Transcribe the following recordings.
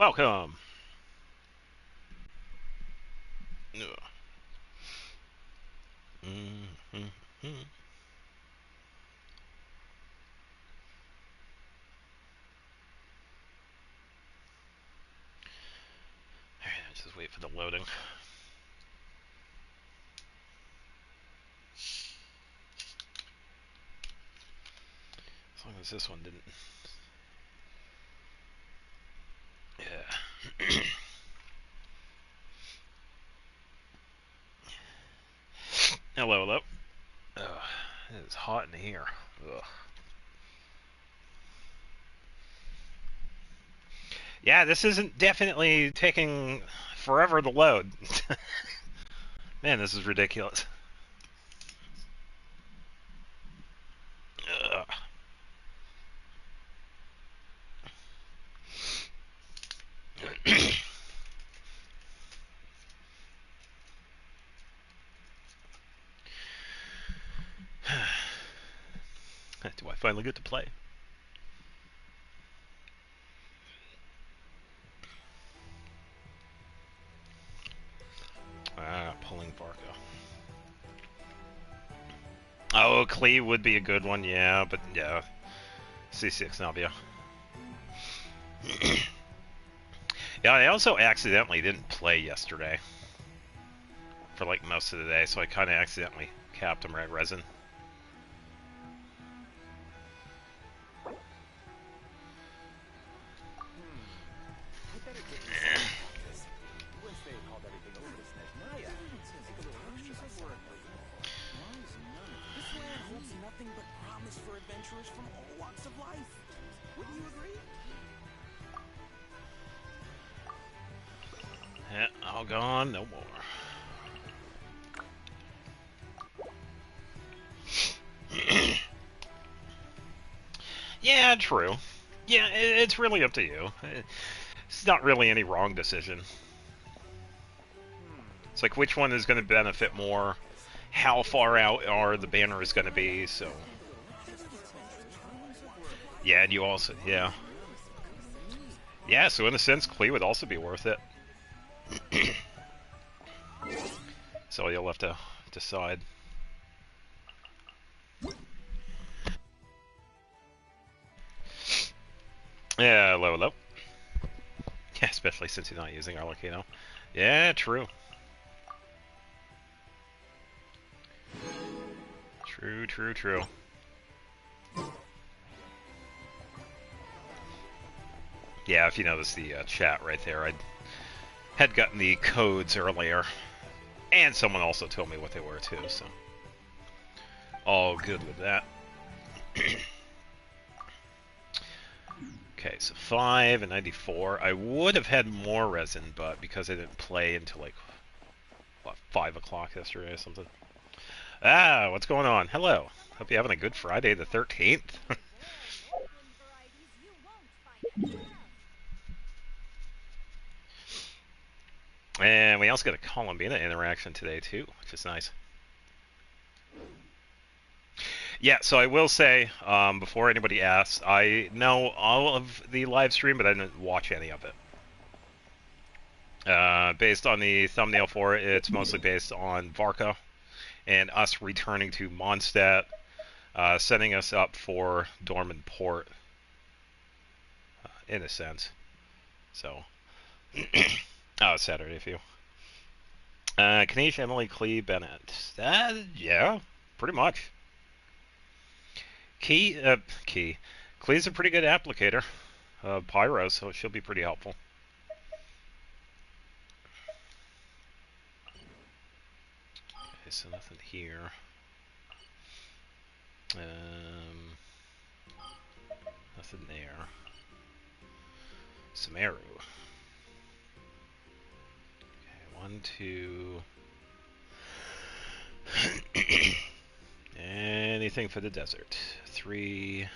Welcome. Ugh. Mm-hmm. Just wait for the loading. As long as this one didn't. Yeah. Hello, hello. Ugh, it is hot in here. Ugh. Yeah, this isn't definitely taking forever to load. Man, this is ridiculous. Ugh. Do I finally get to play? Pulling Varka. Oh, Klee would be a good one, yeah, but yeah. C6 Navia. Yeah, I also accidentally didn't play yesterday for like most of the day, so I kind of accidentally capped him at resin. Yeah, all gone, no more. Yeah, true. Yeah, it's really up to you. It's not really any wrong decision. It's like which one is going to benefit more, how far out are the banners going to be, so... Yeah, and you also... Yeah. Yeah, so in a sense, Klee would also be worth it. So you'll have to decide. Yeah, low, low. Yeah, especially since you're not using Arlecchino. Yeah, true. True, true, true. Yeah, if you notice the chat right there, I had gotten the codes earlier. And someone also told me what they were, too, so... All good with that. Okay, so 5 and 94. I would have had more resin, but because I didn't play until like, what, 5 o'clock yesterday or something. Ah, what's going on? Hello. Hope you're having a good Friday the 13th. And we also got a Columbina interaction today, too, which is nice. Yeah, so I will say, before anybody asks, I know all of the live stream, but I didn't watch any of it. Based on the thumbnail for it, it's mostly based on Varka and us returning to Mondstadt, setting us up for Dorman Port, in a sense. So, oh, Saturday for you. Kanish, Emily, Klee, Bennett. Yeah, pretty much. Key. Klee's a pretty good applicator. Pyro, so she'll be pretty helpful. Okay, so nothing here. Nothing there. Samaru. Okay, 1, 2. Anything for the desert. 3,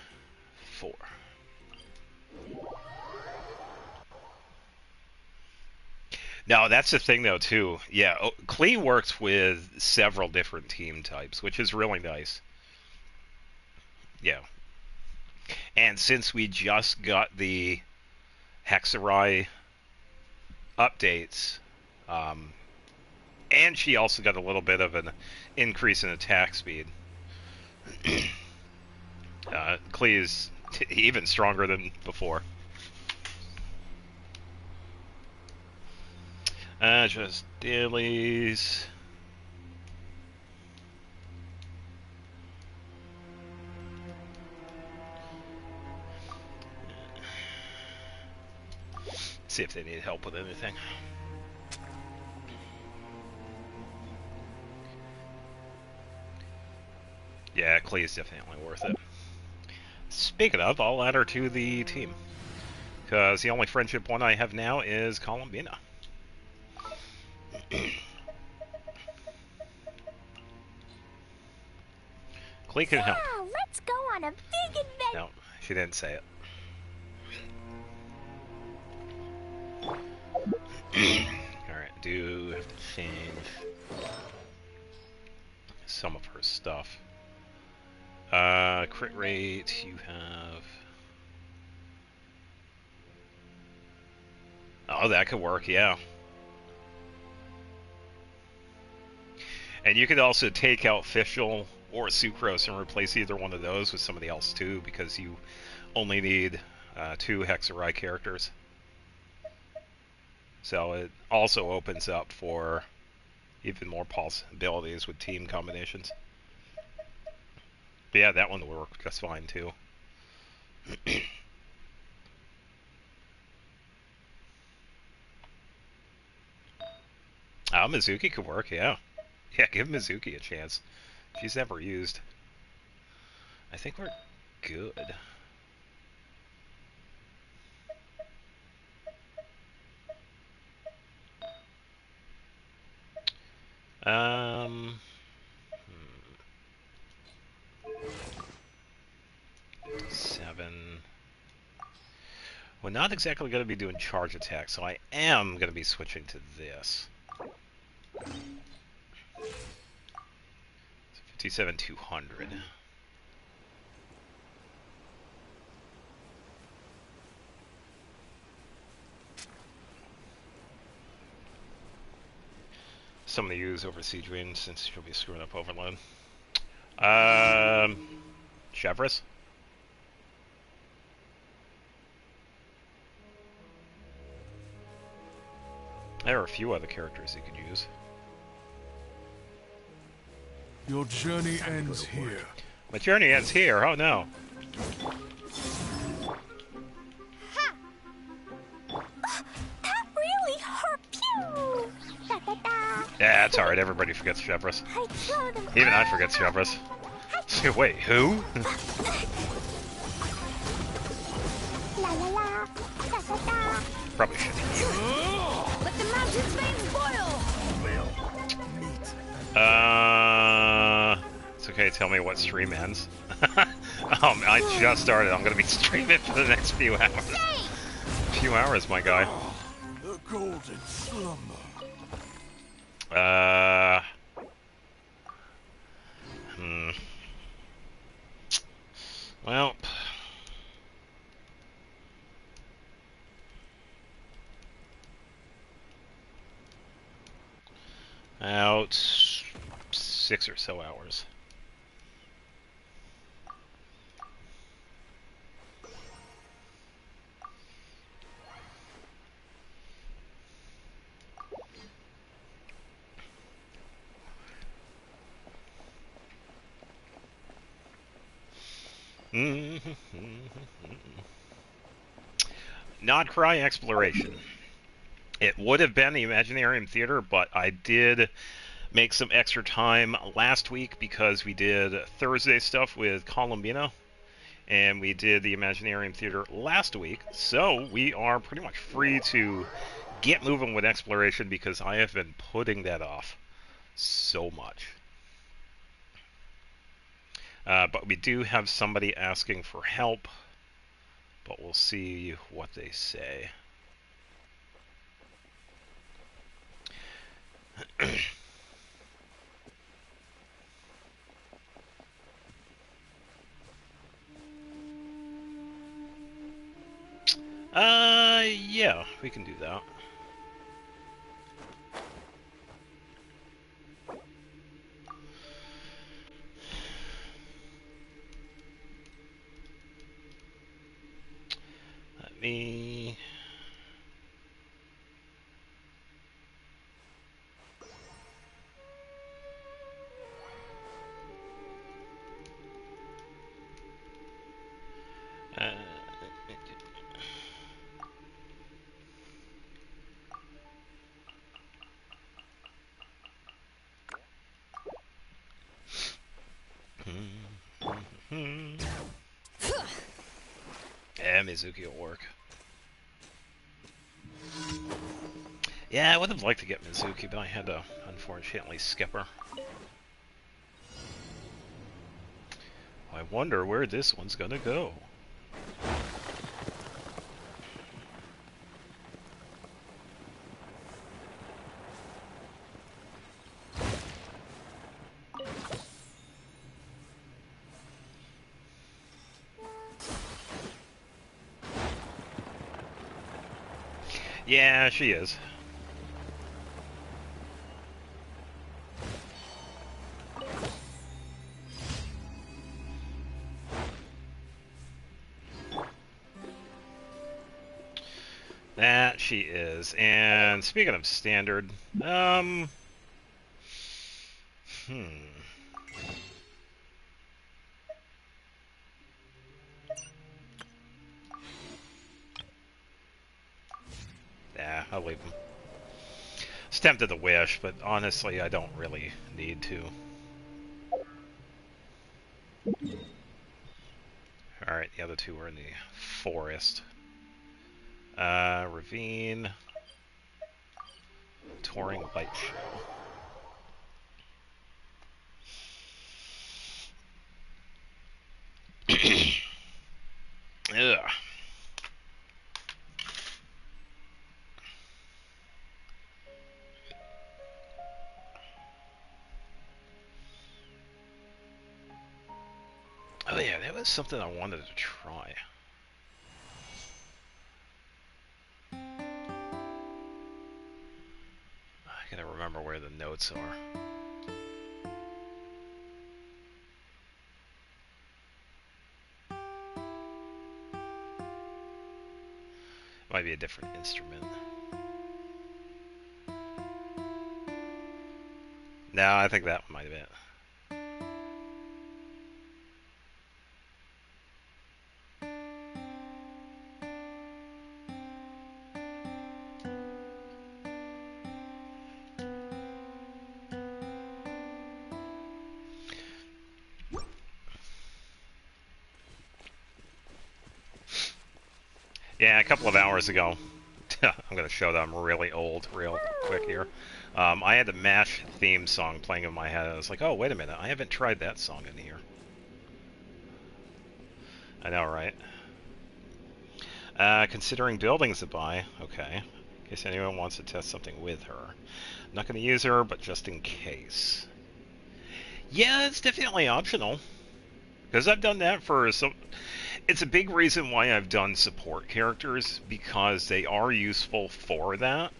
4. No, that's the thing, though, too. Yeah, Klee works with several different team types, which is really nice. Yeah. And since we just got the Hexarai updates. And she also got a little bit of an increase in attack speed. Klee is even stronger than before. Just dailies. See if they need help with anything. Yeah, Klee is definitely worth it. Speaking of, I'll add her to the team. Because the only friendship one I have now is Columbina. Klee can help. Yeah, let's go on a big adventure. No, she didn't say it. Alright, do have to change some of her stuff. Crit rate, you have... Oh, that could work, yeah. And you could also take out Fischl or Sucrose and replace either one of those with somebody else too, because you only need 2 Hexarai characters. So it also opens up for even more possibilities with team combinations. But yeah, that one will work just fine too. Mizuki could work, yeah. Yeah, give Mizuki a chance. She's never used. I think we're good. Um... 7. We're not exactly going to be doing charge attack, so I am going to be switching to this. 57,200. Somebody use over Siege Wind since she'll be screwing up Overload. Chevrolet? There are a few other characters you could use. Your journey ends here. My journey ends here. Oh no. Ha! That really hurt. Pew! Da, da, da. Yeah, it's alright. Everybody forgets Chevrolet. I throw them Even I out. forget Chevrolet. Wait, who? La la la. Da, da, da. Probably should. Let the mountain's veins boil. It's okay. Tell me what stream ends. I just started. I'm gonna be streaming for the next few hours. Few hours, my guy. The golden slumber. Well. Out 6 or so hours. Nodcry Exploration. It would have been the Imaginarium Theater, but I did make some extra time last week because we did Thursday stuff with Columbina, and we did the Imaginarium Theater last week, so we are pretty much free to get moving with Exploration because I have been putting that off so much. But we do have somebody asking for help, but we'll see what they say. Yeah, we can do that. me... Uh, yeah, Mizuki will work. Yeah, I would have liked to get Mizuki, but I had to, unfortunately, skip her. I wonder where this one's gonna go. Yeah, she is. That she is. And speaking of standard, yeah, I'll leave him. It's tempted to wish, but honestly, I don't really need to. Alright, the other two are in the forest. Ravine. Touring light show. Ugh. Oh yeah, that was something I wanted to try. I gotta remember where the notes are. Might be a different instrument. No, I think that might have been it. Yeah, a couple of hours ago. I'm gonna show that I'm really old real quick here. I had the MASH theme song playing in my head. I was like, oh, wait a minute. I haven't tried that song in here. I know, right? Considering buildings to buy. Okay. In case anyone wants to test something with her. I'm not going to use her, but just in case. Yeah, it's definitely optional. Because I've done that for some... It's a big reason why I've done support characters, because they are useful for that.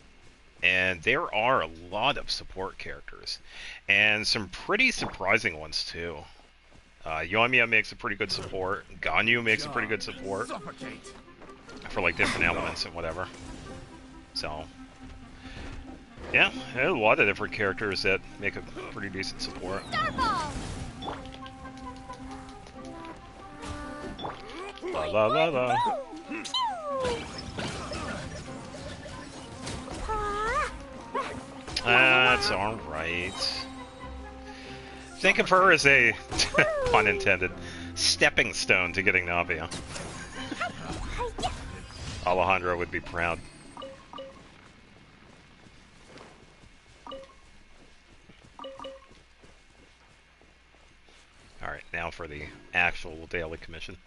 And there are a lot of support characters. And some pretty surprising ones, too. Yoimiya makes a pretty good support. Ganyu makes a pretty good support. For, like, different elements and whatever. So... yeah, there are a lot of different characters that make a pretty decent support. La la la la. That's alright. Think of her as a, pun intended, stepping stone to getting Navia. Alejandro would be proud. Alright, now for the actual daily commission.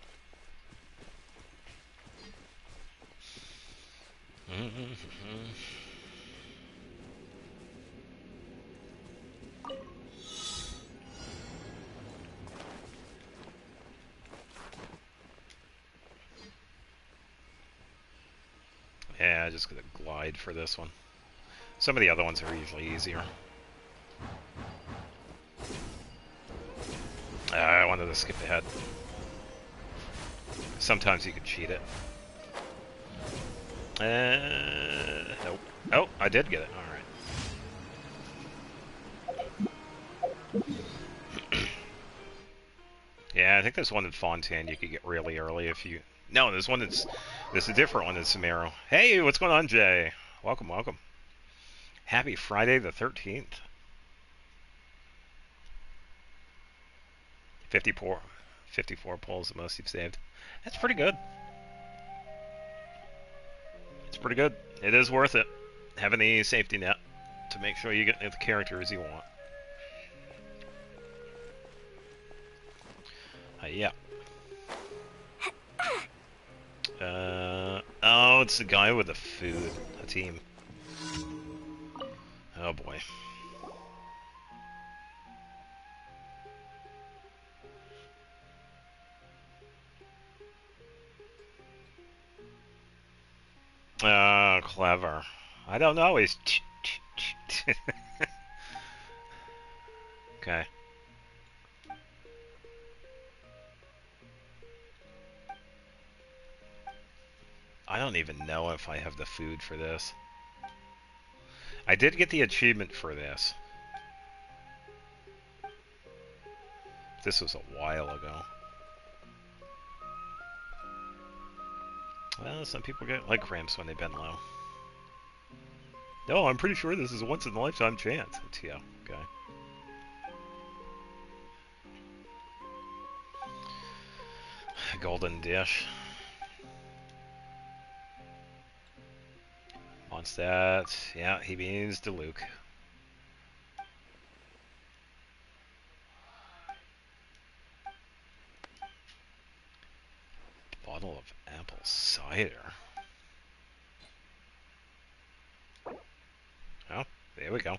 Yeah, I just gonna glide for this one. Some of the other ones are usually easier. I wanted to skip ahead. Sometimes you can cheat it. Nope. Oh, I did get it. All right. Yeah, I think there's one in Fontaine you could get really early if you... No, there's one that's... There's a different one in Samaro. Hey, what's going on, Jay? Welcome, welcome. Happy Friday the 13th. 54, 54 pulls, the most you've saved. That's pretty good. It's pretty good. It is worth it. Having the safety net to make sure you get the characters you want. Yeah. Oh, it's the guy with the food. A team. Oh boy. Clever. I don't know. He's... Okay. I don't even know if I have the food for this. I did get the achievement for this. This was a while ago. Well, some people get leg cramps when they bend low. No, I'm pretty sure this is a once-in-a-lifetime chance. Yeah, okay. Golden dish. Wants that. Yeah, he means to Luke. Bottle of apple cider. Oh, there we go.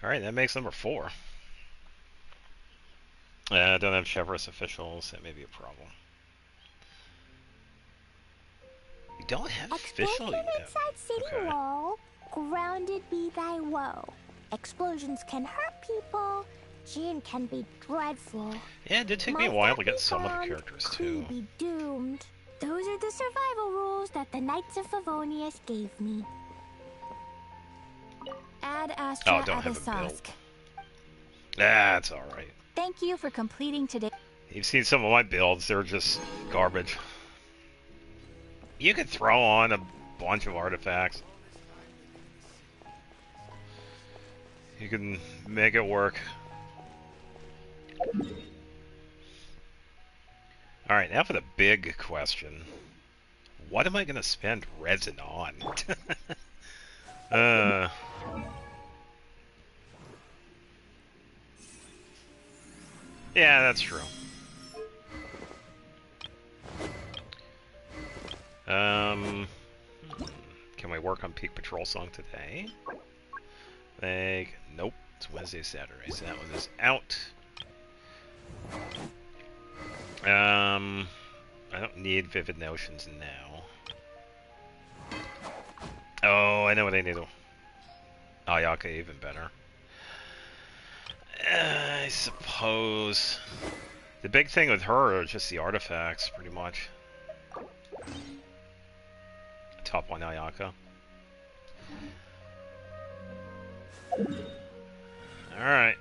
Alright, that makes number 4. I don't have Chevrolet officials. That may be a problem. You don't have official Explosion yet. inside city Okay. wall. Grounded be thy woe. Explosions can hurt people. Jin can be dreadful. Yeah, it did take me a while to get some of the characters too. Be doomed. Those are the survival rules that the Knights of Favonius gave me. Ad Astra don't have a build. Abyssosque. That's alright. Thank you for completing today. You've seen some of my builds, they're just garbage. You could throw on a bunch of artifacts. You can make it work. Alright, now for the big question. What am I going to spend resin on? Yeah, that's true. Can we work on Peak Patrol Song today? Like, nope. It's Wednesday, Saturday, so that one is out. I don't need Vivid Notions now. Oh, I know what I need. Ayaka, even better. I suppose. The big thing with her are just the artifacts, pretty much. Top 1 Ayaka. Alright.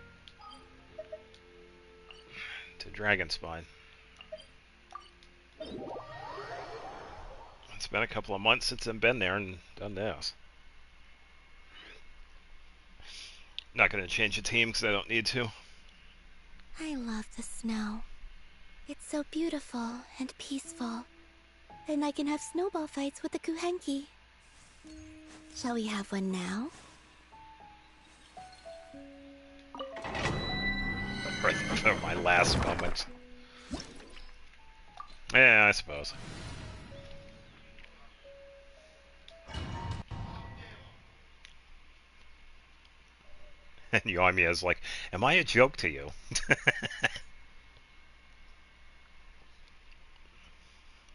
To Dragon Spine. It's been a couple of months since I've been there and done this. Not going to change the team because I don't need to. I love the snow. It's so beautiful and peaceful. And I can have snowball fights with the Kuhenki. Shall we have one now? For my last moments. Yeah, I suppose. Yoimiya's like, am I a joke to you?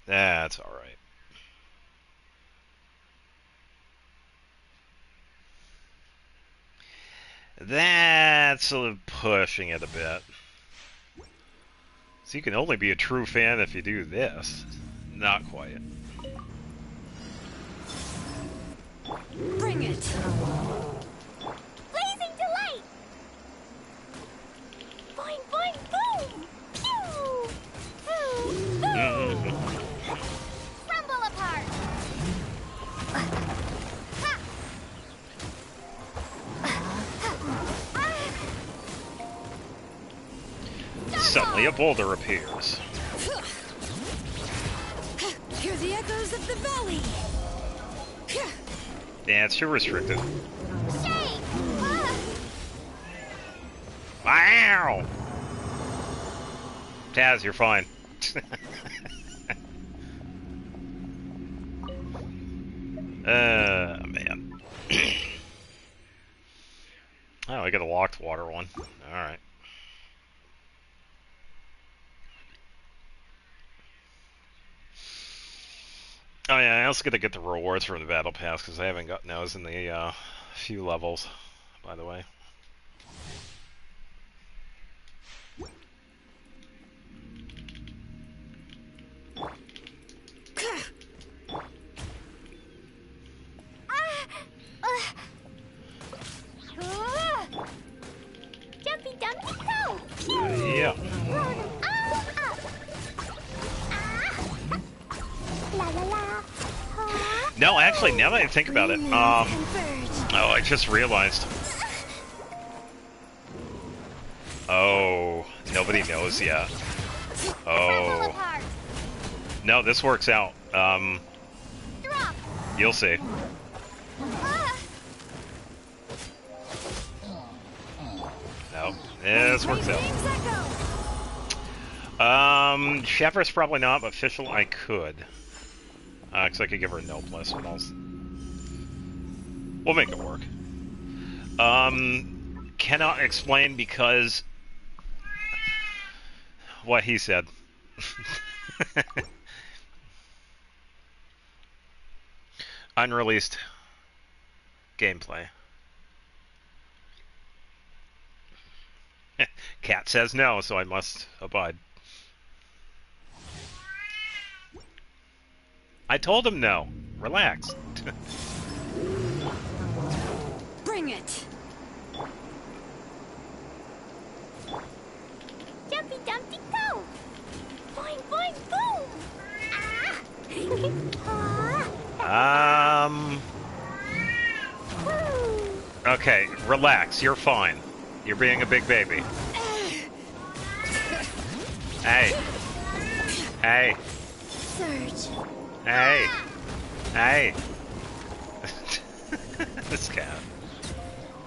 That's alright. That's pushing it a bit. So you can only be a true fan if you do this. Not quite. Bring it! Blazing delight! Boing, boing, boom! Pew! Pew! Boom! Crumble apart! Ha! Suddenly a boulder appears. Hear the echoes of the valley! Yeah, it's too restricted. Shame! Wow! Taz, you're fine. Man. Oh, I got a locked water one. Alright. Oh yeah, I also gotta get the rewards for the battle pass because I haven't gotten those in the few levels, by the way. Jumpy dumpy go! Yeah. La la la. No, actually, now that I think about it, oh, I just realized. Oh, nobody knows yet. Crumble Oh, apart. no, this works out. Drop. You'll see. No, this works out. Shepherd's probably not, but Fischl I could. Because I could give her a noblesse, but we'll make it work. Cannot explain because what he said. Unreleased gameplay. Cat says no, so I must abide. I told him no. Relax. Bring it! Jumpy dumpty go! Boing boing boom! Ah! Woo! Okay, relax. You're fine. You're being a big baby. Hey. Hey. Surge. Hey. Hey. This cat.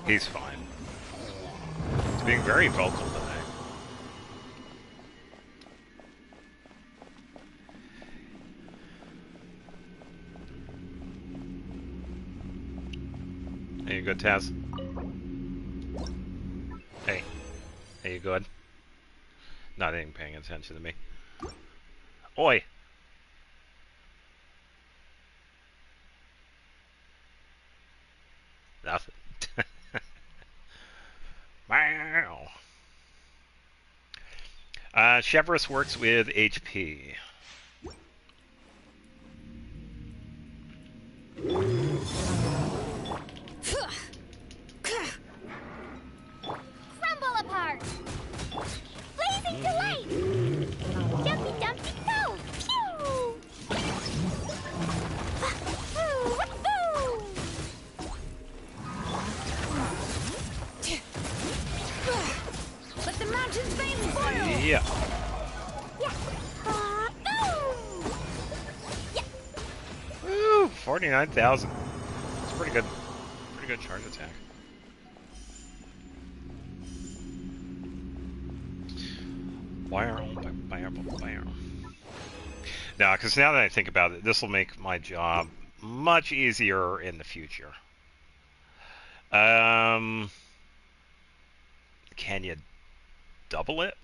He's fine. He's being very vocal today. Are you good, Taz? Hey. Are you good? Not even paying attention to me. Oi! Nothing. Wow. Chevrolet works with HP. Crumble apart! Blazing delight! Jumpy dumpty go! Pew! Let the mountain's veins boil! Yeah. Woo! 49,000. It's pretty good. Pretty good charge attack. Now, because now that I think about it, this will make my job much easier in the future. Can you double it?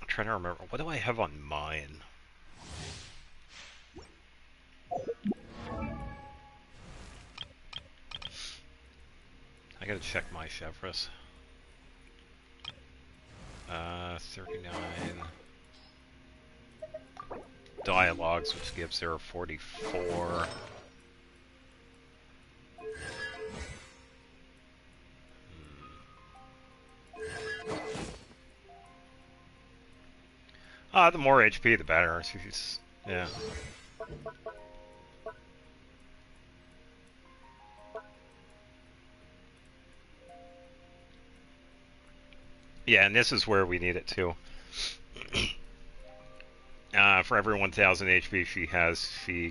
I'm trying to remember. What do I have on mine? I gotta check my Chevrolet. 39. Dialogues, which gives her 44. The more HP, the better. She's, yeah. Yeah, and this is where we need it too. For every 1,000 HP she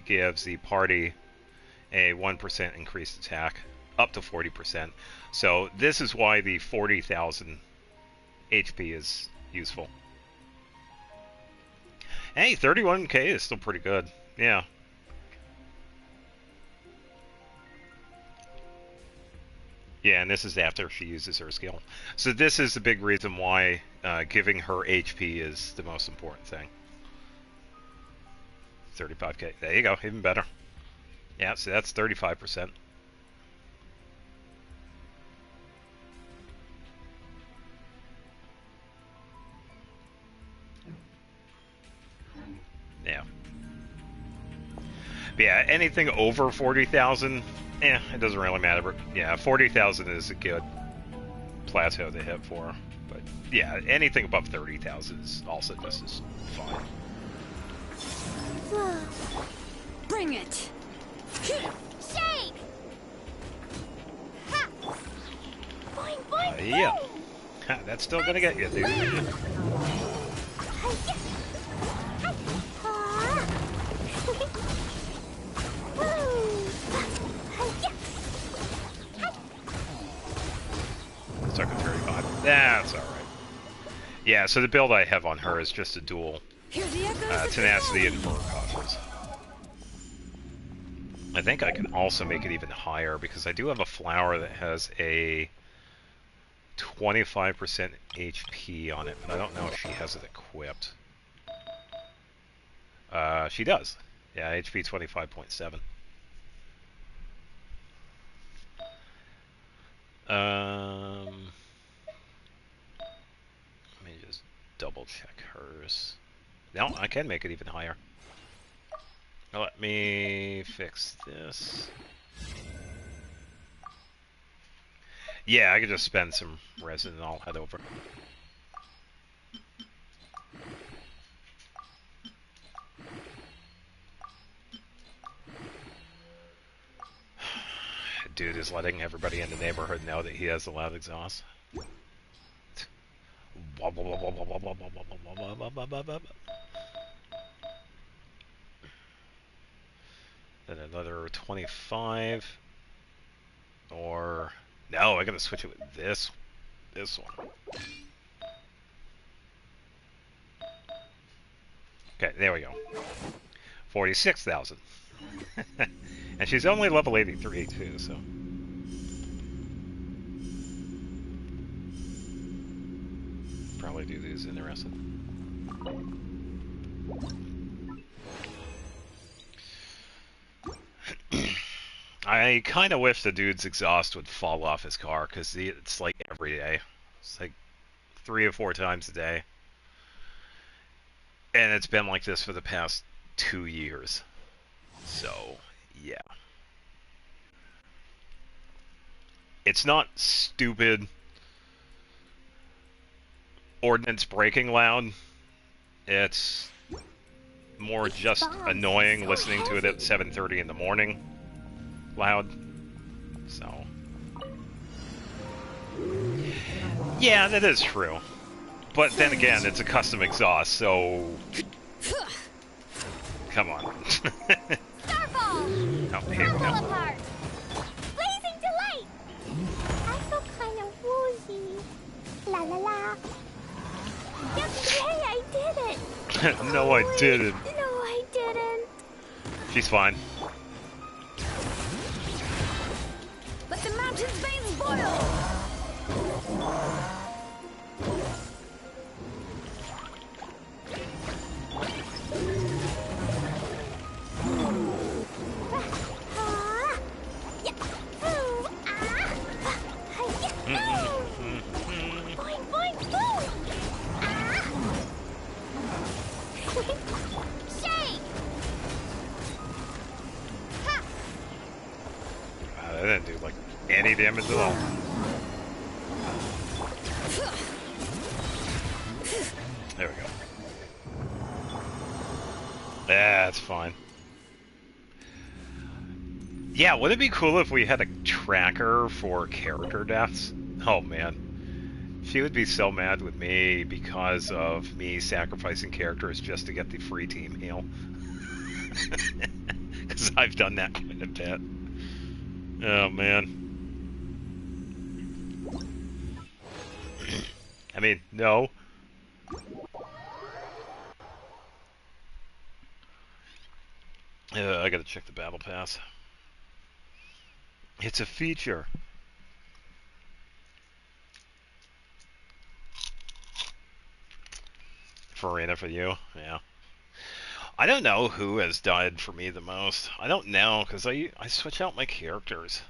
gives the party a 1% increased attack, up to 40%. So this is why the 40,000 HP is useful. Hey, 31k is still pretty good. Yeah. Yeah, and this is after she uses her skill. So this is the big reason why giving her HP is the most important thing. 35k. There you go, even better. Yeah, so that's 35%. Yeah. But yeah, anything over 40,000, it doesn't really matter. But yeah, 40,000 is a good plateau to hit for. But yeah, anything above 30,000 is also just as fine. Bring it! Shake! Ha! Boing, boing, Yeah. boing! Ha, that's still gonna get you, dude. Stuck at 35. That's alright. Yeah, so the build I have on her is just a dual tenacity and cautious. I think I can also make it even higher because I do have a flower that has a 25% HP on it, but I don't know if she has it equipped. She does. Yeah, HP 25.7. Let me just double check hers. No, I can make it even higher. Let me fix this. Yeah, I could just spend some resin and I'll head over. Dude is letting everybody in the neighborhood know that he has a loud exhaust. Then another 25. Or no, I gotta switch it with this one. Okay, there we go. 46,000. And she's only level 83 too, so. Probably do these interested. I kind of wish the dude's exhaust would fall off his car, because it's like every day. It's like 3 or 4 times a day. And it's been like this for the past 2 years. So, yeah. It's not stupid ordnance breaking loud. It's more just annoying listening to it at 7:30 in the morning loud. So, yeah, that is true. But then again, it's a custom exhaust, so come on. Starfall! Oh, here we Fall go. apart! Blazing delight! I feel kind of woozy. La la la. Yay, I did it! No, I didn't. No, I didn't. She's fine. Let the mountain's veins boil! Shake! Ha! That didn't do like any damage at all. There we go. That's fine. Yeah, would it be cool if we had a tracker for character deaths? Oh man. She would be so mad with me because of me sacrificing characters just to get the free team heal. Because I've done that quite a bit. Oh man. I mean, no. I gotta check the battle pass. It's a feature. For arena for you, yeah. I don't know who has died for me the most. I don't know, because I switch out my characters.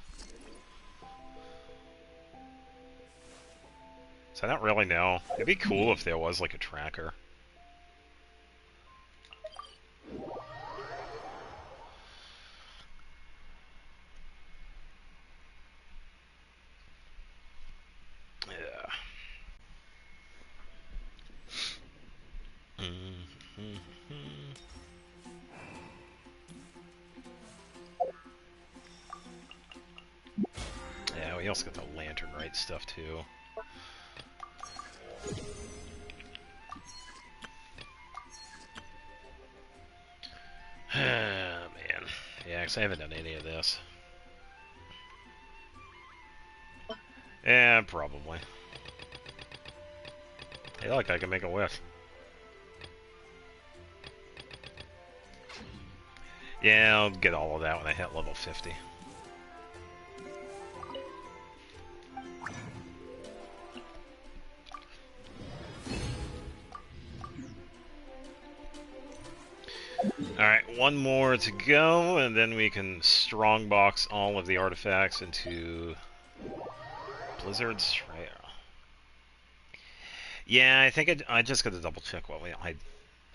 So I don't really know. It'd be cool if there was like a tracker. Yeah. Yeah, we also got the lantern right stuff too. Man. Yeah, because I haven't done any of this. Yeah, probably. Hey, look, I can make a wish. Yeah, I'll get all of that when I hit level 50. Alright, one more to go, and then we can strongbox all of the artifacts into Blizzard's Trail. Yeah, I think I just got to double check what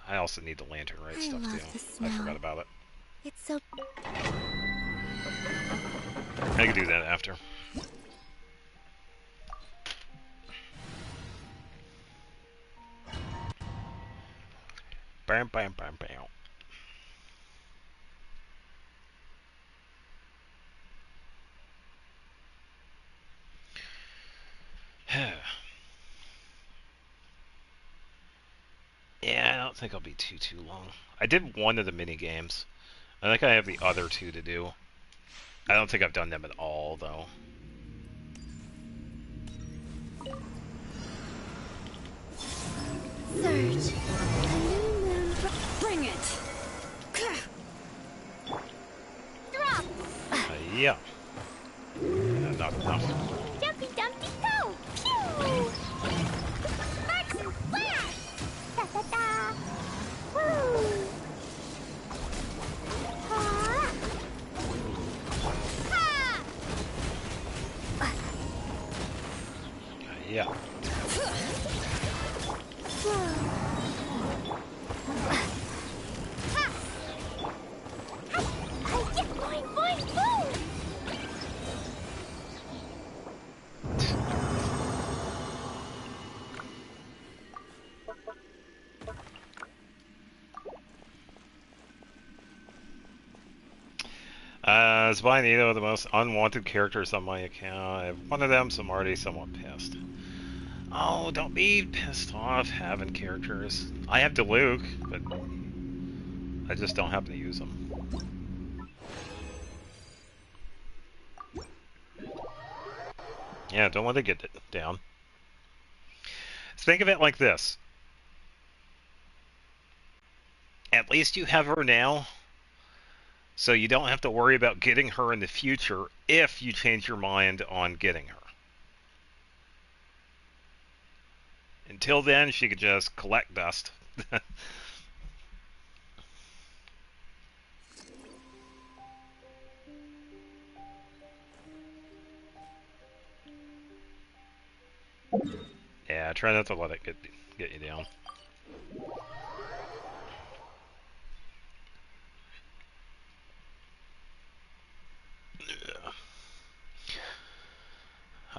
I also need the lantern right I stuff love too. the snow. I forgot about it. It's so... I can do that after. Bam, bam, bam, bam. Yeah, I don't think I'll be too long. I did one of the mini games. I think I have the other two to do. I don't think I've done them at all, though. Surge. A new moon... Bring it! Drop! Yeah. Not enough. Jumpy Dumpty Go! Pew! Sparks and flash! Da da da! Woo! Ha! Ha! Yeah. Boing, boing, boom! It's Binito, the most unwanted characters on my account. I have one of them, so I'm already somewhat pissed. Oh, don't be pissed off having characters. I have Diluc, but I just don't happen to use them. Yeah, don't let it get down. Think of it like this. At least you have her now, so you don't have to worry about getting her in the future if you change your mind on getting her. Until then, she could just collect dust. Yeah, try not to let it get you down.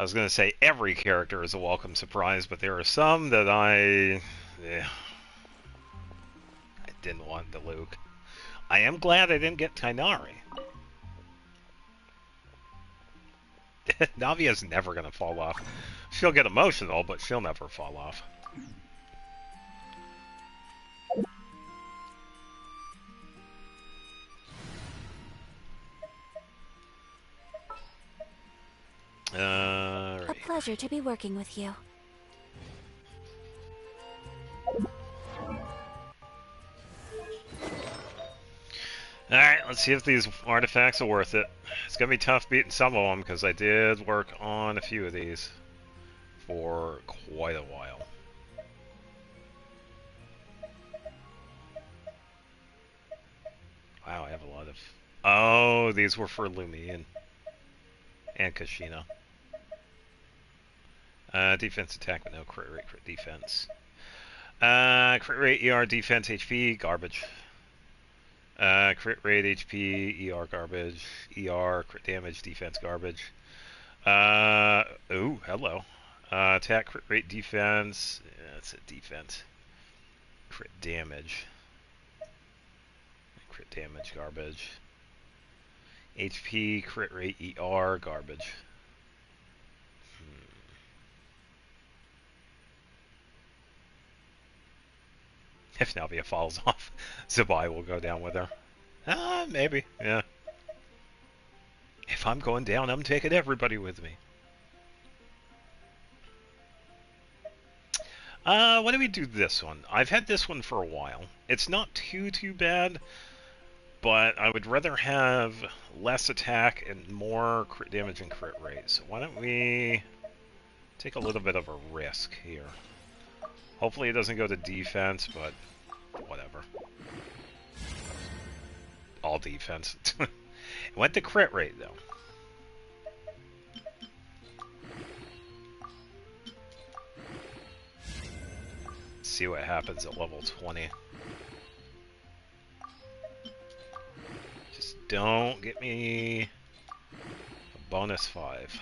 was going to say every character is a welcome surprise, but there are some that I didn't want the Luke. I am glad I didn't get Tainari. Navia's never going to fall off. She'll get emotional, but she'll never fall off. A Right. pleasure to be working with you. Alright, let's see if these artifacts are worth it. It's gonna be tough beating some of them, because I did work on a few of these for quite a while. Wow, I have a lot of... Oh, these were for Lumi and Kashina. Defense attack, but no crit rate, crit defense. Crit rate, ER, defense, HP, garbage. Crit rate, HP, ER, garbage. ER, crit damage, defense, garbage. Ooh, hello. Attack, crit rate, defense. Yeah, that's a defense. Crit damage. Crit damage, garbage. HP, crit rate, ER, garbage. If Navia falls off, Zabai will go down with her. Maybe, yeah. If I'm going down, I'm taking everybody with me. Why do we do this one? I've had this one for a while. It's not too bad, but I would rather have less attack and more crit damage and crit rate. So why don't we take a little bit of a risk here? Hopefully it doesn't go to defense, but whatever. All defense. It went to crit rate, though. See what happens at level 20. Just don't get me a bonus 5.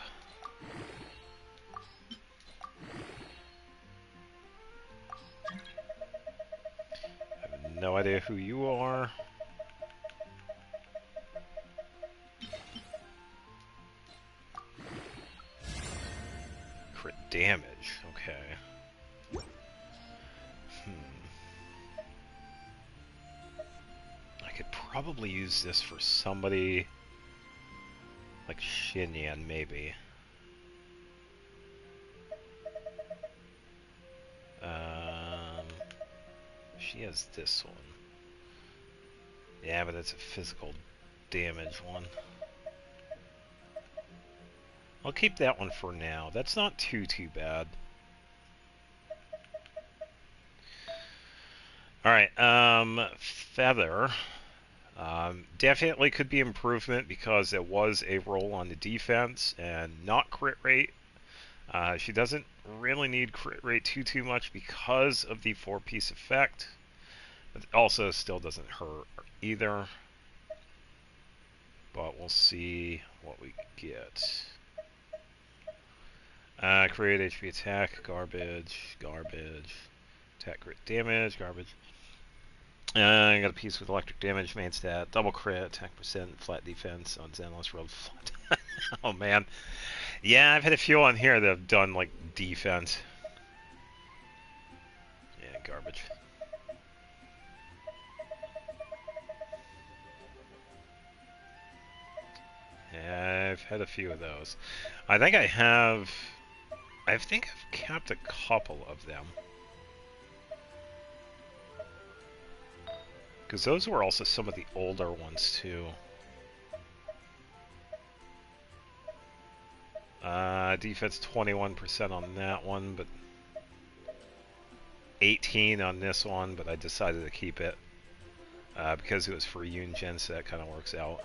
I have no idea who you are. Crit damage, okay. I could probably use this for somebody like Xinyan, maybe. She has this one. Yeah, but it's a physical damage one. I'll keep that one for now. That's not too bad. Alright, Feather. Definitely could be improvement because it was a roll on the defense and not crit rate. She doesn't really need crit rate too much because of the 4-piece effect. But also still doesn't hurt either. But we'll see what we get. Create HP attack, garbage, garbage. Attack crit damage, garbage. I got a piece with electric damage, main stat, double crit, attack percent, flat defense on Xenos rolled flat. Oh man. Yeah, I've had a few on here that have done like defense. Yeah, garbage. Yeah, I've had a few of those. I think I've capped a couple of them. Because those were also some of the older ones, too. Defense 21% on that one, but 18 on this one, but I decided to keep it. Because it was for Yunjin, so that kind of works out.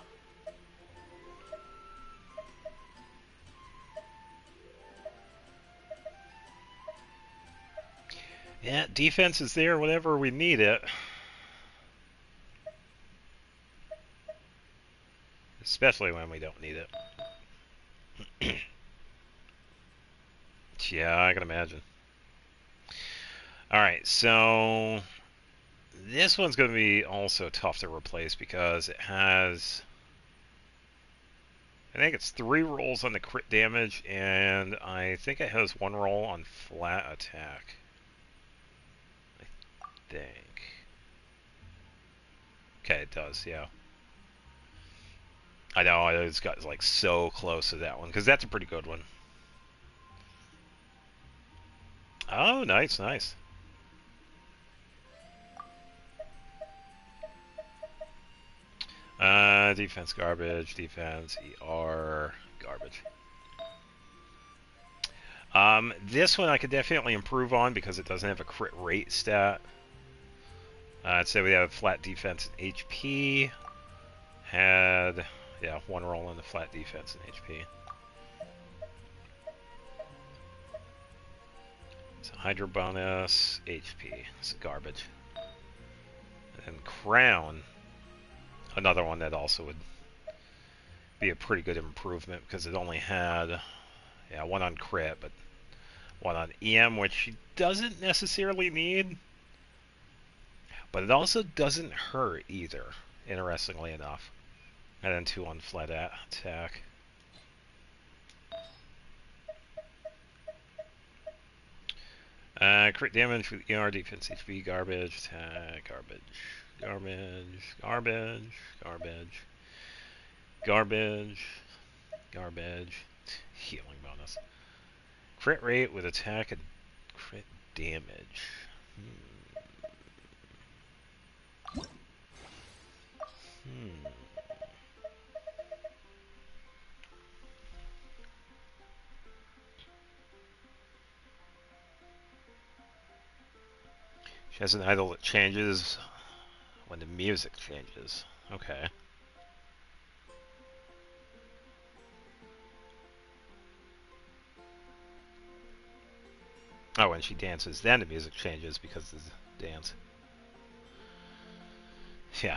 Yeah, defense is there whenever we need it. Especially when we don't need it. Yeah, I can imagine. Alright, so this one's going to be also tough to replace because it has, I think it's 3 rolls on the crit damage, and I think it has 1 roll on flat attack. I think. Okay, it does, yeah. I know, I just got like so close to that one, because that's a pretty good one. Oh, nice, nice. Defense garbage, defense, ER, garbage. This one I could definitely improve on because it doesn't have a crit rate stat. I'd say we have flat defense and HP. Had, yeah, 1 roll on the flat defense and HP. So Hydro bonus, HP. It's garbage. And Crown, another one that also would be a pretty good improvement because it only had, yeah, 1 on crit, but 1 on EM, which she doesn't necessarily need. But it also doesn't hurt either, interestingly enough. And then 2 on flat attack. Crit damage with ER, defense, HP, garbage, attack, garbage, garbage, garbage, garbage, garbage, garbage, healing bonus. Crit rate with attack and crit damage. She has an idol that changes when the music changes. Okay. Oh, when she dances, then the music changes because of the dance. Yeah,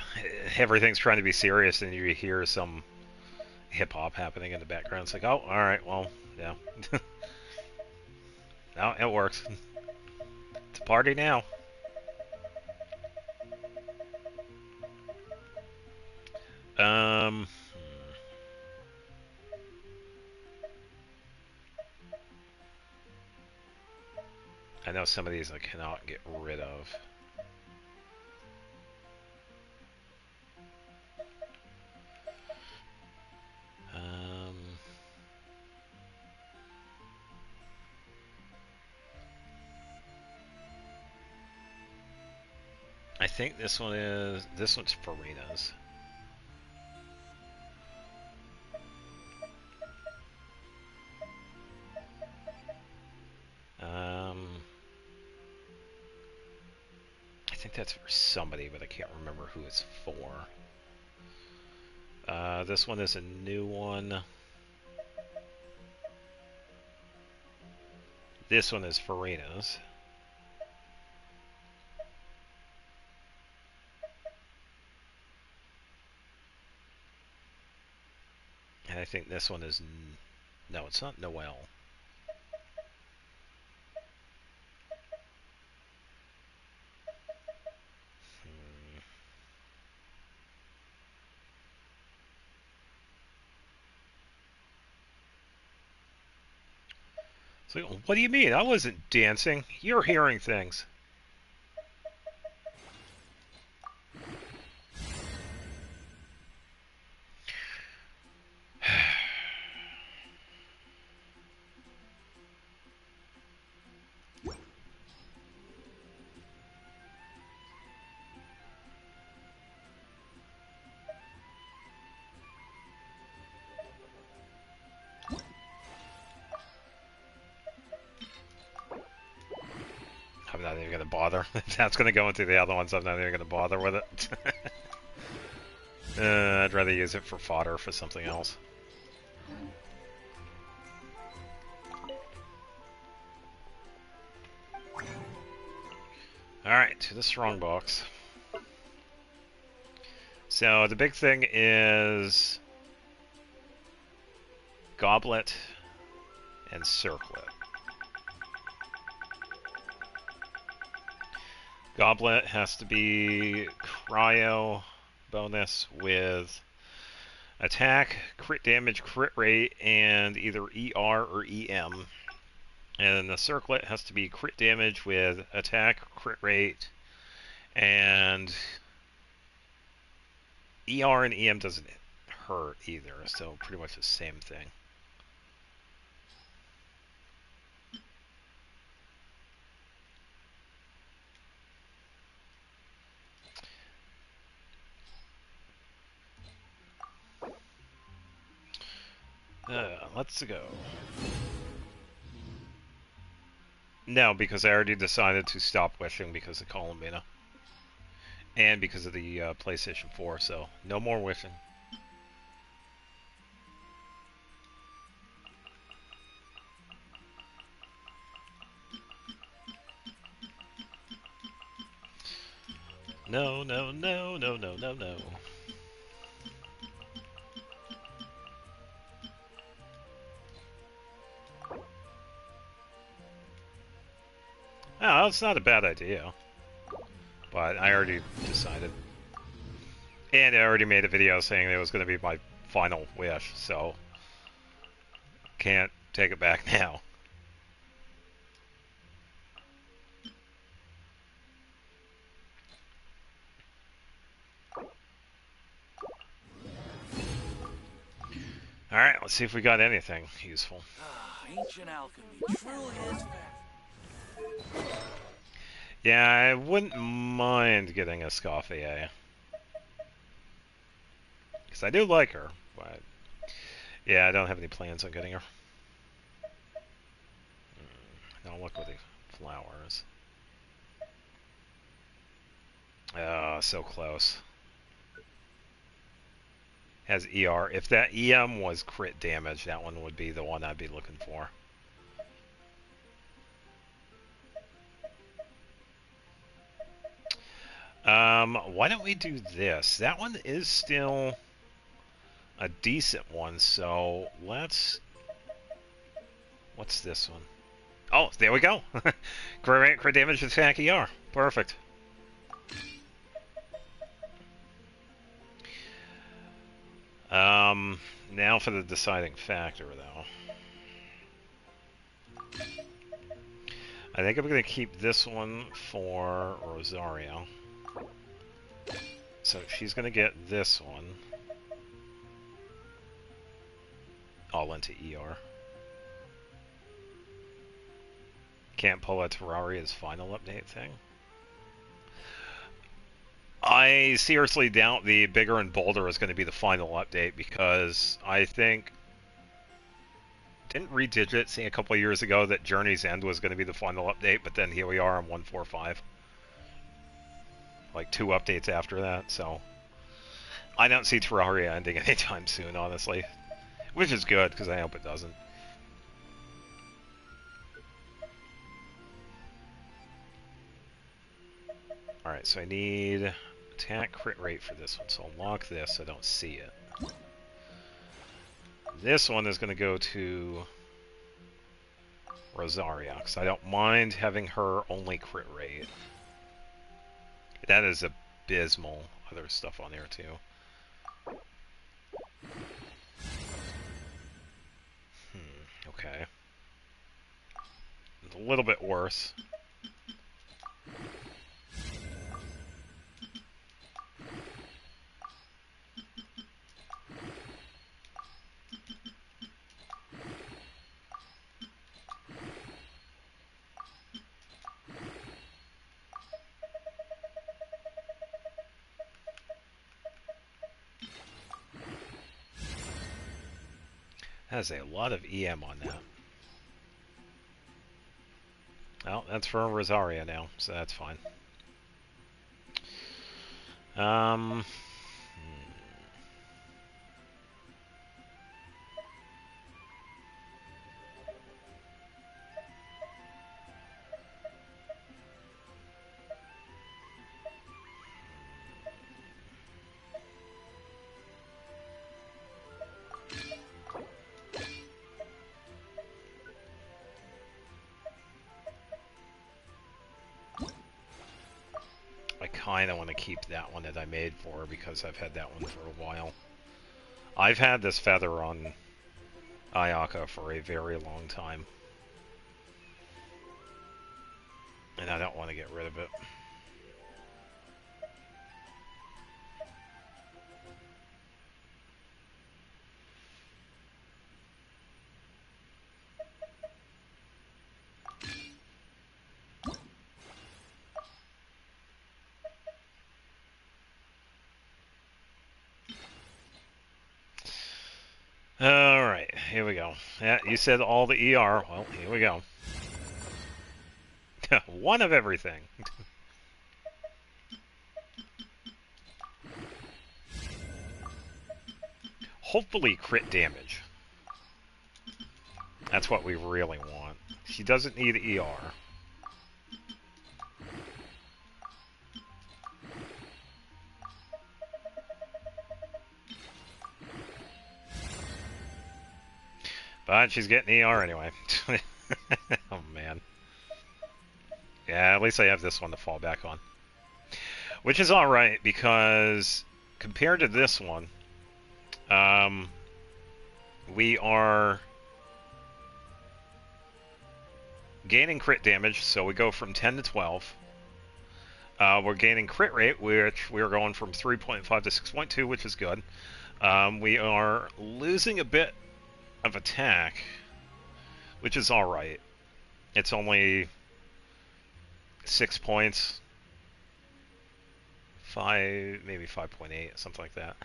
everything's trying to be serious, and you hear some hip-hop happening in the background. It's like, oh, alright, well, yeah. No, it works. It's a party now. Um... I know some of these I cannot get rid of. I think this one's Farina's. I think that's for somebody, but I can't remember who it's for. This one is a new one. This one is Farina's. And I think this one is... No, it's not Noel. So, what do you mean? I wasn't dancing. You're hearing things. I'm not even going to bother. That's going to go into the other ones. I'm not even going to bother with it. I'd rather use it for fodder for something else. Alright, to the strongbox. So the big thing is Goblet and Circlet. Goblet has to be cryo bonus with attack, crit damage, crit rate, and either ER or EM. And the circlet has to be crit damage with attack, crit rate, and ER and EM doesn't hurt either, so pretty much the same thing. Let's go. No, because I already decided to stop wishing because of Columbina. And because of the PlayStation 4, so no more wishing. No, no, no, no, no, no, no. Oh, it's not a bad idea. But I already decided. And I already made a video saying it was going to be my final wish, so can't take it back now. Alright, let's see if we got anything useful. Ancient alchemy truly is fascinating. Yeah, I wouldn't mind getting a Scoffia. Because I do like her, but yeah, I don't have any plans on getting her. Don't look with the flowers. Oh, so close. Has ER. If that EM was crit damage, that one would be the one I'd be looking for. Why don't we do this? That one is still a decent one, so let's... What's this one? Oh, there we go! Crit damage attack ER. Perfect. Now for the deciding factor, though. I think I'm going to keep this one for Rosario. So she's going to get this one. All into ER. Can't pull a Terraria's final update thing. I seriously doubt the bigger and bolder is going to be the final update because I think... Didn't Redigit say a couple of years ago that Journey's End was going to be the final update, but then here we are on 1.4.5. Like 2 updates after that, so... I don't see Terraria ending anytime soon, honestly. Which is good, because I hope it doesn't. Alright, so I need attack crit rate for this one, so I'll lock this so I don't see it. This one is going to go to Rosaria, because I don't mind having her only crit rate. That is abysmal. Other stuff on there, too. Okay. It's a little bit worse. Has a lot of EM on that. Well, that's for Rosaria now, so that's fine. kind of want to keep that one that I made for her because I've had that one for a while. I've had this feather on Ayaka for a very long time. And I don't want to get rid of it. Alright, here we go. Yeah, you said all the ER. Well, here we go. One of everything. Hopefully crit damage. That's what we really want. She doesn't need ER. But she's getting ER anyway. Oh, man. Yeah, at least I have this one to fall back on. Which is alright, because compared to this one, we are gaining crit damage, so we go from 10 to 12. We're gaining crit rate, which we're going from 3.5 to 6.2, which is good. We are losing a bit of attack, which is alright. It's only 6 points. 5, maybe 5.8, something like that.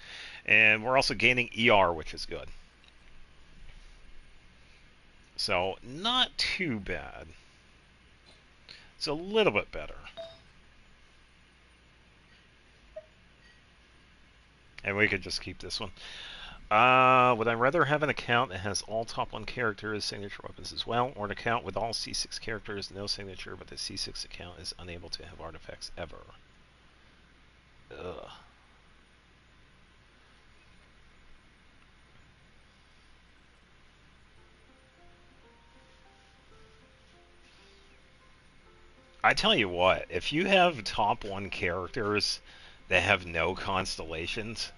And we're also gaining ER, which is good. So, not too bad. It's a little bit better. And we could just keep this one. Would I rather have an account that has all top 1 characters, signature weapons as well, or an account with all C6 characters, no signature, but the C6 account is unable to have artifacts ever? Ugh. I tell you what, if you have top 1 characters that have no constellations,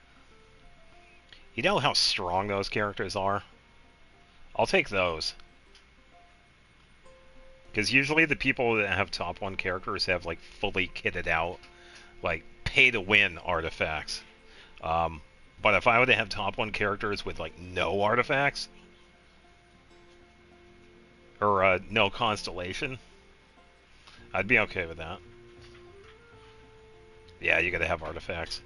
you know how strong those characters are? I'll take those. Because usually the people that have top 1 characters have, like, fully kitted out, like, pay-to-win artifacts. But if I were to have top 1 characters with, like, no artifacts, or no constellation, I'd be okay with that. Yeah, you gotta have artifacts.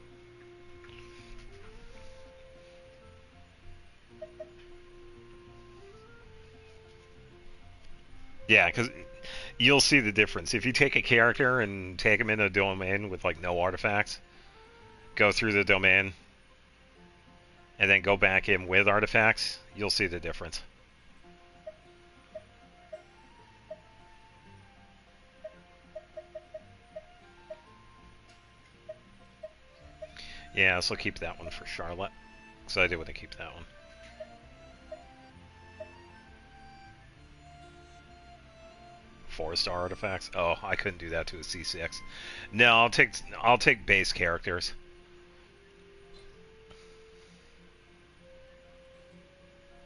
Yeah, because you'll see the difference. If you take a character and take him in a domain with, like, no artifacts, go through the domain, and then go back in with artifacts, you'll see the difference. Yeah, so keep that one for Charlotte. So I do want to keep that one. Four-star artifacts? Oh, I couldn't do that to a C6. No, I'll take base characters.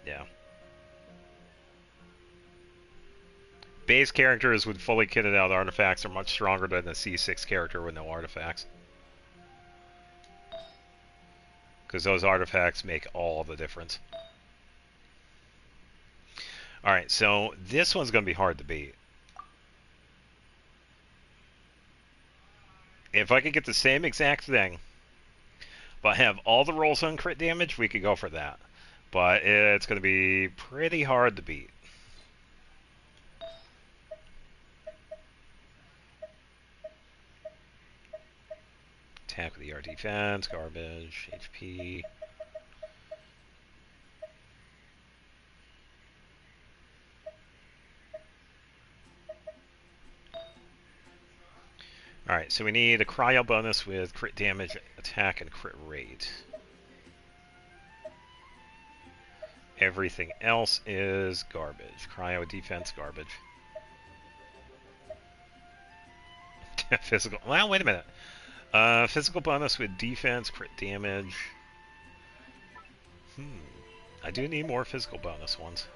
Yeah. Base characters with fully kitted out artifacts are much stronger than a C6 character with no artifacts. Because those artifacts make all the difference. Alright, so this one's going to be hard to beat. If I could get the same exact thing, but have all the rolls on crit damage, we could go for that. But it's going to be pretty hard to beat. Attack with ER defense, garbage, HP. Alright, so we need a cryo bonus with crit damage, attack, and crit rate. Everything else is garbage. Cryo defense, garbage. Physical. Well, wait a minute. Physical bonus with defense, crit damage. I do need more physical bonus ones.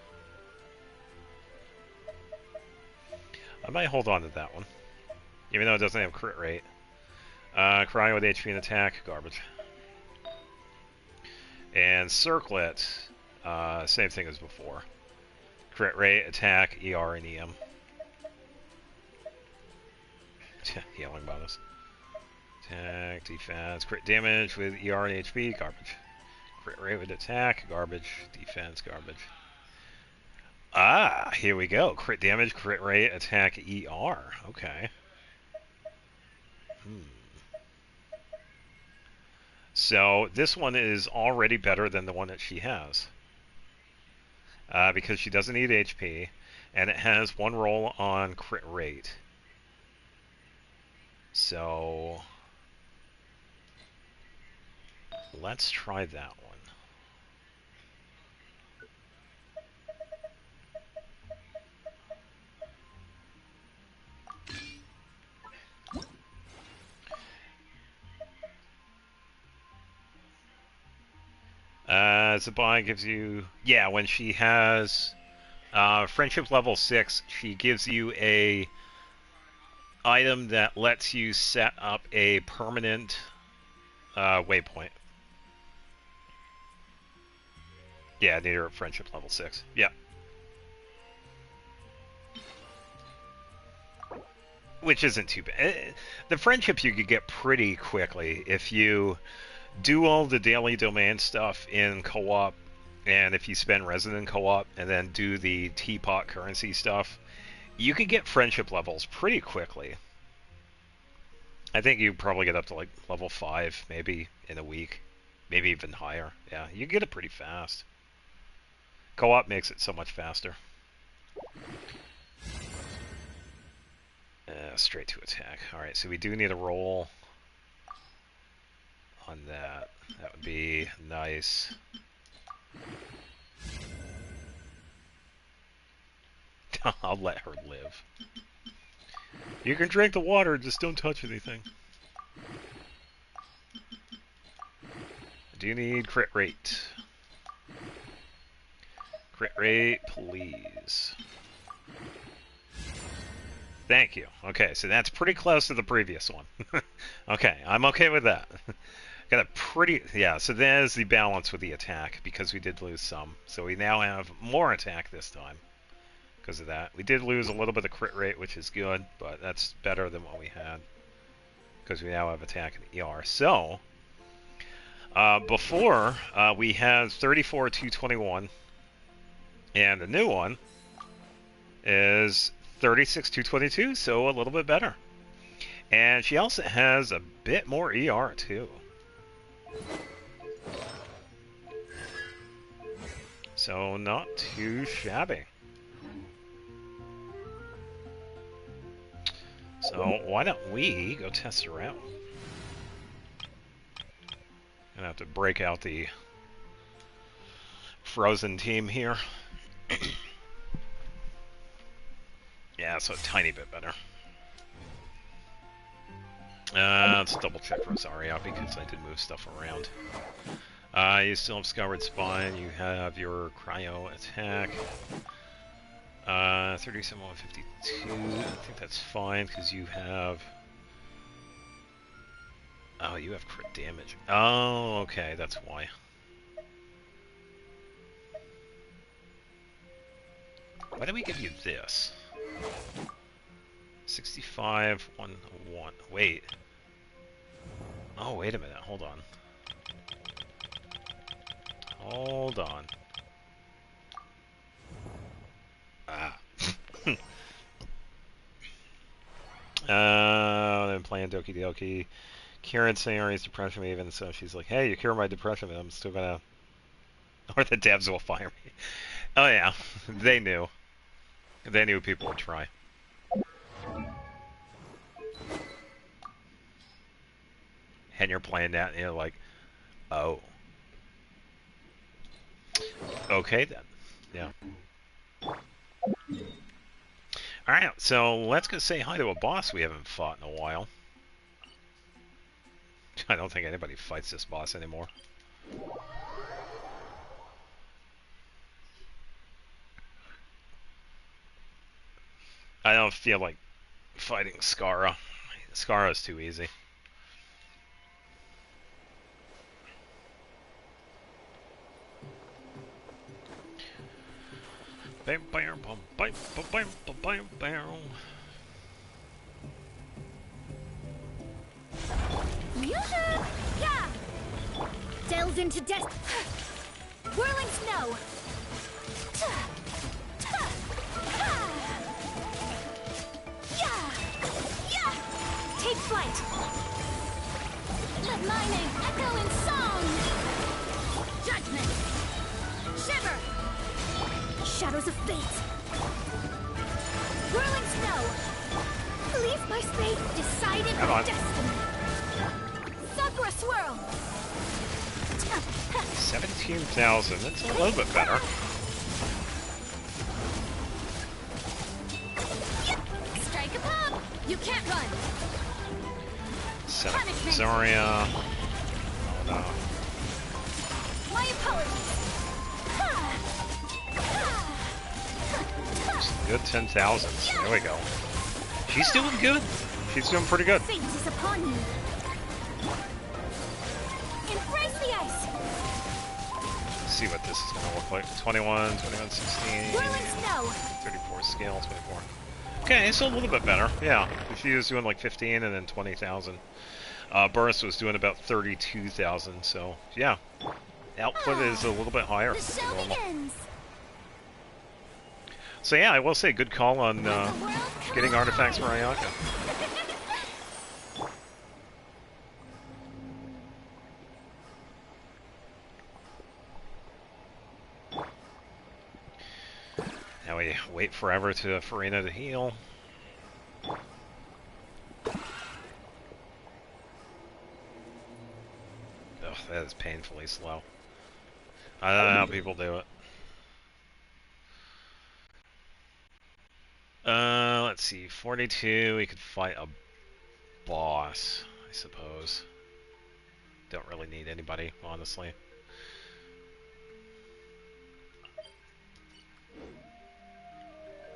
I might hold on to that one, even though it doesn't have crit rate. Cryo with HP and attack, garbage. And Circlet, same thing as before. Crit rate, attack, ER, and EM. Healing bonus. Attack, defense, crit damage with ER and HP, garbage. Crit rate with attack, garbage. Defense, garbage. Ah, here we go. Crit damage, crit rate, attack, ER. Okay. So this one is already better than the one that she has. Because she doesn't need HP, and it has one roll on crit rate. So let's try that one. Zabai gives you, yeah, when she has friendship level 6, she gives you a item that lets you set up a permanent waypoint. Yeah, need her at friendship level 6. Yeah. Which isn't too bad. The friendship you could get pretty quickly if you do all the daily domain stuff in co-op, and if you spend resin in co-op, and then do the teapot currency stuff, you could get friendship levels pretty quickly. I think you probably get up to like level 5 maybe in a week, maybe even higher. Yeah, you get it pretty fast. Co-op makes it so much faster. Straight to attack. Alright, so we do need a roll on that. That would be nice. I'll let her live. You can drink the water, just don't touch anything. I do need crit rate. Crit rate, please. Thank you. Okay, so that's pretty close to the previous one. Okay, I'm okay with that. Got a pretty... Yeah, so there's the balance with the attack, because we did lose some. So we now have more attack this time because of that. We did lose a little bit of crit rate, which is good, but that's better than what we had because we now have attack and ER. So, before, we had 34, 221, and the new one is 36, 222, so a little bit better. And she also has a bit more ER, too. So, not too shabby. So, why don't we go test her out? Gonna have to break out the Frozen team here. Yeah, so a tiny bit better. Let's double check Rosaria because I did move stuff around. You still have Skyward Spine, you have your Cryo Attack. 37, 152, I think that's fine because you have... Oh, you have crit damage. Oh, okay, that's why. Why do we give you this? 65, 1, 1. Wait. Oh, wait a minute. Hold on. Hold on. Ah. I'm playing Doki Doki. Kieran's saying Ari's depression even, so she's like, hey, you cure my depression, but I'm still gonna... Or the devs will fire me. Oh yeah, they knew. They knew people would try. And you're playing that, and you're like, oh. Okay, then. Yeah. Alright, so let's go say hi to a boss we haven't fought in a while. I don't think anybody fights this boss anymore. I don't feel like fighting Skara. Skara's too easy. Bam, bam, bam, bam, bam, bam, bam, bam. Yeah! Delves into death. Whirling snow. Take flight. Let my name echo in song. Judgment. Shiver. Shadows of fate. Whirling snow. Leave my fate decided by destiny. Sakura swirl. 17,000. That's a little bit better. Strike a pop. You can't run. Set up Zarya. Oh no. My apologies. Good 10,000s. There we go. She's doing good. She's doing pretty good. Fate is upon you. Embrace the ice. Let's see what this is going to look like. 21, 21, 16. Whirling snow. 34 scale, 24. Okay, so a little bit better. Yeah, she was doing like 15 and then 20,000. Burst was doing about 32,000. So yeah, output is a little bit higher The than show normal. begins. So yeah, I will say good call on getting artifacts for Ayaka. Now we wait forever to Farina to heal. Ugh, that is painfully slow. I don't know how people do it. Let's see, 42, we could fight a boss, I suppose. Don't really need anybody, honestly.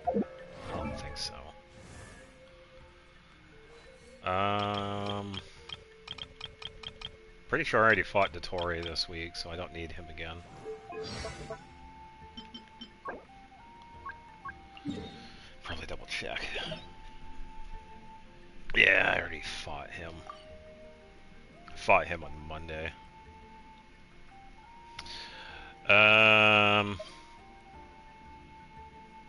I don't think so. Pretty sure I already fought Dotori this week, so I don't need him again. Probably double check. Yeah, I already fought him. I fought him on Monday.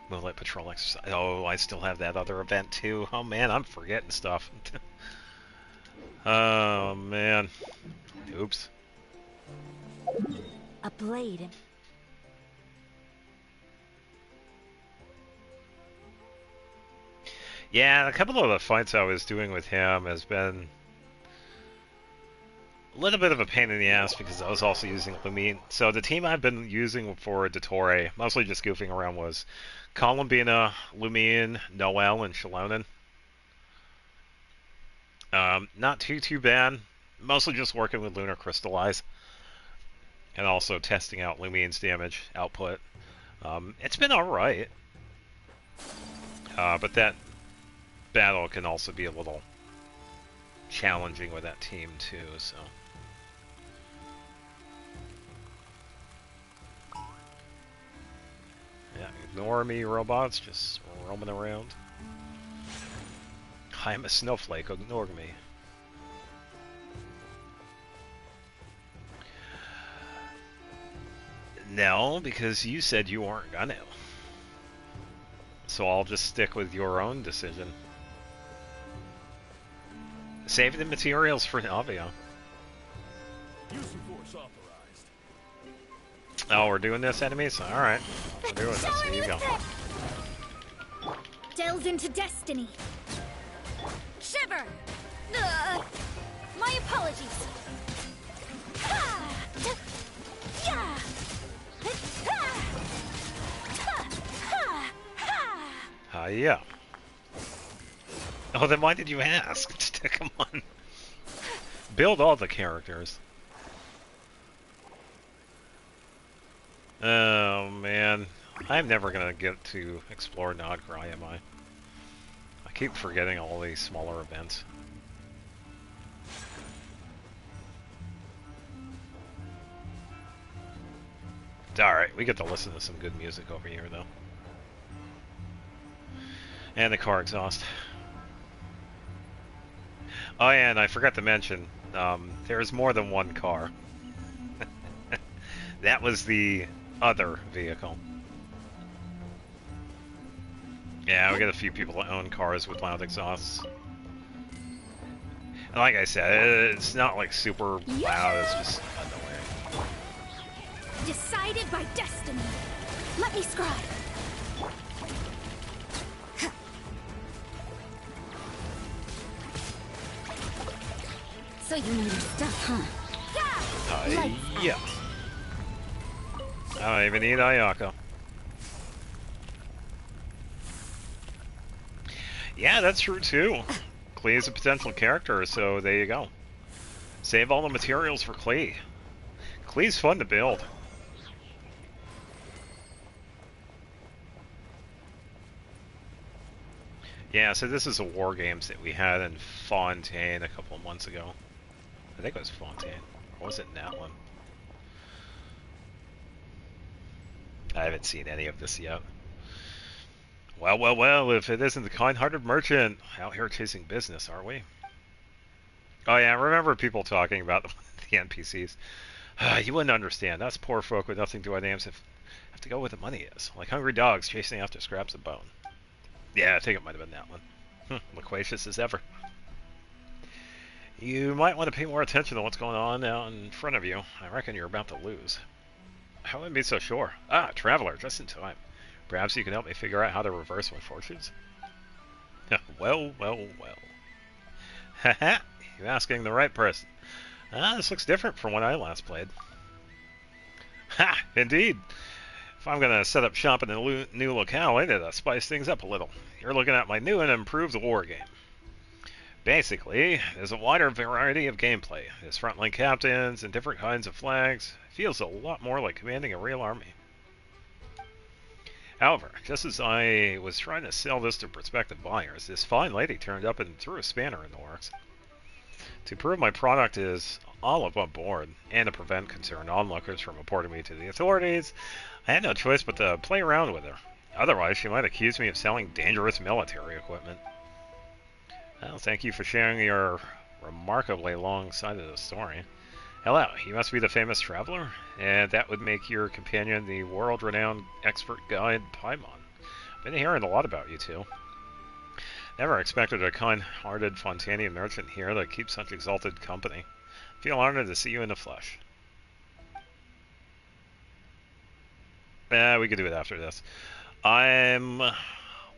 Moonlight Patrol exercise. Oh, I still have that other event too. Oh man, I'm forgetting stuff. Oh man. Oops. A blade. Yeah, a couple of the fights I was doing with him has been a little bit of a pain in the ass because I was also using Lumine. So the team I've been using for Dottore, mostly just goofing around, was Columbina, Lumine, Noel, and Shalonen. Not too bad. Mostly just working with Lunar Crystallize. And also testing out Lumine's damage output. It's been alright. But that battle can also be a little challenging with that team too, so. Yeah, ignore me, robots, just roaming around. I'm a snowflake, ignore me. No, because you said you weren't gonna. So I'll just stick with your own decision. Save the materials for Navia. Use of force authorized. Oh, we're doing this, enemies? Alright. We're doing this. Here you go. Delves into destiny. Shiver. My apologies. Yeah. Yeah. Oh, then why did you ask? Come on. Build all the characters. Oh man, I'm never gonna get to explore Nodcry, am I? I keep forgetting all these smaller events. Alright, we get to listen to some good music over here though. And the car exhaust. Oh yeah, and I forgot to mention, there's more than one car. That was the other vehicle. Yeah, we got a few people that own cars with loud exhausts. And like I said, it's not like super loud, it's just annoying. Decided by destiny. Let me scribe. So you know your stuff, huh? Yeah. I don't even need Ayako. Yeah, that's true too. Klee is a potential character, so there you go. Save all the materials for Klee. Klee's fun to build. Yeah, so this is a war games that we had in Fontaine a couple of months ago. I think it was Fontaine. Or was it Natlan? I haven't seen any of this yet. Well, well, well, if it isn't the kind-hearted merchant, out here chasing business, are we? Oh yeah, I remember people talking about the NPCs. You wouldn't understand. Us poor folk with nothing to our names have to go where the money is. Like hungry dogs chasing after scraps of bone. Yeah, I think it might have been that one. Loquacious as ever. You might want to pay more attention to what's going on out in front of you. I reckon you're about to lose. I wouldn't be so sure. Ah, Traveler, just in time. Perhaps you can help me figure out how to reverse my fortunes? Well, well, well. Haha, you're asking the right person. This looks different from when I last played. Ha, indeed. If I'm going to set up shop in a new locale, I need to spice things up a little. You're looking at my new and improved war game. Basically, there's a wider variety of gameplay. There's frontline captains and different kinds of flags. It feels a lot more like commanding a real army. However, just as I was trying to sell this to prospective buyers, this fine lady turned up and threw a spanner in the works. To prove my product is all above board, and to prevent concerned onlookers from reporting me to the authorities, I had no choice but to play around with her. Otherwise, she might accuse me of selling dangerous military equipment. Well, thank you for sharing your remarkably long side of the story. Hello, you must be the famous traveler? And that would make your companion the world-renowned expert guide Paimon. Been hearing a lot about you two. Never expected a kind-hearted Fontanian merchant here to keep such exalted company. Feel honored to see you in the flesh. We could do it after this. I'm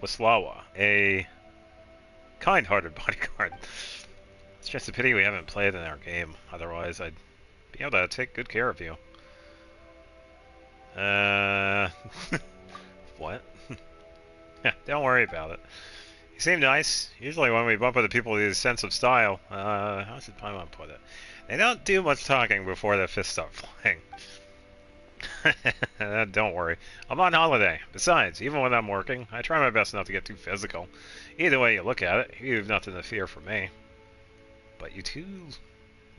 Waslawa, a kind-hearted bodyguard. It's just a pity we haven't played in our game. Otherwise, I'd be able to take good care of you. What? Don't worry about it. You seem nice. Usually when we bump into people with a sense of style, how should Paimon put it? They don't do much talking before their fists start flying. Don't worry. I'm on holiday. Besides, even when I'm working, I try my best not to get too physical. Either way you look at it, you have nothing to fear from me. But you two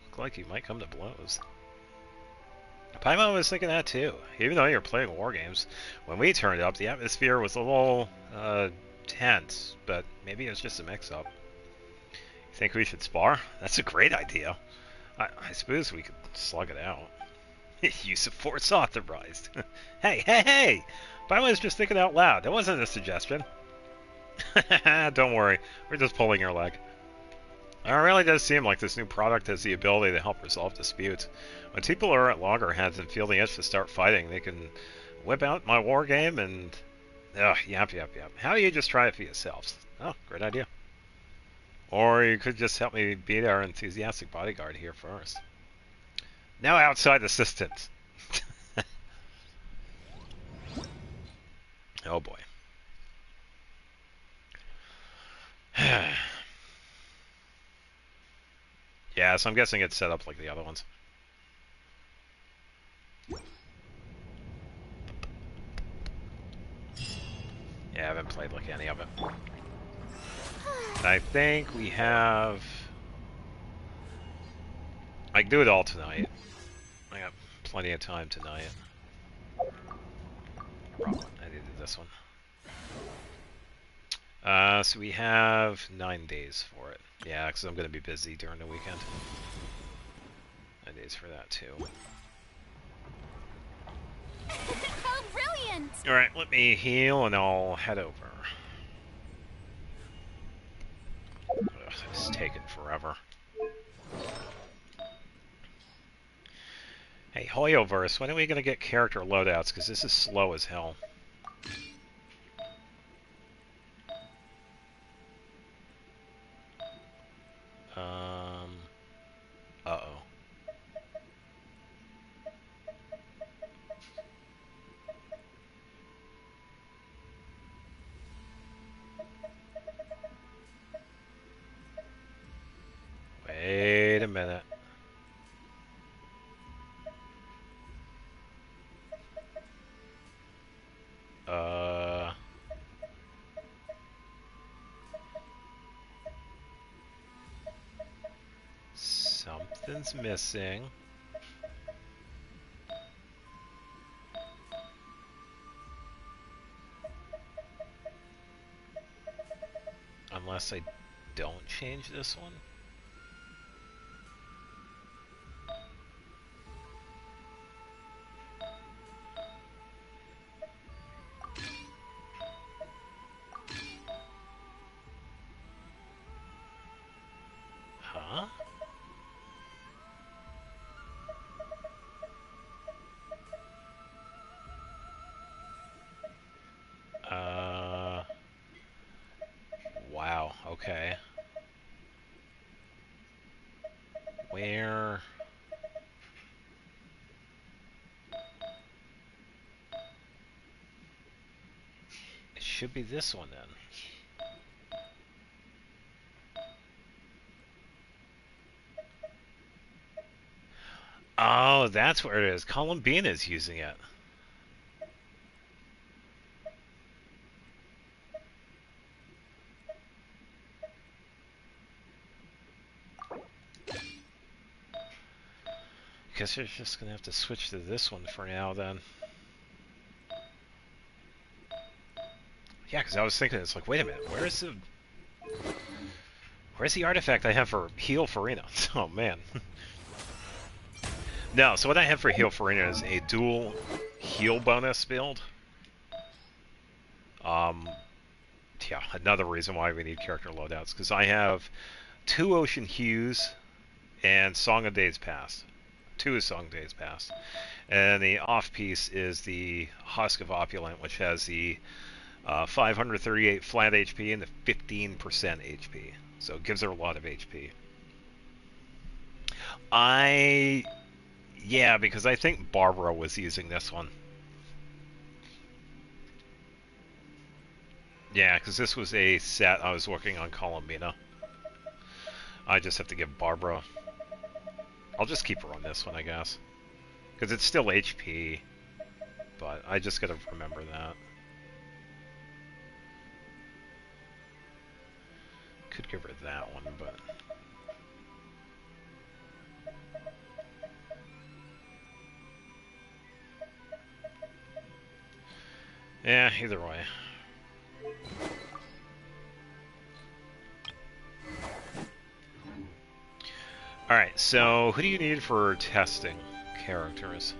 look like you might come to blows. Paimon was thinking that too. Even though you're playing war games, when we turned up, the atmosphere was a little, tense, but maybe it was just a mix-up. You think we should spar? That's a great idea. I suppose we could slug it out. Use of force authorized. Hey! Paimon was just thinking out loud. That wasn't a suggestion. Don't worry, we're just pulling your leg. It really does seem like this new product has the ability to help resolve disputes. When people are at loggerheads and feel the itch to start fighting, they can whip out my war game and... Yap. How do you just try it for yourselves? Oh, great idea. Or you could just help me beat our enthusiastic bodyguard here first. No outside assistance. Oh boy. Yeah, so I'm guessing it's set up like the other ones. Yeah, I haven't played like any of it. I think we have... I can do it all tonight. I got plenty of time tonight. Wrong one. I needed this one. So we have 9 days for it. Yeah, because I'm going to be busy during the weekend. 9 days for that, too. How brilliant! Alright, let me heal and I'll head over. Ugh, it's taking forever. Hey, Hoyoverse, when are we going to get character loadouts? Because this is slow as hell. Uh-oh. Wait a minute. Something's missing. Unless I don't change this one. Huh? Wow, okay. Where... It should be this one then. Oh, that's where it is. Columbina's using it. Guess you're just gonna have to switch to this one for now then. Yeah, because I was thinking, it's like, wait a minute, where's the artifact I have for Heal Farina? Oh man. No, so what I have for Heal Farina is a dual heal bonus build. Yeah, another reason why we need character loadouts, because I have 2 Ocean Hues and Song of Days Past. 2 is Song of Days Past. And the off piece is the Husk of Opulent, which has the 538 flat HP and the 15% HP. So it gives her a lot of HP. Yeah, because I think Barbara was using this one. Yeah, because this was a set I was working on Columbina. I just have to give Barbara... I'll just keep her on this one, I guess. Because it's still HP, but I just gotta remember that. Could give her that one, but... Yeah, either way. Alright, so who do you need for testing characters?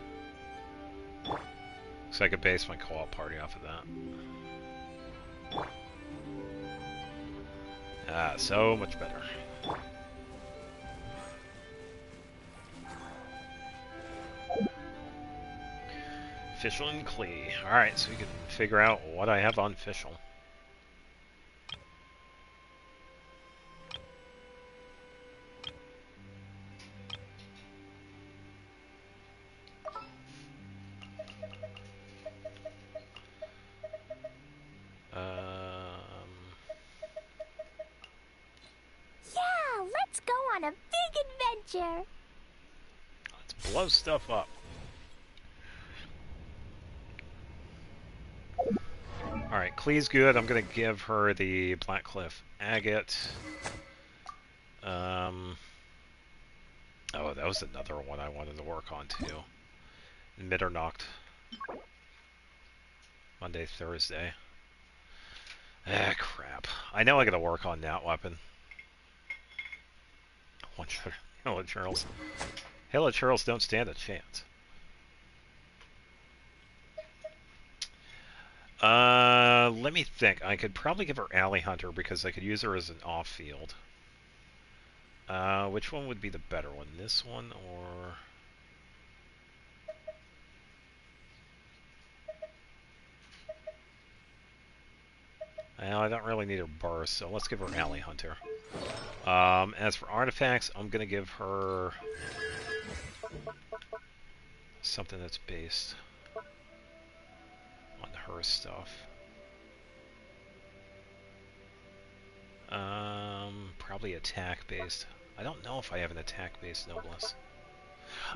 So I could base my co-op party off of that. Ah, so much better. Fischl and Klee. Alright, so we can figure out what I have on Fischl. Yeah, let's go on a big adventure. Let's blow stuff up. Alright, Klee's good. I'm gonna give her the Blackcliff agate. Oh, that was another one I wanted to work on too. Mitternacht. Monday, Thursday. Ah, crap. I know I gotta work on that weapon. Hilichurls. Hilichurls don't stand a chance. Let me think. I could probably give her Alley Hunter because I could use her as an off-field. Which one would be the better one? This one or... Well, I don't really need her burst, so let's give her Alley Hunter. As for artifacts, I'm gonna give her something that's based on her stuff. Probably attack based. I don't know if I have an attack based noblesse.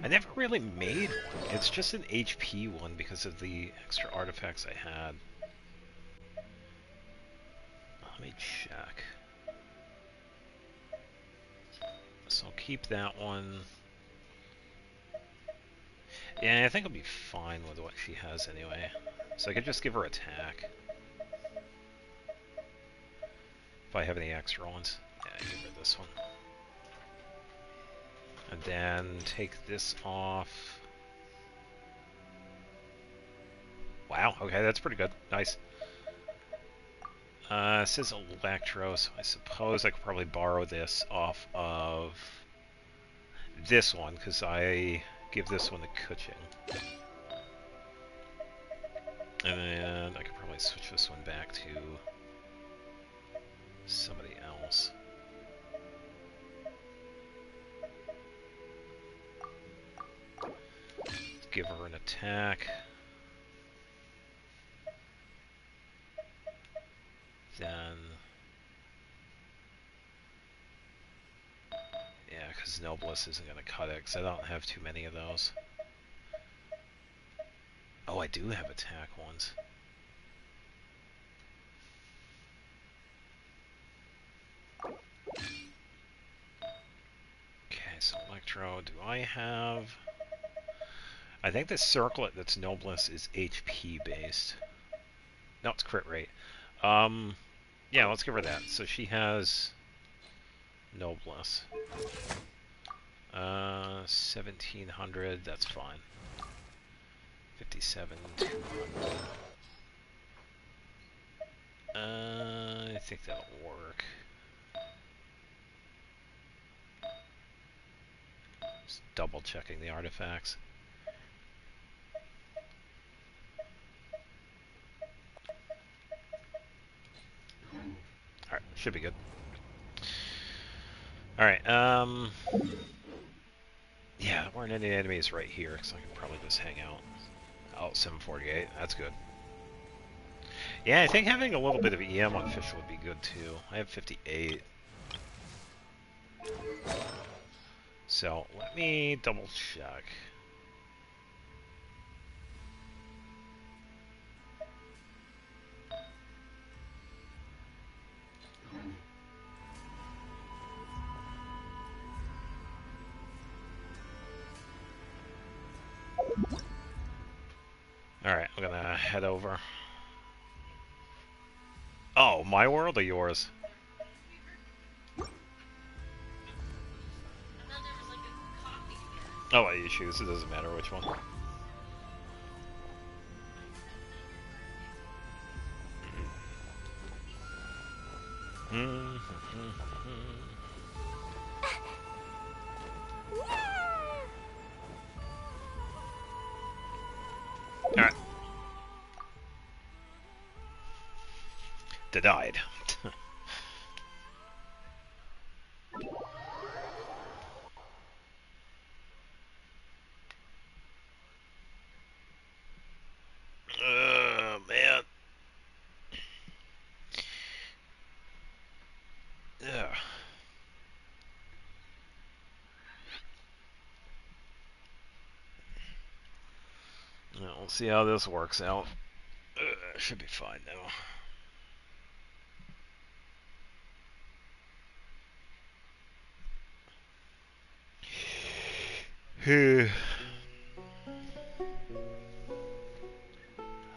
I never really made one. It's just an HP one because of the extra artifacts I had. Let me check. So I'll keep that one. Yeah, I think I'll be fine with what she has anyway. So I could just give her attack. If I have any extra ones. Yeah, I give her this one. And then take this off. Wow, okay, that's pretty good. Nice. It says Electro, so I suppose I could probably borrow this off of this one, because I give this one to Kuching. And then I could probably switch this one back to somebody else. Give her an attack. Then... yeah, because Noblesse isn't going to cut it, because I don't have too many of those. Oh, I do have attack ones. Okay, so Electro, do I have... I think the circlet that's Noblesse is HP based. No, it's crit rate. Yeah, let's give her that. So she has Noblesse. 1700, that's fine. 57, 200. I think that'll work. Just double checking the artifacts. Alright, should be good. Alright, yeah, there weren't any enemies right here, so I can probably just hang out. Oh, 748, that's good. Yeah, I think having a little bit of EM on Fish would be good too. I have 58. So, let me double check. Alright, I'm gonna head over. Oh, my world or yours? I'll let you choose, it doesn't matter which one. Alright. Denied. Man. Ugh. Well, we'll see how this works out. Should be fine now.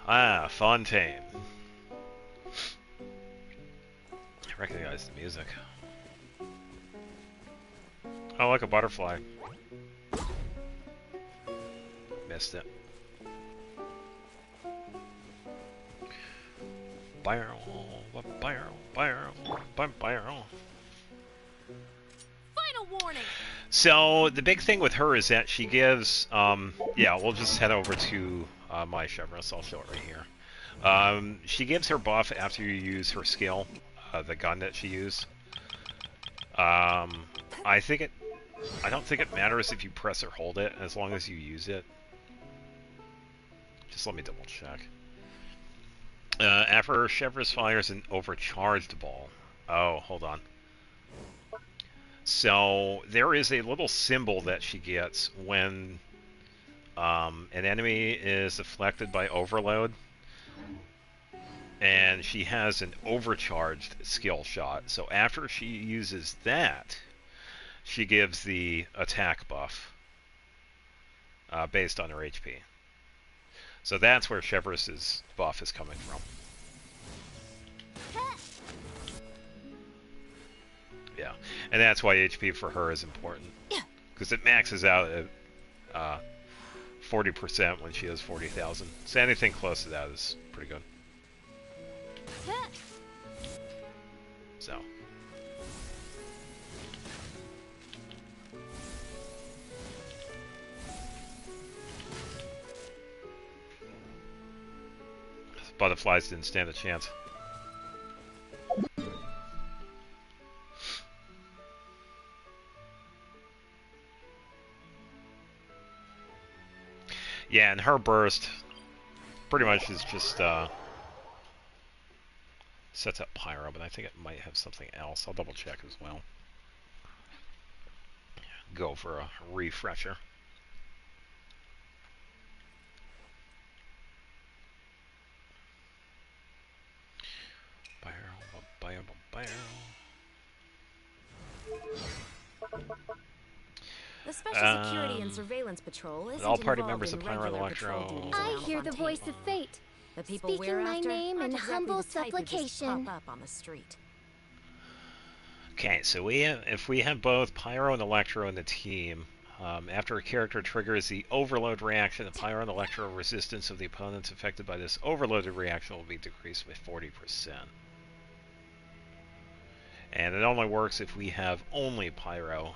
Ah, Fontaine. I recognize the music. Oh, like a butterfly. Missed it. Barrel, barrel, barrel, barrel. Final warning. So the big thing with her is that she gives, yeah, we'll just head over to my Chevrolet. I'll show it right here. She gives her buff after you use her skill, the gun that she used. I don't think it matters if you press or hold it, as long as you use it. Just let me double check. After Chevrolet fires an overcharged ball. Oh, hold on. So there is a little symbol that she gets when an enemy is afflicted by overload, and she has an overcharged skill shot. So after she uses that, she gives the attack buff based on her HP. So that's where Chevrolet's buff is coming from. Yeah, and that's why HP for her is important. Because it maxes out at 40% when she has 40,000. So anything close to that is pretty good. So. Butterflies didn't stand a chance. Yeah, and her burst pretty much is just sets up Pyro, but I think it might have something else. I'll double check as well. Go for a refresher. The Special Security and Surveillance Patrol isn't all party involved members in of Pyro regular Electro. patrol duties I around hear the voice of Fontaine. fate, The people speaking we're my after name aren't in exactly humble the type who just supplication. pop up on the street. Okay, so if we have both Pyro and Electro in the team, after a character triggers the overload reaction, the Pyro and Electro resistance of the opponents affected by this overloaded reaction will be decreased by 40%. And it only works if we have only Pyro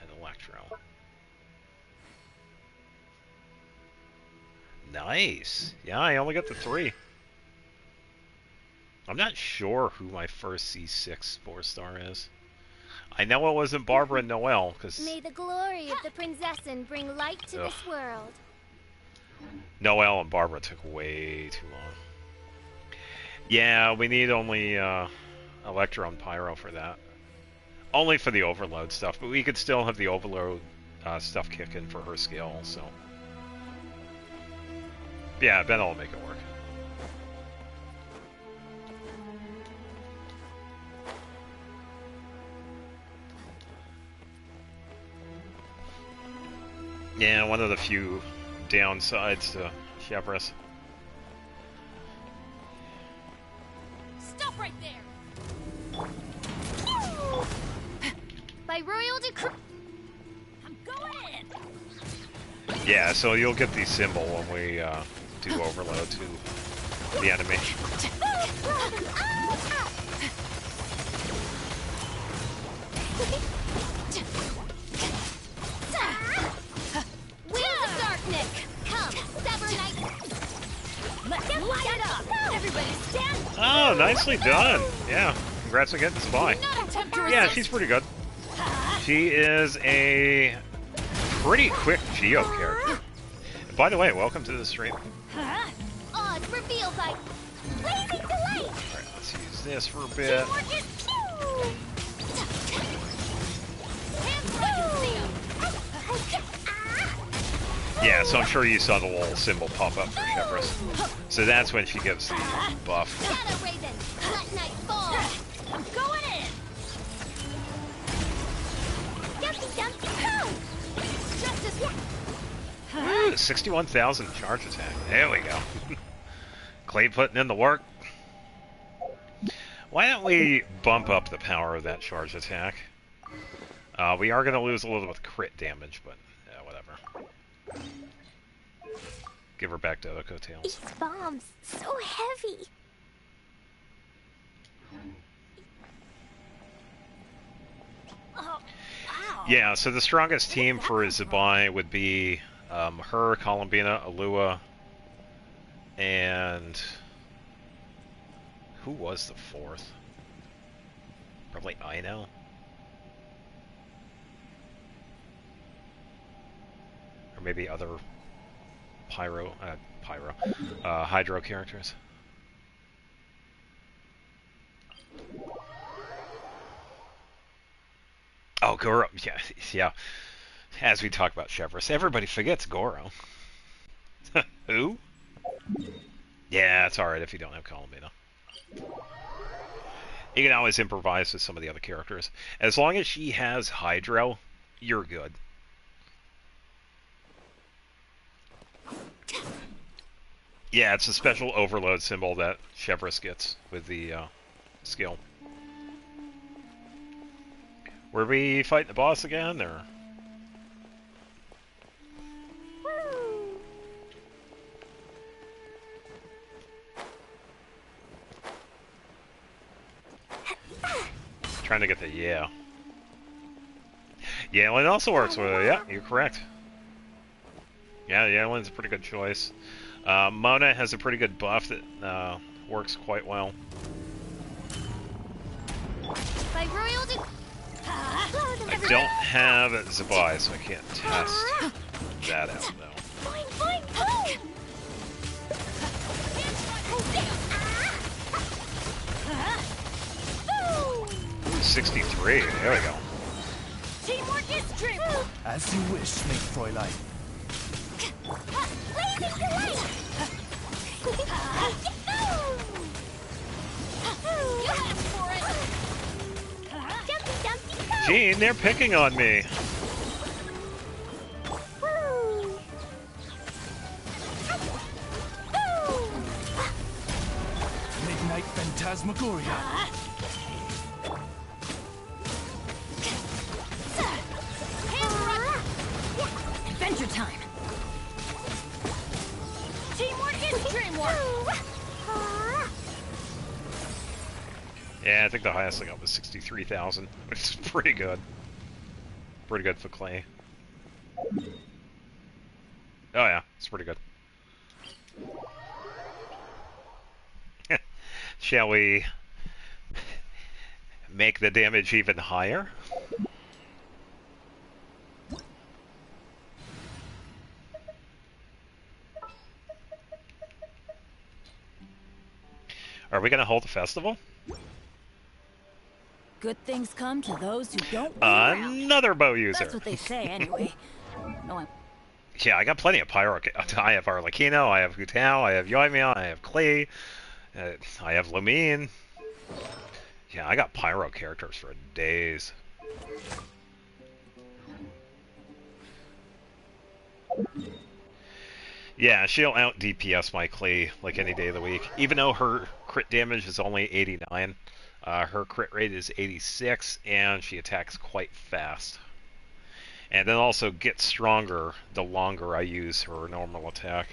and Electro. Nice! Yeah, I only got the 3. I'm not sure who my first C6 4-star is. I know it wasn't Barbara and Noelle, because May the glory of the Prinzessin bring light to this world. Noelle and Barbara took way too long. Yeah, we need only Electro and Pyro for that. Only for the overload stuff, but we could still have the overload stuff kick in for her skill, so... Yeah, Ben will make it work. Yeah, one of the few downsides to Chevrolet. Stop right there! By royal decree. I'm going in! Yeah, so you'll get the symbol when we do overload to the enemy. Wheels of darkness, come, sever night. Let's light it up! Everybody stand! Oh, nicely done. Yeah, congrats on getting Spy. Not attempt to Yeah, resist. she's pretty good. She is a pretty quick Geo character. And by the way, welcome to the stream. Odds revealed by blazing delight. Alright, let's use this for a bit. Teamwork is pew. Hands where I can see 'em. Yeah, so I'm sure you saw the little symbol pop up for Shepard. So that's when she gives the buff. Shadow Raven, let night fall. I'm going in. Dumpty dumpty go! Justice. Ooh, 61,000 charge attack. There we go. Clay putting in the work. Why don't we bump up the power of that charge attack? We are going to lose a little with crit damage, but yeah, whatever. Give her back to Oko Tails. These bombs, so heavy. Oh, wow. Yeah, so the strongest team for Zabai would be her, Columbina, Alua, and who was the fourth? Probably Ino. Or maybe other Hydro characters. Oh, Goro. Yeah, yeah. As we talk about Chevrolet, everybody forgets Goro. Who? Yeah, it's alright if you don't have Columbina. You can always improvise with some of the other characters. As long as she has Hydro, you're good. Yeah, it's a special overload symbol that Chevrolet gets with the skill. Were we fighting the boss again, or...? Trying to get the yeah. Yalen also works with it. Yeah, you're correct. Yeah, Yalen's a pretty good choice. Mona has a pretty good buff that works quite well. By royal I don't have Zabai, so I can't test that out, though. Boing, boing, boing! 63, there we go. Teamwork is dream. As you wish, Maid Fräulein. Blazing delight! You asked for it. Dumpty dumpty go! Gene, they're picking on me. Woo! Woo! Midnight Phantasmagoria. Adventure time. Teamwork is dreamwork. Yeah, I think the highest I got was 63,000, which is pretty good. Pretty good for Clay. Oh yeah, it's pretty good. Shall we make the damage even higher? Are we going to hold a festival? Good things come to those who don't wait around. Another bow user. That's what they say, anyway. No, I'm... Yeah, I got plenty of pyro. I have Arlecchino, I have Hutao, I have Yoimiya, I have Clay, I have Lumine. Yeah, I got pyro characters for days. Yeah, she'll out DPS my Clay like any day of the week. Even though her crit damage is only 89, her crit rate is 86, and she attacks quite fast. And then also gets stronger the longer I use her normal attack.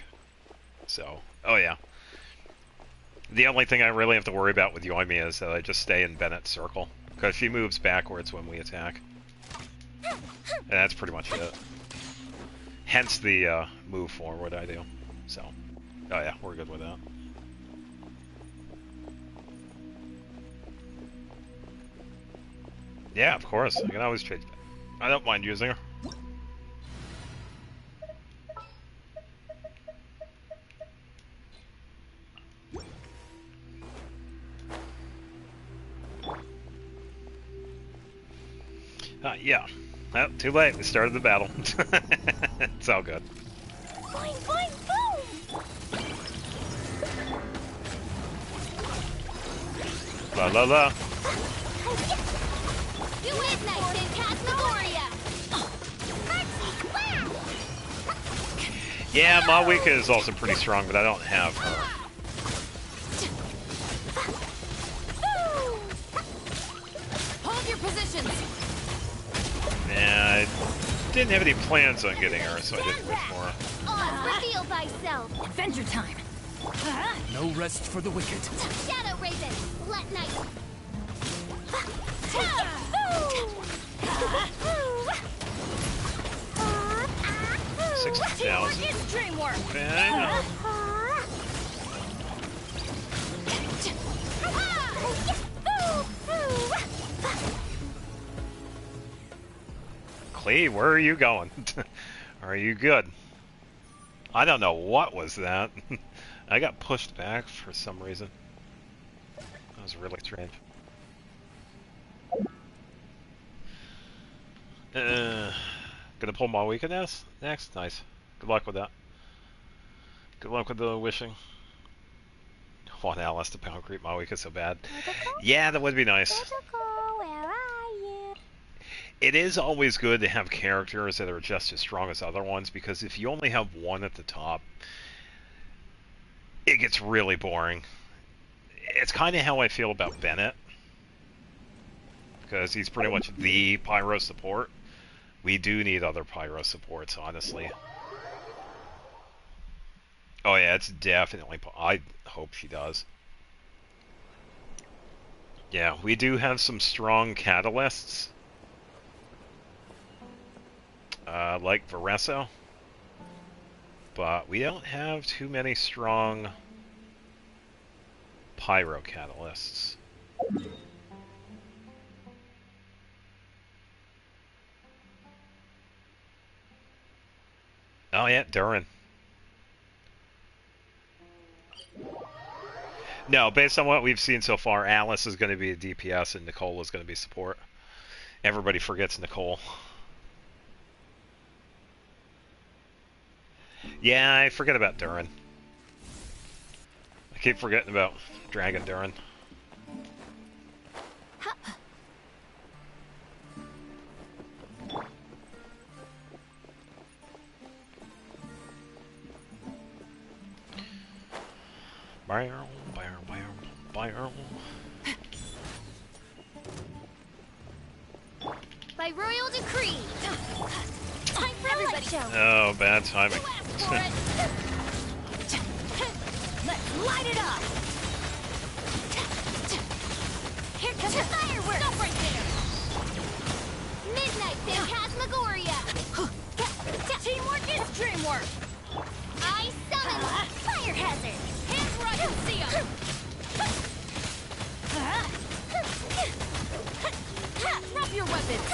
So, oh yeah. The only thing I really have to worry about with Yoimiya is that I just stay in Bennett's circle, because she moves backwards when we attack. And that's pretty much it. Hence the move forward I do. So, oh yeah, we're good with that. Yeah, of course. I can always change that. I don't mind using her. Yeah. Oh, too late. We started the battle. It's all good. La la la. You midnight Phantasmagoria! Yeah, Mawika is also pretty strong, but I don't have her. Hold your positions! And I didn't have any plans on getting her, so I didn't wish for her. Reveal thyself! Adventure time! No rest for the wicked. Shadow Raven! Let night! 60,000. Dreamwork! And Clee, where are you going? Are you good? I don't know what was that. I got pushed back for some reason. That was really strange. Gonna pull my weakness next? Nice. Good luck with that. Good luck with the wishing. I want Alice to pound creep Mawika so bad. Yeah, that would be nice. Where are you? It is always good to have characters that are just as strong as other ones, because if you only have one at the top, it gets really boring. It's kind of how I feel about Bennett, because he's pretty much the pyro support. We do need other pyro supports, honestly. Oh yeah, it's definitely... I hope she does. Yeah, we do have some strong catalysts. Like Varesso. But we don't have too many strong pyro catalysts. Oh yeah, Durin. No, based on what we've seen so far, Alice is going to be a DPS and Nicole is going to be support. Everybody forgets Nicole. Yeah, I forget about Durin. I keep forgetting about Dragon Durin. By royal decree! Time for everybody! Oh, bad timing. Let's light it up! Here comes the fireworks! Stop right there! Midnight Phantasmagoria! Teamwork is dreamwork! I summon Fire Hazard! Hands where I can see 'em! Drop your weapons!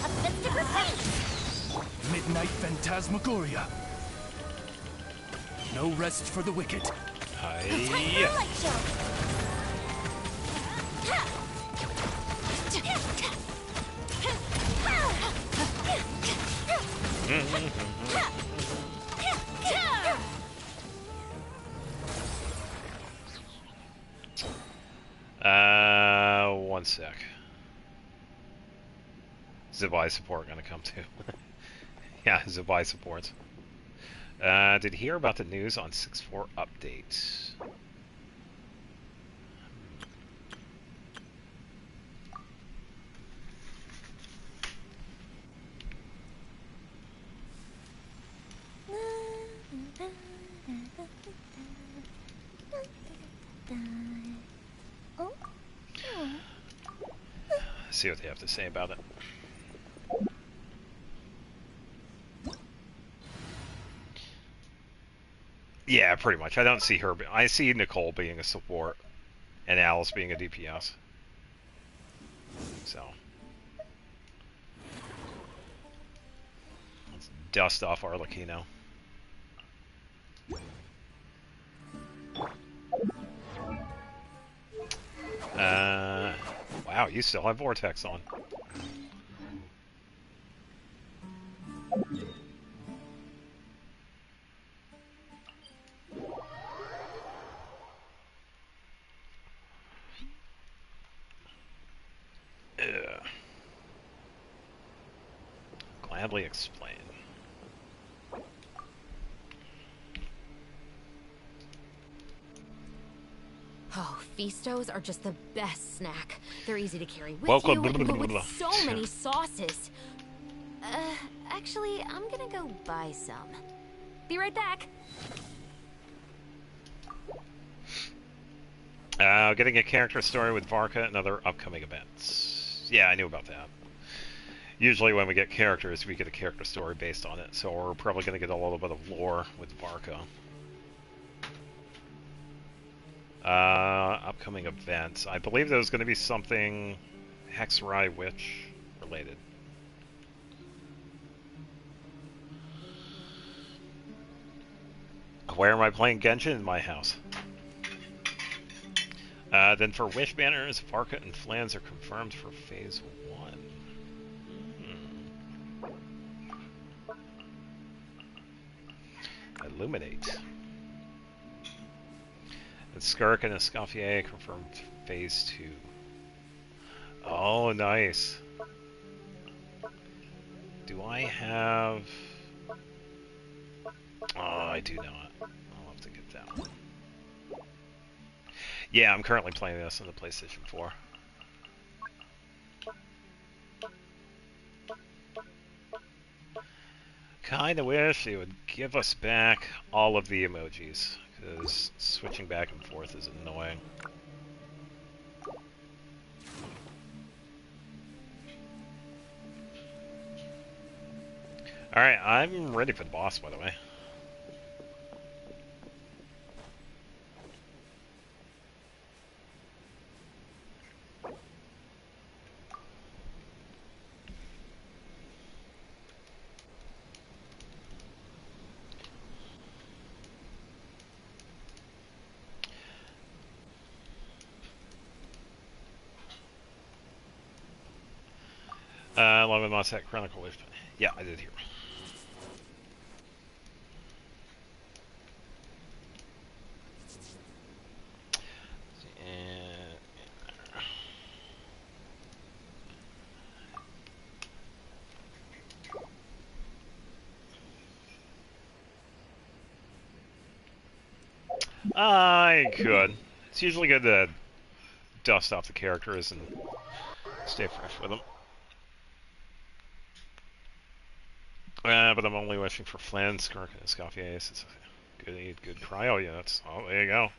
A fist of repeat! Midnight Phantasmagoria. No rest for the wicked. Hi. Time for a light show! One sec. Zabai support gonna come too. Yeah, Zabai supports. Did you hear about the news on 6.4 updates? See what they have to say about it. Yeah, pretty much. I don't see her. I see Nicole being a support and Alice being a DPS. So let's dust off Arlecchino. Wow, you still have Vortex on. gladly explain. Oh, Feastos are just the best snack. They're easy to carry with Welcome. you, and with so many sauces. Actually, I'm gonna go buy some. Be right back. Getting a character story with Varka and other upcoming events. Yeah, I knew about that. Usually when we get characters, we get a character story based on it, so we're probably going to get a little bit of lore with Varka. Upcoming events. I believe there's going to be something Hexrai Witch related. Where am I playing Genshin? In my house. Then for Wish banners, Varka and Flans are confirmed for Phase 1. Illuminate. And Skirk and Escoffier confirmed Phase 2. Oh, nice. Do I have... Oh, I do not. I'll have to get that one. Yeah, I'm currently playing this on the PlayStation 4. Kinda wish it would give us back all of the emojis, because switching back and forth is annoying. Alright, I'm ready for the boss, by the way. Along with Moss Chronicle Wish. Yeah, I did hear. I could. It's usually good to dust off the characters and stay fresh with them. But I'm only wishing for Flan, Skirk, and Escoffier. It's good cryo units. Oh, there you go.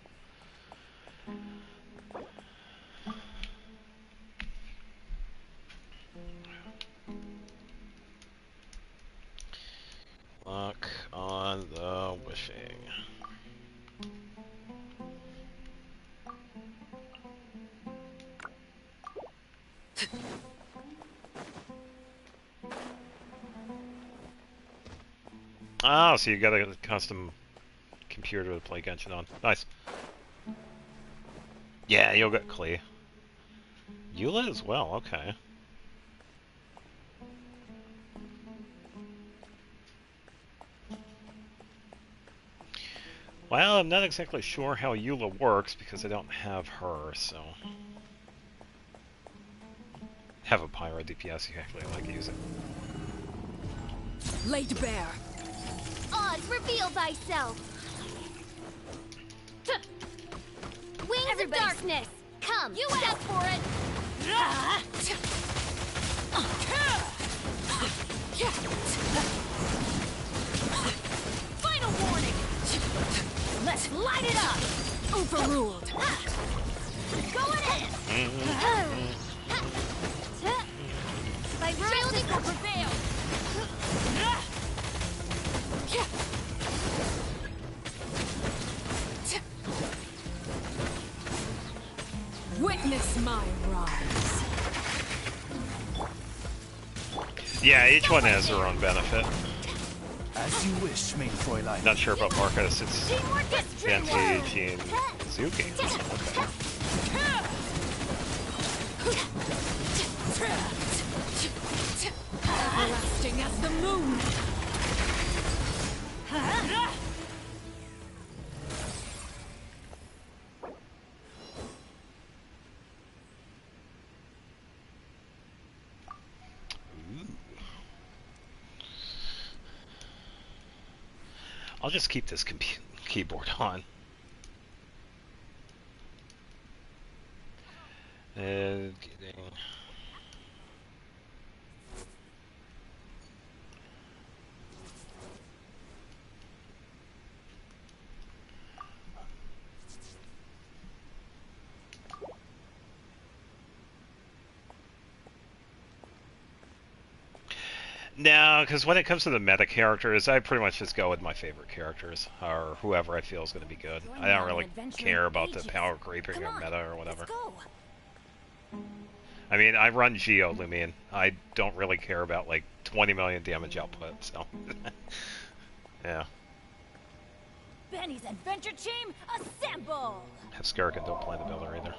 Lock on the wishing. Oh, so you got a custom computer to play Genshin on. Nice. Yeah, you'll get Klee. Eula as well, okay. Well, I'm not exactly sure how Eula works because I don't have her, so... Have a Pyro DPS you actually like using. Laid bare. Oz, reveal thyself! Wings of darkness! Come, you step for it! Final warning! Let's light it up! Overruled! Going in! By justice will prevail! Witness my rise. Yeah, each one has their own benefit. As you wish, main Fräulein. Not sure about Marcus, it's Teamwork is Vantage and Zuki. Everlasting as the moon. I'll just keep this keyboard on. And getting... No, because when it comes to the meta characters, I pretty much just go with my favorite characters, or whoever I feel is going to be good. I don't really care about the power creeping or meta or whatever. I mean, I run Geo Lumion. I don't really care about, like, 20 million damage output, so... yeah. Benny's adventure team, assemble! Have Skirkin don't play the builder either.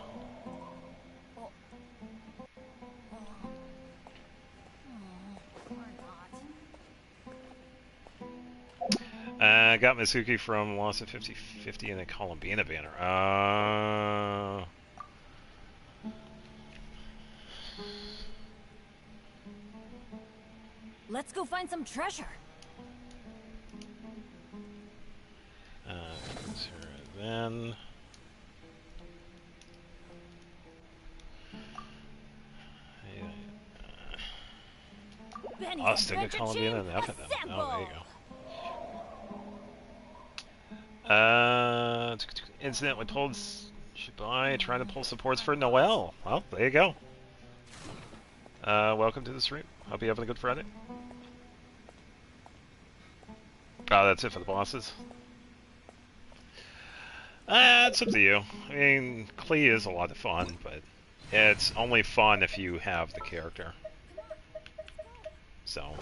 Got Mizuki from Lost at 50-50 and a Columbina banner. Let's go find some treasure. Then... I'll stick a Columbina and F at them. Oh, there you go. Incidentally pulled Shibai trying to pull supports for Noel. Well, there you go. Welcome to the stream. Hope you're having a good Friday. Oh, that's it for the bosses. It's up to you. I mean, Klee is a lot of fun, but it's only fun if you have the character. So...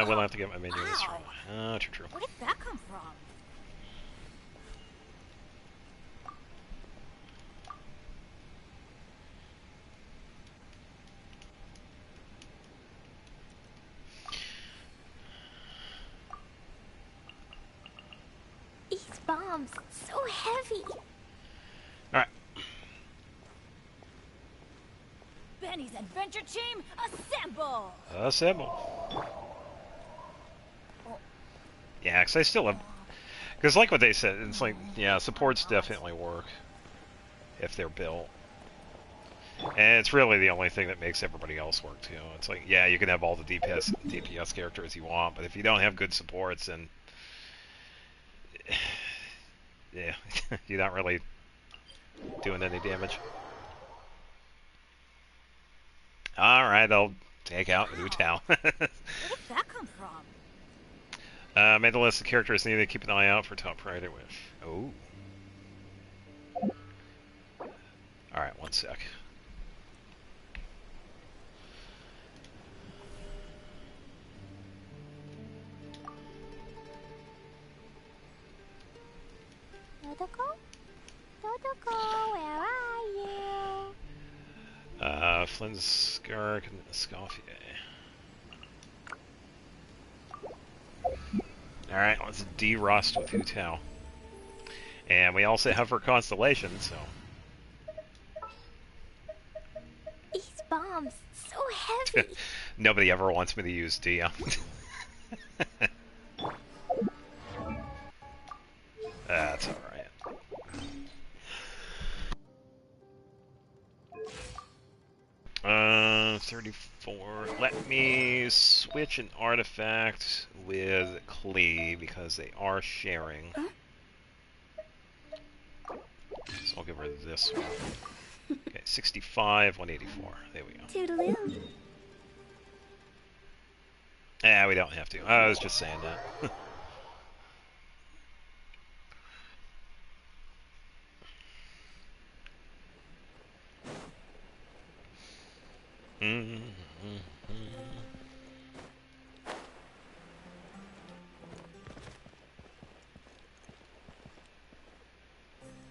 we'll have to get my menu this round. True. Where did that come from? These bombs, so heavy. Alright. Benny's adventure team, assemble! Assemble. Yeah, because I still have... Because like what they said, it's like, yeah, supports definitely work if they're built. And it's really the only thing that makes everybody else work, too. It's like, yeah, you can have all the DPS characters you want, but if you don't have good supports, then... yeah, you're not really doing any damage. Alright, I'll take out Wu Tao. Where did that come from? Made the list of characters needed to keep an eye out for top priority with. Oh. Alright, one sec. Dodoko? Dodoko, where are you? Flynn's Skark and Escoffier. Alright, let's de-rust with Hu Tao. And we also have her Constellation, so... These bombs, so heavy. Nobody ever wants me to use Dia. That's alright. 34. Let me switch an artifact with Klee because they are sharing. So I'll give her this one. Okay, 65, 184. There we go. Toodaloo. Yeah, we don't have to. I was just saying that.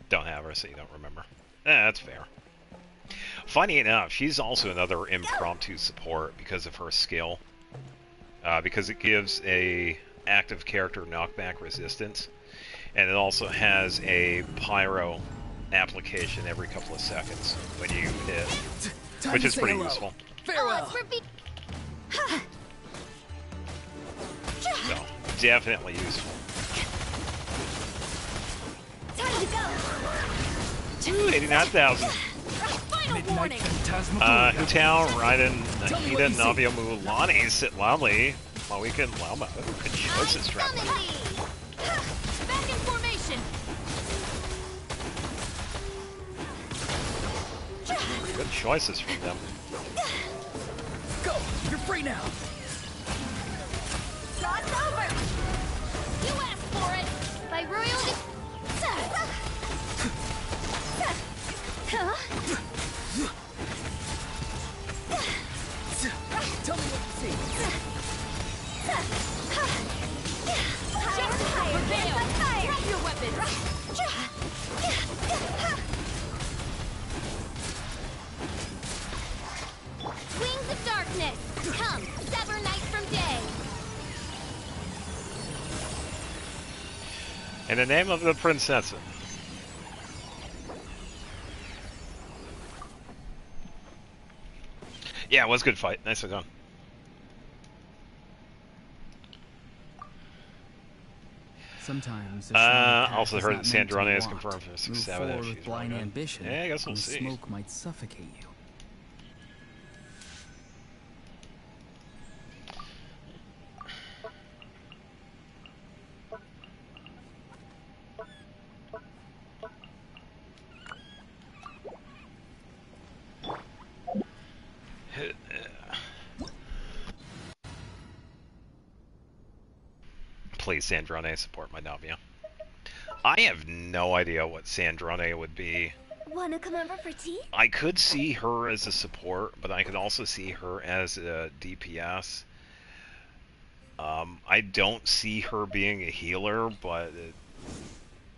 Don't have her, so you don't remember. That's fair. Funny enough, she's also another impromptu support because of her skill. Because it gives a active character knockback resistance. And it also has a pyro application every couple of seconds when you hit, Time which to is say pretty hello. useful. Farewell. Odds for be- So, definitely useful. Time to go. 89,000. Final Midnight warning. Phantasmagoria. Hutao, Raiden, Tell me Nahida, what you see. Navia, Mulani sit loudly while we can Lauma. Oh, good I choices, summon Traveler. thee. Back in formation. Good choices from them. Go. You're free now. God's over. You asked for it. By royal de- Huh? Tell me what you see. Justice will prevail. Drop your weapons. Wings of darkness. Come, sever night from day. In the name of the princess. Yeah, it was a good fight. Nicely done. Sometimes. A Also heard that Sandrone is is confirmed for 6-7. Move if forward she's with blind really good. ambition. Yeah, I guess we'll and see. Smoke might suffocate you. Please, Sandrone, support my Navia. I have no idea what Sandrone would be. Wanna come over for tea? I could see her as a support, but I could also see her as a DPS. I don't see her being a healer, but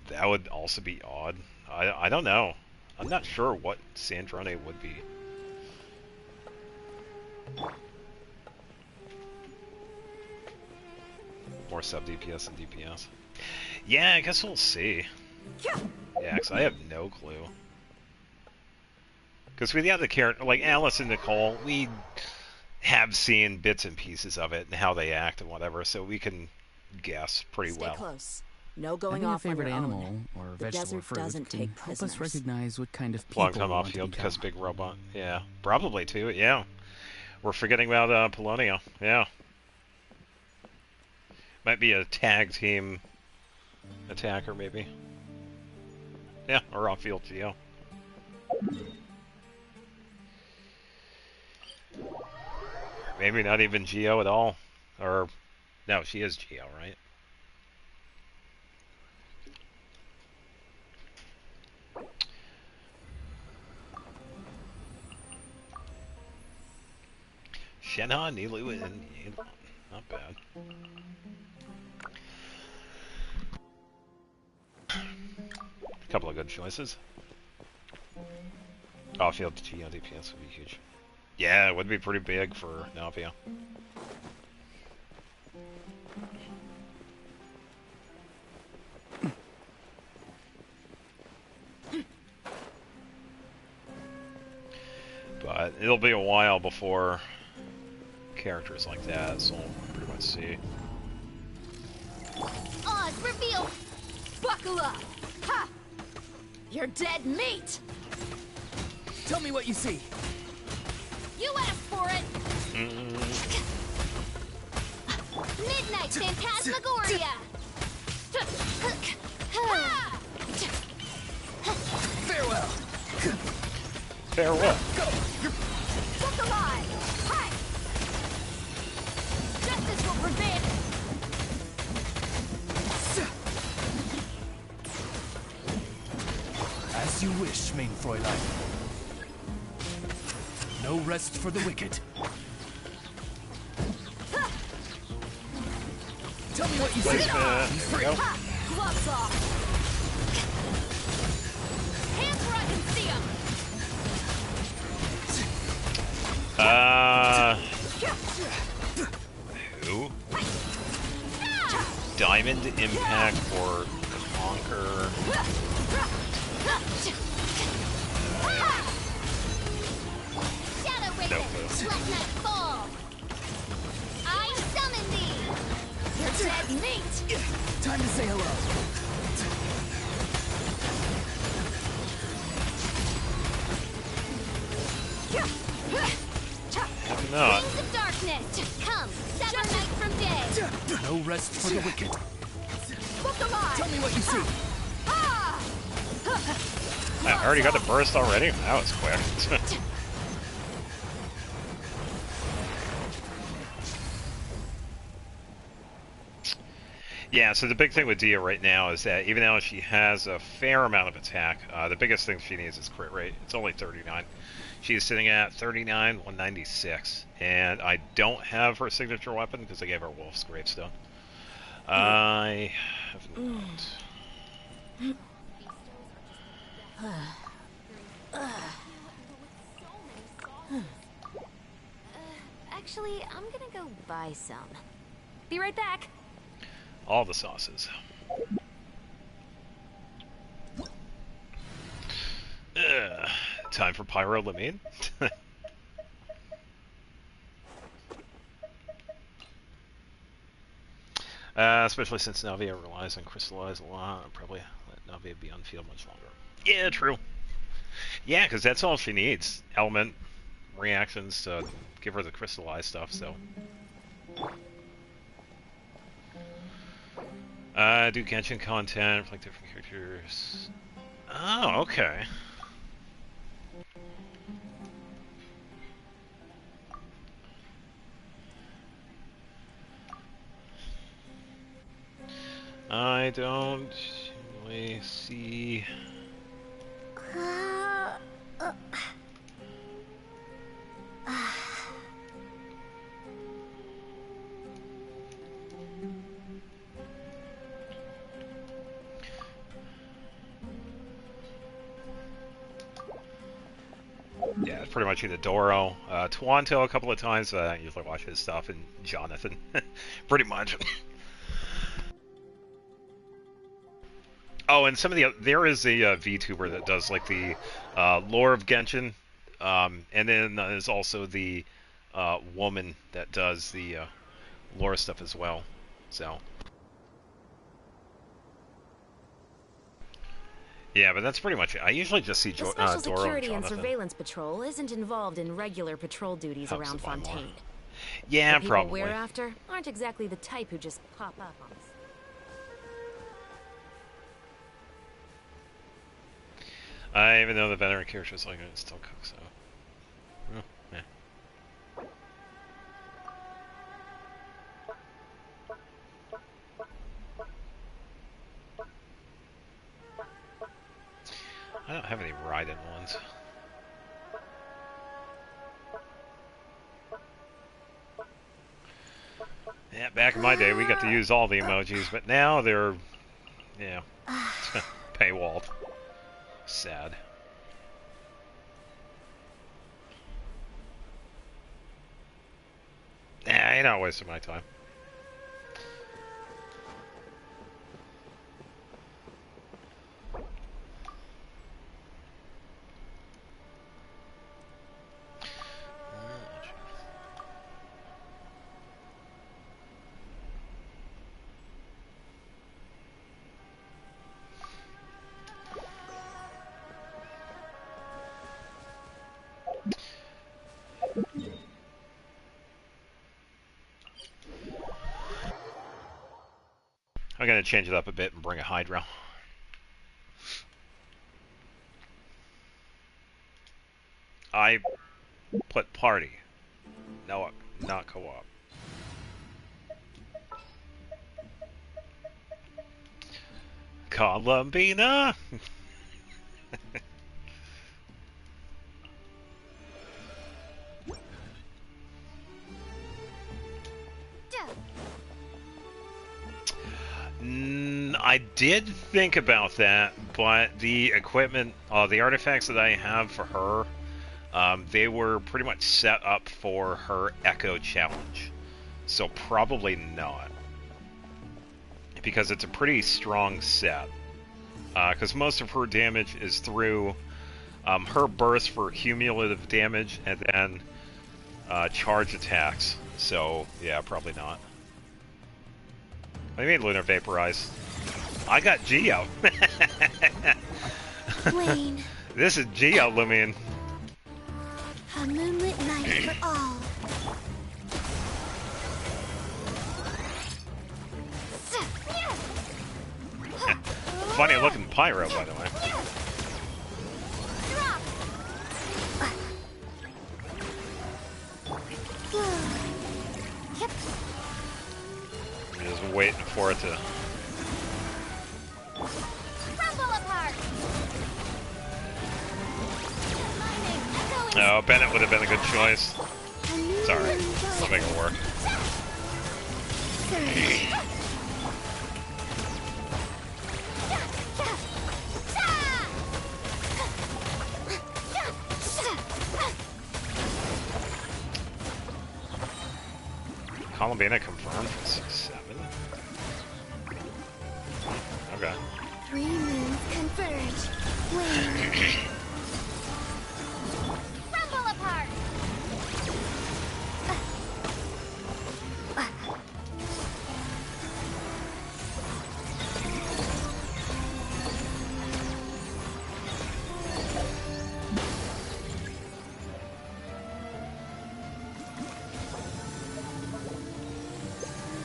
that would also be odd. I don't know. I'm not sure what Sandrone would be. More sub DPS than DPS. Yeah, I guess we'll see. Yeah, because I have no clue. Because we got the character, like Alice and Nicole, we have seen bits and pieces of it and how they act and whatever, so we can guess pretty Stay well. close. No going Having a off on favorite your animal own. or The vegetable desert fruit doesn't can take help us prisoners. recognize what kind of people Long time we off want to field because become. big robot. Yeah, probably too. Yeah, we're forgetting about Polonia. Yeah, might be a tag team attacker maybe. Yeah, or off field Geo. Maybe not even Geo at all. Or no, she is Geo, right? Shenhe, Nilu, and Yinlong. Not bad. A couple of good choices. Off-field Geo DPS would be huge. Yeah, it would be pretty big for Navia. But it'll be a while before characters like that, so we'll pretty much see. Odds reveal. Buckle up. Ha! You're dead meat. Tell me what you see. You asked for it. Midnight Phantasmagoria. Ha! Farewell. Farewell. Go. You're Look alive. Hi. Justice will prevail. as you wish, main Fräulein. No rest for the wicked. Tell me what you see. There we go. Ha! Gloves off. Hands where I can see 'em. Who? Diamond Impact or Conquer? Shadow No Raven, clue. let night fall. I summon thee. You're dead meat. Time to say hello. Maybe not. Wings of darkness, come, sever night from day. No rest for the wicked. Look alive. Tell me what you see. I already got the burst already? That was quick. Yeah, so the big thing with Dia right now is that even though she has a fair amount of attack, the biggest thing she needs is crit rate. It's only 39. She's sitting at 39, 196. And I don't have her signature weapon because I gave her Wolf's Gravestone. I have not. Actually, I'm gonna go buy some. Be right back. All the sauces. Time for pyrolamine. Especially since Navia relies on crystallize a lot, I'll probably let Navia be on field much longer. Yeah, true. Yeah, because that's all she needs. Element reactions to give her the crystallized stuff, so. Do Genshin content for like different characters. Oh, okay. I don't really see. Yeah, it's pretty much either Doro, Tuanto a couple of times. I usually watch his stuff, and Jonathan, pretty much. Oh, and some of the there is a VTuber that does like the lore of Genshin, and then there's also the woman that does the lore stuff as well. So. Yeah, but that's pretty much it. I usually just see The Doro Special and Security and Jonathan. Surveillance Patrol isn't involved in regular patrol duties Helps around to buy more. Fontaine. Yeah, The people probably. we're after aren't exactly the type who just pop up on us. Even though the veteran characters like it, still cook, so. Oh, yeah. I don't have any Raiden ones. Yeah, back in my day, we got to use all the emojis, but now they're, yeah, paywalled. Sad. Nah, you're not wasting my time. I'm gonna change it up a bit and bring a Hydra. I put party. No, not co-op. Columbina! I did think about that, but the equipment, the artifacts that I have for her, they were pretty much set up for her Echo Challenge. So probably not. Because it's a pretty strong set. because most of her damage is through her burst for cumulative damage and then charge attacks. So, yeah, probably not. What do you mean, Lunar Vaporize? I got Geo. Wayne, This is Geo, Lumion. a moonlit night for all. Funny looking pyro, by the way. I'm just waiting for it to. Crumble apart. Oh, Bennett would have been a good choice. Sorry, I'll make it work. Columbina confirmed for 6-7. Okay. 3 moons converge. Wayne, Crumble apart.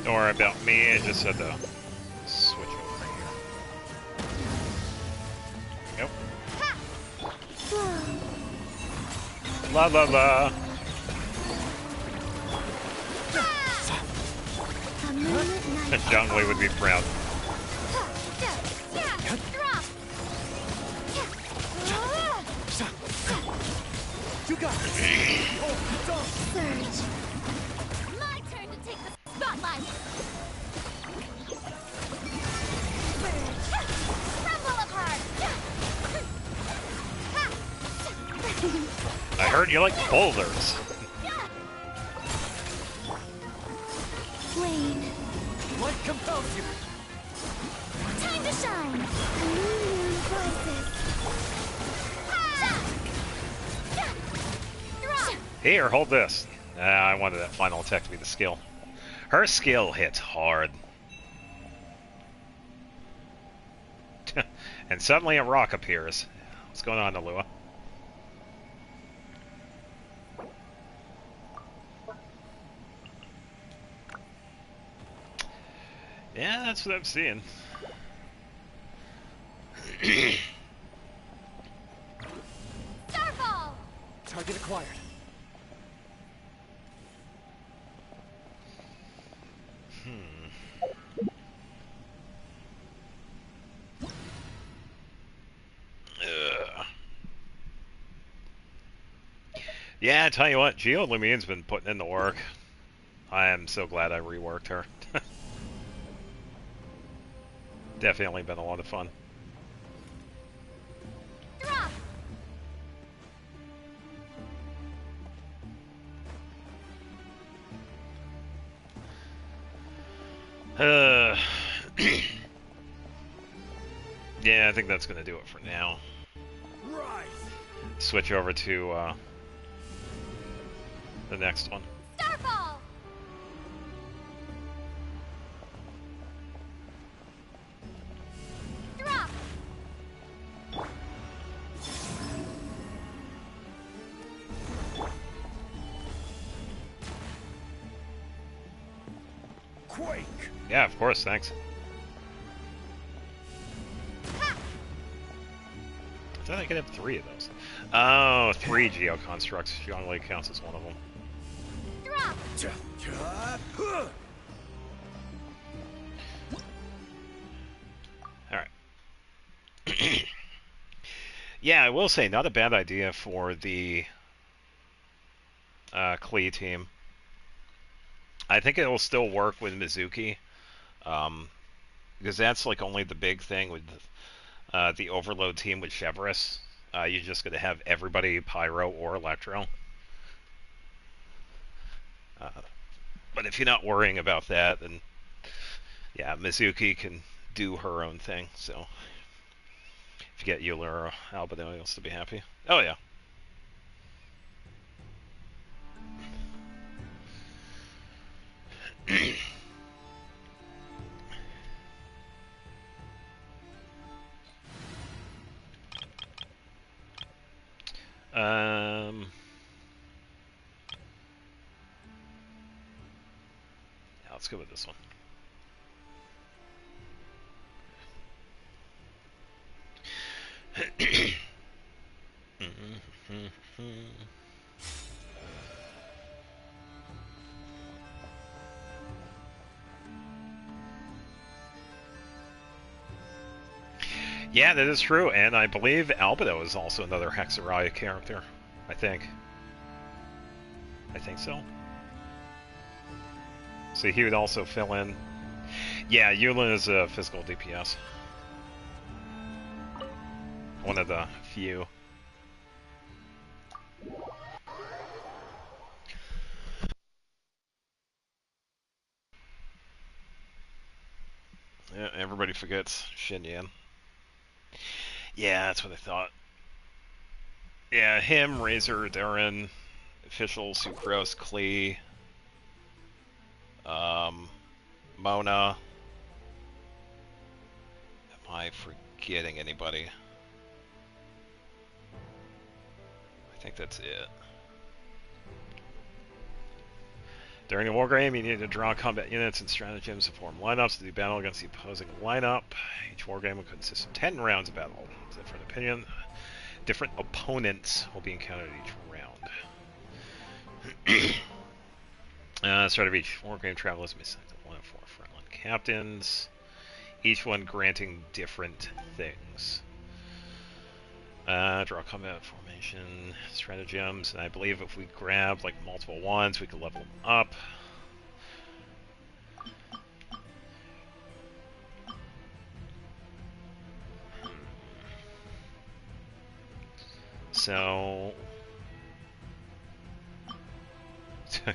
Don't worry about me, I just had to switch over here. Yep. La la la. a moonlit night. Zhongli would be proud. Drop. You got this. Oh, don't. Surge. My turn to take the spotlight. Crumble apart. I heard you like boulders. Wayne, Light compels you. Time to shine. a new moon rises. Drop. Here, hold this. I wanted that final attack to be the skill. Her skill hits hard. And suddenly a rock appears. What's going on, Alua? Yeah, that's what I'm seeing. Starfall. Target acquired. Ugh. Yeah, I tell you what, Geo Lumion's been putting in the work. I am so glad I reworked her. Definitely been a lot of fun. Drop. Yeah, I think that's gonna do it for now. Rise. Switch over to the next one. Starfall. Drop. Quake. Yeah, of course, thanks. I thought I could have 3 of those. Oh, 3 Geo constructs. Zhongli counts as one of them. Drop. Alright. Yeah, I will say, not a bad idea for the Klee team. I think it will still work with Mizuki. Because that's like only the big thing with the Overload team with Chevrolet. You're just going to have everybody Pyro or Electro. But if you're not worrying about that, then yeah, Mizuki can do her own thing. So If you get Euler or Albino, you'll still be happy. Oh yeah. Yeah, let's go with this one. Yeah, that is true, and I believe Albedo is also another Hexaraya character. I think. I think so. So he would also fill in. Yeah, Yulin is a physical DPS. One of the few. Yeah, everybody forgets Shinyan. Yeah, that's what I thought. Yeah, him, Razor, Darren, Official, Sucrose, Klee, Mona. Am I forgetting anybody? I think that's it. During a wargame, you need to draw combat units and stratagems to form lineups to do battle against the opposing lineup. Each wargame will consist of 10 rounds of battle. Different opinion. Different opponents will be encountered each round. Start of each wargame, travelers may select one of 4 frontline captains, each one granting different things. Draw combat formation, stratagems, and I believe if we grab like multiple ones, we can level them up. So,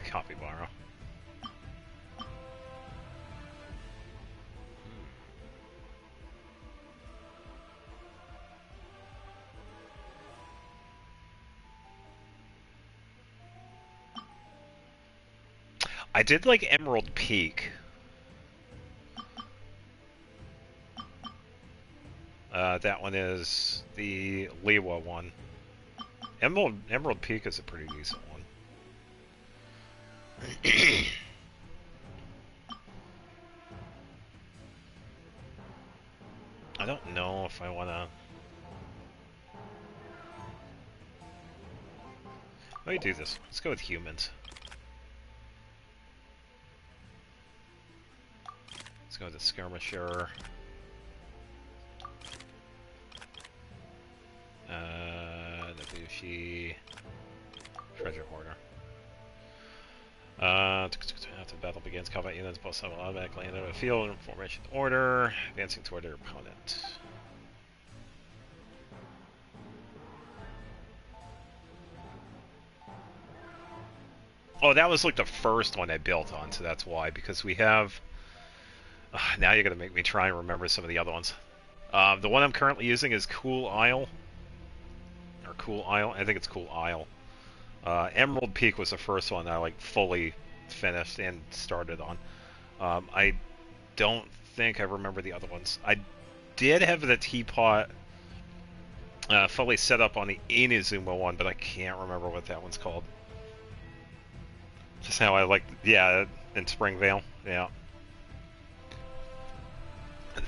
copy borrow. I did like Emerald Peak. That one is the Lewa one. Emerald Peak is a pretty decent one. I don't know if I want to... Let me do this. Let's go with humans. Let's go with the Skirmisher. Nabushi. Treasure Hoarder. After the battle begins, combat units both side will automatically enter the field in formation order, advancing toward their opponent. Oh, that was like the first one I built on, so that's why, because we have... now you're going to make me try and remember some of the other ones. The one I'm currently using is Cool Isle. Or Cool Isle, I think it's Cool Isle. Emerald Peak was the first one I like fully finished and started on. I don't think I remember the other ones. I did have the teapot fully set up on the Inazuma one, but I can't remember what that one's called. Just how I like, yeah, in Springvale, yeah.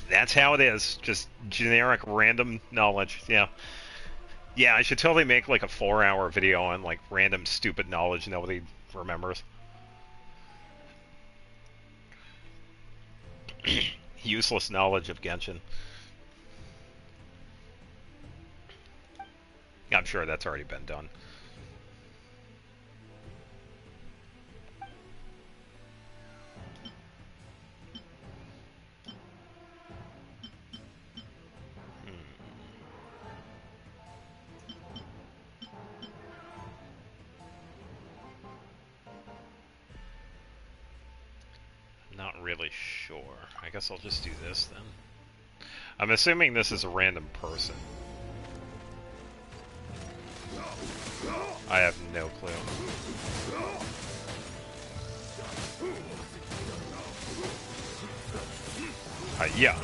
That's how it is. Just generic random knowledge, yeah. Yeah, I should totally make like a 4-hour video on like random stupid knowledge nobody remembers. Useless knowledge of Genshin. I'm sure that's already been done. Not really sure. I guess I'll just do this then. I'm assuming this is a random person. I have no clue. Yeah.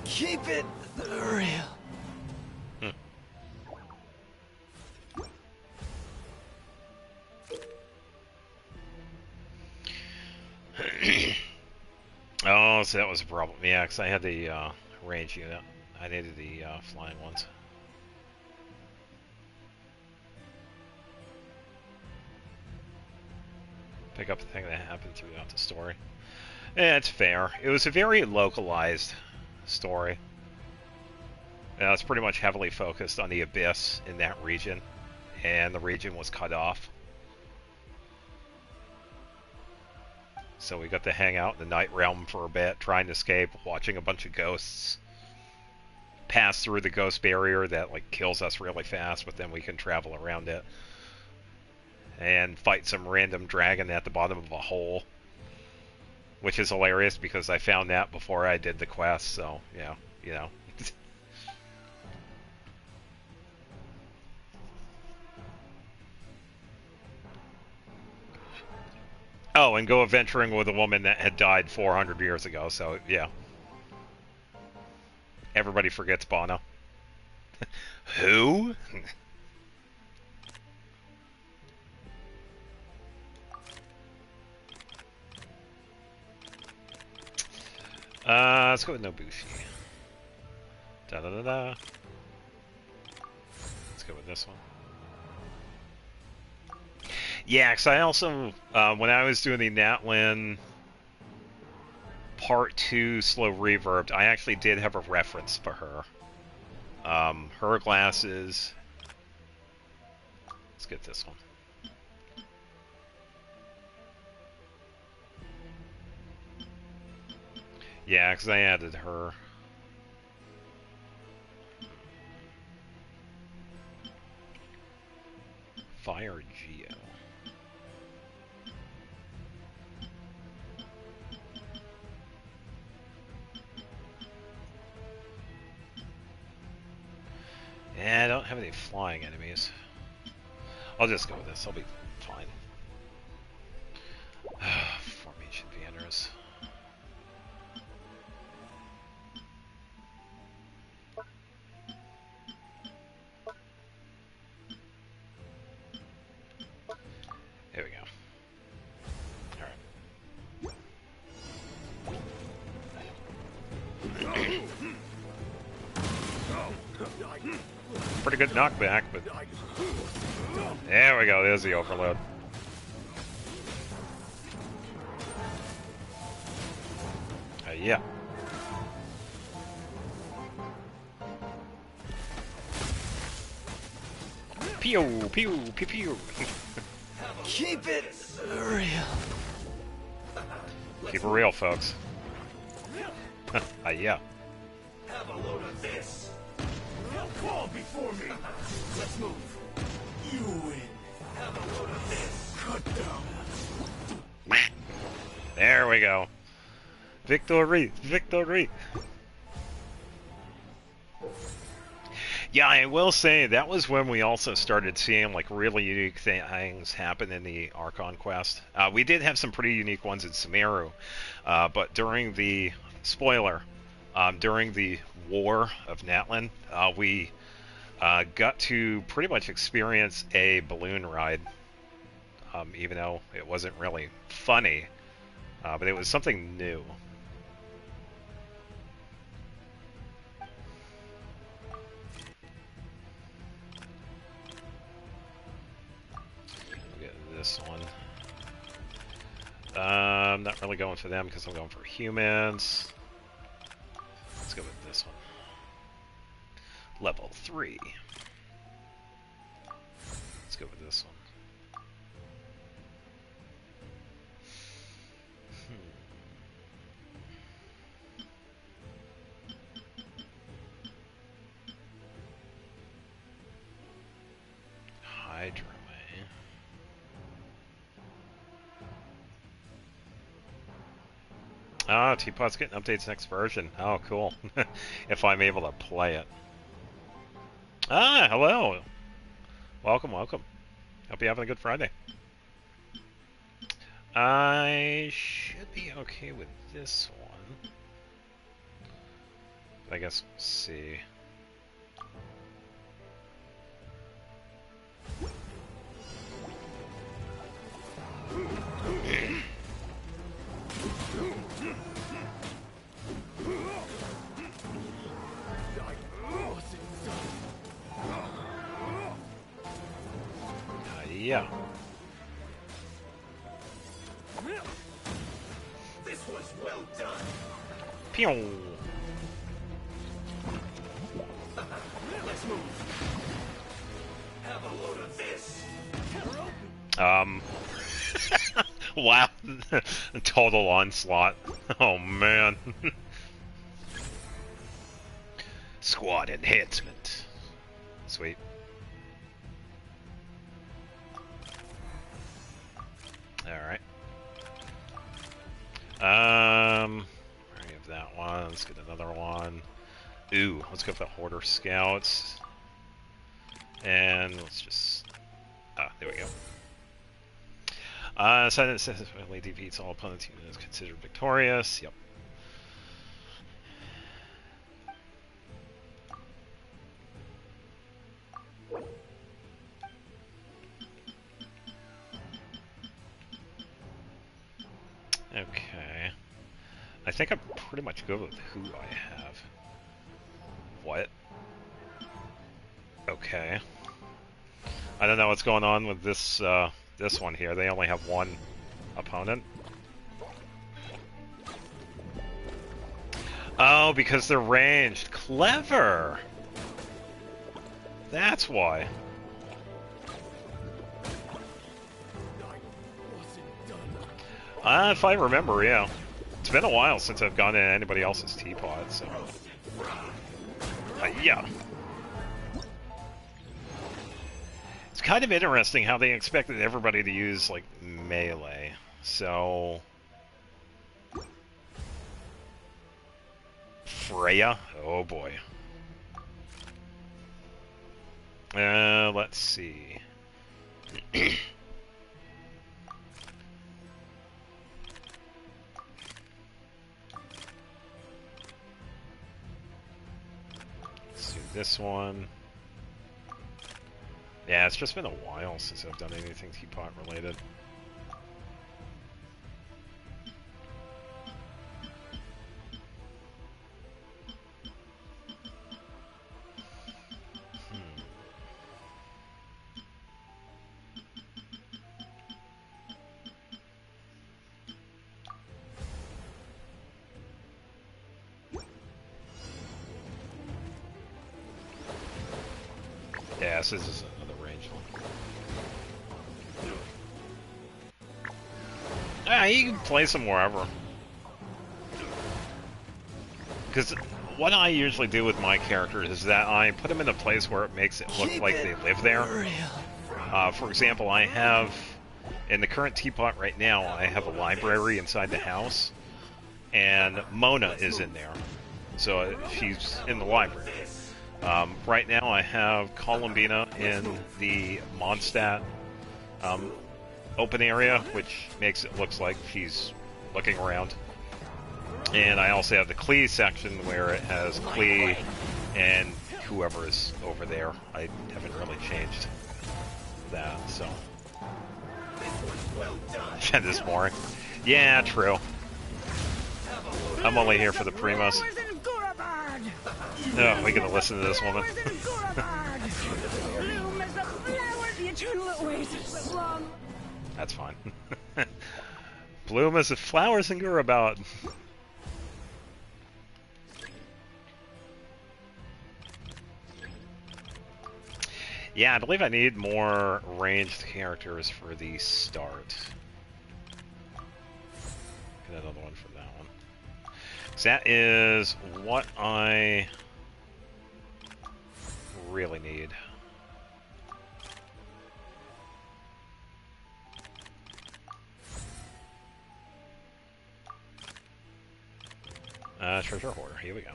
Keep it real. Hmm. Oh, so that was a problem. Yeah, because I had the range unit. I needed the flying ones. Pick up the thing that happened throughout the story. Yeah, it's fair. It was a very localized story. It's pretty much heavily focused on the Abyss in that region, and the region was cut off. So we got to hang out in the Night Realm for a bit, trying to escape, watching a bunch of ghosts pass through the ghost barrier that like kills us really fast, but then we can travel around it. And fight some random dragon at the bottom of a hole. Which is hilarious because I found that before I did the quest, so yeah, you know. Oh, and go adventuring with a woman that had died 400 years ago, so yeah. Everybody forgets Bono. Who? Let's go with Nobushi. Da da da da. Let's go with this one. Yeah, because I also, when I was doing the Natlin Part 2 slow reverbed, I actually did have a reference for her. Her glasses. Let's get this one. Yeah, because I added her. Fire Geo. Yeah, I don't have any flying enemies. I'll just go with this. I'll be fine. Formation banners. There we go. Alright. Pretty good knockback, but... There we go, there's the overload. Yeah. Pew, pew, pew, pew. Keep it real. Keep it real, folks. Yeah. Have a load of this. Fall before me. Let's move. You win. Have a load of this. Cut down. There we go. Victory! Victory! Yeah, I will say that was when we also started seeing like really unique things happen in the Archon quest. We did have some pretty unique ones in Sumeru, but during the during the War of Natlin, we got to pretty much experience a balloon ride, even though it wasn't really funny, but it was something new. This one. I'm not really going for them because I'm going for humans. Let's go with this one. Level 3. Let's go with this one. Hydra. Ah, Teapot's getting updates next version. Oh, cool. If I'm able to play it. Ah, hello. Welcome, welcome. Hope you're having a good Friday. I should be okay with this one. I guess we'll see. Yeah. This was well done. Pew. Let's move. Have a load of this. Wow. Total onslaught. Oh, man. Squad enhancement. Sweet. Alright. I have that one. Let's get another one. Ooh, let's go for the Hoarder Scouts. And let's just... Ah, there we go. Silent successfully defeats all opponents and is considered victorious. Yep. Okay. I think I'm pretty much good with who I have. What? Okay. I don't know what's going on with this this one here. They only have one opponent. Oh, because they're ranged. Clever! That's why. If I remember, yeah. It's been a while since I've gone in anybody else's teapot, so... yeah. It's kind of interesting how they expected everybody to use, like, melee. So... Freya? Oh boy. Let's see. Let's do this one. Yeah, it's just been a while since I've done anything teapot related. Yeah, so this is another range one. Ah, you can place them wherever. Because what I usually do with my characters is that I put them in a place where it makes it look like they live there. For example, I have, in the current teapot right now, I have a library inside the house, and Mona is in there. So she's in the library. Right now I have Columbina in the Mondstadt open area, which makes it look like she's looking around. And I also have the Klee section where it has Klee and whoever is over there. I haven't really changed that, so. That is boring. Yeah, true. I'm only here for the primos. Oh, we gotta listen to this woman. That's fine. Bloom as the flowers in Gurabout. Yeah, I believe I need more ranged characters for the start. Get another one for that one. So that is what I really need. Treasure hoarder. Here we go.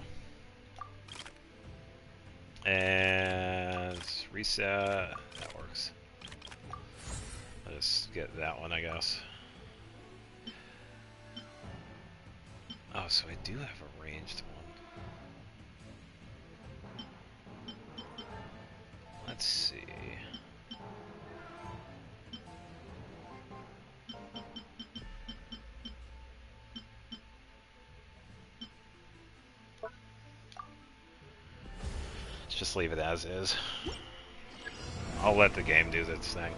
And reset. That works. I'll just get that one, I guess. Oh, so I do have a ranged one. Let's see. Let's just leave it as is. I'll let the game do its thing.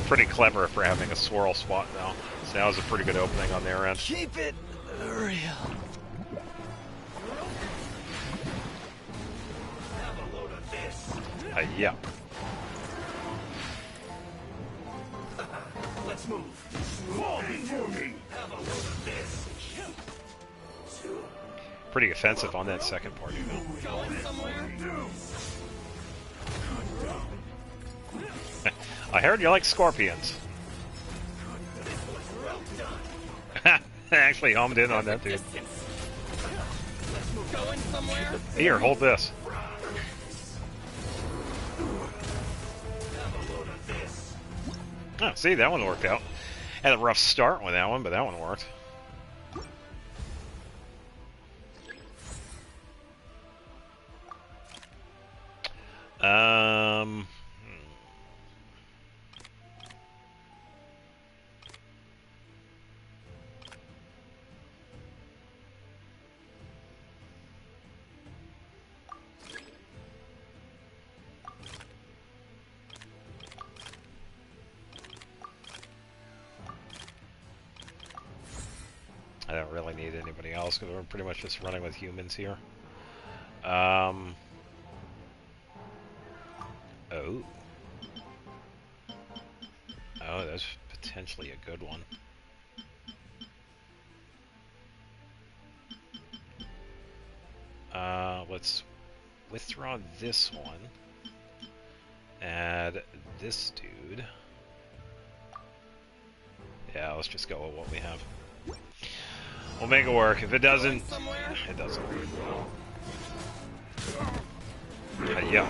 Pretty clever for having a swirl spot now. So that was a pretty good opening on their end. Keep it real. Have a load of this. Yeah. Let's move. Fall before me. Have a load of this. Pretty offensive on that second part, you know. Going somewhere? I heard you like scorpions. Actually homed in on that dude. Going somewhere? Here, hold this. Oh, see, that one worked out. Had a rough start with that one, but that one worked. Um... I don't really need anybody else because we're pretty much just running with humans here. Oh. Oh, that's potentially a good one. Let's withdraw this one. Add this dude. Yeah, let's just go with what we have. We'll make it work. If it doesn't, it doesn't. Yeah.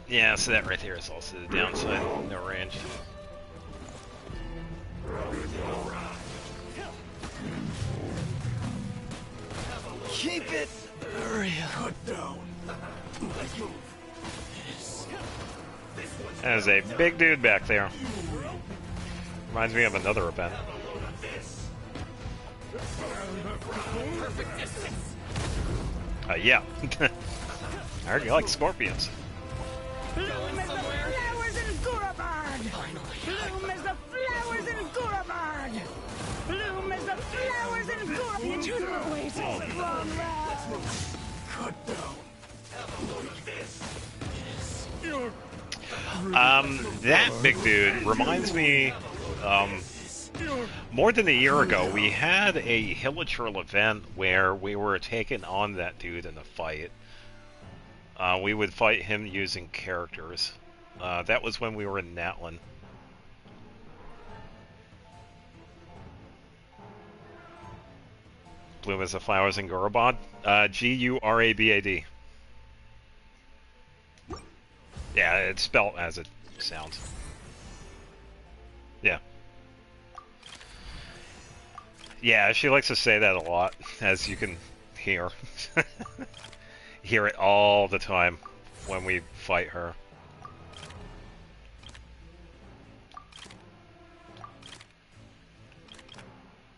Yeah, so that right there is also the downside. No range. Keep it real. Cut down. Let's move. There's a big dude back there. Reminds me of another event. Yeah. I heard you like scorpions. Bloom as the flowers in Gurabard! Bloom as the flowers in Gurabard! Bloom as the flowers in Gurabard! You don't waste all the wrong route! Cut down. Have a load of this. That big dude reminds me, more than a year ago, we had a Hilichurl event where we were taking on that dude in a fight. We would fight him using characters. That was when we were in Natlin. Bloom as the flowers in Gurabad. Gurabad. Yeah, it's spelled as it sounds. Yeah. Yeah, she likes to say that a lot, as you can hear. Hear it all the time when we fight her.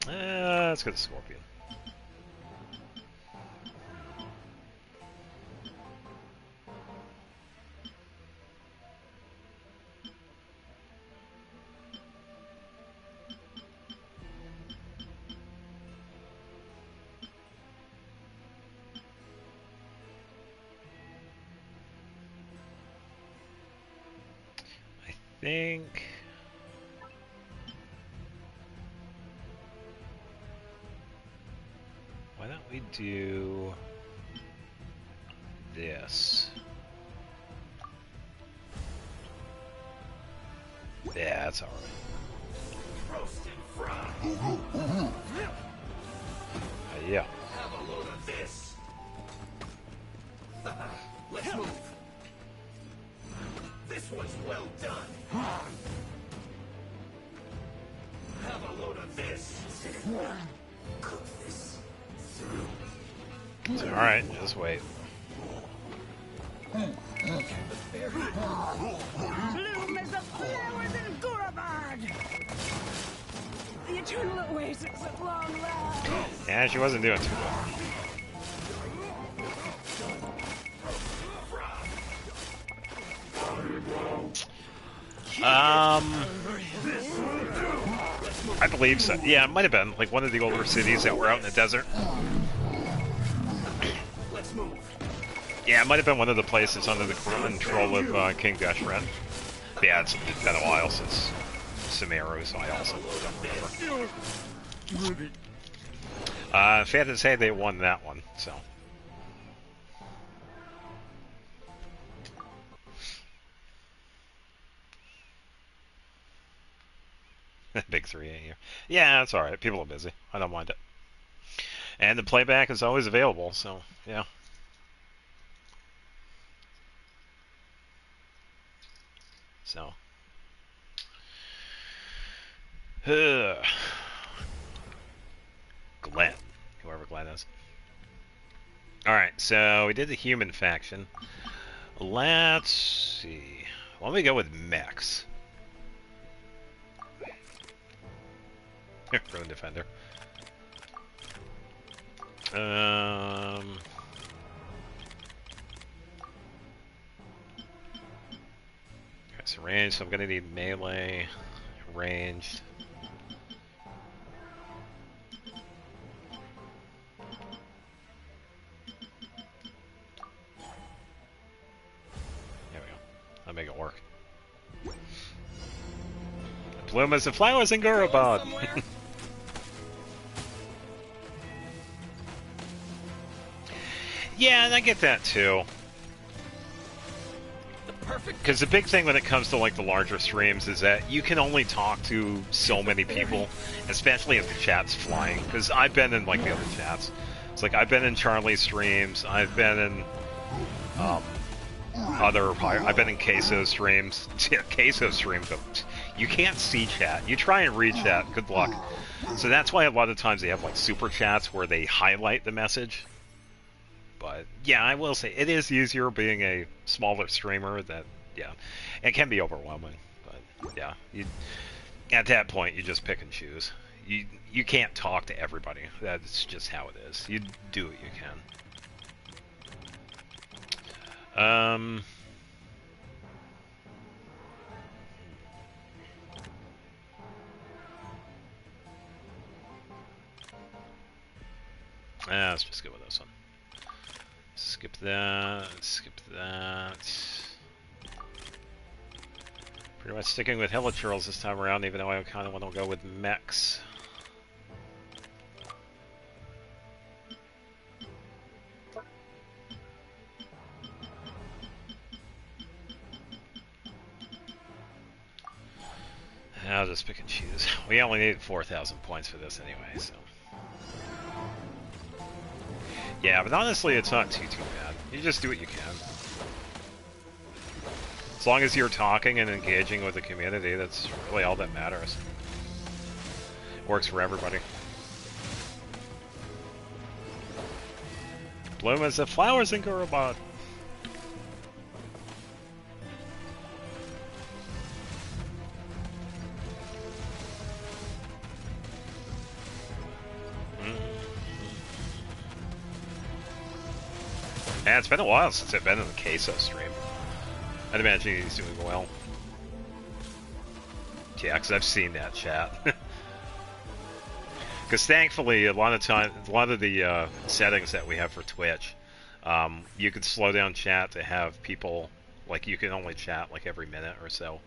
Let's go to Scorpion. Think why don't we do this. Yeah, that's alright. Roasted fry. Yeah. Have a load of this. Let's move. This one's well done. Have a load of this. Cook this through. It's alright, just wait. Bloom as the flowers in Gurabard! The eternal oasis at long last! Yeah, she wasn't doing too good. I believe so. Yeah, it might have been like one of the older cities that were out in the desert. Let's move. Yeah, it might have been one of the places under the control of King Deshret. But yeah, it's been a while since Sumeru, so I also don't remember. Fair to say they won that one, so. Big 3 here. Yeah, that's alright. People are busy. I don't mind it. And the playback is always available, so, yeah. So. Glenn. Whoever Glenn is. Alright, so we did the human faction. Let's see. Let me go with mechs. Rune Defender. Okay, so range, so I'm gonna need melee, ranged. There we go. I'll make it work. Bloom as the flowers in Gurabad. Yeah, and I get that too. Because the big thing when it comes to like the larger streams is that you can only talk to so many people, especially if the chat's flying. Because I've been in like the other chats. It's like I've been in Charlie's streams. I've been in I've been in Queso streams. Queso streams, but you can't see chat. You try and read chat. Good luck. So that's why a lot of times they have like super chats where they highlight the message. But yeah, I will say it is easier being a smaller streamer. That yeah, it can be overwhelming. But yeah, at that point you just pick and choose. You can't talk to everybody. That's just how it is. You do what you can. Let's just go with this one. Skip that, skip that. Pretty much sticking with Helichurls this time around, even though I kind of want to go with mechs. I'll just pick and choose. We only need 4,000 points for this anyway, so. Yeah, but honestly, it's not too bad. You just do what you can. As long as you're talking and engaging with the community, that's really all that matters. Works for everybody. Bloom as the flowers in Gurabad. Yeah, it's been a while since I've been in the Queso stream. I'd imagine he's doing well. Yeah, because I've seen that chat. Because thankfully, a lot of the settings that we have for Twitch, you can slow down chat to have people, like you can only chat like every minute or so.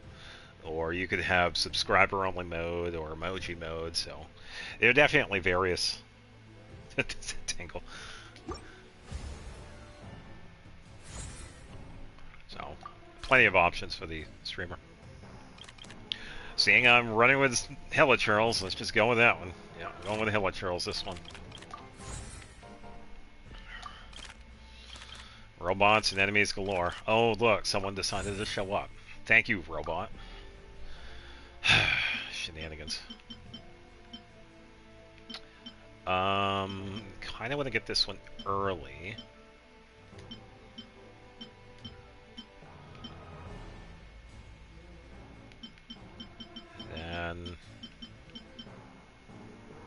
Or you could have subscriber only mode or emoji mode, so there are definitely various... Tingle. plenty of options for the streamer. Seeing I'm running with Hilichurls, let's just go with that one. Yeah, I'm going with Hilichurls this one. Robots and enemies galore. Oh, look, someone decided to show up. Thank you, robot. Shenanigans. Kind of want to get this one early. Then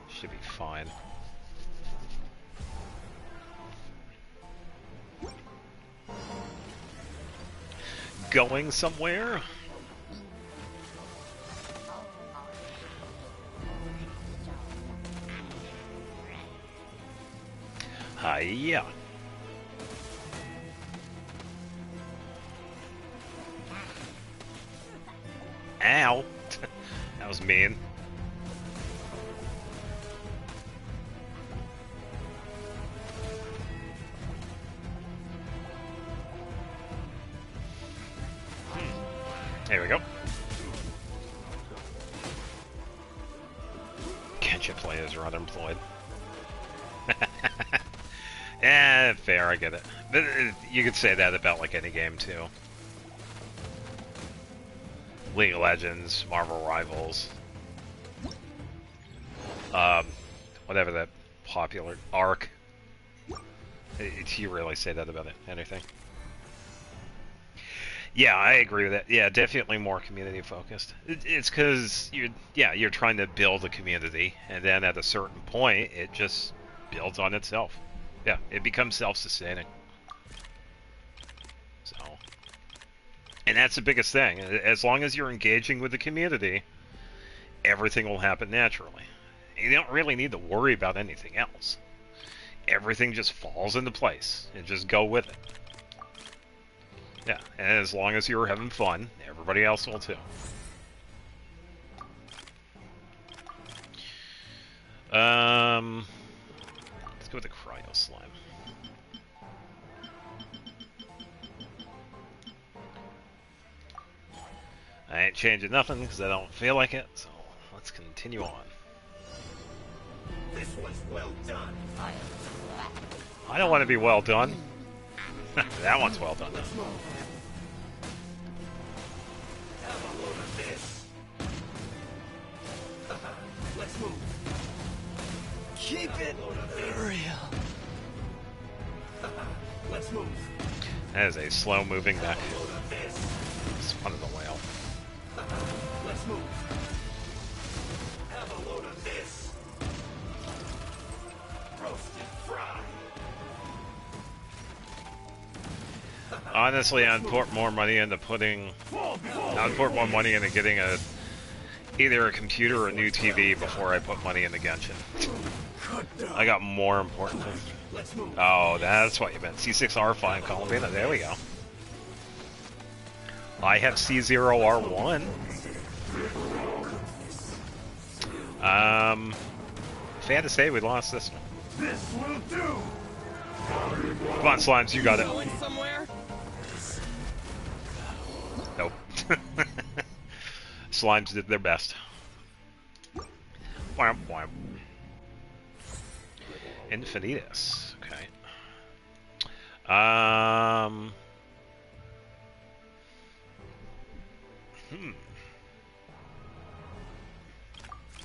should be fine. Going somewhere? Hiya. Ow. That was mean. There we go. Genshin players are unemployed. Fair, I get it. But you could say that about like any game too. League of Legends, Marvel Rivals, whatever that popular Arc. You really say that about anything? Yeah, I agree with that. Yeah, definitely more community focused. It's because you're trying to build a community, and then at a certain point, it just builds on itself. Yeah, it becomes self-sustaining. So, and that's the biggest thing. As long as you're engaging with the community, everything will happen naturally. You don't really need to worry about anything else. Everything just falls into place, and just go with it. Yeah, and as long as you're having fun, everybody else will too. Let's go with the cryo slime. I ain't changing nothing because I don't feel like it, so let's continue on. This was well done. I don't want to be well done. That one's well done. Let's move. Have a load of this. Let's move. Keep it real. Let's move. That is a slow-moving mech. Have a load of this. It's one of the whale. Let's move. Have a load of this. Roasted fry. Honestly, I'd put more money into getting either a computer or a new TV before I put money into Genshin. I got more important things. Let's move. Oh, that's what you meant. C6R5 Columbina. There we go. I have C0R1. Sad to say we lost this one. This will do. Come on, Slimes, you got it. Going somewhere? Nope. Slimes did their best. Wham, wham. Infinitus. Okay.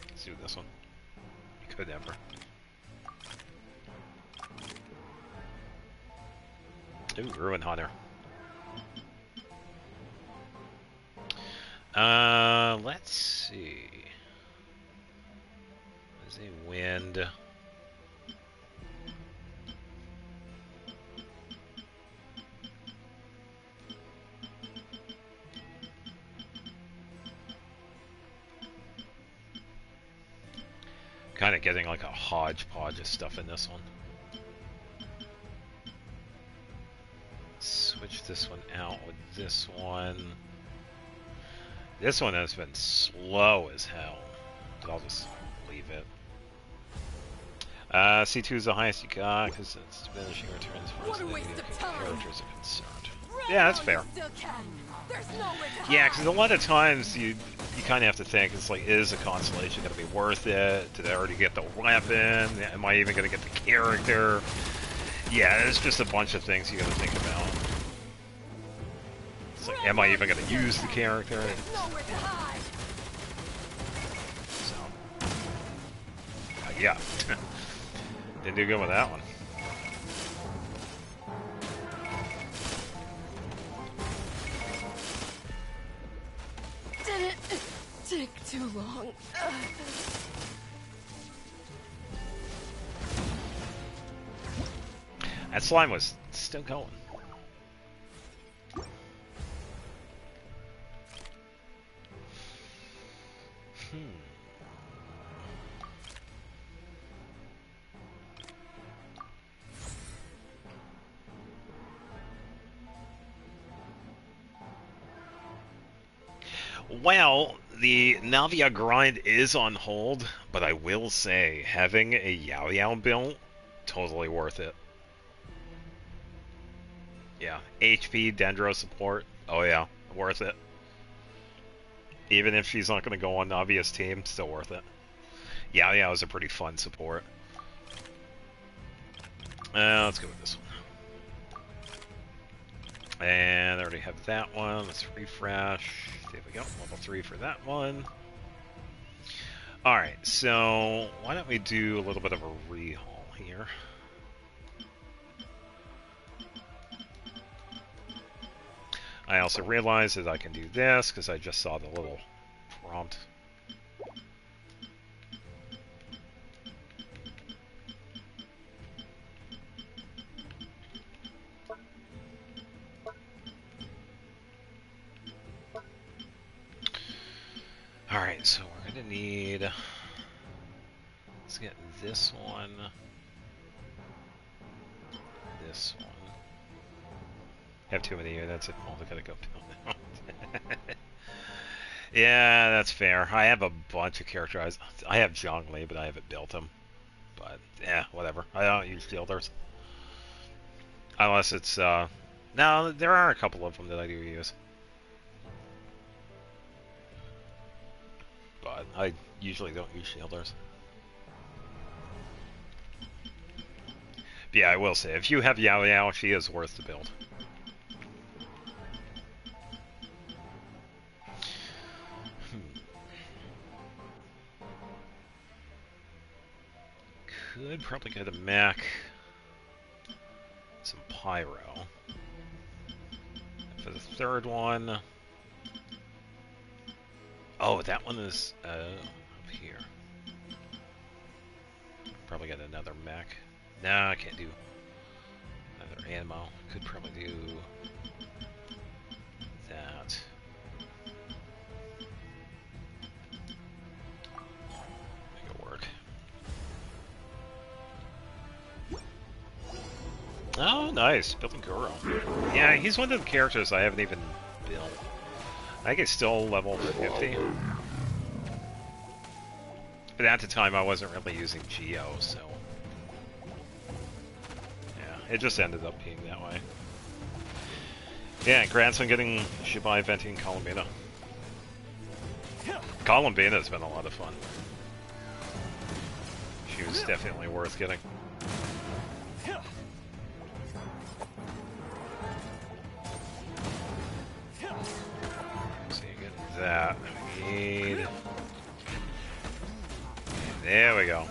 Let's do this one. We could never. Ooh, Ruin Hunter. Let's see. There's a wind. Kind of getting like a hodgepodge of stuff in this one. Switch this one out with this one. This one has been slow as hell, but I'll just leave it. C2 is the highest you got because it's diminishing returns for as many characters are concerned. Yeah, that's fair. Yeah, because a lot of times you kind of have to think, it's like, is the constellation going to be worth it? Did I already get the weapon? Am I even going to get the character? Yeah, it's just a bunch of things you got to think about. It's like, am I even going to use the character? So, yeah. Didn't do good with that one. Didn't take too long. That slime was still going. Well, the Navia grind is on hold, but I will say, having a Yao Yao built, totally worth it. Yeah, HP, Dendro support, oh yeah, worth it. Even if she's not going to go on Navia's team, still worth it. Yao Yao is a pretty fun support. Let's go with this one. And I already have that one. Let's refresh. There we go. Level 3 for that one. Alright, so why don't we do a little bit of a rehaul here. I also realized that I can do this because I just saw the little prompt. Alright, so we're going to need... Let's get this one. This one. I have too many units. Oh, they gotta go down now. Yeah, that's fair. I have a bunch of characters. I have Zhongli, but I haven't built them. But, yeah, whatever. I don't use shielders. Unless it's, No, there are a couple of them that I do use. But I usually don't use shielders. But yeah, I will say, if you have Yao Yao, she is worth the build. Could probably go to mech. Some pyro. For the third one... Oh, that one is up here. Probably got another mech. Nah, I can't do another ammo. Could probably do that. Make it work. Oh, nice. Building Goro. Yeah, he's one of the characters I haven't even built. I think it's still level 50. But at the time, I wasn't really using Geo, so... Yeah, it just ended up being that way. Yeah, grandson getting Shibai venting Columbina. Columbina's been a lot of fun. She was definitely worth getting. So you get that. We need... There we go.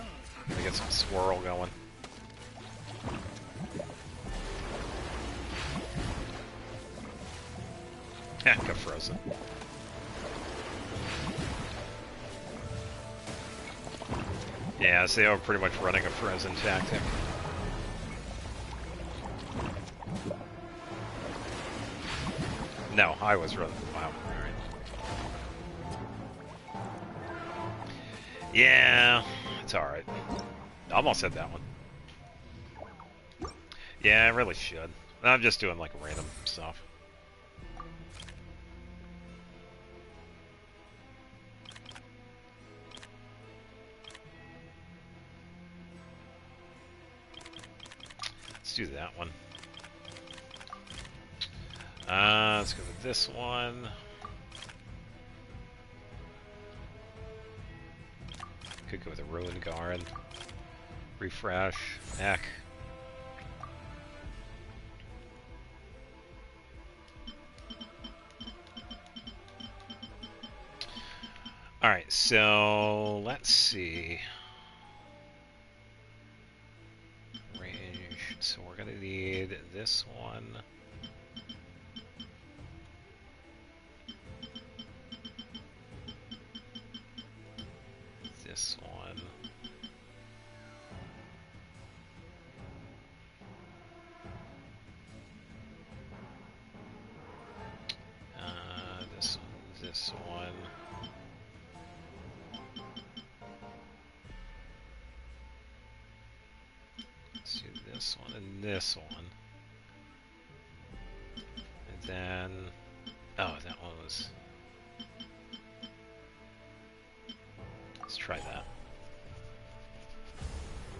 We get some swirl going. Got frozen. Yeah, so they are pretty much running a frozen tactic. No, I was running. Wow. Alright. Yeah, it's alright. Almost had that one. Yeah, I really should. I'm just doing like random stuff. Let's do that one. Let's go with this one. Could go with a Ruin Guard. Refresh. Heck. Alright, so let's see. Range. So we're gonna need this one. This one. This one. Let's do this one and this one. And then, oh, that one was. Let's try that.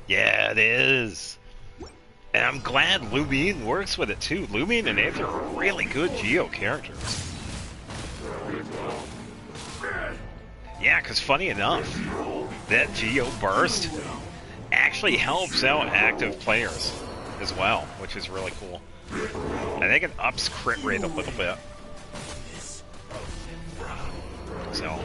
Yeah, it is. And I'm glad Lumine works with it too. Lumine and Aether are really good Geo characters. Yeah, because funny enough, that Geo burst actually helps out active players as well, which is really cool. I think it ups crit rate a little bit. So,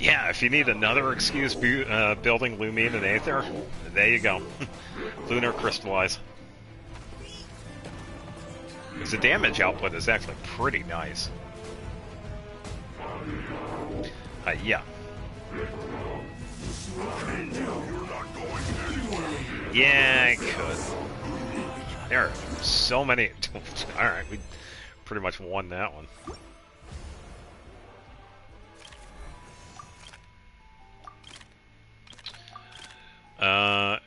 yeah, if you need another excuse building Lumine and Aether, there you go. Lunar Crystallize. Because the damage output is actually pretty nice. Yeah. Yeah, I could. There are so many. Alright, we pretty much won that one.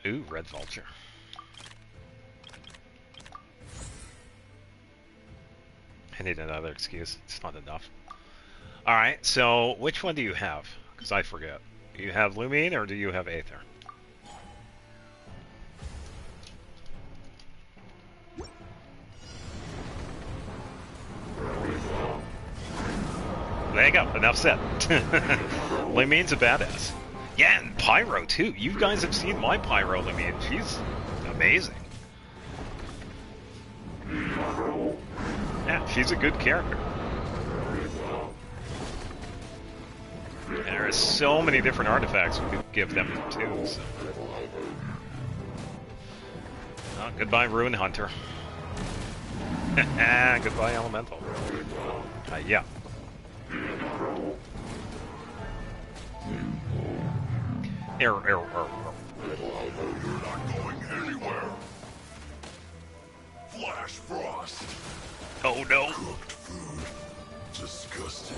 Ooh, Red Vulture. I need another excuse. It's not enough. Alright, so which one do you have? Because I forget. Do you have Lumine or do you have Aether? There you go. Enough said. Lumine's a badass. Yeah, and Pyro too. You guys have seen my Pyro Lumine. She's amazing. Yeah, she's a good character. And there are so many different artifacts we could give them too. So. Oh, goodbye, Ruin Hunter. Goodbye, Elemental. Yeah. Error. You're not going anywhere. Flash Frost. Oh no. Cooked food. Disgusting.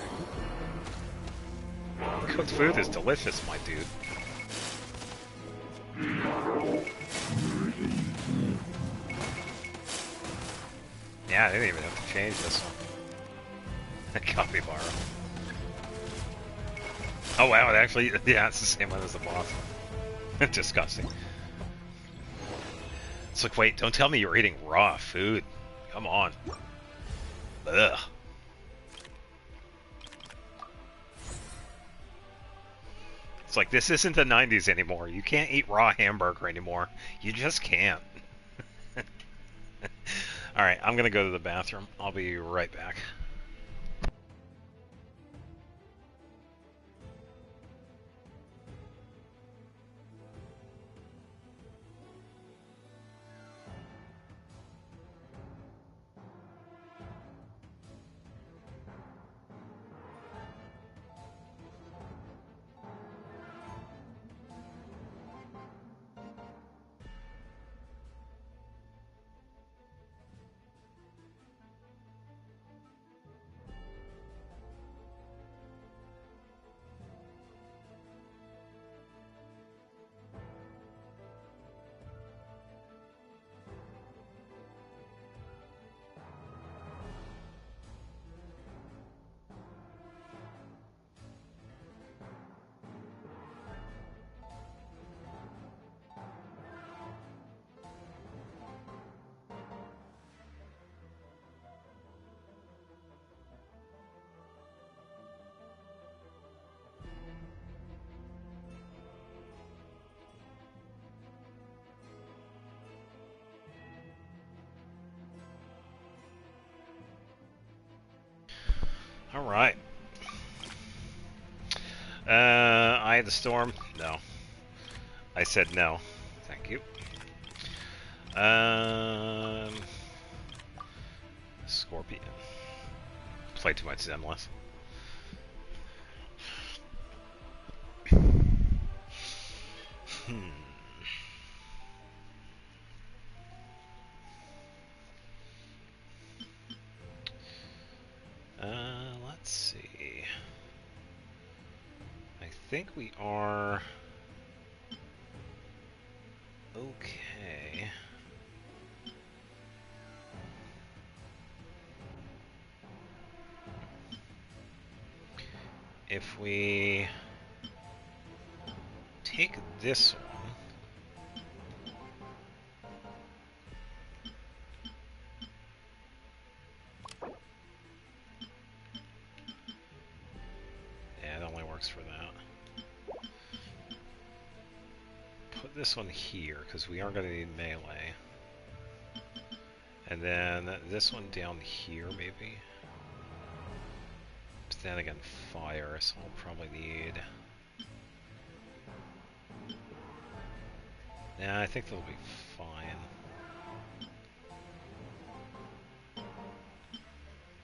Cooked food is delicious, my dude. Yeah, I didn't even have to change this one. Capybara. Oh wow, it actually, yeah, it's the same one as the boss. Disgusting. It's like, wait, don't tell me you're eating raw food. Come on. Ugh. It's like, this isn't the 90s anymore. You can't eat raw hamburger anymore. You just can't. Alright, I'm gonna go to the bathroom. I'll be right back. Alright. Eye of the Storm? No. I said no. Thank you. Scorpion. Play too much Zemless. Let's see. I think we are okay. If we take this one, yeah, it only works for that. Put this one here, because we are going to need melee. And then this one down here, maybe. But then again, fire, so we'll probably need... Yeah, I think they'll be fine.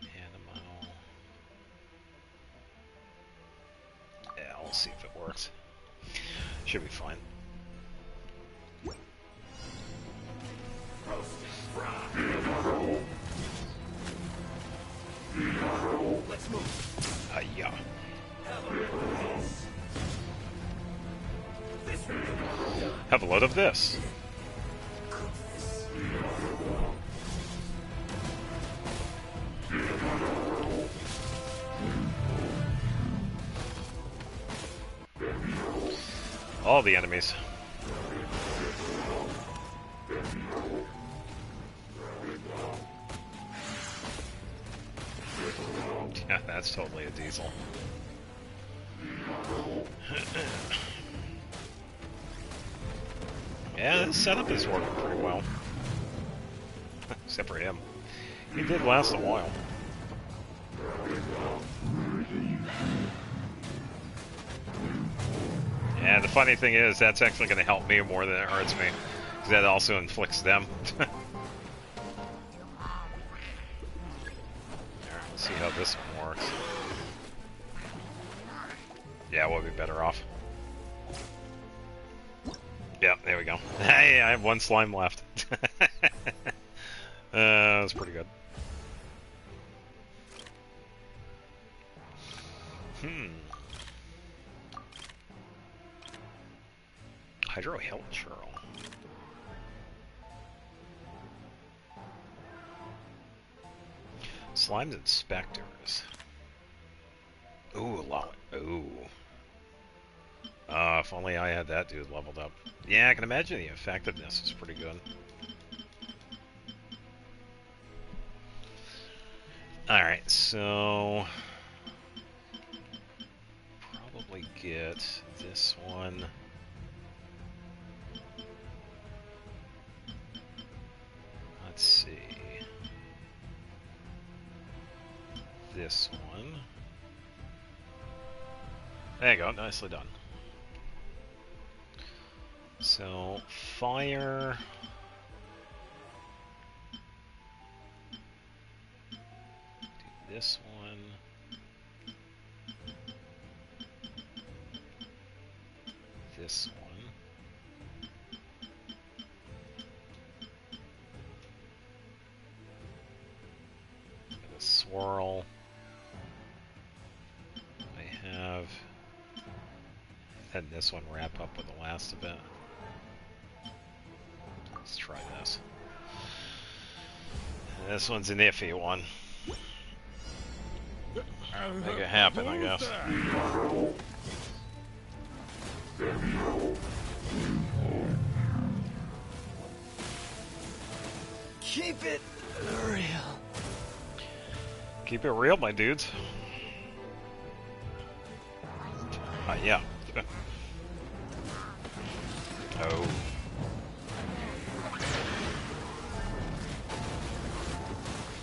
Animal. Yeah, we'll see if it works. Should be fine. Let's move. Yeah. Have a load of this. All the enemies. Yeah, that's totally a diesel. Yeah, this setup is working pretty well. Except for him. He did last a while. Yeah, the funny thing is, that's actually going to help me more than it hurts me. Because that also inflicts them. There, let's see how this one works. Yeah, we'll be better off. Yeah, there we go. Hey, I have one slime left. That's pretty good. Hydro Hill Churl. Slimes and Spectres. Ooh, a lot. Ooh. If only I had that dude leveled up. Yeah, I can imagine the effectiveness is pretty good. Alright, so... probably get this one. Let's see. This one. There you go, nicely done. So, fire. Do this one. This one. And a swirl. I have had this one wrap up with the last of it. Let's try this. This one's an iffy one. Make it happen, I guess. Keep it real. Keep it real, my dudes. Yeah. Oh.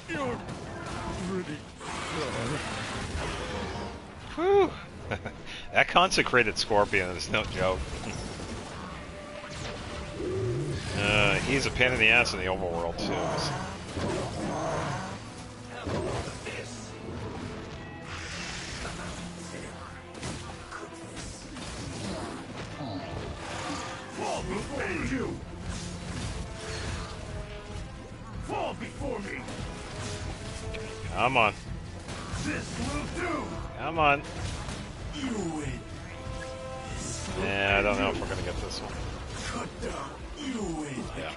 You're pretty good. Consecrated Scorpion is no joke. He's a pain in the ass in the overworld, too. Fall before you! Fall before me! Come on. This will do! Come on. You win! Yeah, I don't know if we're gonna get this one. Cut down! You win! Yeah.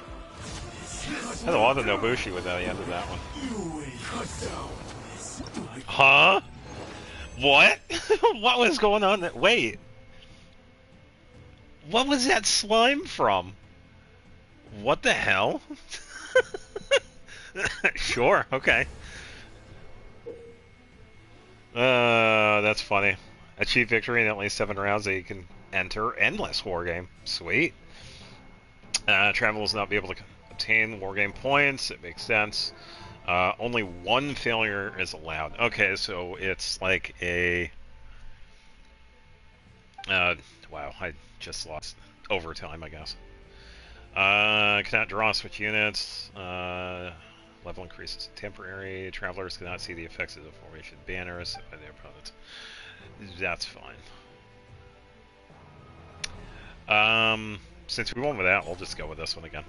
Had a lot of Nobushi with the end of that one. You win! Cut down! Huh? What? What was going on? Wait. What was that slime from? What the hell? Sure, okay. That's funny. Achieve victory in at least 7 rounds that you can enter endless wargame. Sweet. Travelers not be able to obtain wargame points. It makes sense. Only 1 failure is allowed. Okay, so it's like a... wow, I just lost overtime, I guess. Cannot draw switch units. Level increases temporary. Travelers cannot see the effects of the formation banners by their opponents. That's fine. Since we went with that, we'll just go with this one again.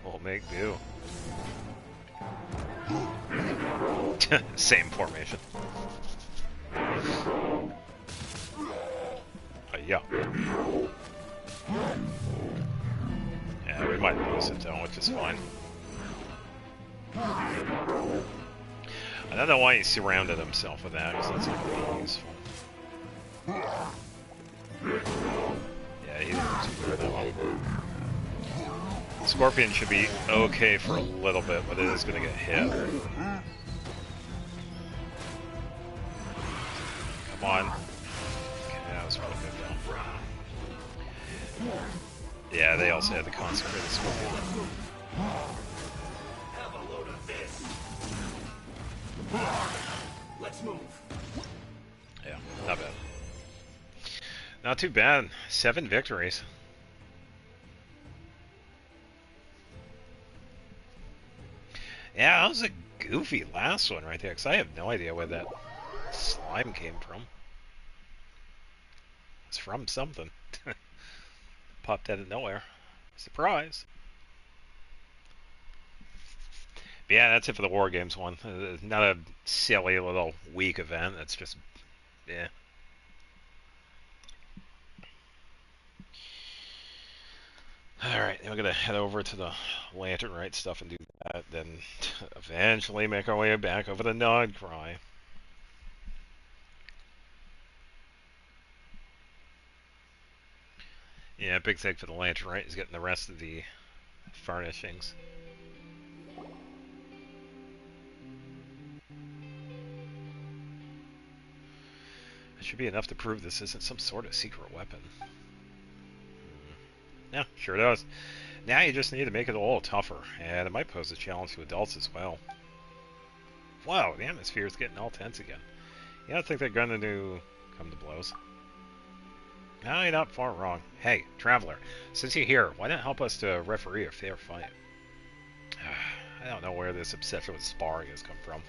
We'll make do. Same formation. Yeah. Yeah, we might lose it though, which is fine. I don't know why he surrounded himself with that, because that's not going to be useful. Yeah, he didn't do too good that one. Scorpion should be okay for a little bit, but it is going to get hit. Come on. Okay, that was really good though. Yeah, they also had the consecrated Scorpion. Have a load of this! Let's move! Yeah, not bad. Not too bad. 7 victories. Yeah, that was a goofy last one right there, because I have no idea where that slime came from. It's from something. Popped out of nowhere. Surprise! But yeah, that's it for the War Games one. Not a silly little weak event. It's just, yeah. Alright, then we're gonna head over to the Lantern Rite stuff and do that, then eventually make our way back over the Nod Cry. Yeah, big thing for the Lantern Rite is getting the rest of the furnishings. That should be enough to prove this isn't some sort of secret weapon. Yeah, sure does. Now you just need to make it a little tougher, and it might pose a challenge to adults as well. Wow, the atmosphere is getting all tense again. You don't think they're gonna come to blows? No, you're not far wrong. Hey, Traveler, since you're here, why not help us to referee a fair fight? I don't know where this obsession with sparring has come from.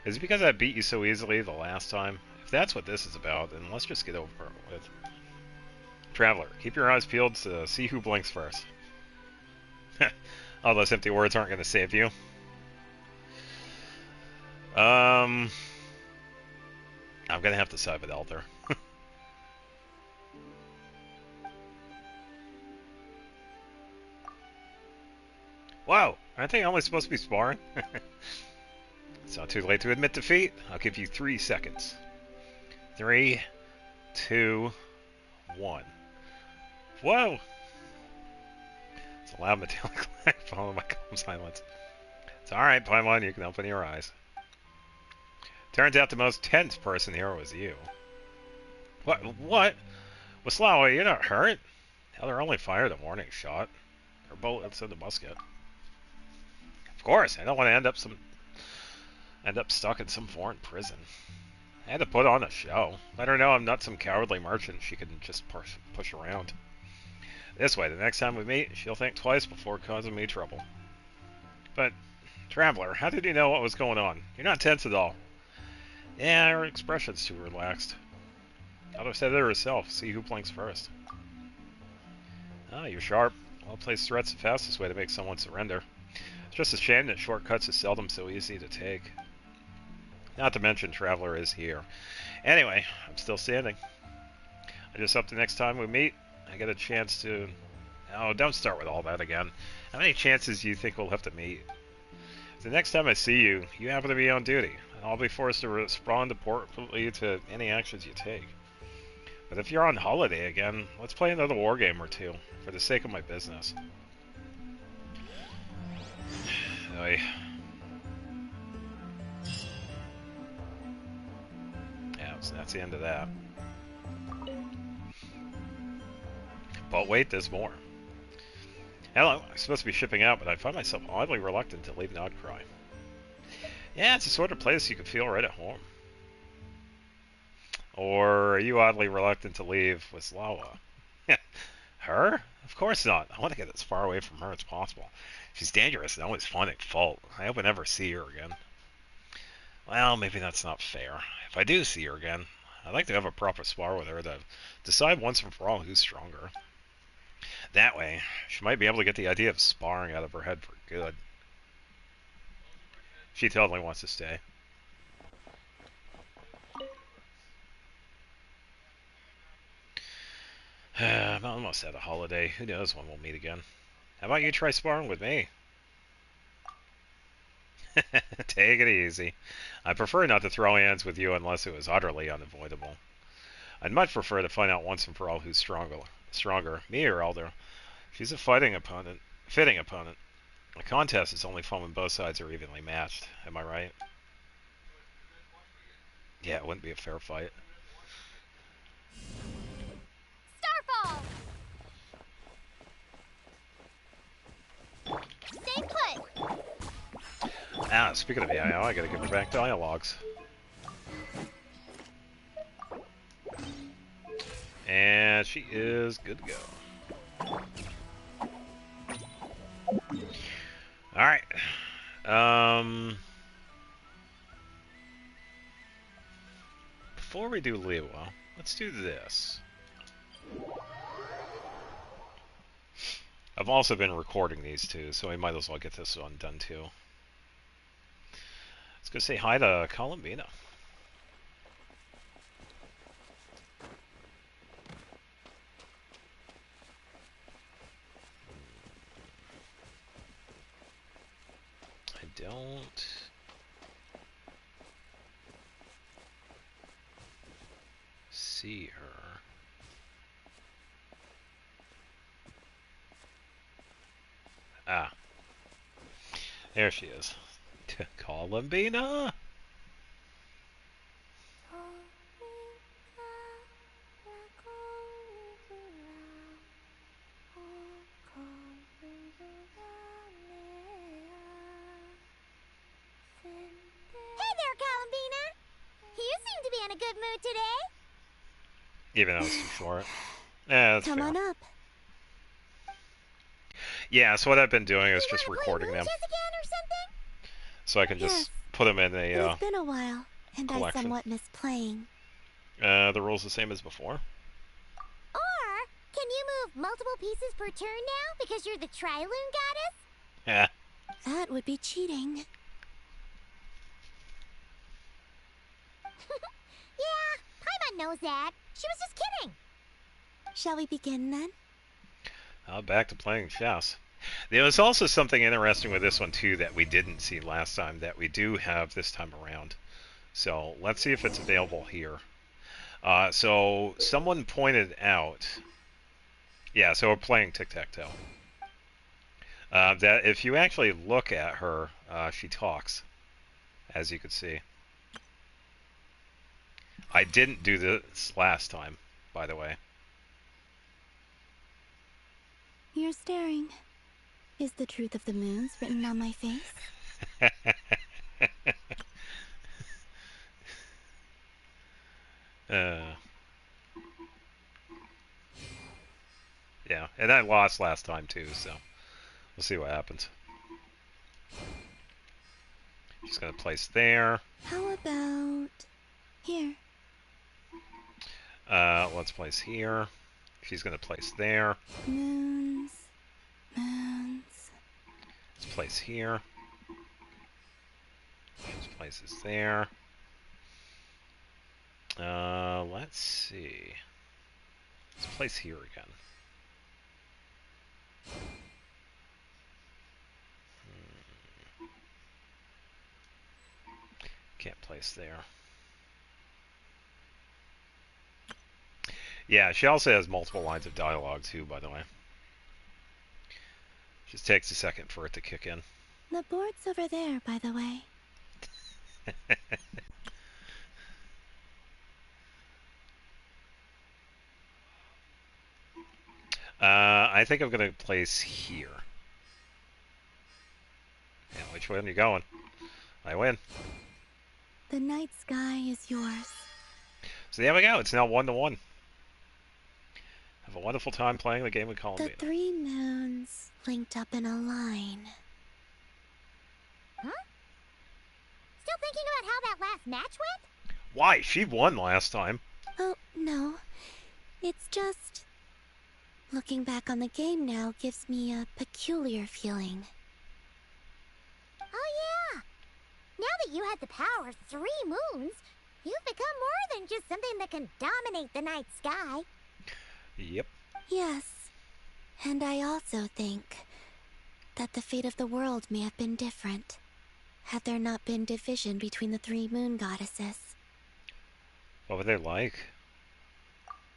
Is it because I beat you so easily the last time? If that's what this is about, then let's just get over it with. Traveler, keep your eyes peeled to see who blinks first. All those empty words aren't going to save you. I'm going to have to side with Elder. Wow, aren't they only supposed to be sparring? It's not too late to admit defeat. I'll give you 3 seconds. 3, 2, 1. Whoa! It's a loud metallic clack followed by calm silence. It's alright, Paimon, you can open your eyes. Turns out the most tense person here was you. What? What? Waslawa, you're not hurt? Hell, they're only fired a warning shot. Or bullets in the musket. Of course, I don't want to end up stuck in some foreign prison. I had to put on a show. Let her know I'm not some cowardly merchant she can just push around. This way, the next time we meet, she'll think twice before causing me trouble. But, Traveler, how did you know what was going on? You're not tense at all. Yeah, her expression's too relaxed. I'd have said it herself. See who blinks first. Ah, you're sharp. Well-placed threat's the fastest way to make someone surrender. It's just a shame that shortcuts is seldom so easy to take. Not to mention Traveler is here. Anyway, I'm still standing. I just hope the next time we meet, I get a chance to... Oh, don't start with all that again. How many chances do you think we'll have to meet? If the next time I see you, you happen to be on duty, and I'll be forced to respond appropriately to any actions you take. But if you're on holiday again, let's play another war game or two, for the sake of my business. Anyway. Yeah, so that's the end of that. But wait, there's more. Hello, I'm supposed to be shipping out, but I find myself oddly reluctant to leave Nodcry. Yeah, it's the sort of place you could feel right at home. Or are you oddly reluctant to leave with Lawa? Her? Of course not. I want to get as far away from her as possible. She's dangerous and always finding fault. I hope I never see her again. Well, maybe that's not fair. If I do see her again, I'd like to have a proper spar with her to decide once and for all who's stronger. That way, she might be able to get the idea of sparring out of her head for good. She totally wants to stay. I'm almost at a holiday. Who knows when we'll meet again. How about you try sparring with me? Take it easy. I prefer not to throw hands with you unless it was utterly unavoidable. I'd much prefer to find out once and for all who's stronger, me or Elder. She's a fitting opponent. A contest is only fun when both sides are evenly matched. Am I right? Yeah, it wouldn't be a fair fight. Starfall! Stay put! Ah, speaking of AIO, I gotta give her back dialogues. And she is good to go. Alright. Before we do Liwa, let's do this. I've also been recording these two, so we might as well get this one done too. Let's go say hi to Columbina. I don't... see her. Ah. There she is. Columbina! Hey there, Columbina! You seem to be in a good mood today. Even though it's too short. Yeah, that's Come fair. on up. Yeah, so what I've been doing is You just wanna recording play them. Luchas again or something? So I can just Yes. put them in a, It's been a while, and I collection. somewhat miss playing. the rules the same as before. Or can you move multiple pieces per turn now because you're the Triloon goddess? Yeah. That would be cheating. Yeah, Paimon knows that. She was just kidding. Shall we begin then? Back to playing chess. There was also something interesting with this one too that we didn't see last time that we do have this time around. So let's see if it's available here. So someone pointed out, yeah, so we're playing tic-tac-toe. That if you actually look at her, she talks, as you could see. I didn't do this last time, by the way. You're staring. Is the truth of the moons written on my face? Yeah, and I lost last time too, so we'll see what happens. Just gonna place there. How about here? Let's place here. She's gonna place there. Moons, moons. Let's place here. She places there. Let's see. Let's place here again. Can't place there. Yeah, she also has multiple lines of dialogue too, by the way. Just takes a second for it to kick in. The board's over there, by the way. I think I'm gonna place here. Yeah, which way are you going? I win. The night sky is yours. So there we go. It's now 1-1. Have a wonderful time playing the game with The Columbia. 3 moons linked up in a line. Huh? Still thinking about how that last match went? Why? She won last time. Oh, no. It's just... Looking back on the game now gives me a peculiar feeling. Oh yeah! Now that you have the power of 3 moons, you've become more than just something that can dominate the night sky. Yep. Yes. And I also think that the fate of the world may have been different had there not been division between the 3 moon goddesses. What were they like?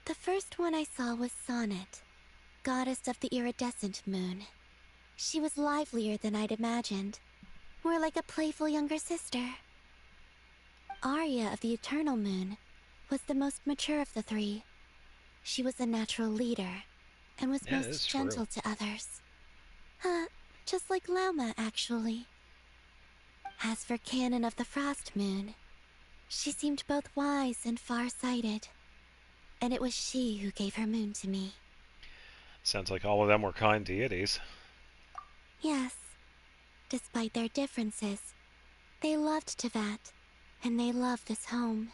The first one I saw was Sonnet, goddess of the iridescent moon. She was livelier than I'd imagined, more like a playful younger sister. Arya of the eternal moon was the most mature of the 3. She was a natural leader, and was Yeah, most that's gentle true. to others. Just like Lauma, actually. As for Canon of the Frost Moon, she seemed both wise and far-sighted, and it was she who gave her moon to me. Sounds like all of them were kind deities. Yes, despite their differences, they loved Tevat, and they loved this home.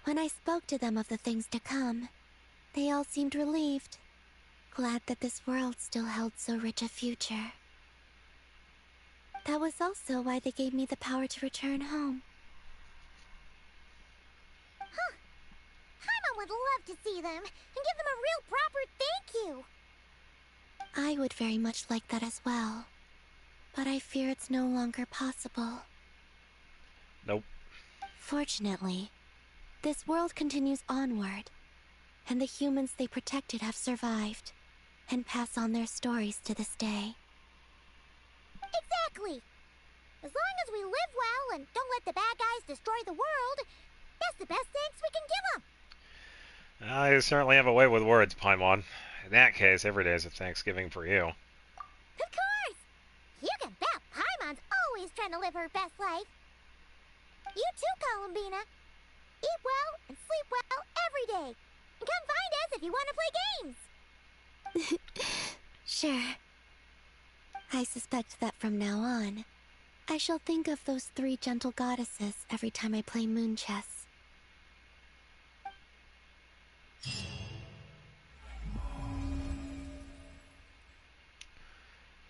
When I spoke to them of the things to come, they all seemed relieved, glad that this world still held so rich a future. That was also why they gave me the power to return home. Huh. Paimon would love to see them and give them a real proper thank you. I would very much like that as well, but I fear it's no longer possible. Nope. Fortunately, this world continues onward, and the humans they protected have survived, and pass on their stories to this day. Exactly. As long as we live well and don't let the bad guys destroy the world, that's the best thanks we can give them. You certainly have a way with words, Paimon. In that case, every day is a Thanksgiving for you. Of course. You can bet Paimon's always trying to live her best life. You too, Columbina. Eat well and sleep well every day. And come find us if you want to play games. Sure. I suspect that from now on, I shall think of those 3 gentle goddesses every time I play moon chess.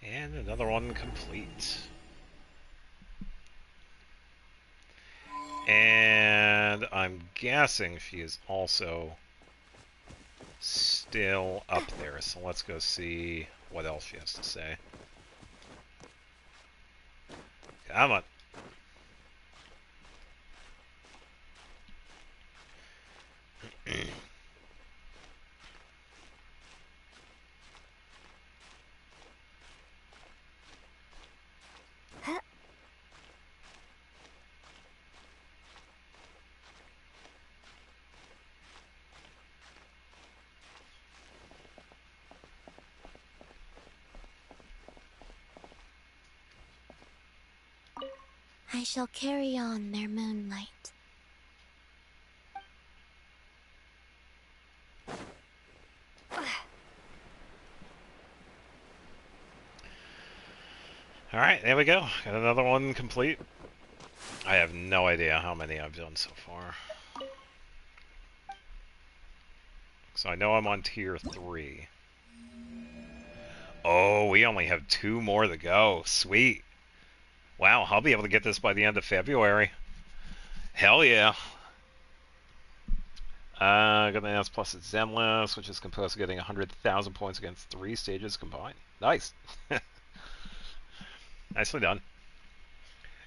And another one complete. And I'm guessing she is also still up there. So let's go see what else she has to say. Come on. I shall carry on their moonlight. Alright, there we go. Got another one complete. I have no idea how many I've done so far. So I know I'm on tier 3. Oh, we only have 2 more to go. Sweet. Wow, I'll be able to get this by the end of February. Hell yeah. Got an S plus at Zenless, which is composed of getting 100,000 points against 3 stages combined. Nice. Nicely done.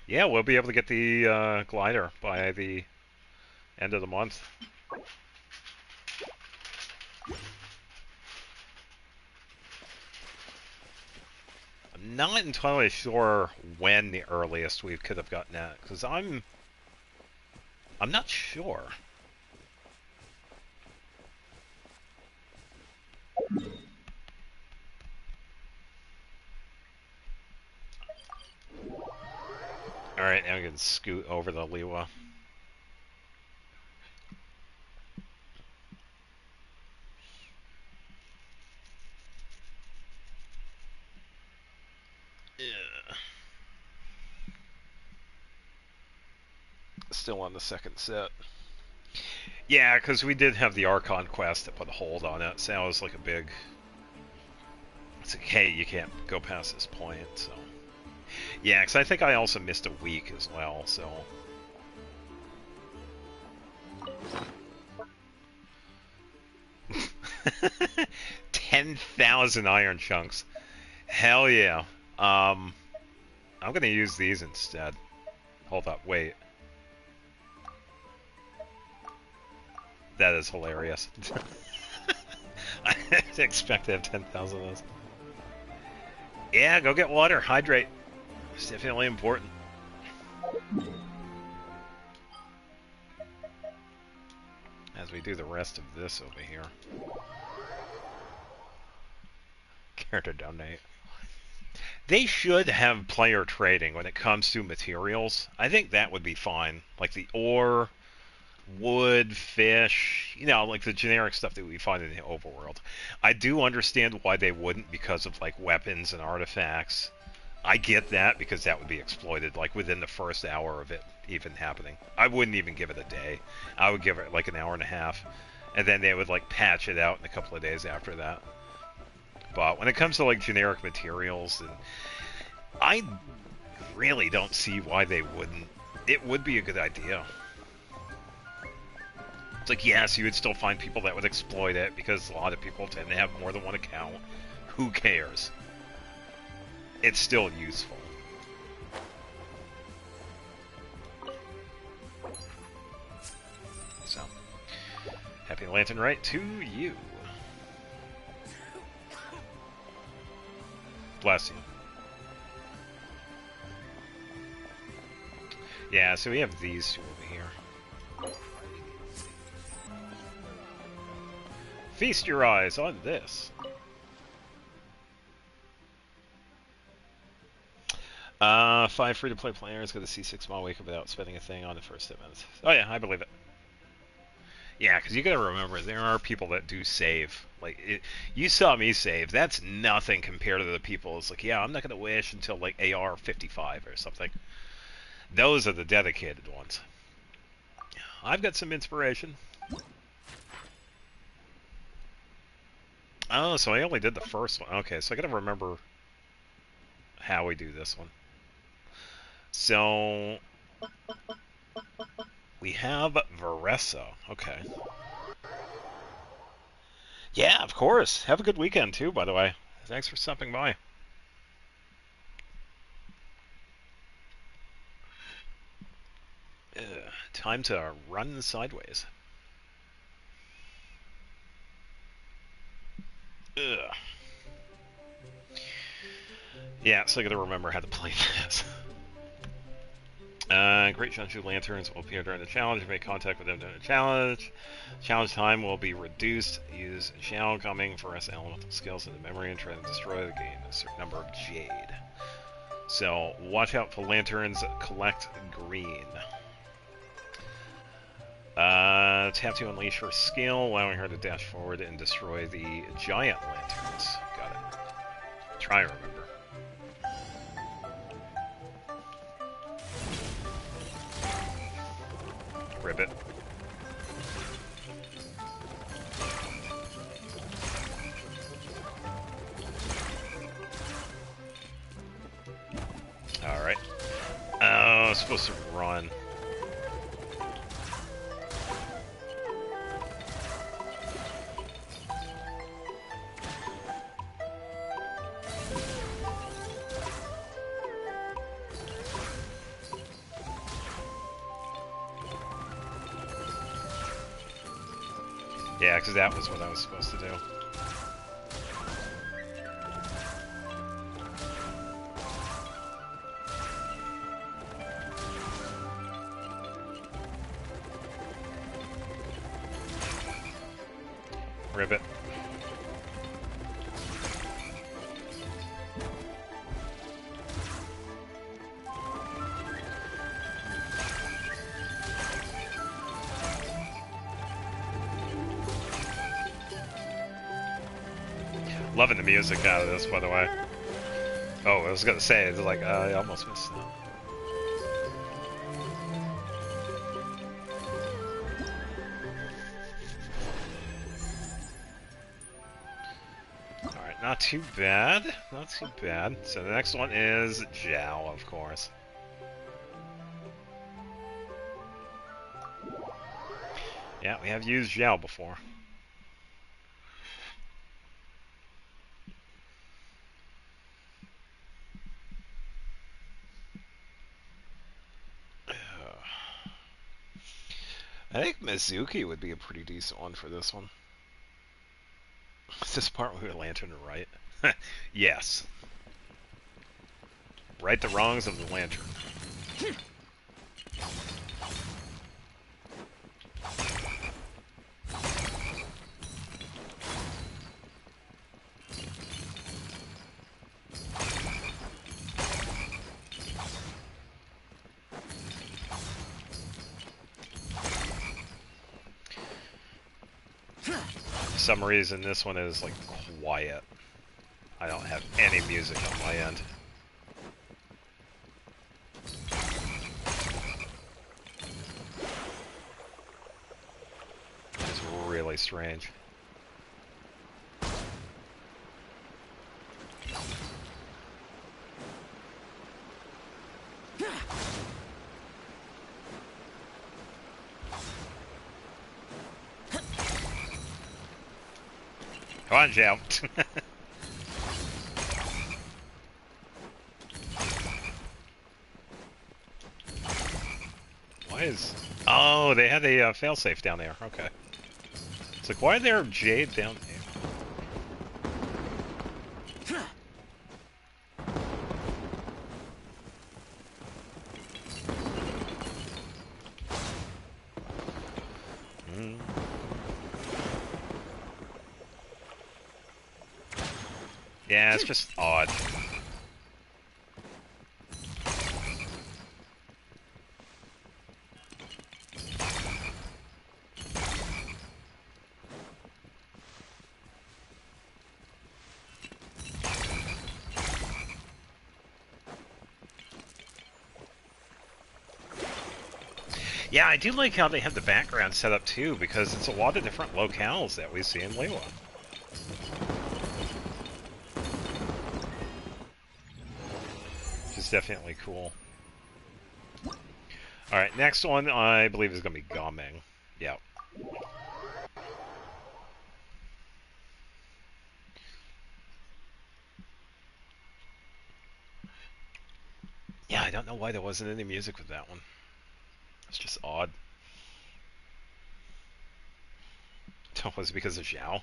Yeah, we'll be able to get the glider by the end of the month. I'm not entirely sure when the earliest we could have gotten that, because I'm not sure. Alright, now we can scoot over the Liwa. Yeah. Still on the second set. Yeah, because we did have the Archon quest that put a hold on it, so that was like a big... It's like, hey, you can't go past this point, so... Yeah, because I think I also missed a week as well, so... 10,000 iron chunks. Hell yeah. I'm gonna use these instead. Hold up, wait. That is hilarious. I didn't expect to have 10,000 of those. Yeah, go get water. Hydrate. It's definitely important. As we do the rest of this over here. Care to donate. They should have player trading when it comes to materials. I think that would be fine. Like the ore, wood, fish, you know, like the generic stuff that we find in the overworld. I do understand why they wouldn't because of like weapons and artifacts. I get that because that would be exploited like within the first hour of it even happening. I wouldn't even give it a day. I would give it like an hour and a half, and then they would like patch it out in a couple of days after that. But when it comes to like generic materials, and I really don't see why they wouldn't. It would be a good idea. It's like, yes, you would still find people that would exploit it because a lot of people tend to have more than one account. Who cares? It's still useful. So, happy Lantern Rite to you. Bless you. Yeah, so we have these two over here. Feast your eyes on this. 5 free-to-play players go to C6 Mall Wake Up without spending a thing on the first 10 minutes. Oh yeah, I believe it. Yeah, because you gotta remember, there are people that do save. Like, you saw me save. That's nothing compared to the people. It's like, yeah, I'm not gonna wish until like AR 55 or something. Those are the dedicated ones. I've got some inspiration. Oh, so I only did the first one. Okay, so I gotta remember how we do this one. So we have Varesa. Okay. Yeah, of course. Have a good weekend too, by the way. Thanks for stopping by. Time to run sideways. Ugh. Yeah, so I gotta remember how to play this. Great Shunju Lanterns will appear during the challenge. Make contact with them during the challenge. Challenge time will be reduced. Use channel coming for us elemental skills in the memory and try to destroy the game. A certain number of jade. So, watch out for lanterns. Collect green. Tap to unleash her skill, allowing her to dash forward and destroy the giant lanterns. Got it. Try to remember. Ribbit. Alright. Oh, I was supposed to run. Yeah, because that was what I was supposed to do. Ribbit. Loving the music out of this, by the way. Oh, I was gonna say, it's like, I almost missed that. Alright, not too bad. Not too bad. So the next one is Zhao, of course. Yeah, we have used Zhao before. I think Mizuki would be a pretty decent one for this one. Is this part where we lantern to right? Yes. Right the wrongs of the lantern. For some reason, this one is like quiet. I don't have any music on my end. It's really strange. Come on, Zhao. Why is... Oh, they had a failsafe down there. Okay. It's like, why is there Jade down there? Yeah, it's just odd. Yeah, I do like how they have the background set up too, because it's a lot of different locales that we see in Leyla. Which is definitely cool. Alright, next one I believe is going to be Gaming. Yep. Yeah, I don't know why there wasn't any music with that one. It's just odd. Was it because of Zhao?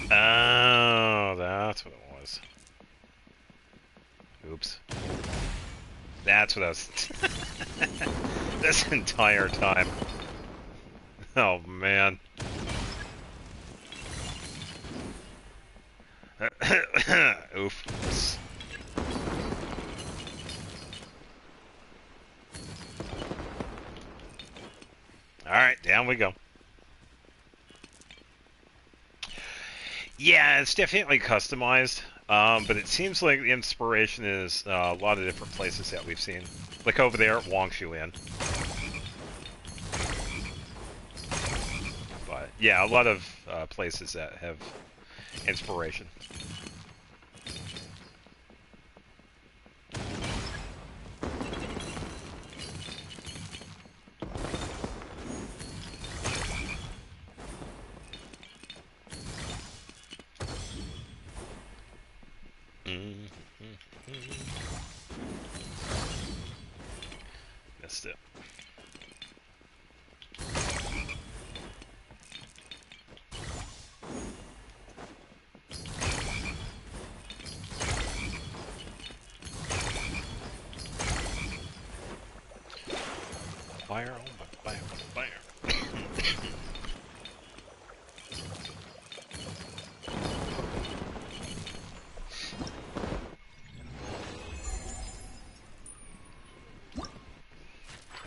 Oh, that's what it was. Oops. That's what I was... this entire time. Oh man. Oof. Alright, down we go. Yeah, it's definitely customized, but it seems like the inspiration is a lot of different places that we've seen. Like over there at Wangshuan. But yeah, a lot of places that have inspiration. Missed it. Fire, oh my fire, fire.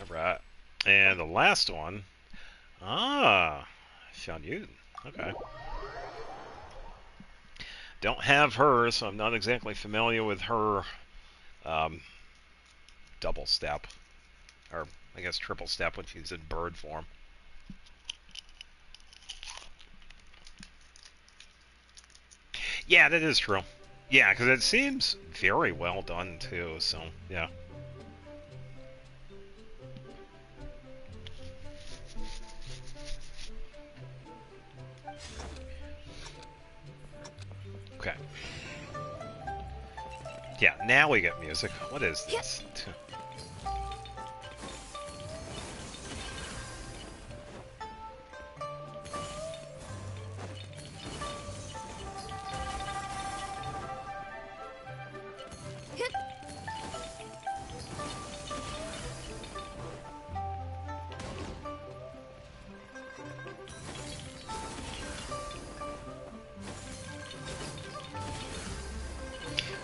Alright. And the last one. Ah, Sean Newton. Okay. Don't have her, so I'm not exactly familiar with her double step. Or, I guess, triple step when she's in bird form. Yeah, that is true. Yeah, because it seems very well done, too, so, yeah. Okay. Yeah, now we get music. What is this?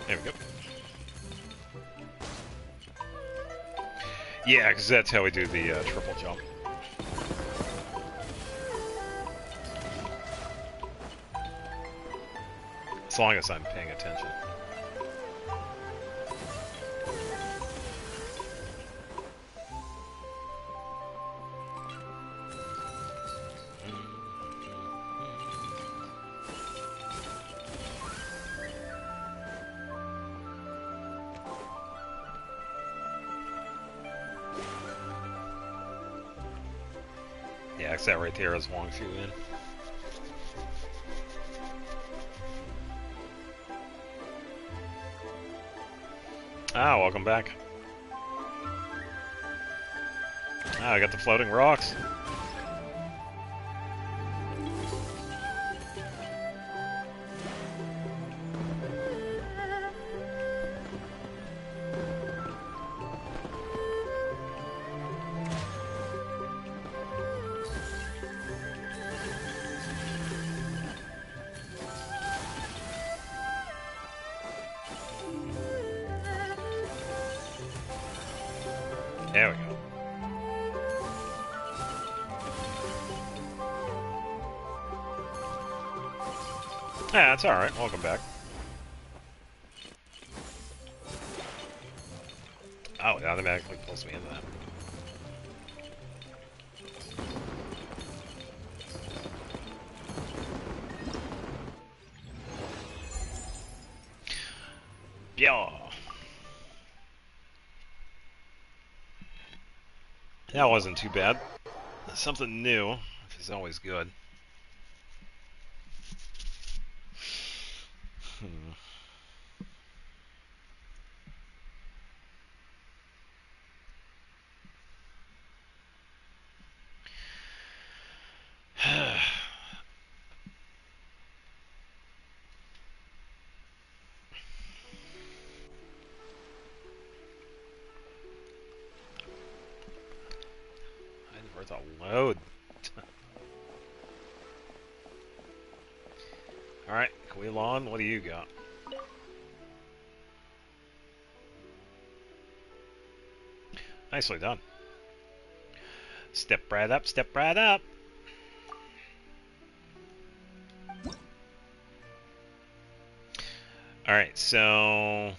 There we go. Yeah, because that's how we do the triple jump. As long as I'm paying attention. Yeah, because that right there is Wong Fu in. Ah, welcome back. Ah, I got the floating rocks. There we go. Yeah, that's alright. Welcome back. Oh, it automatically pulls me into that. Yeah. That wasn't too bad. Something new, which is always good. Worth a load. Alright, Quilon, what do you got? Nicely done. Step right up, step right up. Alright, so...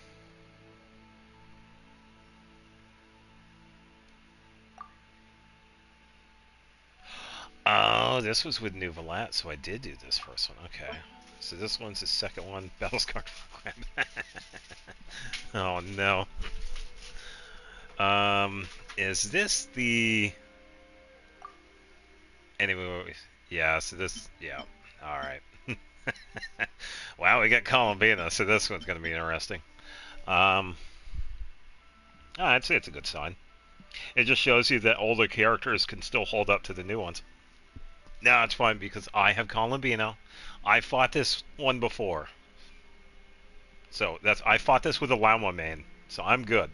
Oh, this was with New Valat, so I did do this first one. Okay. So this one's the second one. Battlescar Crab. Oh, no. Is this the... Anyway, yeah, so this... Yeah, alright. Wow, we got Columbina, so this one's going to be interesting. I'd say it's a good sign. It just shows you that older characters can still hold up to the new ones. No, it's fine because I have Columbina. I fought this one before. So I fought this with a Llama main, so I'm good.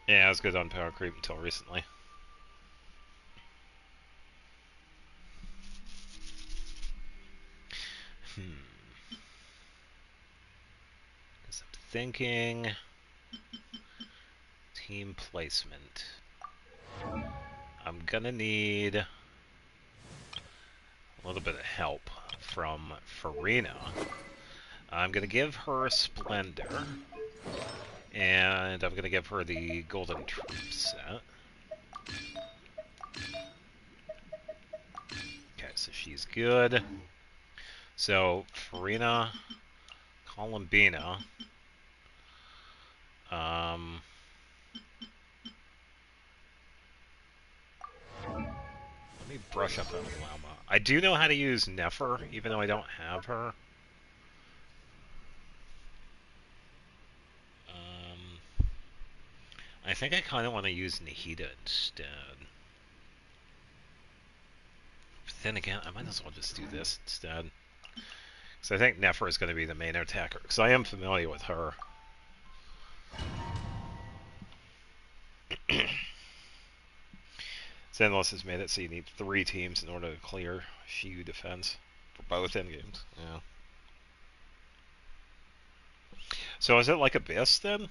Yeah, I was good on power creep until recently. Because I'm thinking team placement. I'm gonna need a little bit of help from Farina. I'm gonna give her Splendor. And I'm going to give her the Golden Troop set. Okay, so she's good. So, Farina, Columbina. Let me brush up on Llama. I do know how to use Nefer, even though I don't have her. I think I kind of want to use Nahida instead. But then again, I might as well just do this instead. Because I think Nefer is going to be the main attacker. Because I am familiar with her. Zenless has made it so you need 3 teams in order to clear Shiyu defense. For both endgames. Yeah. So is it like Abyss then?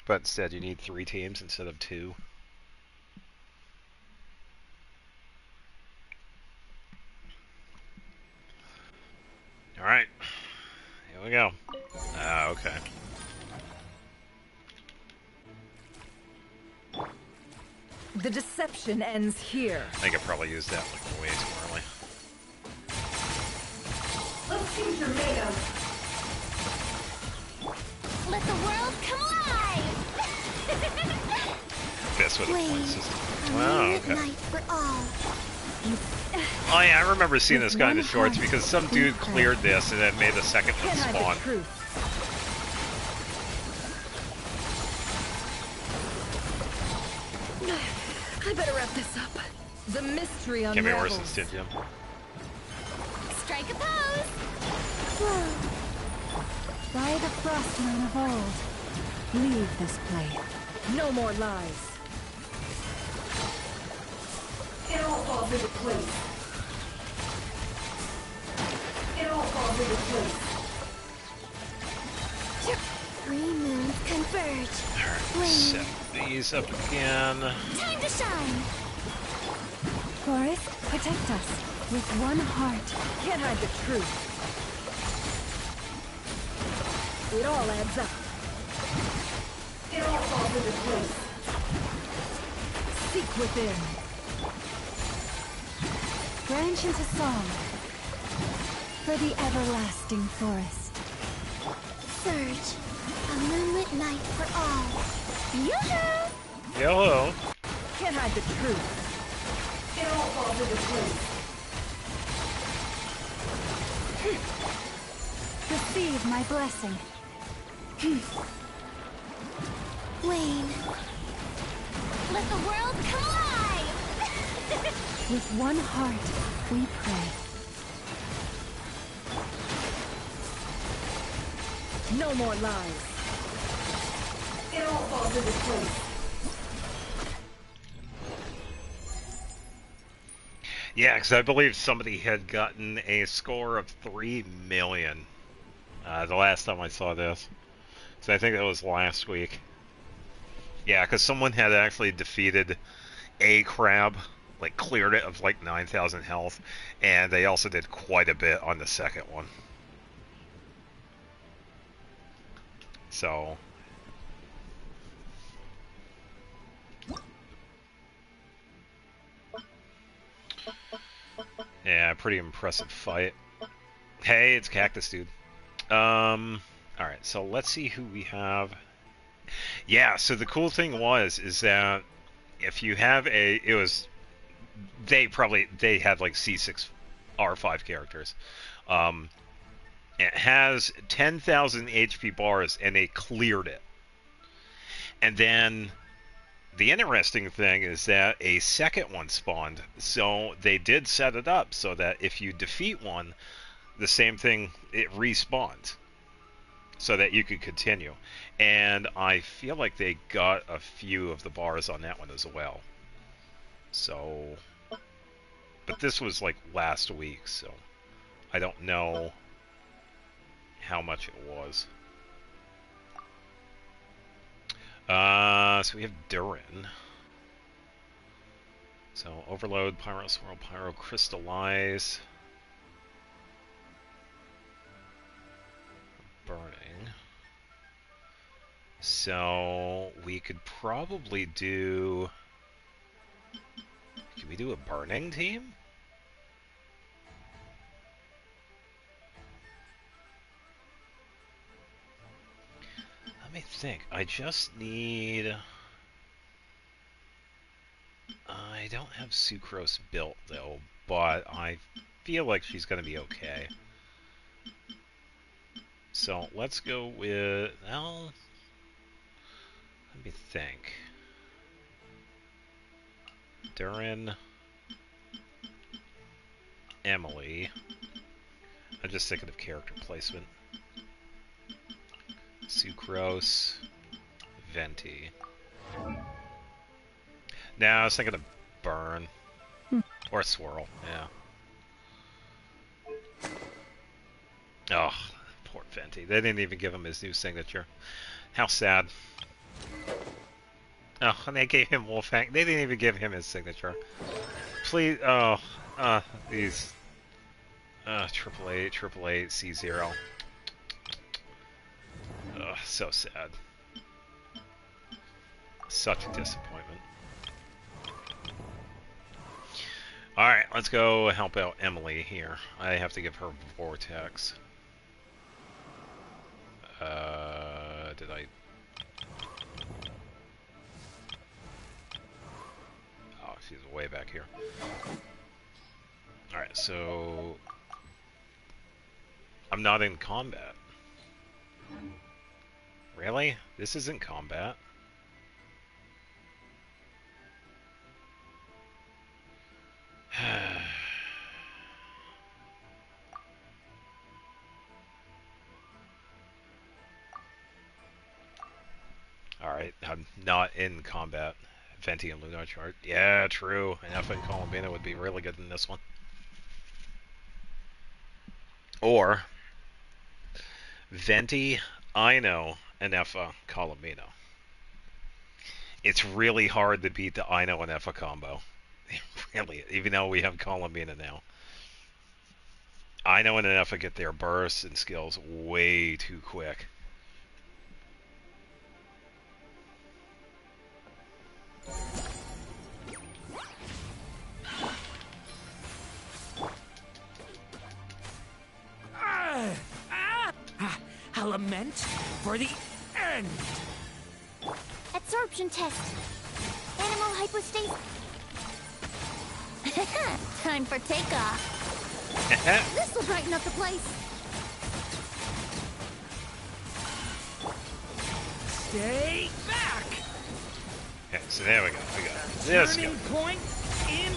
But instead you need 3 teams instead of 2. Alright. Here we go. Okay. The deception ends here. I think I probably used that like way too early. Let's see what you're made of. Let the world come alive! This with a point Wait, system. a Wow, moonlit okay. night for all. Oh yeah, I remember seeing this guy in the one shorts heart, because some we dude pray. cleared this and then made the second one Can't hide spawn. the truth. I better wrap this up. The mystery Can't be worse unravels. than Stitch. Strike a pose! By the frostman of old, leave this place. No more lies. It all falls into place. It all falls into place. 3 moons converge. Alright, set these up again. Time to shine! Forest, protect us with one heart. Can't hide the truth. It all adds up. It all falls into place. Seek within. Branch into song for the everlasting forest. Surge, a moonlit night for all. Yoo-hoo! Hello. Can't hide the truth. It all falls into place. Receive my blessing. Wayne, Let the world come alive! with one heart, we pray. No more lies. It all falls into place. Yeah, because I believe somebody had gotten a score of 3 million the last time I saw this. So I think that was last week. Yeah, because someone had actually defeated a crab, like cleared it of like 9,000 health, and they also did quite a bit on the second one. So... yeah, pretty impressive fight. Hey, it's Cactus Dude. Alright, so let's see who we have. Yeah, so the cool thing is that if you have they had like C6 R5 characters. It has 10,000 HP bars and they cleared it. And then the interesting thing is that a second one spawned, so they did set it up so that if you defeat one, the same thing, it respawns, so that you could continue. And I feel like they got a few of the bars on that one as well. So, but this was like last week, so I don't know how much it was. So we have Durin. So Overload, Pyro Swirl, Pyro Crystallize. Burning. So we could probably do... Can we do a burning team? Let me think. I just need... I don't have Sucrose built, though, but I feel like she's going to be okay. So let's go with... well, let me think. Durin, Emily. I'm just thinking of character placement. Sucrose, Venti. Now I was thinking of Burn. Or Swirl, yeah. Oh, poor Venti. They didn't even give him his new signature. How sad. Oh, and they gave him Wolfang. They didn't even give him his signature. Please, oh, these, triple eight, C0. Ugh, so sad. Such a disappointment. Alright, let's go help out Emily here. I have to give her Vortex. Did I... oh, she's way back here. Alright, so... I'm not in combat. Really? This isn't combat. Alright, I'm not in combat. Venti and Lunar chart. Yeah, true. And F and Columbina would be really good in this one. Or Venti, Ino, and Effa Columbina. It's really hard to beat the Ino and Effa combo. Really, even though we have Columbina now. Ino and Effa get their bursts and skills way too quick. A lament for the end. Absorption test. Animal hypostasis. Time for takeoff. This will brighten up the place. Stay back. Okay, so there we go. We got this guy. Turning point in.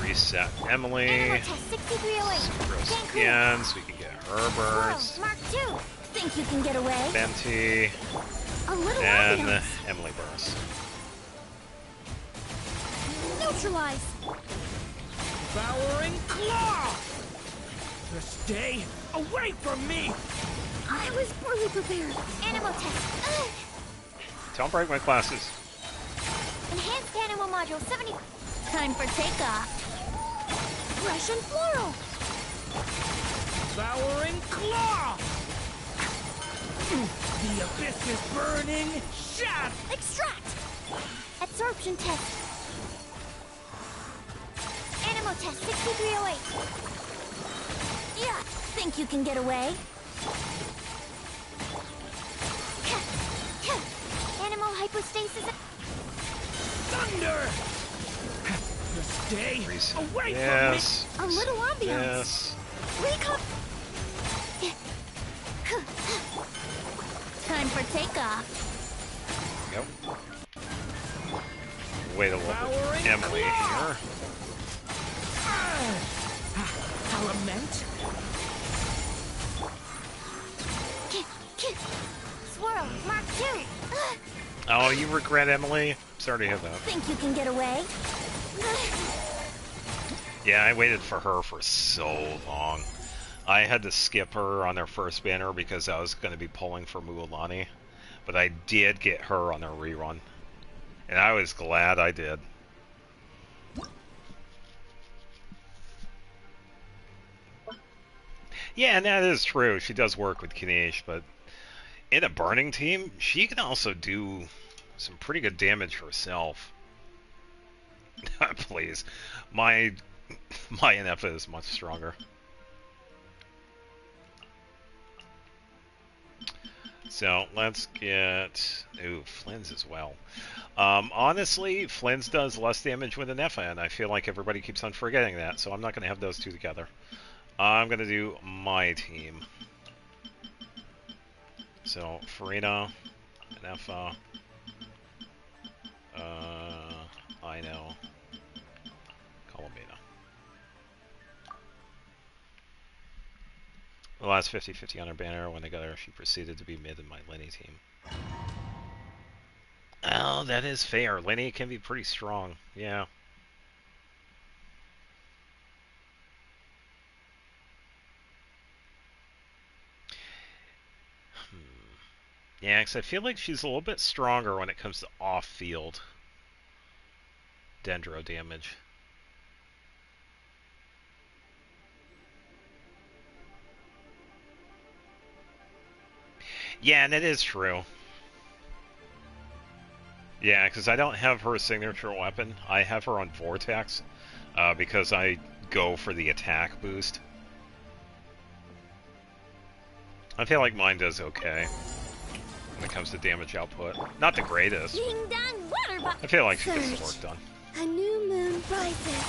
Reset Emily. Animal test 6308. Sucrose again, so we can get her burst. Mark 2. Think you can get away? Venti. A little And ambulance. Emily burst. Neutralize. Devouring claw! Stay away from me! I was poorly prepared. Animal test. Don't break my glasses. Enhanced animal module 70. Time for takeoff. Fresh and floral. Devouring claw! The abyss is burning! Shot! Extract. Absorption test. Animal test 6308. Yeah, think you can get away? Animal hypostasis. Thunder! Stay Freeze. away Yes. A little ambiance. Yes. Recon. Time for takeoff. Yep. Wait a little Devouring bit. Emily claw. here. Element? Swirl. Mark 2. Oh, you regret Emily? Sorry to hear that. Think you can get away? Yeah, I waited for her for so long. I had to skip her on their first banner because I was going to be pulling for Mualani. But I did get her on their rerun. And I was glad I did. Yeah, and that is true. She does work with Kanish, but in a burning team, she can also do some pretty good damage herself. Please. My NF is much stronger. So let's get Flynn's as well. Honestly, Flynn's does less damage with an Effa, and I feel like everybody keeps on forgetting that, so I'm not going to have those two together. I'm going to do my team. So, Farina, an Effa, I know, Columbina. The last 50-50 on her banner, when I got her, she proceeded to be mid in my Lenny team. Oh, that is fair. Lenny can be pretty strong, yeah. Yeah, because I feel like she's a little bit stronger when it comes to off-field dendro damage. Yeah, and it is true. Yeah, because I don't have her signature weapon. I have her on Vortex, because I go for the attack boost. I feel like mine does okay when it comes to damage output. Not the greatest. Ding dong water I feel like she gets the work done. A new moon rises.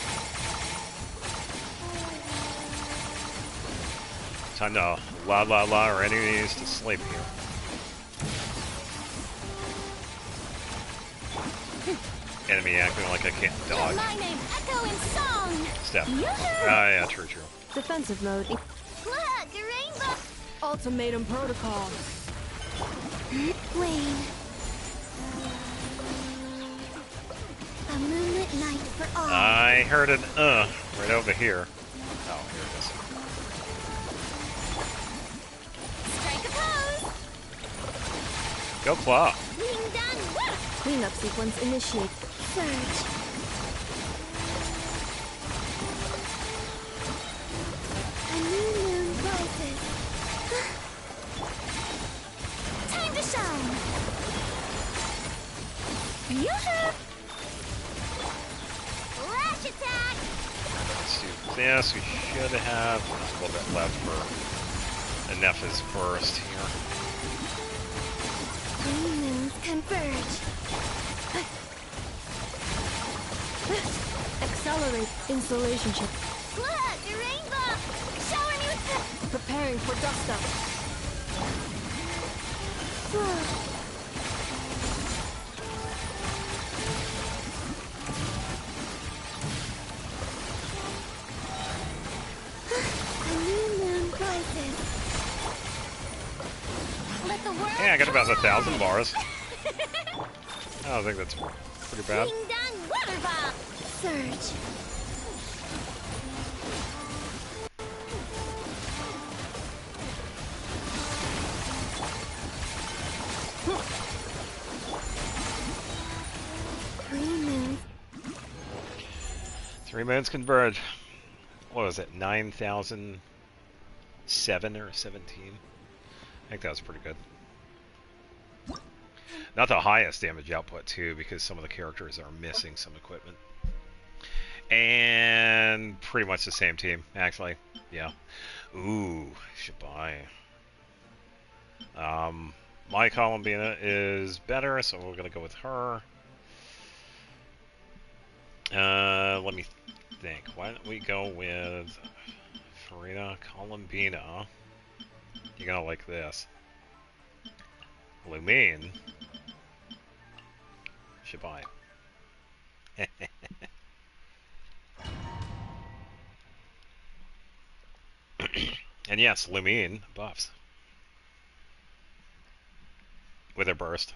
Time to la our enemies to sleep here. Enemy acting like I can't dodge. My name echo in song. Step. Ah, yeah, true. Defensive mode. Look, a rainbow. Ultimatum protocol. Wane. A moonlit night for all. I heard an right over here. Oh, here it is. Strike a pose. Go claw. Ding dong water. Cleanup sequence initiate. Surge. A new moon rises. Time to shine. Yoo-hoo. Flash attack. Let's do this. We should have a little bit left for Anepha's burst here. Three moons converge. Accelerate installation chip. Look, a rainbow. Shower me with Preparing for dust up. A new moon rises. Let the world. Yeah, I got about 1,000 bars. I don't think that's pretty bad. Ding dong water bomb. Surge. 3 moons converge. What was it? 9,007 or 17? I think that was pretty good. Not the highest damage output too, because some of the characters are missing some equipment. And pretty much the same team, actually. Yeah. Ooh, should buy. My Columbina is better, so we're gonna go with her. Let me think. Why don't we go with Farina Columbina? You're gonna like this. Lumine. Should buy. And yes, Lumine buffs. With her burst.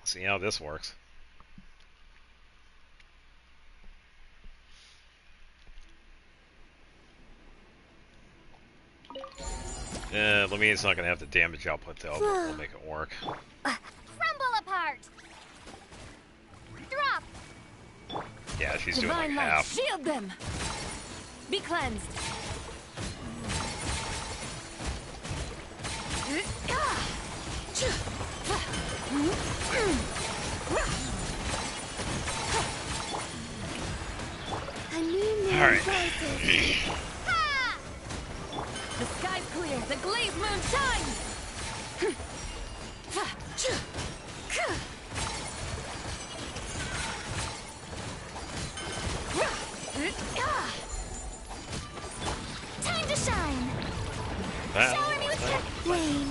See how this works. Lumine's not going to have the damage output though, but we'll make it work. Crumble apart! Drop! Yeah, she's doing Divine like light, half. shield them! Be cleansed! A new moon Alright. rises. Ha! The sky's clear, the glazed moon shines! Time to shine! Wow. Shower me with Rain.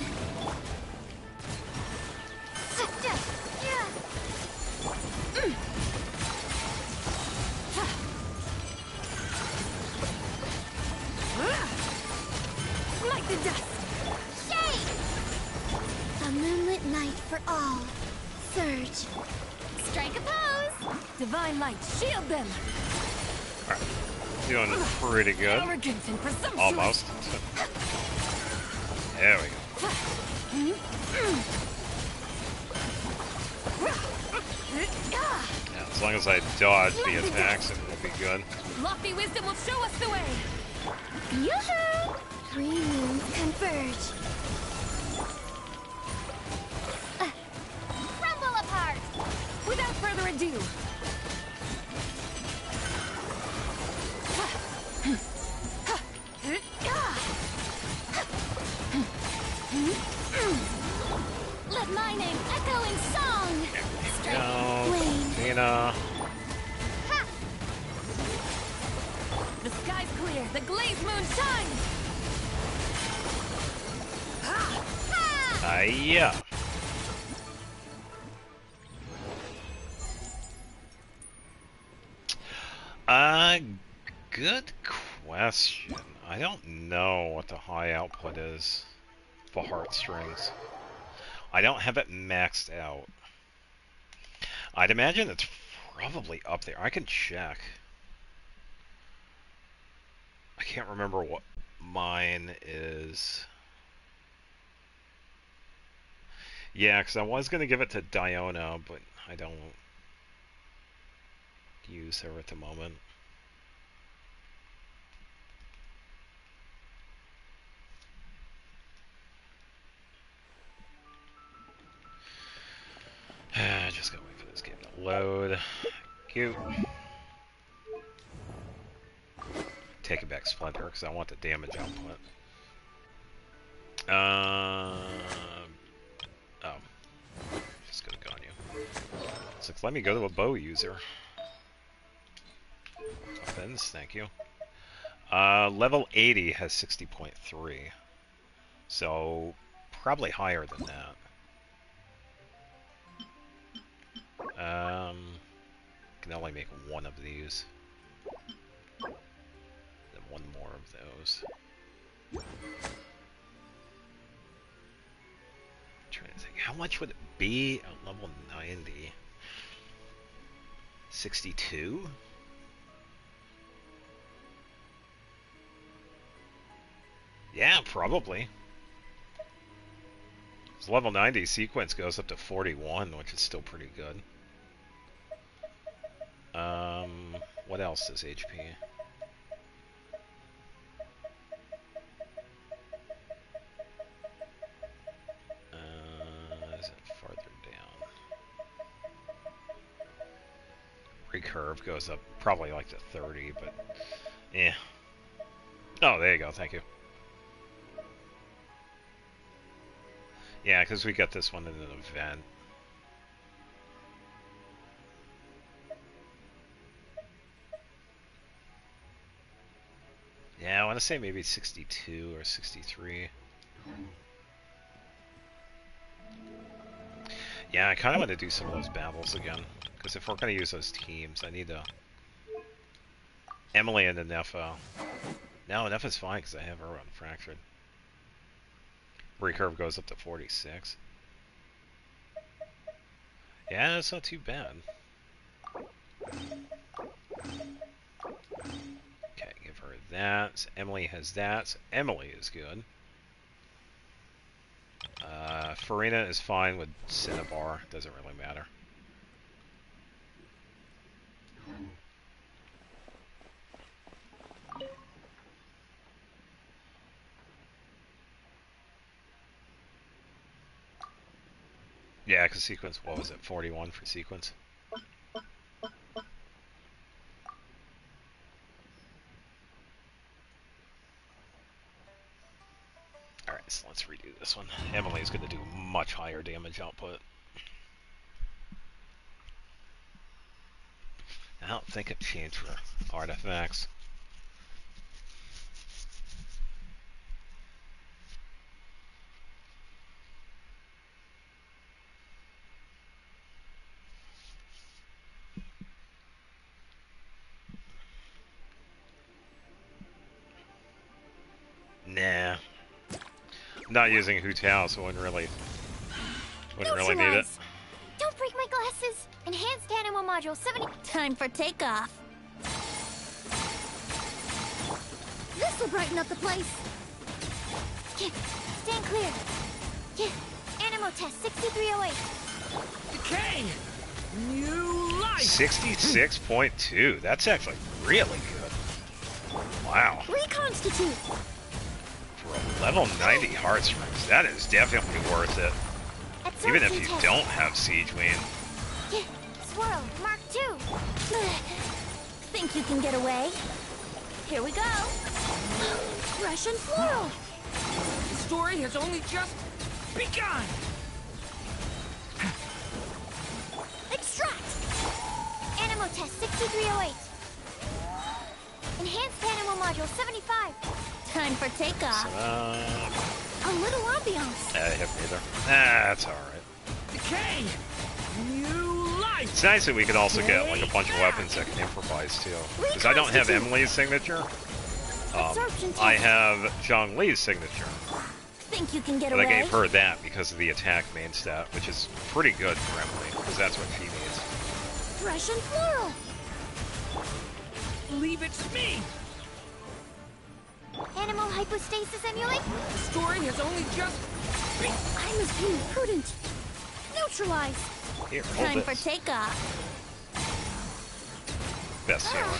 Smite the dust! Shade! A moonlit night for all. Surge. Strike a pose! Divine light, shield them! Alright. Doing pretty good. Arrogant and presumptuous! Almost. There we go. Yeah, as long as I dodge the attacks, it will be good. Lofty wisdom will show us the way! Yoo-hoo! 3 moons converge. Crumble apart! Without further ado, Let my name echo in song! Go, Rain. Nina. Ha! the sky's clear, the glazed moon shines! Ha! Yeah. Good question. I don't know what the high output is for heartstrings. I don't have it maxed out. I'd imagine it's probably up there. I can check. I can't remember what mine is. Yeah, because I was going to give it to Diona, but I don't use her at the moment. Just gotta wait for this game to load. Cute. Take it back, Splinter, because I want the damage output. Oh. Just gonna go on you. So let me go to a bow user. Weapons, thank you. Level 80 has 60.3. So, probably higher than that. Can only make one of these. Then one more of those. Trying to think, how much would it be at level 90? 62? Yeah, probably. Level 90 sequence goes up to 41, which is still pretty good. What else is HP? Is it farther down? Recurve goes up probably like to 30, but yeah. Oh, there you go. Thank you. Yeah, because we got this one in an event. Yeah, I want to say maybe 62 or 63. Yeah, I kind of want to do some of those battles again. Because if we're going to use those teams, I need to... Emily and Anefa. No, Anefa's fine because I have her on Fractured. Recurve goes up to 46. Yeah, that's not too bad. Okay, give her that. Emily has that. So Emily is good. Farina is fine with Cinnabar. Doesn't really matter. Yeah, because sequence, what was it? 41 for sequence? Alright, so let's redo this one. Emily's going to do much higher damage output. I don't think it changed for artifacts. Nah. I'm not using Hu Tao, so I wouldn't really need it. Don't break my glasses! Enhanced animal module 70... Time for takeoff. This'll brighten up the place! Stand clear! Animal test 6308! Decay! New life! 66.2. That's actually really good. Wow. Reconstitute! For a level 90 heart springs, that is definitely worth it. Even if you don't have Siege Wing. Swirl, Mark 2! Think you can get away? Here we go. Russian floral! The story has only just begun! Extract! Animal test 6308. Enhanced animal module 75. Time for takeoff. A little ambiance. I have neither. That's alright. Decay! New life! It's nice that we can also get like a bunch of weapons that can improvise too. Because I don't have Emily's signature. I have Zhang Li's signature. Think you can get But away? I gave her that because of the attack main stat, which is pretty good for Emily, because that's what she needs. Russian floral. Leave it to me! Animal hypostasis emulate. The story has only just I must be prudent. Neutralize. Here, hold Time for this. takeoff. Best healer.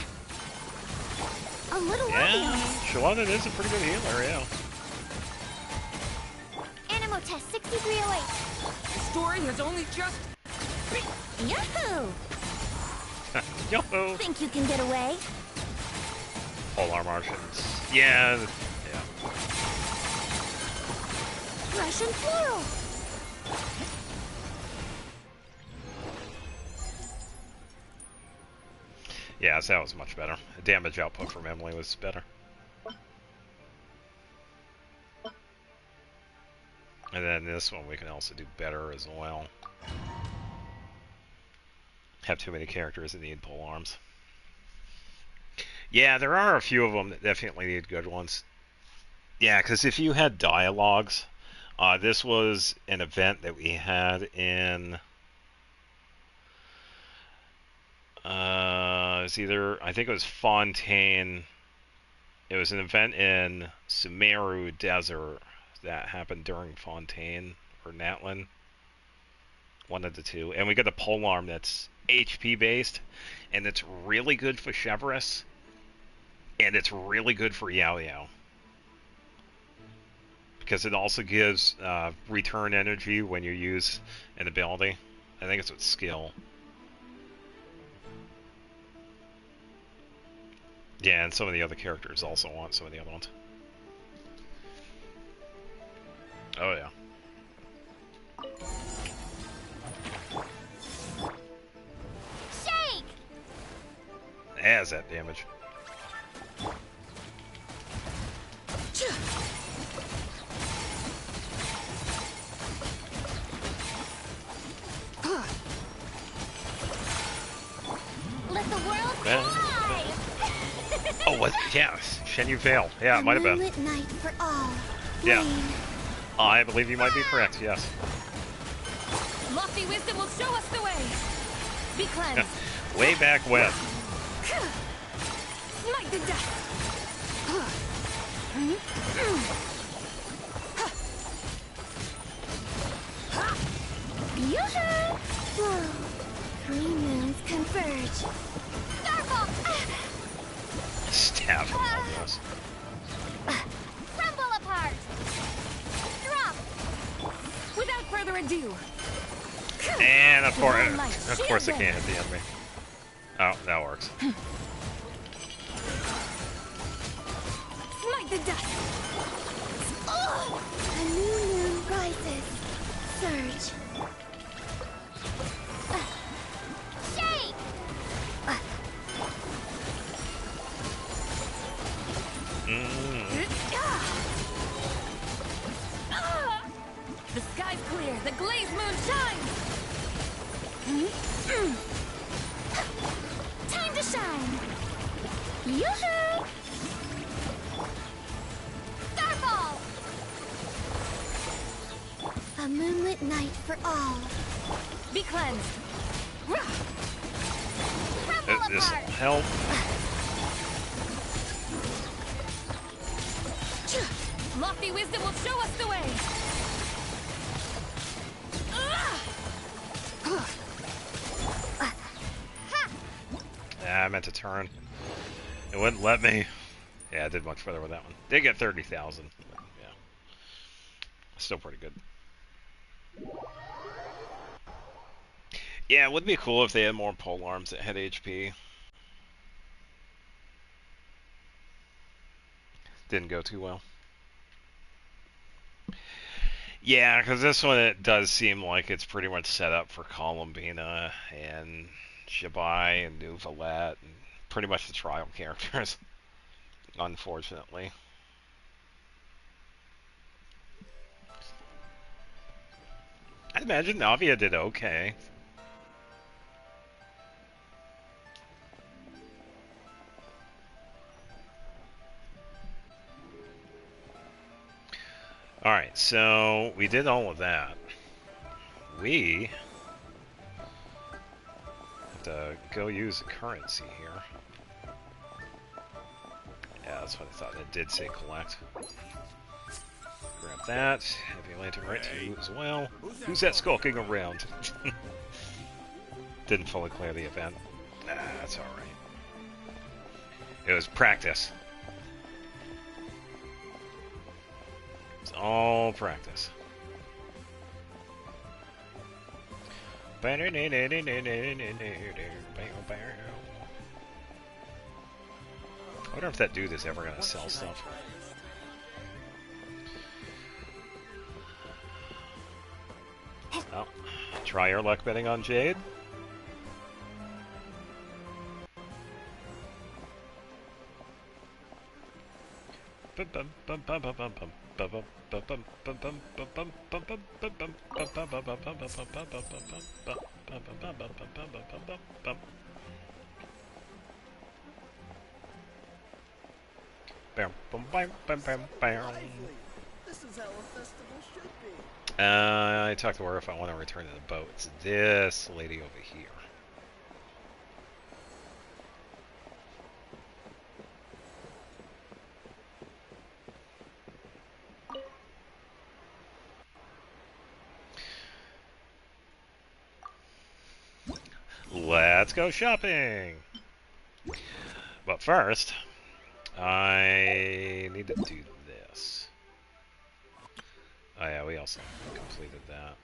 A little Yeah, ambiance. Shalana is a pretty good healer, yeah. Animal test 6308. the story has only just Yahoo! Yo-ho! Think you can get away? Polar Martians. Yeah, yeah. Russian floral. Yeah, so that was much better. The damage output from Emily was better. And then this one we can also do better as well. Have too many characters that need pole arms. Yeah, there are a few of them that definitely need good ones. Yeah, because if you had dialogues, this was an event that we had in... it was either, I think it was Fontaine. It was an event in Sumeru Desert that happened during Fontaine or Natlin. One of the two. And we got the polearm that's HP based, and it's really good for Chevrolet, and it's really good for Yao Yao. Because it also gives return energy when you use an ability. I think it's with skill. Yeah, and some of the other characters also want some of the other ones. Oh yeah. Shake! It has that damage. Let the world fly! Oh, what? Yes. Shen Yu failed. Yeah, it might have been. Moonlit night for all. Yeah. Rain. I believe you might be correct, yes. Lofty wisdom will show us the way. Be cleansed. Way back when. Smite the dust. Yoo-hoo! Whoa. Three moons converge. Starfall! Stab him almost. Crumble apart! Drop! Without further ado. And of Divine light, course it shield can't hit the enemy. Oh, that works. Smite the dust! A new moon rises. Surge. Shake! The sky's clear, the glazed moon shines! Time to shine! Yoo-hoo! Starfall! A moonlit night for all. Be cleansed! Crumble This apart! help. Lofty wisdom will show us the way! Yeah, I meant to turn. It wouldn't let me. Yeah, I did much better with that one. Did get 30,000. Yeah. Still pretty good. Yeah, it would be cool if they had more pole arms that had HP. Didn't go too well. Yeah, because this one, it does seem like it's pretty much set up for Columbina and Shabai and New Valette and pretty much the trial characters, unfortunately. I imagine Navia did okay. Alright, so we did all of that. We have to go use the currency here. Yeah, that's what I thought. It did say collect. Grab that. Heavy lantern right to you as well. Who's that skulking around? Didn't fully clear the event. Nah, that's alright. It was practice. It's all practice. I wonder if that dude is ever gonna sell stuff. Oh, try your luck betting on Jade. This is how a festival should be. I talked to her if I want to return to the boat. It's this lady over here. let's go shopping. But first, I need to do this. Oh yeah, we also completed that.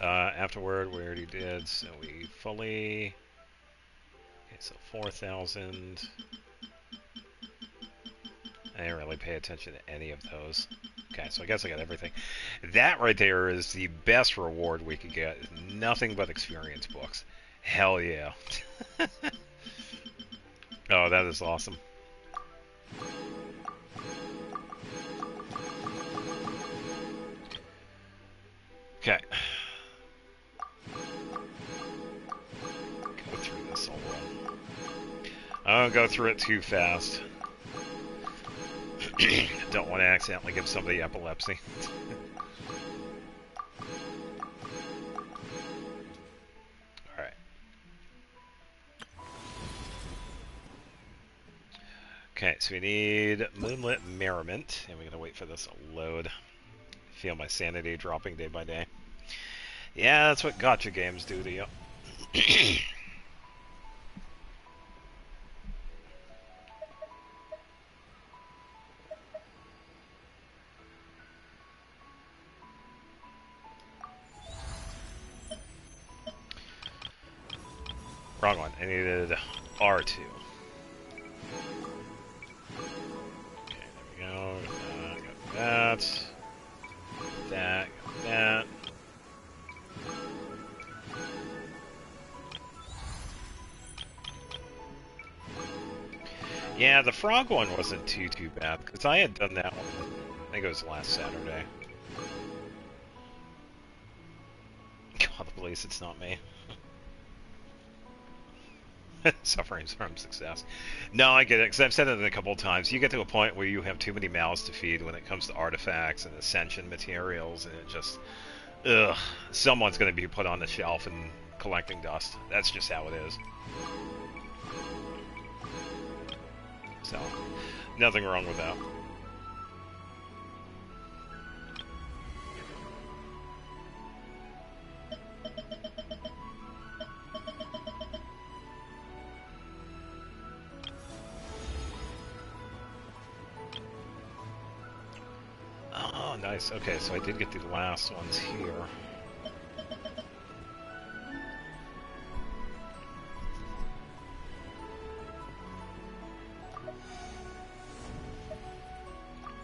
Afterward, we already did, so we fully... Okay, so 4,000. I didn't really pay attention to any of those. Okay, so I guess I got everything. That right there is the best reward we could get. Nothing but experience books. Hell yeah. Oh, that is awesome. Okay. Go through this all along. I don't go through it too fast. Don't want to accidentally give somebody epilepsy. Alright. Okay, so we need Moonlit Merriment, and we gotta wait for this to load. Feel my sanity dropping day by day. Yeah, that's what gacha games do to you. Wrong one. I needed R2. Okay, there we go. Got that. That. Got that. Yeah, the frog one wasn't too bad, because I had done that one, I think it was last Saturday. God, please, it's not me. Sufferings from success. No, I get it, because I've said it a couple of times. You get to a point where you have too many mouths to feed when it comes to artifacts and ascension materials, and it just... Ugh. Someone's going to be put on the shelf and collecting dust. That's just how it is. So, nothing wrong with that. Oh, nice. Okay, so I did get the last ones here.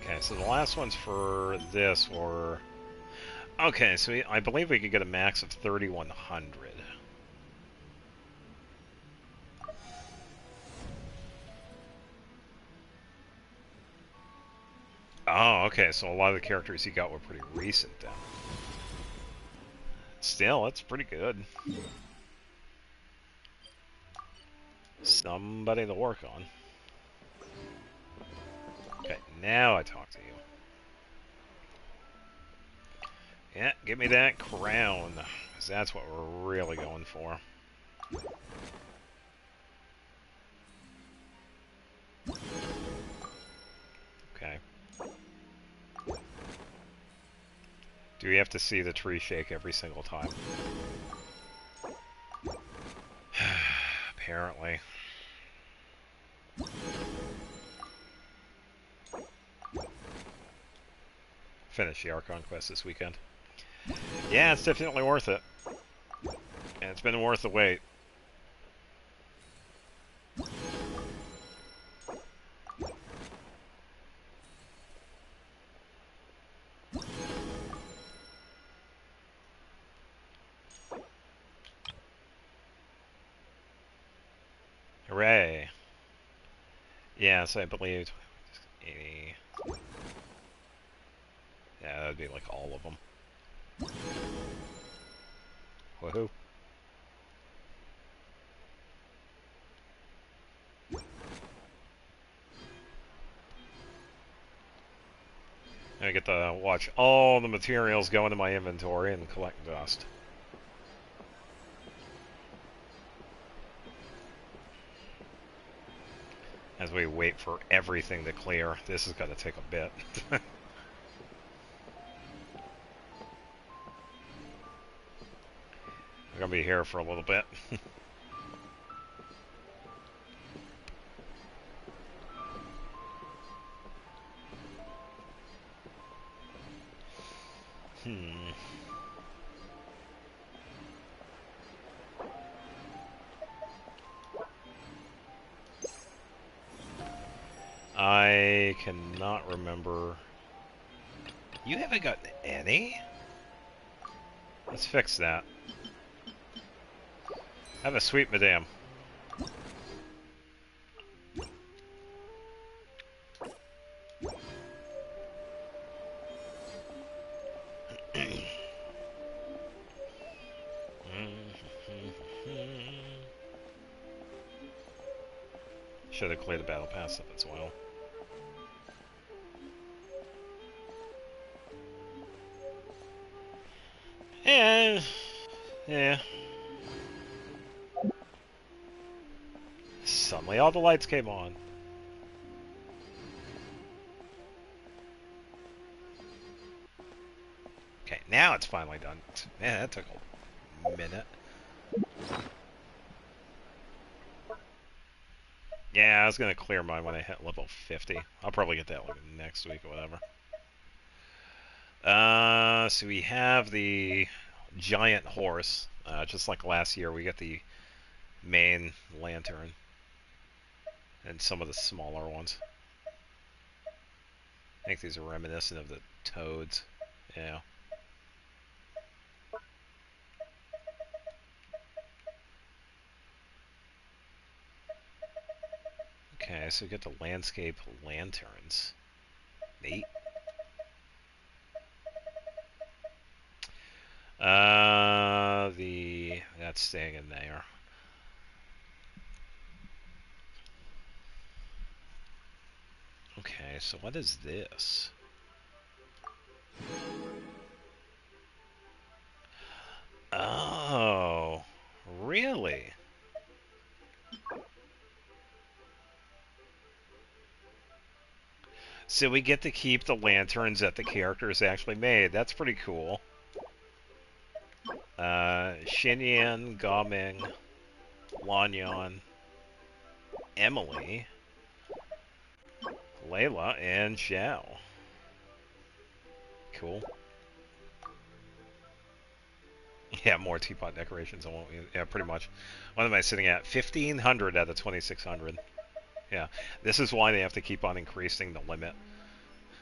Okay, so the last ones for this were... Okay, so I believe we could get a max of 3,100. Oh, okay, so a lot of the characters you got were pretty recent then. Still, that's pretty good. Somebody to work on. Okay, now I talk to you. Yeah, give me that crown, because that's what we're really going for. Okay. Do we have to see the tree shake every single time? Apparently. Finish the Archon quest this weekend. Yeah, it's definitely worth it. And it's been worth the wait. Hooray. Yes, I believe 80. Yeah, that'd be like all of them. Woohoo. I get to watch all the materials go into my inventory and collect dust. As we wait for everything to clear, this is going to take a bit. gonna be here for a little bit. I cannot remember. You haven't gotten any? Let's fix that. Have a sweet madame. Should have cleared the battle pass up as well. And yeah. Suddenly all the lights came on. Okay, now it's finally done. Man, that took a minute. Yeah, I was gonna clear mine when I hit level 50. I'll probably get that like next week or whatever. So we have the giant horse. Just like last year, we get the main lantern and some of the smaller ones. I think these are reminiscent of the toads. Yeah. Okay, so we get the landscape lanterns. Neat. That's staying in there. Okay, so what is this? Oh, really? So we get to keep the lanterns that the characters actually made. That's pretty cool. Xinyan, Gaming, Lanyan, Emily, Layla, and Xiao. Cool. Yeah, more teapot decorations. Yeah, pretty much. What am I sitting at? 1,500 out of 2,600. Yeah, this is why they have to keep on increasing the limit.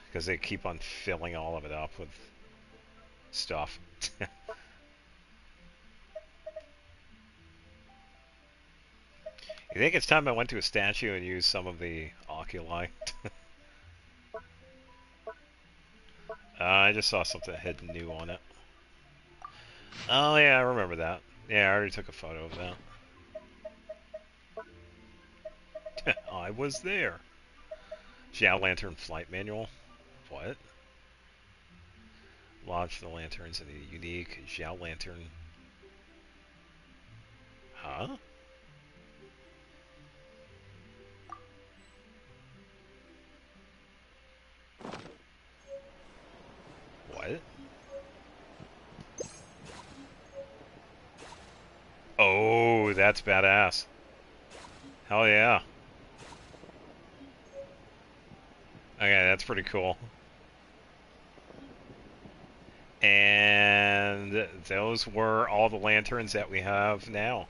Because they keep on filling all of it up with stuff. You think it's time I went to a statue and used some of the oculi? I just saw something that had new on it. Oh yeah, I remember that. Yeah, I already took a photo of that. I was there. Xiao Lantern Flight Manual. What? Launch the lanterns in a unique Xiao Lantern. Huh? What? Oh, that's badass. Hell yeah. Okay, that's pretty cool. And those were all the lanterns that we have now.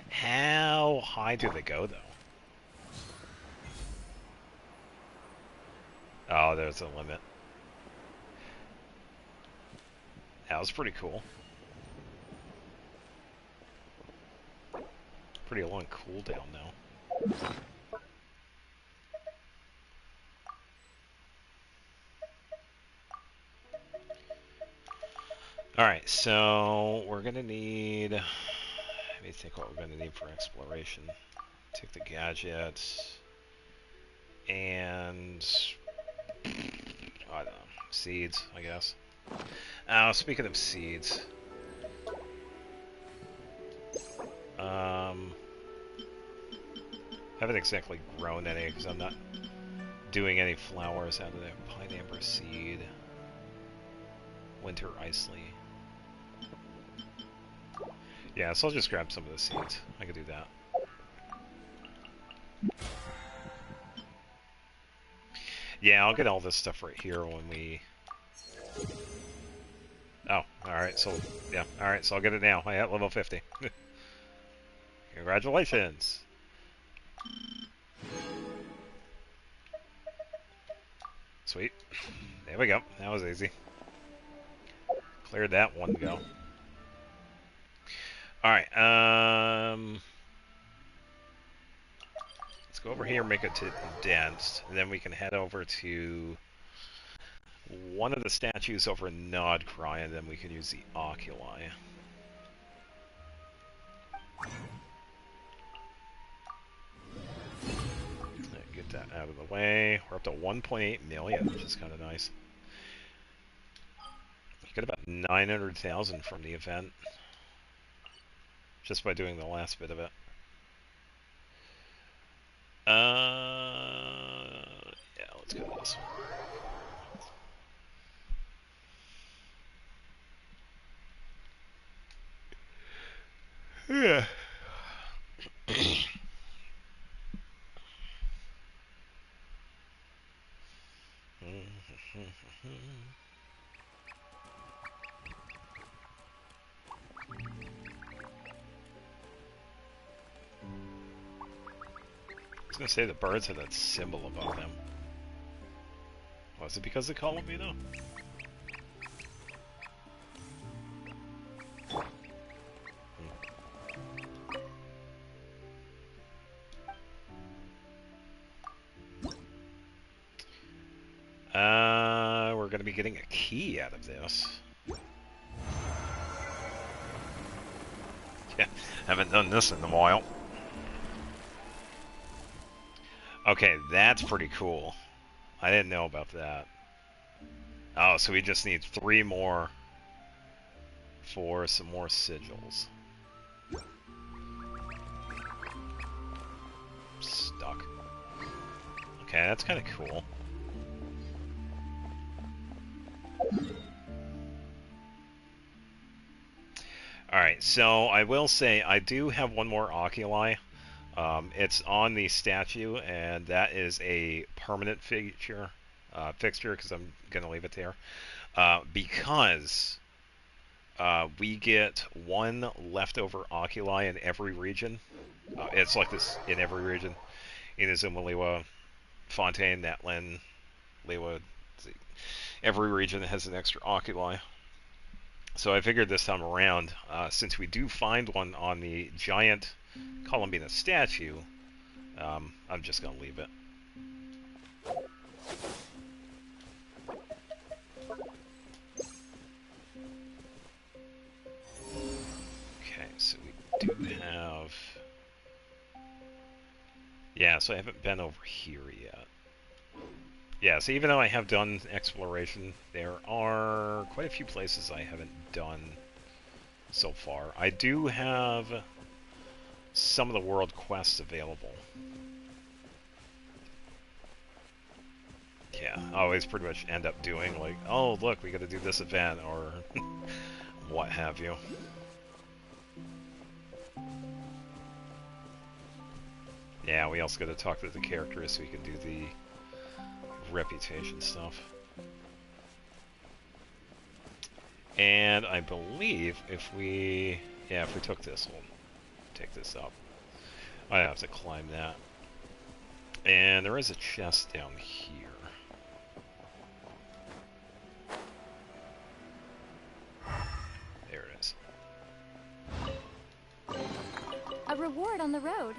How high do they go, though? Oh, there's a limit. That was pretty cool. Pretty long cooldown, though. Alright, so we're gonna need... Let me think what we're gonna need for exploration. Take the gadgets. And... I don't know. Seeds, I guess. Oh, speaking of seeds... haven't exactly grown any because I'm not doing any flowers out of the pine amber seed. Winter ice leaf. Yeah, so I'll just grab some of the seeds. I could do that. Yeah, I'll get all this stuff right here when we... Oh, alright, so... Yeah, alright, so I'll get it now. I at level 50. Congratulations! Sweet. There we go. That was easy. Cleared that one go. Alright, let's go over here and make it dense, and then we can head over to one of the statues over in Nodcry, and then we can use the oculi. Get that out of the way. We're up to 1.8 million, which is kind of nice. You get about 900,000 from the event, just by doing the last bit of it. Yeah, let's go with this one. Yeah. I was gonna say the birds have that symbol above them. Was it because they call me though? We're gonna be getting a key out of this. Yeah, haven't done this in a while. Okay, that's pretty cool. I didn't know about that. Oh, so we just need 3 more for some more sigils. Stuck. Okay, that's kind of cool. Alright, so I will say I do have one more oculi. It's on the statue, and that is a permanent fixture, because I'm going to leave it there. Because we get 1 leftover oculi in every region. It's like this in every region. Inazuma, Liwa, Fontaine, Natlan, Liwa. Every region has an extra oculi. So I figured this time around, since we do find one on the giant Columbina statue, I'm just going to leave it. Okay, so we do have... Yeah, so I haven't been over here yet. Yeah, so even though I have done exploration, there are quite a few places I haven't done so far. I do have some of the world quests available. Yeah, I always pretty much end up doing like, oh look, we gotta do this event, or what have you. Yeah, we also gotta talk to the characters so we can do the reputation stuff. And I believe if we took this, we'll take this up. I have to climb that. And there is a chest down here. There it is. A reward on the road.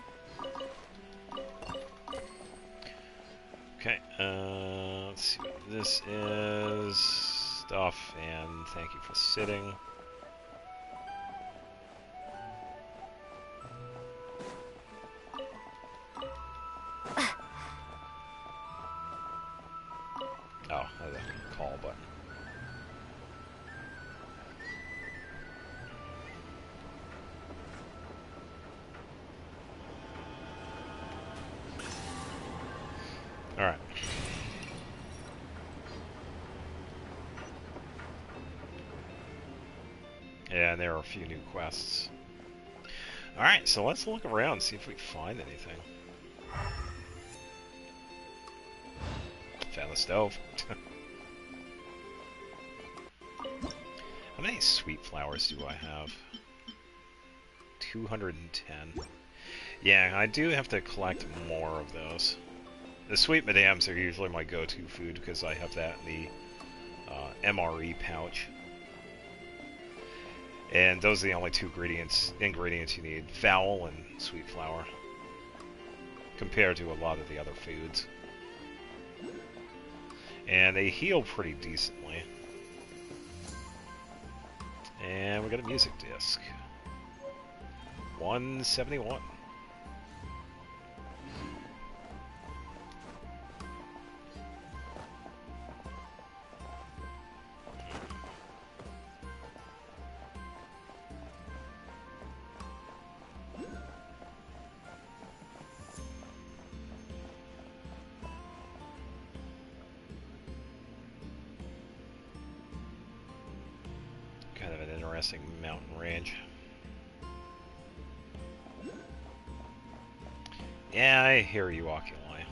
Okay, let's see what this is. Stuff, and thank you for sitting. Oh, the call button. Alright. Yeah, and there are a few new quests. Alright, so let's look around, see if we find anything. Found the stove. How many sweet flowers do I have? 210. Yeah, I do have to collect more of those. The sweet madams are usually my go-to food because I have that in the MRE pouch. And those are the only two ingredients you need. Fowl and sweet flower. Compared to a lot of the other foods. And they heal pretty decently. And we got a music disc. 171. Kind of an interesting mountain range. Yeah, I hear you, Oculi.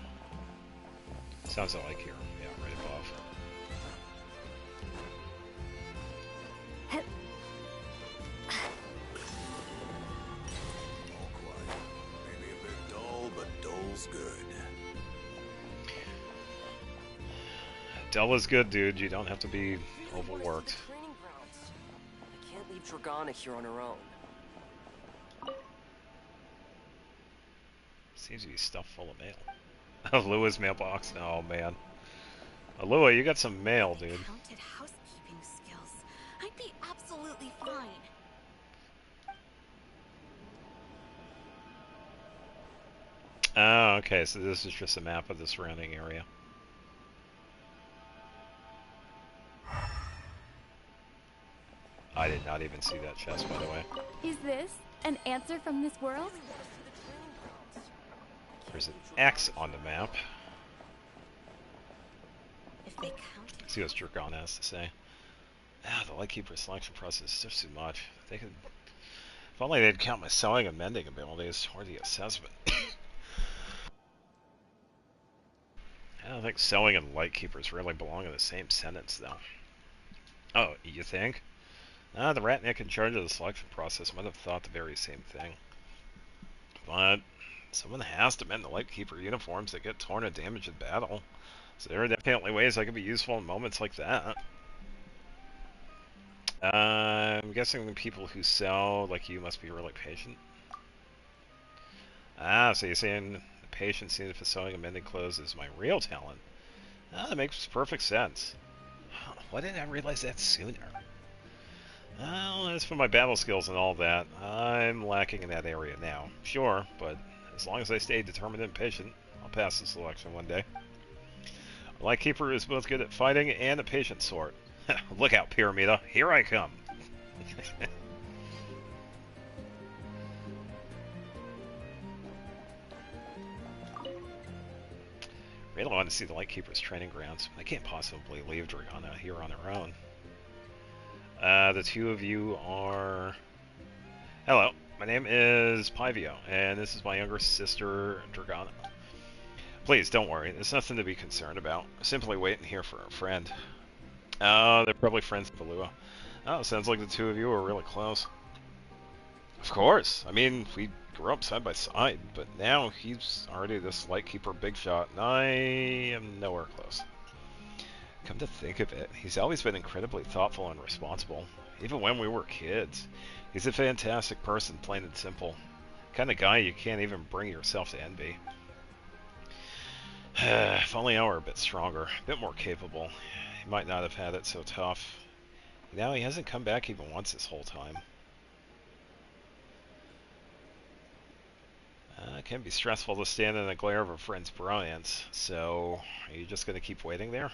Sounds like you're, yeah, right above. All quiet. Maybe a bit dull, but dull's good. Dull is good, dude. You don't have to be overworked. I can't leave Dragana here on her own. Seems to be stuffed full of mail. Alua's mailbox. Oh, man. Alua, you got some mail, dude. Counted housekeeping skills. I'd be absolutely fine. Oh, okay, so this is just a map of the surrounding area. I did not even see that chest, by the way. Is this an answer from this world? There's an X on the map. If they counted. See what Dracon has to say. Ah, the Lightkeeper selection process is just too much. They could, if only they'd count my sewing and mending abilities toward the assessment. I don't think sewing and Lightkeepers really belong in the same sentence, though. Oh, you think? Ah, the Ratnik in charge of the selection process might have thought the very same thing. But someone has to mend the Lightkeeper uniforms that get torn and damaged in battle. So there are definitely ways I could be useful in moments like that. I'm guessing the people who sell, like you, must be really patient. Ah, so you're saying the patience needed for sewing and mending clothes is my real talent. Ah, that makes perfect sense. Why didn't I realize that sooner? Well, as for my battle skills and all that, I'm lacking in that area now. Sure, but as long as I stay determined and patient, I'll pass the selection one day. A Lightkeeper is both good at fighting and a patient sort. Look out, Pyramida. Here I come. Really want to see the Lightkeeper's training grounds. I can't possibly leave Dragana here on her own. The two of you are... Hello, my name is Pivio, and this is my younger sister, Dragana. Please, don't worry. There's nothing to be concerned about. Simply waiting here for a friend. They're probably friends of Alua. Oh, sounds like the two of you are really close. Of course. I mean, we grew up side by side, but now he's already this Lightkeeper big shot, and I am nowhere close. Come to think of it, he's always been incredibly thoughtful and responsible, even when we were kids. He's a fantastic person, plain and simple. Kind of guy you can't even bring yourself to envy. If only I were a bit stronger, a bit more capable. He might not have had it so tough. Now he hasn't come back even once this whole time. It can be stressful to stand in the glare of a friend's brilliance, so are you just going to keep waiting there?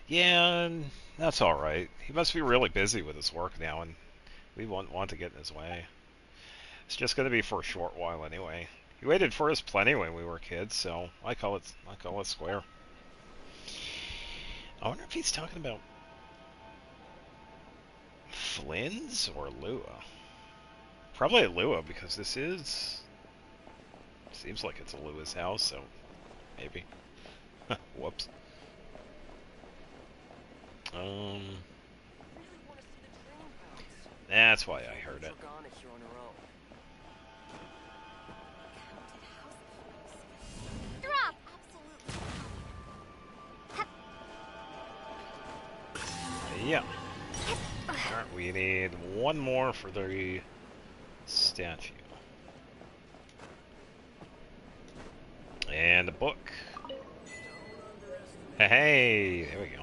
Yeah, that's alright. He must be really busy with his work now, and we won't want to get in his way. It's just going to be for a short while anyway. He waited for us plenty when we were kids, so I call it square. I wonder if he's talking about Flynn's or Lua. Probably at Lua, because this is... Seems like it's a Lua's house, so... Maybe. Whoops. That's why I heard it. Drop! Yeah. Alright, we need one more for the statue. And a book. Hey, there we go.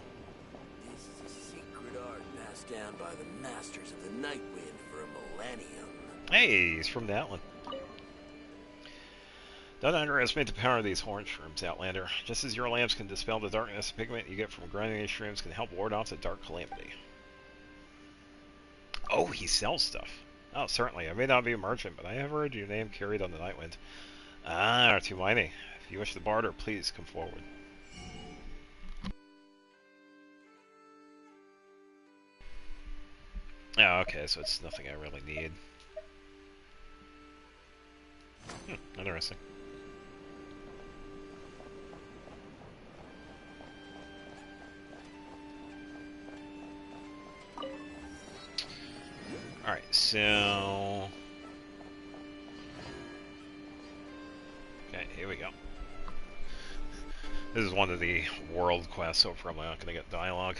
This is a secret art passed down by the masters of the Nightwind for a millennium. Hey, he's from that one. Don't underestimate the power of these horn shrooms, Outlander. Just as your lamps can dispel the darkness, the pigment you get from grinding these shrooms can help ward off the dark calamity. Oh, he sells stuff. Oh, certainly. I may not be a merchant, but I have heard your name carried on the Nightwind. Ah, too mighty. If you wish to barter, please come forward. Oh, okay, so it's nothing I really need. Interesting. Alright, so... Okay, here we go. This is one of the world quests, so we're probably not going to get dialogue.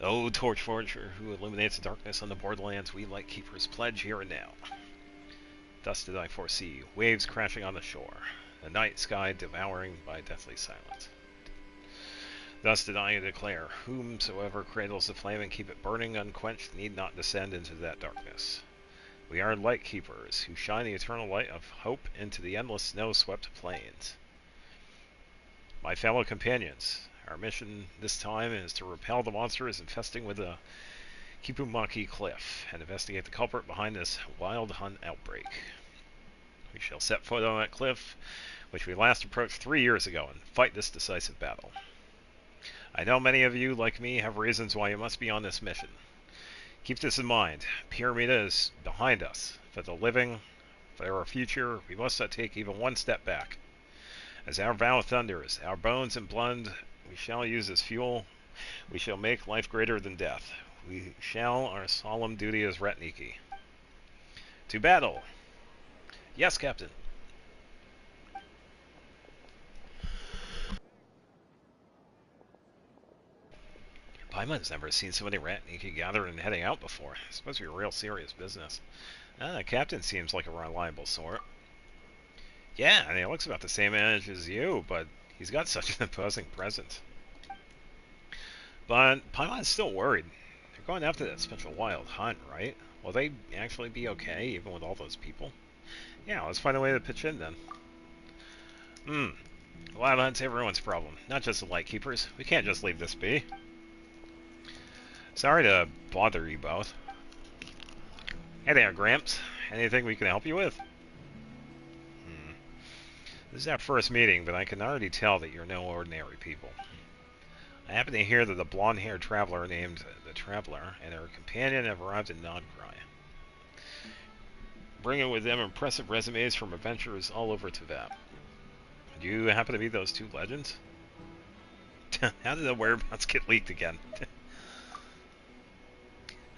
Oh, Torchforger, who illuminates the darkness on the borderlands, we light keepers pledge here and now. Thus did I foresee, waves crashing on the shore, the night sky devouring by deathly silence. Thus did I declare, whomsoever cradles the flame and keep it burning unquenched need not descend into that darkness. We are light keepers, who shine the eternal light of hope into the endless snow-swept plains. My fellow companions, our mission this time is to repel the monsters infesting with the Kipumaki Cliff and investigate the culprit behind this wild hunt outbreak. We shall set foot on that cliff, which we last approached 3 years ago, and fight this decisive battle. I know many of you, like me, have reasons why you must be on this mission. Keep this in mind. Pyramida is behind us. For the living, for our future, we must not take even one step back. As our vow thunders, our bones and blood we shall use as fuel. We shall make life greater than death. We shall our solemn duty as Ratniki. To battle! Yes, Captain. Paimon's never seen so many Ratniki gathered and heading out before. It's supposed to be real serious business. The Captain seems like a reliable sort. Yeah, and he looks about the same age as you, but he's got such an imposing presence. But Paimon's still worried. They're going after that special wild hunt, right? Will they actually be okay, even with all those people? Yeah, let's find a way to pitch in then. Wild hunt's everyone's problem, not just the Lightkeepers. We can't just leave this be. Sorry to bother you both. Hey there, Gramps. Anything we can help you with? This is our first meeting, but I can already tell that you're no ordinary people. I happen to hear that a blonde-haired traveler named the Traveler and her companion have arrived in Nodgrai, bringing with them impressive resumes from adventurers all over Tibet. Do you happen to be those two legends? How did the whereabouts get leaked again?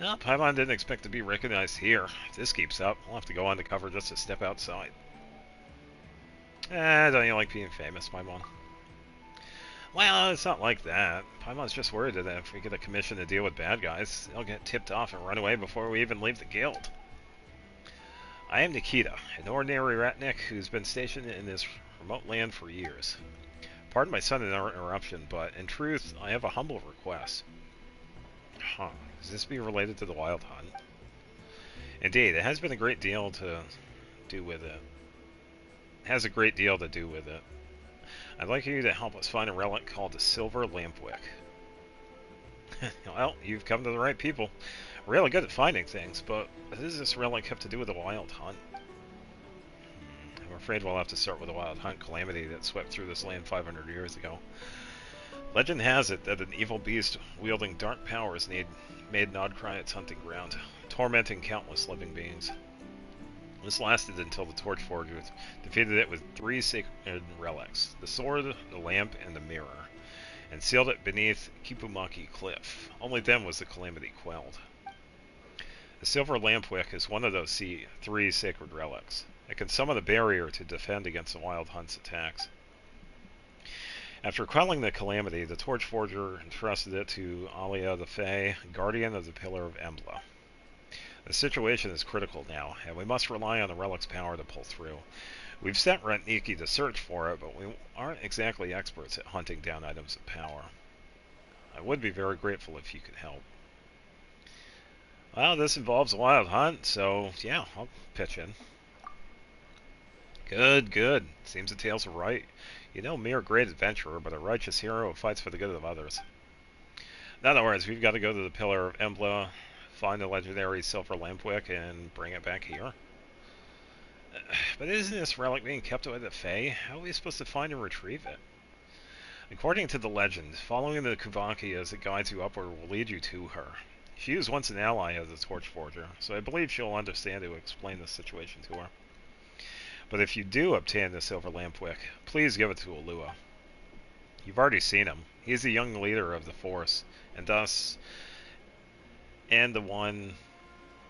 Well, Paimon didn't expect to be recognized here. If this keeps up, I'll have to go undercover just to step outside. Don't you like being famous, Paimon? Well, it's not like that. Paimon's just worried that if we get a commission to deal with bad guys, they'll get tipped off and run away before we even leave the guild. I am Nikita, an ordinary ratnik who's been stationed in this remote land for years. Pardon my sudden interruption, but in truth, I have a humble request. Huh. Does this be related to the Wild Hunt? Indeed, it has been a great deal to do with it. Has a great deal to do with it. I'd like you to help us find a relic called the Silver Lampwick. Well, you've come to the right people. Really good at finding things, but what does this relic have to do with the Wild Hunt? I'm afraid we'll have to start with the Wild Hunt calamity that swept through this land 500 years ago. Legend has it that an evil beast wielding dark powers made Nodgrai its hunting ground, tormenting countless living beings. This lasted until the Torchforgers defeated it with 3 sacred relics, the sword, the lamp, and the mirror, and sealed it beneath Kipumaki Cliff. Only then was the calamity quelled. The silver lampwick is one of those 3 sacred relics. It can summon a barrier to defend against the Wild Hunt's attacks. After quelling the calamity, the Torchforger entrusted it to Alia the Fae, guardian of the Pillar of Embla. The situation is critical now, and we must rely on the relic's power to pull through. We've sent Rentniki to search for it, but we aren't exactly experts at hunting down items of power. I would be very grateful if you could help. Well, this involves a wild hunt, so yeah, I'll pitch in. Good, good. Seems the tales are right. You know, mere great adventurer, but a righteous hero who fights for the good of others. In other words, we've got to go to the Pillar of Embla, find the legendary silver lampwick, and bring it back here. But isn't this relic being kept by the Fae? How are we supposed to find and retrieve it? According to the legend, following the Kuvaki as it guides you upward will lead you to her. She was once an ally of the Torchforger, so I believe she'll understand to explain the situation to her. But if you do obtain the silver lampwick, please give it to Alua. You've already seen him. He's the young leader of the Force, and thus the one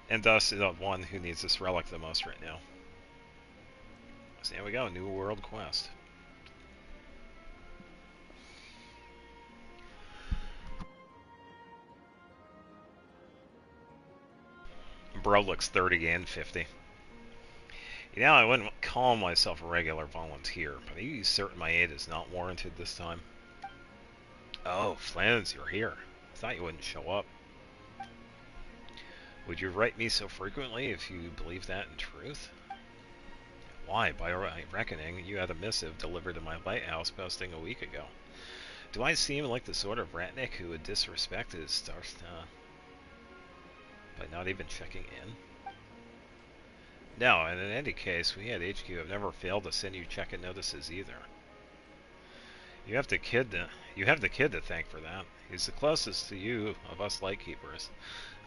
who needs this relic the most right now. So there we go, new world quest. Bro looks 30 and 50. You know, I wouldn't call myself a regular volunteer, but are you certain my aid is not warranted this time? Oh, Flans, you're here. I thought you wouldn't show up. Would you write me so frequently if you believe that in truth? Why, by reckoning, you had a missive delivered to my lighthouse posting a week ago. Do I seem like the sort of ratnik who would disrespect his Starsta by not even checking in? No, and in any case, we at HQ have never failed to send you check-in notices either. You have the kid to thank for that. He's the closest to you of us Lightkeepers.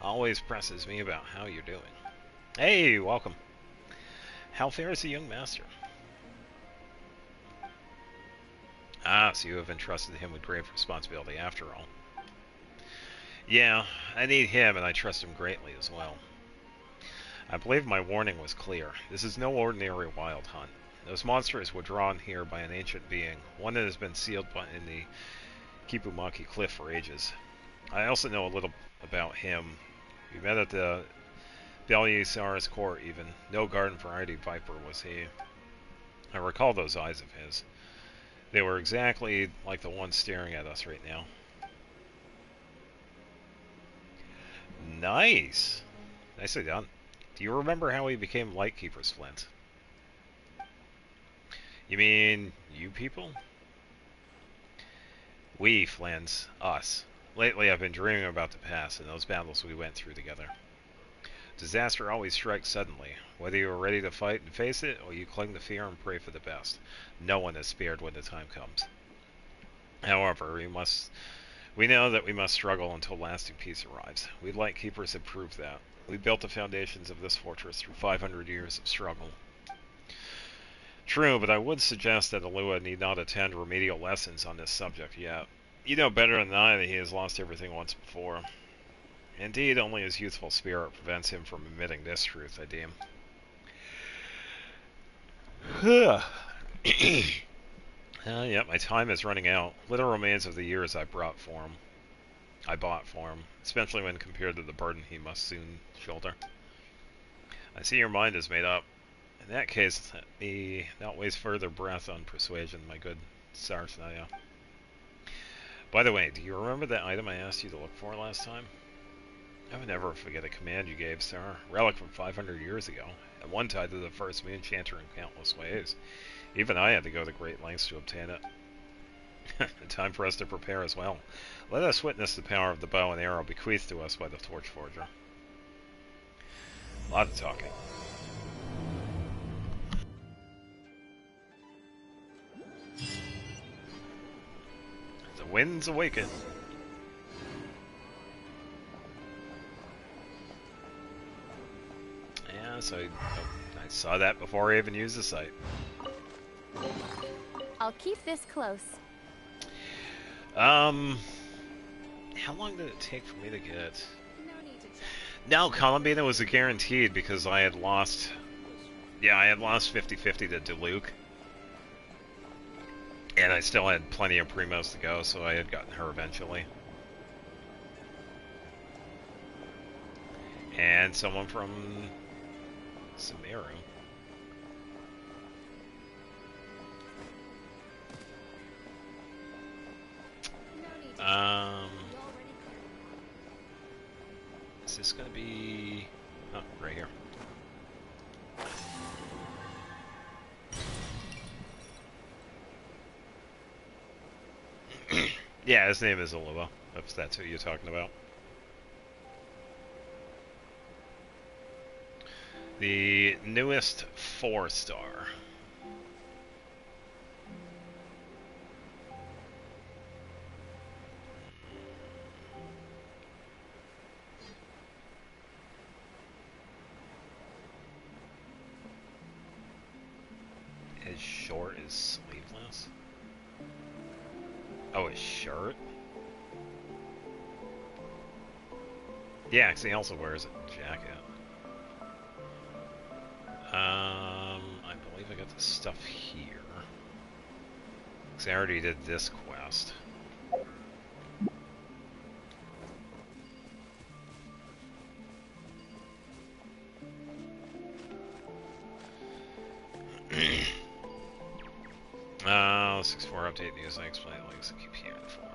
Always presses me about how you're doing. Hey, welcome. How fares the young master? Ah, so you have entrusted him with grave responsibility after all. Yeah, I need him and I trust him greatly as well. I believe my warning was clear. This is no ordinary wild hunt. Those monsters were drawn here by an ancient being, one that has been sealed in the Kipumaki Cliff for ages. I also know a little about him. We met at the Belisarius court even. No garden variety viper was he. I recall those eyes of his. They were exactly like the ones staring at us right now. Nice! Nicely done. Do you remember how we became Lightkeepers, Flint? You mean you people? We, Flint. Us. Lately I've been dreaming about the past and those battles we went through together. Disaster always strikes suddenly. Whether you are ready to fight and face it, or you cling to fear and pray for the best. No one is spared when the time comes. However, we know that we must struggle until lasting peace arrives. We Lightkeepers have proved that. We built the foundations of this fortress through 500 years of struggle. True, but I would suggest that Alua need not attend remedial lessons on this subject yet. You know better than I that he has lost everything once before. Indeed, only his youthful spirit prevents him from admitting this truth, I deem. Yep, my time is running out. Little remains of the years I bought for him, especially when compared to the burden he must soon shoulder. I see your mind is made up. In that case, let me not waste further breath on persuasion, my good Sarsnaya. By the way, do you remember that item I asked you to look for last time? I would never forget a command you gave, sir. Relic from 500 years ago, and one tied to the first Moonchanter in countless ways. Even I had to go to great lengths to obtain it. Time for us to prepare as well. Let us witness the power of the bow and arrow bequeathed to us by the Torchforger. A lot of talking. The winds awaken. Yeah, so saw that before I even used the site. I'll keep this close. How long did it take for me to get? No need to check. No, Columbina was a guaranteed because I had lost. Yeah, I had lost 50-50 to Duluc. And I still had plenty of primos to go, so I had gotten her eventually. And someone from Sumeru. Is this gonna be... Oh, right here. Yeah, his name is Oliva, if that's who you're talking about. The newest 4-star. His short is sleeveless. Oh, his shirt? Yeah, 'cause he also wears a jacket. I believe I got the stuff here. 'Cause I already did this quest. Oh, 6.4 update news. I explain links I keep hearing for.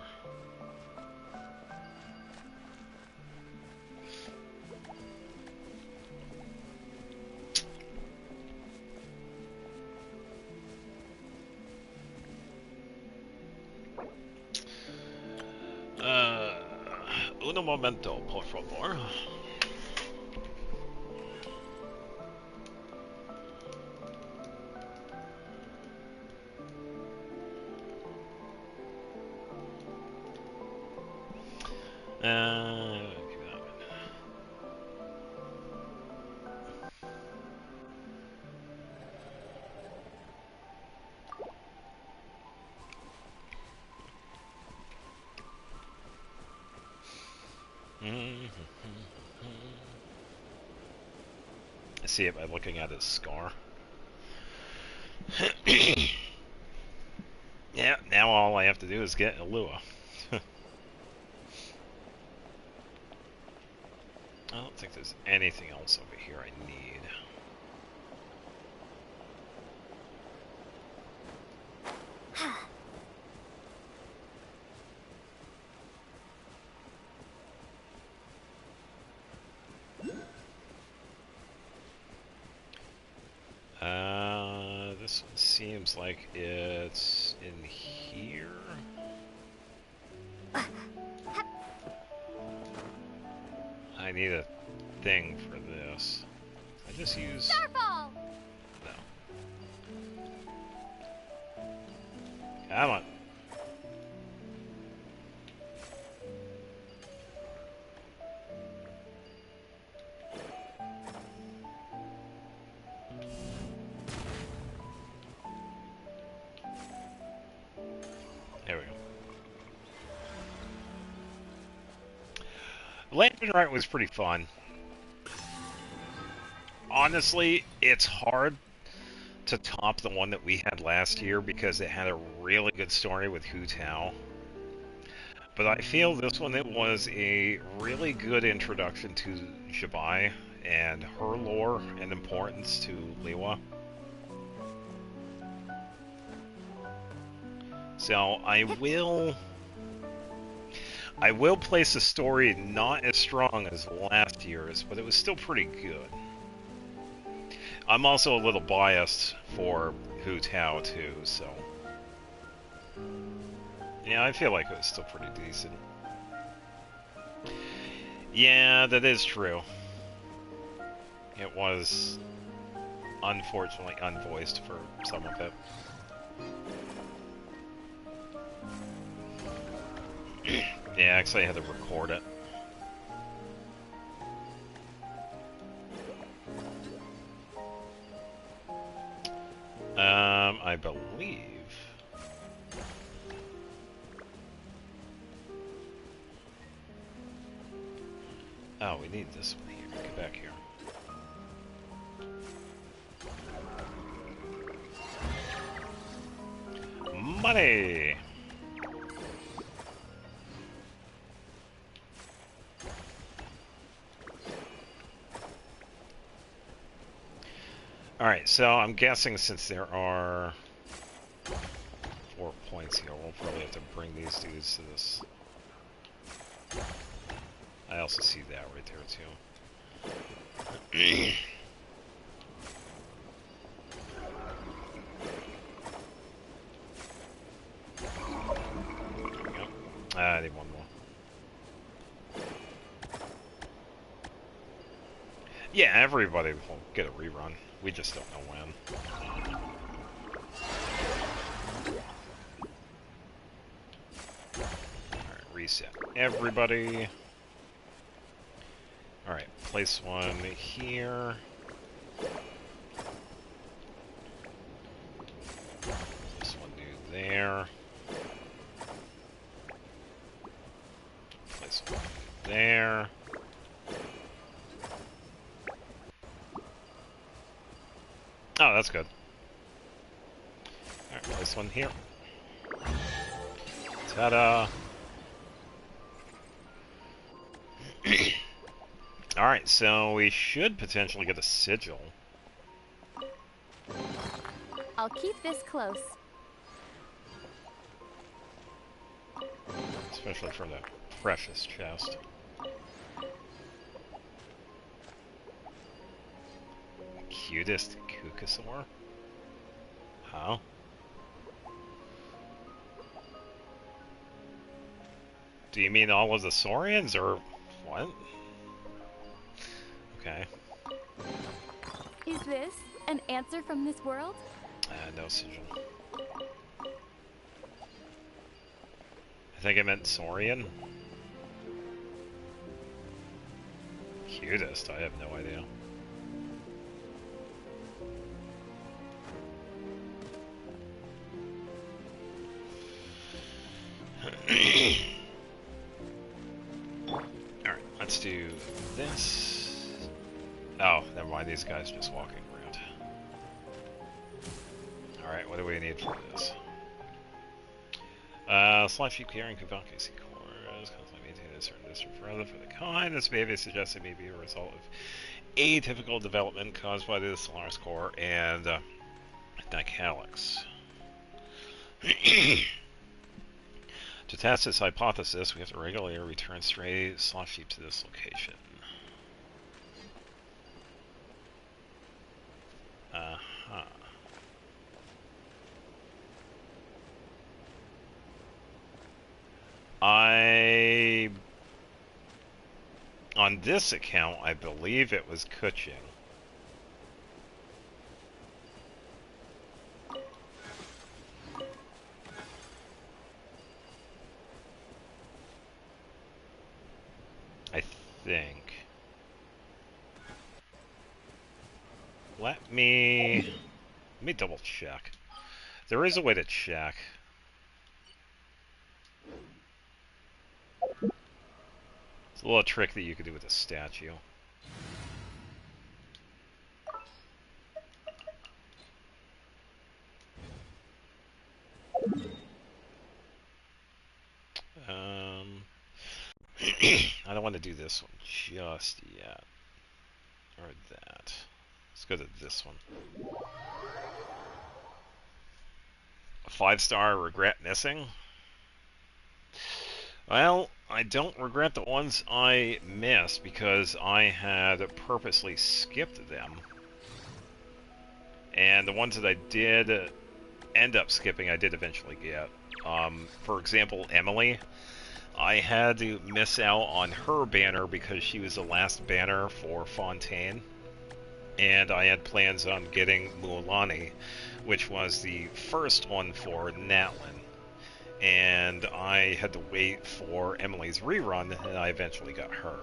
Un momento, por favor. I see it by looking at his scar. Yeah, now all I have to do is get Alua. I don't think there's anything else over here I need. This one seems like it's in here. I need a thing for this. I just use... Starfall! No. Come on. There we go. Lantern Art was pretty fun. Honestly, it's hard to top the one that we had last year because it had a really good story with Hu Tao. But I feel this one, it was a really good introduction to Jabai and her lore and importance to Liwa. So I will place the story not as strong as last year's, but it was still pretty good. I'm also a little biased for Hu Tao too, so yeah, I feel like it was still pretty decent. Yeah, that is true. It was unfortunately unvoiced for some of it. Yeah, actually I had to record it. I believe. Oh, we need this one here. Get back here. Money! Alright, so I'm guessing since there are 4 points here, we'll probably have to bring these dudes to this. I also see that right there, too. I need one more. Yeah, everybody will get a rerun. We just don't know when. Alright, reset. Everybody. Alright, place one here. Place one dude there. Place one dude there. Oh, that's good. Alright, place one here. Ta-da! Alright, so we should potentially get a sigil. I'll keep this close. Especially for the precious chest. Cutest Kukasaur? How? Do you mean all of the Saurians, or what? Okay. Is this an answer from this world? No sigil. I think I meant Saurian. Cutest? I have no idea. Alright, let's do this. Oh, never mind, these guys just walking around. Alright, what do we need for this? Slash sheep carrying Kuvaki cores, constantly maintain a certain distance further for the kind. This behavior suggests it may be a result of atypical development caused by the Solaris core and Dicalix. To test this hypothesis, we have to regularly return stray sloth sheep to this location. Uh-huh. On this account, I believe it was Kuching. I think. Let me double check. There is a way to check. It's a little trick that you can do with a statue. I don't want to do this one just yet. Or that. Let's go to this one. A 5-star regret missing? Well, I don't regret the ones I missed because I had purposely skipped them. And the ones that I did end up skipping, I did eventually get. For example, Emily. I had to miss out on her banner because she was the last banner for Fontaine. And I had plans on getting Mualani, which was the first one for Natlin. And I had to wait for Emily's rerun, and I eventually got her.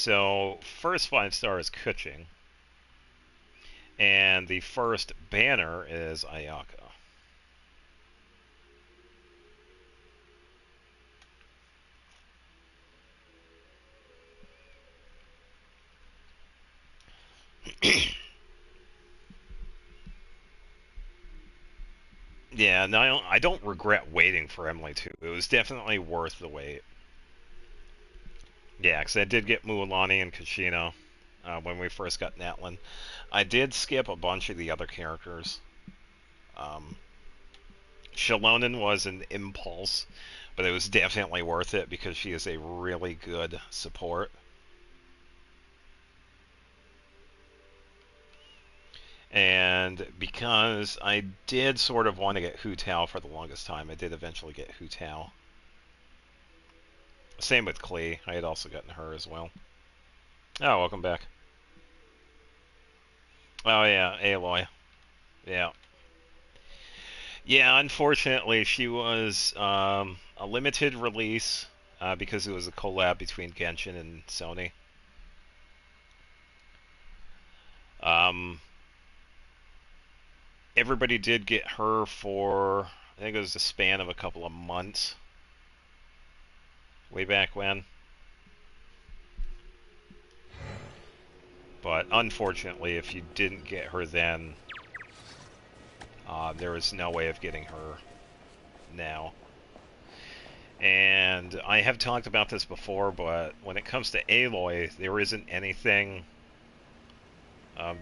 so first 5-star is Kuching, and the first banner is Ayaka. Yeah, no, I don't regret waiting for Emily 2. It was definitely worth the wait. Yeah, because I did get Mualani and Kashino when we first got Natlin. I did skip a bunch of the other characters. Shalonen was an impulse, but it was definitely worth it because she is a really good support. And because I did sort of want to get Hu Tao for the longest time, I did eventually get Hu Tao. Same with Klee. I had also gotten her as well. Oh, welcome back. Oh yeah, Aloy. Yeah. Yeah, unfortunately, she was a limited release because it was a collab between Genshin and Sony. Everybody did get her for, I think it was the span of a couple of months. Way back when. But unfortunately, if you didn't get her then, there was no way of getting her now. And I have talked about this before, but when it comes to Aloy, there isn't anything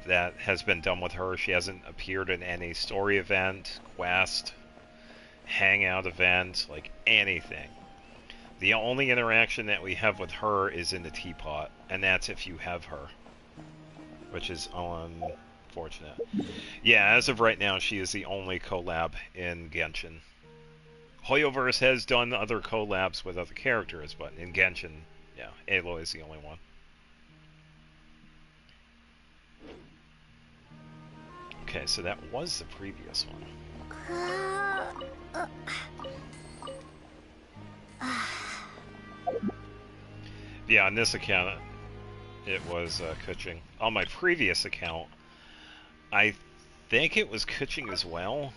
that has been done with her. She hasn't appeared in any story event, quest, hangout event, like anything. The only interaction that we have with her is in the teapot, and that's if you have her, which is unfortunate. Yeah, as of right now, she is the only collab in Genshin. Hoyoverse has done other collabs with other characters, but in Genshin, yeah, Aloy is the only one. Okay, so that was the previous one. Yeah, on this account, it was Kuching. On my previous account, I think it was Kuching as well,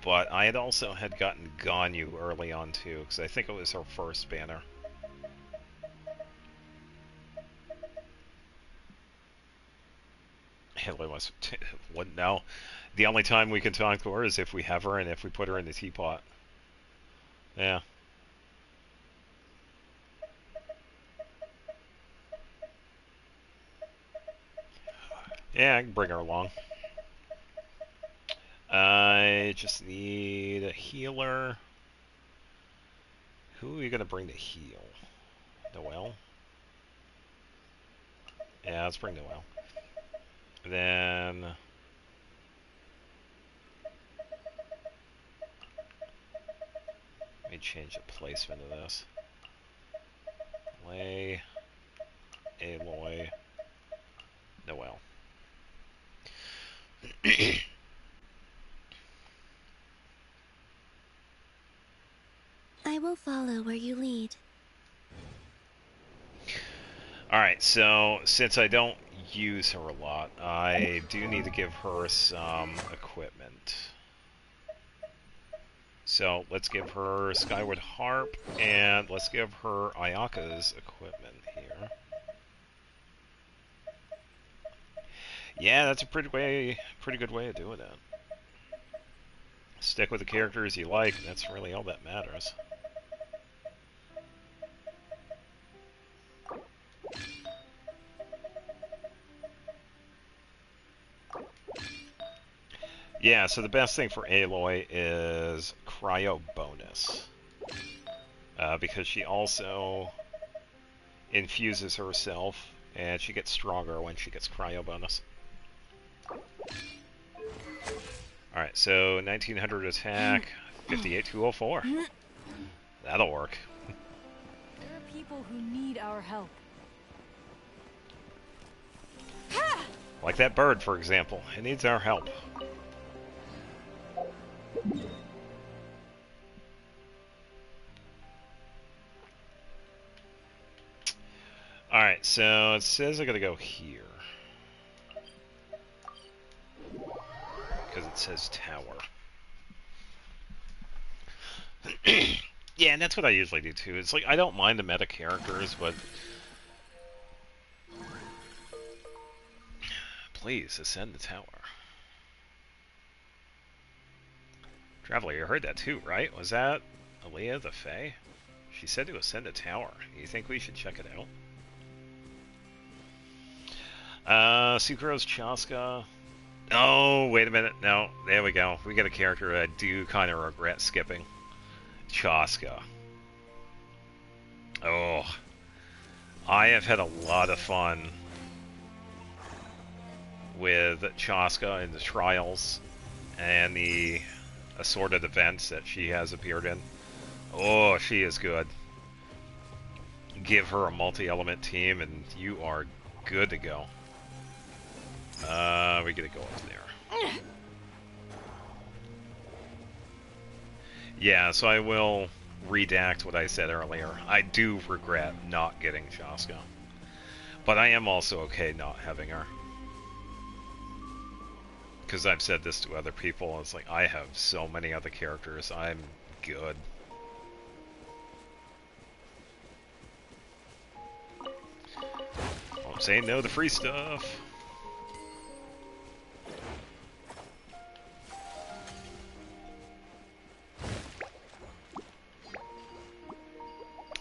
but I had also had gotten Ganyu early on too, because I think it was her first banner. Aloy was... what now? The only time we can talk to her is if we have her and if we put her in the teapot. Yeah. Yeah, I can bring her along. I just need a healer. Who are you going to bring to heal? Noelle? Yeah, let's bring Noelle. Then... let me change the placement of this. Lay, Aloy, Noelle. I will follow where you lead. Alright, so since I don't use her a lot, I do need to give her some equipment. So let's give her Skyward Harp, and let's give her Ayaka's equipment here. Yeah, that's a pretty good way of doing it. Stick with the characters you like, and that's really all that matters. Yeah, so the best thing for Aloy is Cryo Bonus. Because she also infuses herself, and she gets stronger when she gets Cryo Bonus. Alright, so 1900 attack, 58,204. That'll work. There are people who need our help. Like that bird, for example. It needs our help. Alright, so it says I gotta go here. Because it says tower. Yeah, and that's what I usually do too. It's like, I don't mind the meta characters, but... Please, ascend the tower. Traveler, you heard that too, right? Was that Aaliyah the Fae? She said to ascend a tower. You think we should check it out? Sucrose Chaska. Oh, wait a minute. No, there we go. We got a character I do kind of regret skipping. Chaska. Oh. I have had a lot of fun with Chaska in the trials and the assorted events that she has appeared in. Oh, she is good. Give her a multi-element team and you are good to go. We gotta go up there. Yeah, so I will redact what I said earlier. I do regret not getting Chaska. But I am also okay not having her. Because I've said this to other people, it's like, I have so many other characters, I'm good. I'm saying no to free stuff.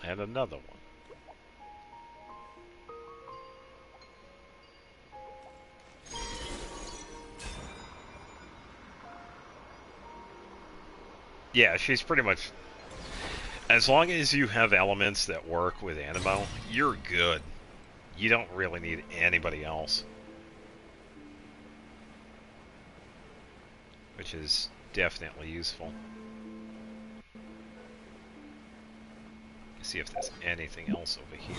And another one. Yeah, she's pretty much... As long as you have elements that work with Animo, you're good. You don't really need anybody else. Which is definitely useful. Let's see if there's anything else over here.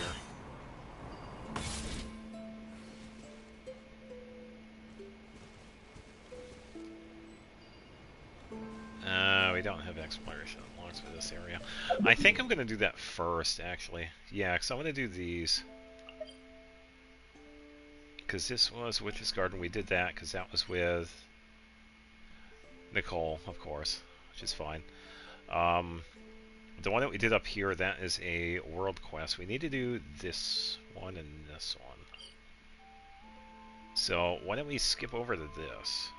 We don't have exploration unlocks for this area. I think I'm going to do that first, actually. Yeah, because I'm going to do these. Because this was Witch's Garden. We did that because that was with Nicole, of course, which is fine. The one that we did up here, that is a world quest. We need to do this one and this one. So why don't we skip over to this?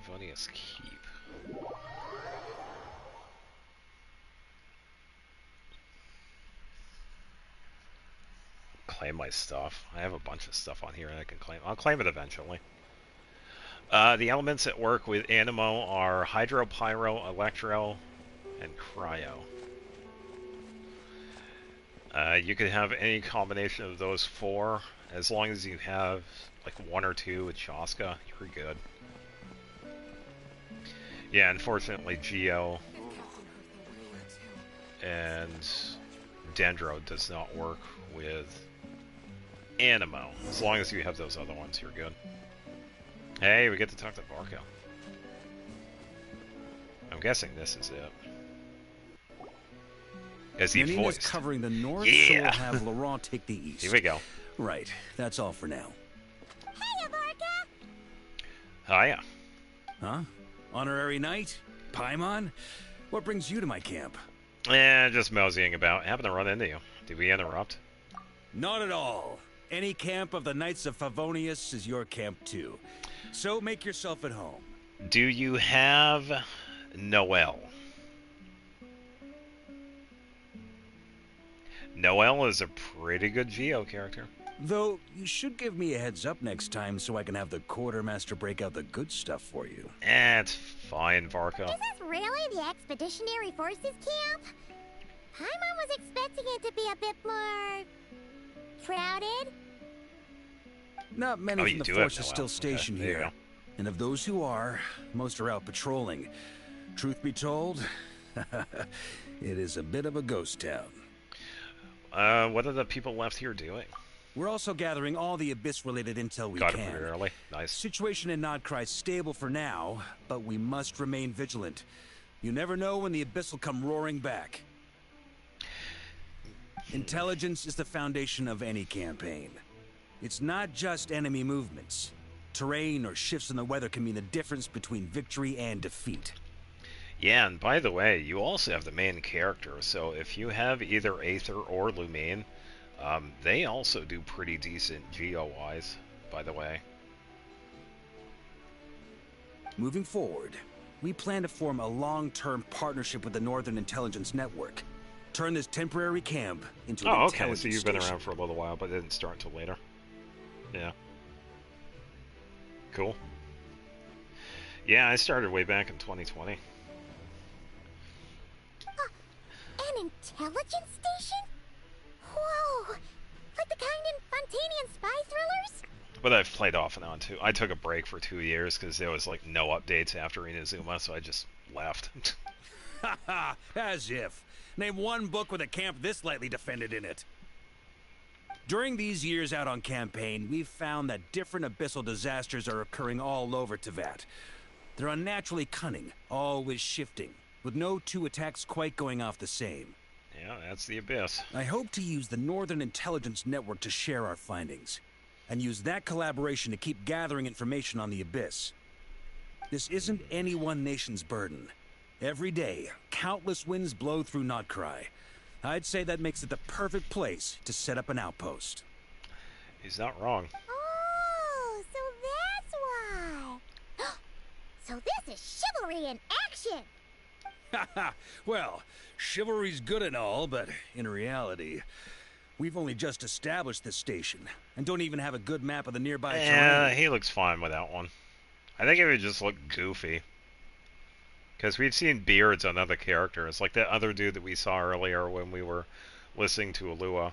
Favonius Keep. Claim my stuff. I have a bunch of stuff on here I can claim. I'll claim it eventually. The elements that work with Animo are Hydro, Pyro, Electro, and Cryo. You could have any combination of those four, as long as you have like one or two with Chaska, you're good. Yeah, unfortunately Geo and Dendro does not work with Animo. As long as you have those other ones, you're good. Hey, we get to talk to Barco. I'm guessing this is it. Is he voiced? Covering the north, yeah. so we'll have Laurent take the east. Here we go. Right, that's all for now. Hiya, Barca! Hiya. Huh? Honorary knight? Paimon? What brings you to my camp? Just moseying about. Happened to run into you. Did we interrupt? Not at all. Any camp of the Knights of Favonius is your camp too. So make yourself at home. Do you have Noelle? Noelle is a pretty good Geo character. Though, you should give me a heads up next time so I can have the quartermaster break out the good stuff for you. It's fine, Varco. Is this really the Expeditionary Forces camp? Paimon was expecting it to be a bit more... crowded? Not many from the force are still stationed there you here. go. And of those who are, most are out patrolling. Truth be told, it is a bit of a ghost town. What are the people left here doing? We're also gathering all the Abyss-related intel we Got can. it pretty early. Nice. Situation in Nodcry is stable for now, but we must remain vigilant. You never know when the Abyss will come roaring back. Intelligence is the foundation of any campaign. It's not just enemy movements. Terrain or shifts in the weather can mean the difference between victory and defeat. Yeah, and by the way, you also have the main character, so if you have either Aether or Lumine, they also do pretty decent geo-wise, by the way. Moving forward, we plan to form a long-term partnership with the Northern Intelligence Network. Turn this temporary camp into an intelligence so you've been station. around for a little while, but it didn't start until later. Yeah. Cool. Yeah, I started way back in 2020. An intelligence station? Whoa! Like the kind in Fontanian spy thrillers? But I've played off and on too. I took a break for 2 years because there was like no updates after Inazuma, so I just left. Haha, as if. Name one book with a camp this lightly defended in it. During these years out on campaign, we've found that different abyssal disasters are occurring all over Teyvat. They're unnaturally cunning, always shifting, with no two attacks quite going off the same. Yeah, that's the Abyss. I hope to use the Northern Intelligence Network to share our findings, and use that collaboration to keep gathering information on the Abyss. This isn't any one nation's burden. Every day, countless winds blow through Notcry. I'd say that makes it the perfect place to set up an outpost. He's not wrong. Oh, so that's why. So this is chivalry in action. Haha, well, chivalry's good and all, but in reality, we've only just established this station, and don't even have a good map of the nearby terrain. He looks fine with that one. I think it would just look goofy. Because we've seen beards on other characters, like that other dude that we saw earlier when we were listening to Alua.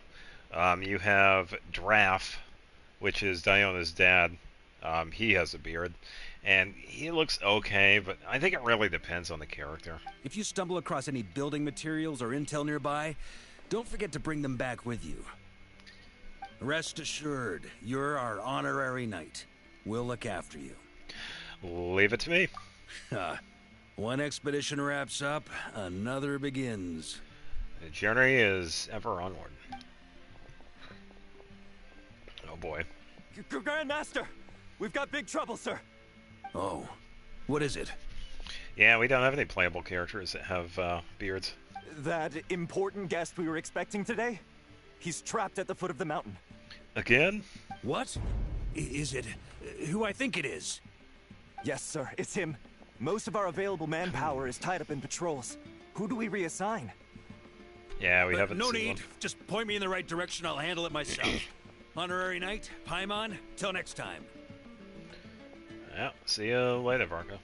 You have Draff, which is Diona's dad. He has a beard. And he looks okay, but I think it really depends on the character. If you stumble across any building materials or intel nearby, don't forget to bring them back with you. Rest assured, you're our honorary knight. We'll look after you. Leave it to me. One expedition wraps up, another begins. The journey is ever onward. Oh boy. Grandmaster! We've got big trouble, sir. Oh, what is it? Yeah, we don't have any playable characters that have beards. That important guest we were expecting today? He's trapped at the foot of the mountain. Again? What? Is it who I think it is? Yes, sir, it's him. Most of our available manpower is tied up in patrols. Who do we reassign? Yeah, we haven't no seen need. one. Just point me in the right direction. I'll handle it myself. Honorary Knight, Paimon, till next time. Yeah, see you later, Varka.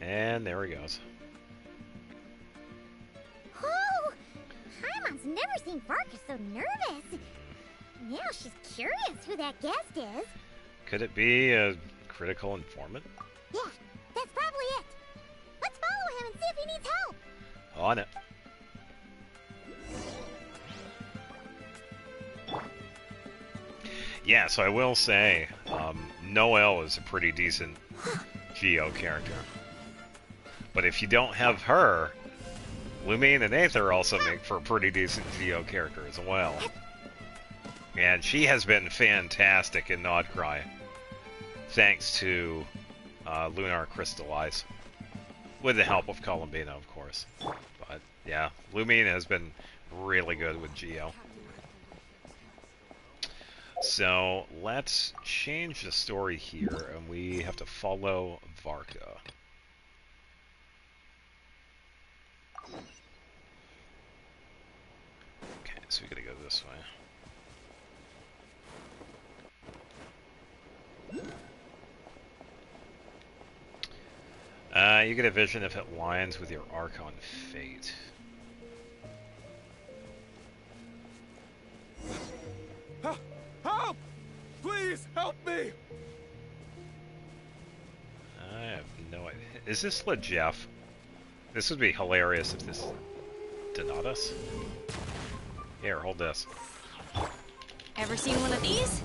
And there he goes. Oh, Paimon's never seen Varka so nervous. Now she's curious who that guest is. Could it be a critical informant? Yeah, that's probably it. Let's follow him and see if he needs help. On it. Yeah, so I will say, Noelle is a pretty decent Geo character. But if you don't have her, Lumine and Aether also make for a pretty decent Geo character as well. And she has been fantastic in Nodcry, thanks to Lunar Crystallize. With the help of Columbina, of course. But, yeah, Lumine has been really good with Geo. So, let's change the story here, and we have to follow Varka. Okay, so we gotta go this way. You get a vision if it lines with your Archon Fate. Help! Please, help me! I have no idea. Is this Jeff? This would be hilarious if this Donatus. Here, hold this. Ever seen one of these?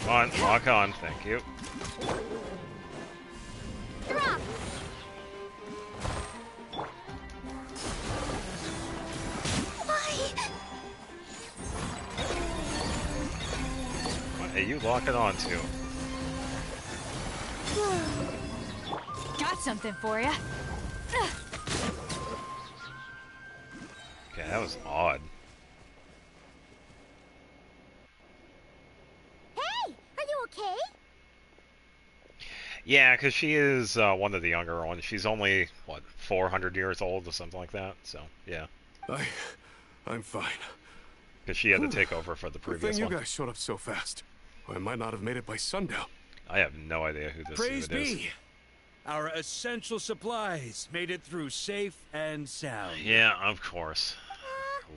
Come on, lock on. Thank you. Drop. What are you locking on to? Got something for you. Okay, that was odd. Hey, are you okay? Yeah, because she is one of the younger ones. She's only, what, 400 years old or something like that? So, yeah. I'm fine. Because she had to take over for the Good previous thing you one. guys showed up so fast. I might not have made it by sundown. I have no idea who this Praise dude is. be! Our essential supplies made it through safe and sound. Yeah, of course.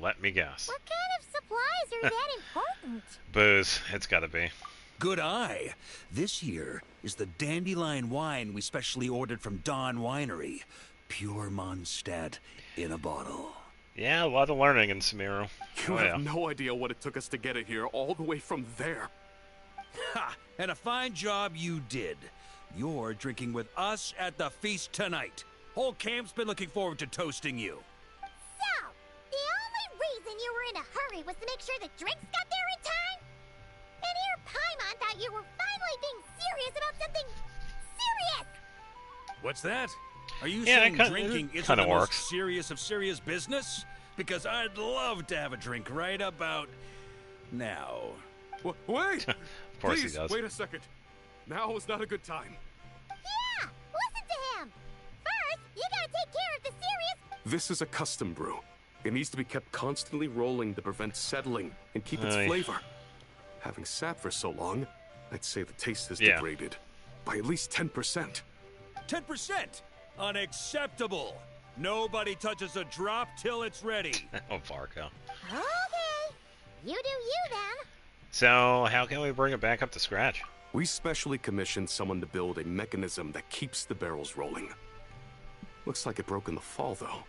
Let me guess. What kind of supplies are that important? Booze. It's gotta be. Good eye. This here is the dandelion wine we specially ordered from Dawn Winery. Pure Mondstadt in a bottle. Yeah, a lot of learning in Sumeru. You Oh, have yeah. no idea what it took us to get it here, all the way from there. Ha! And a fine job you did. You're drinking with us at the feast tonight. Whole camp's been looking forward to toasting you. So, the only reason you were in a hurry was to make sure the drinks got there in time? And here Paimon thought you were finally being serious about something serious! What's that? Are you Yeah, saying it drinking isn't kinda the works. most serious of serious business? Because I'd love to have a drink right about now. Wait! Of course Please, he does. wait a second. Now is not a good time. Yeah! Listen to him! First, you gotta take care of the serious... This is a custom brew. It needs to be kept constantly rolling to prevent settling and keep its Aye. flavor. Having sat for so long, I'd say the taste is Yeah. degraded. By at least 10%. 10%! Unacceptable! Nobody touches a drop till it's ready. Oh, Varka. Okay. You do you then. So, how can we bring it back up to scratch? We specially commissioned someone to build a mechanism that keeps the barrels rolling. Looks like it broke in the fall, though.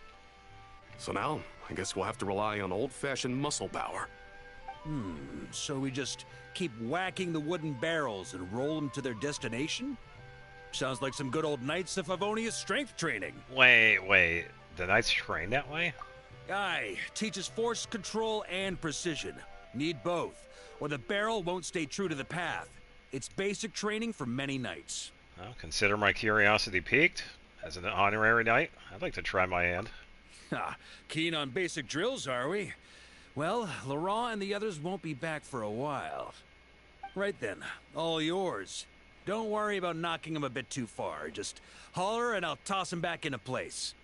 So now, I guess we'll have to rely on old-fashioned muscle power. So we just keep whacking the wooden barrels and roll them to their destination? Sounds like some good old Knights of Favonia's strength training. Wait. The Knights train that way? Aye, teaches force control and precision. Need both, or the barrel won't stay true to the path. It's basic training for many knights. Well, consider my curiosity piqued. As an honorary knight, I'd like to try my hand. Ha, keen on basic drills, are we? Well, Laurent and the others won't be back for a while. Right then, all yours. Don't worry about knocking him a bit too far. Just holler and I'll toss him back into place.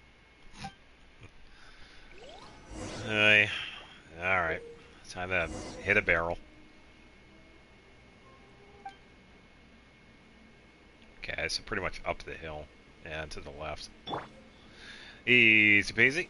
Aye. Alright. Time to hit a barrel. Okay, so pretty much up the hill and to the left. Easy peasy.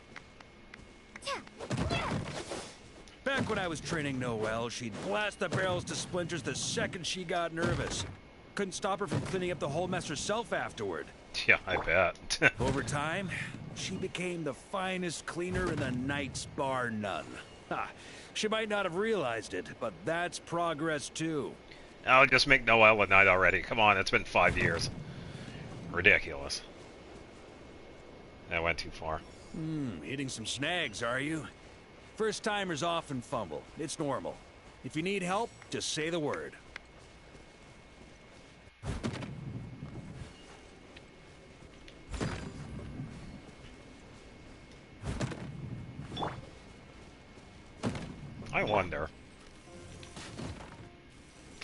Back when I was training Noelle, she'd blast the barrels to splinters the second she got nervous. Couldn't stop her from cleaning up the whole mess herself afterward. Yeah, I bet. Over time, she became the finest cleaner in the Knights, bar none. Ha, she might not have realized it, but that's progress too. I'll just make Noel a knight already. Come on, it's been 5 years. Ridiculous. That went too far. Hitting some snags, are you? First timers often fumble. It's normal. If you need help, just say the word. I wonder.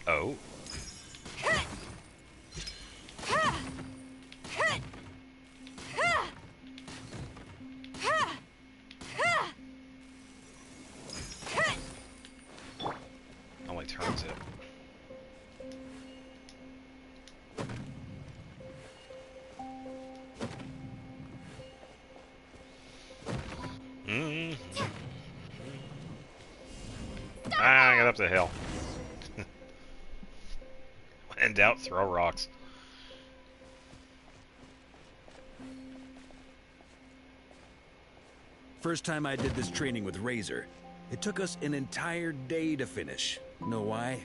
Oh. Only turns it. I got up the hill. When in doubt, throw rocks. First time I did this training with Razor, it took us an entire day to finish. Know why?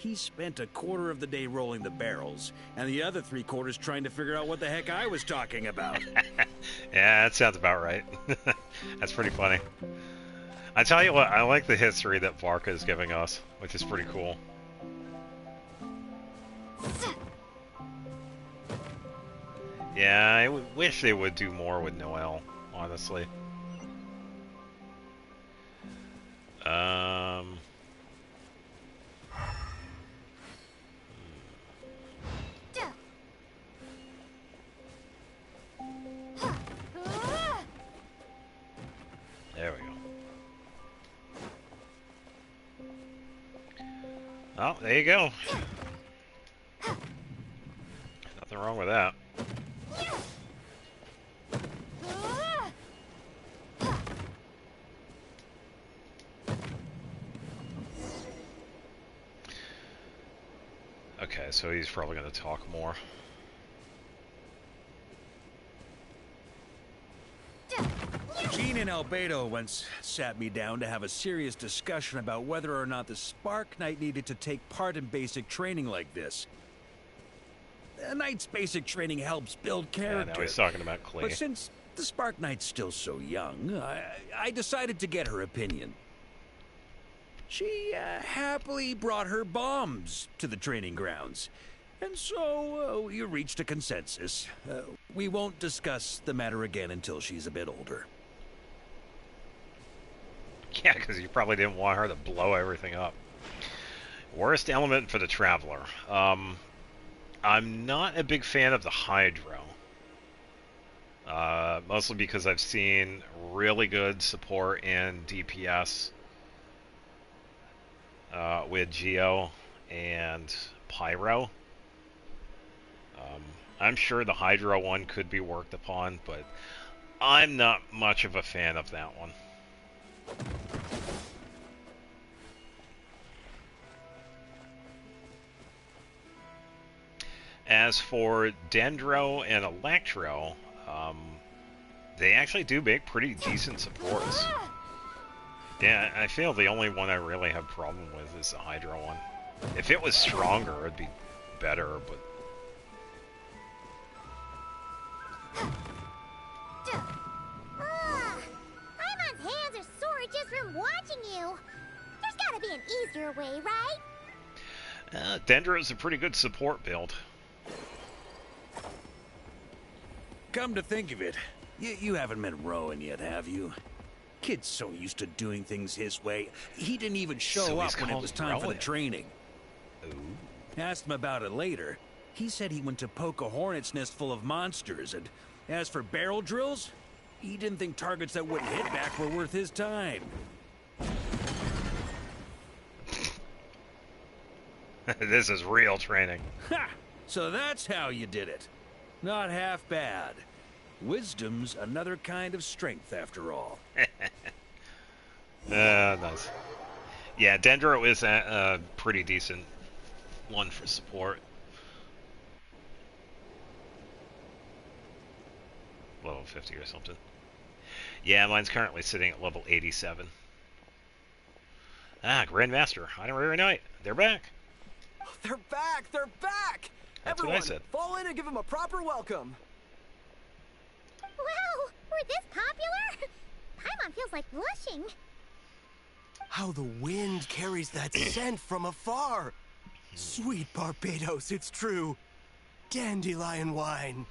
He spent a quarter of the day rolling the barrels, and the other 3/4 trying to figure out what the heck I was talking about. Yeah, that sounds about right. That's pretty funny. I tell you what, I like the history that Varka is giving us, which is pretty cool. Yeah, I wish they would do more with Noelle, honestly. There we go. Oh, there you go. Nothing wrong with that. Okay, so he's probably going to talk more. Jean and Albedo once sat me down to have a serious discussion about whether or not the Spark Knight needed to take part in basic training like this. A knight's basic training helps build character. Yeah, now he's talking about Klee. But since the Spark Knight's still so young, I decided to get her opinion. She happily brought her bombs to the training grounds. And so we reached a consensus. We won't discuss the matter again until she's a bit older. Yeah, because you probably didn't want her to blow everything up. Worst element for the Traveler. I'm not a big fan of the Hydro. Mostly because I've seen really good support in DPS with Geo and Pyro. I'm sure the Hydro one could be worked upon, but I'm not much of a fan of that one. As for Dendro and Electro, they actually do make pretty decent supports. Yeah, I feel the only one I really have problem with is the Hydro one. If it was stronger, it'd be better, but... Paimon's hands are sore just from watching you. There's gotta be an easier way, right? Dendro's a pretty good support build. Come to think of it, you haven't met Rowan yet, have you? Kid's so used to doing things his way, he didn't even show up when it was time for the training. Ooh. Asked him about it later. He said he went to poke a hornet's nest full of monsters, and as for barrel drills, he didn't think targets that wouldn't hit back were worth his time. This is real training. Ha! So that's how you did it. Not half bad. Wisdom's another kind of strength, after all. Nice. Yeah, Dendro is a pretty decent one for support. Level 50 or something. Yeah, mine's currently sitting at level 87. Ah, Grandmaster, Honorary Knight. They're back. They're back! They're back! That's Everyone, what I said. fall in and give them a proper welcome. Wow, we're this popular? Paimon feels like blushing. How the wind carries that scent from afar. Sweet Barbados, it's true. Dandelion wine.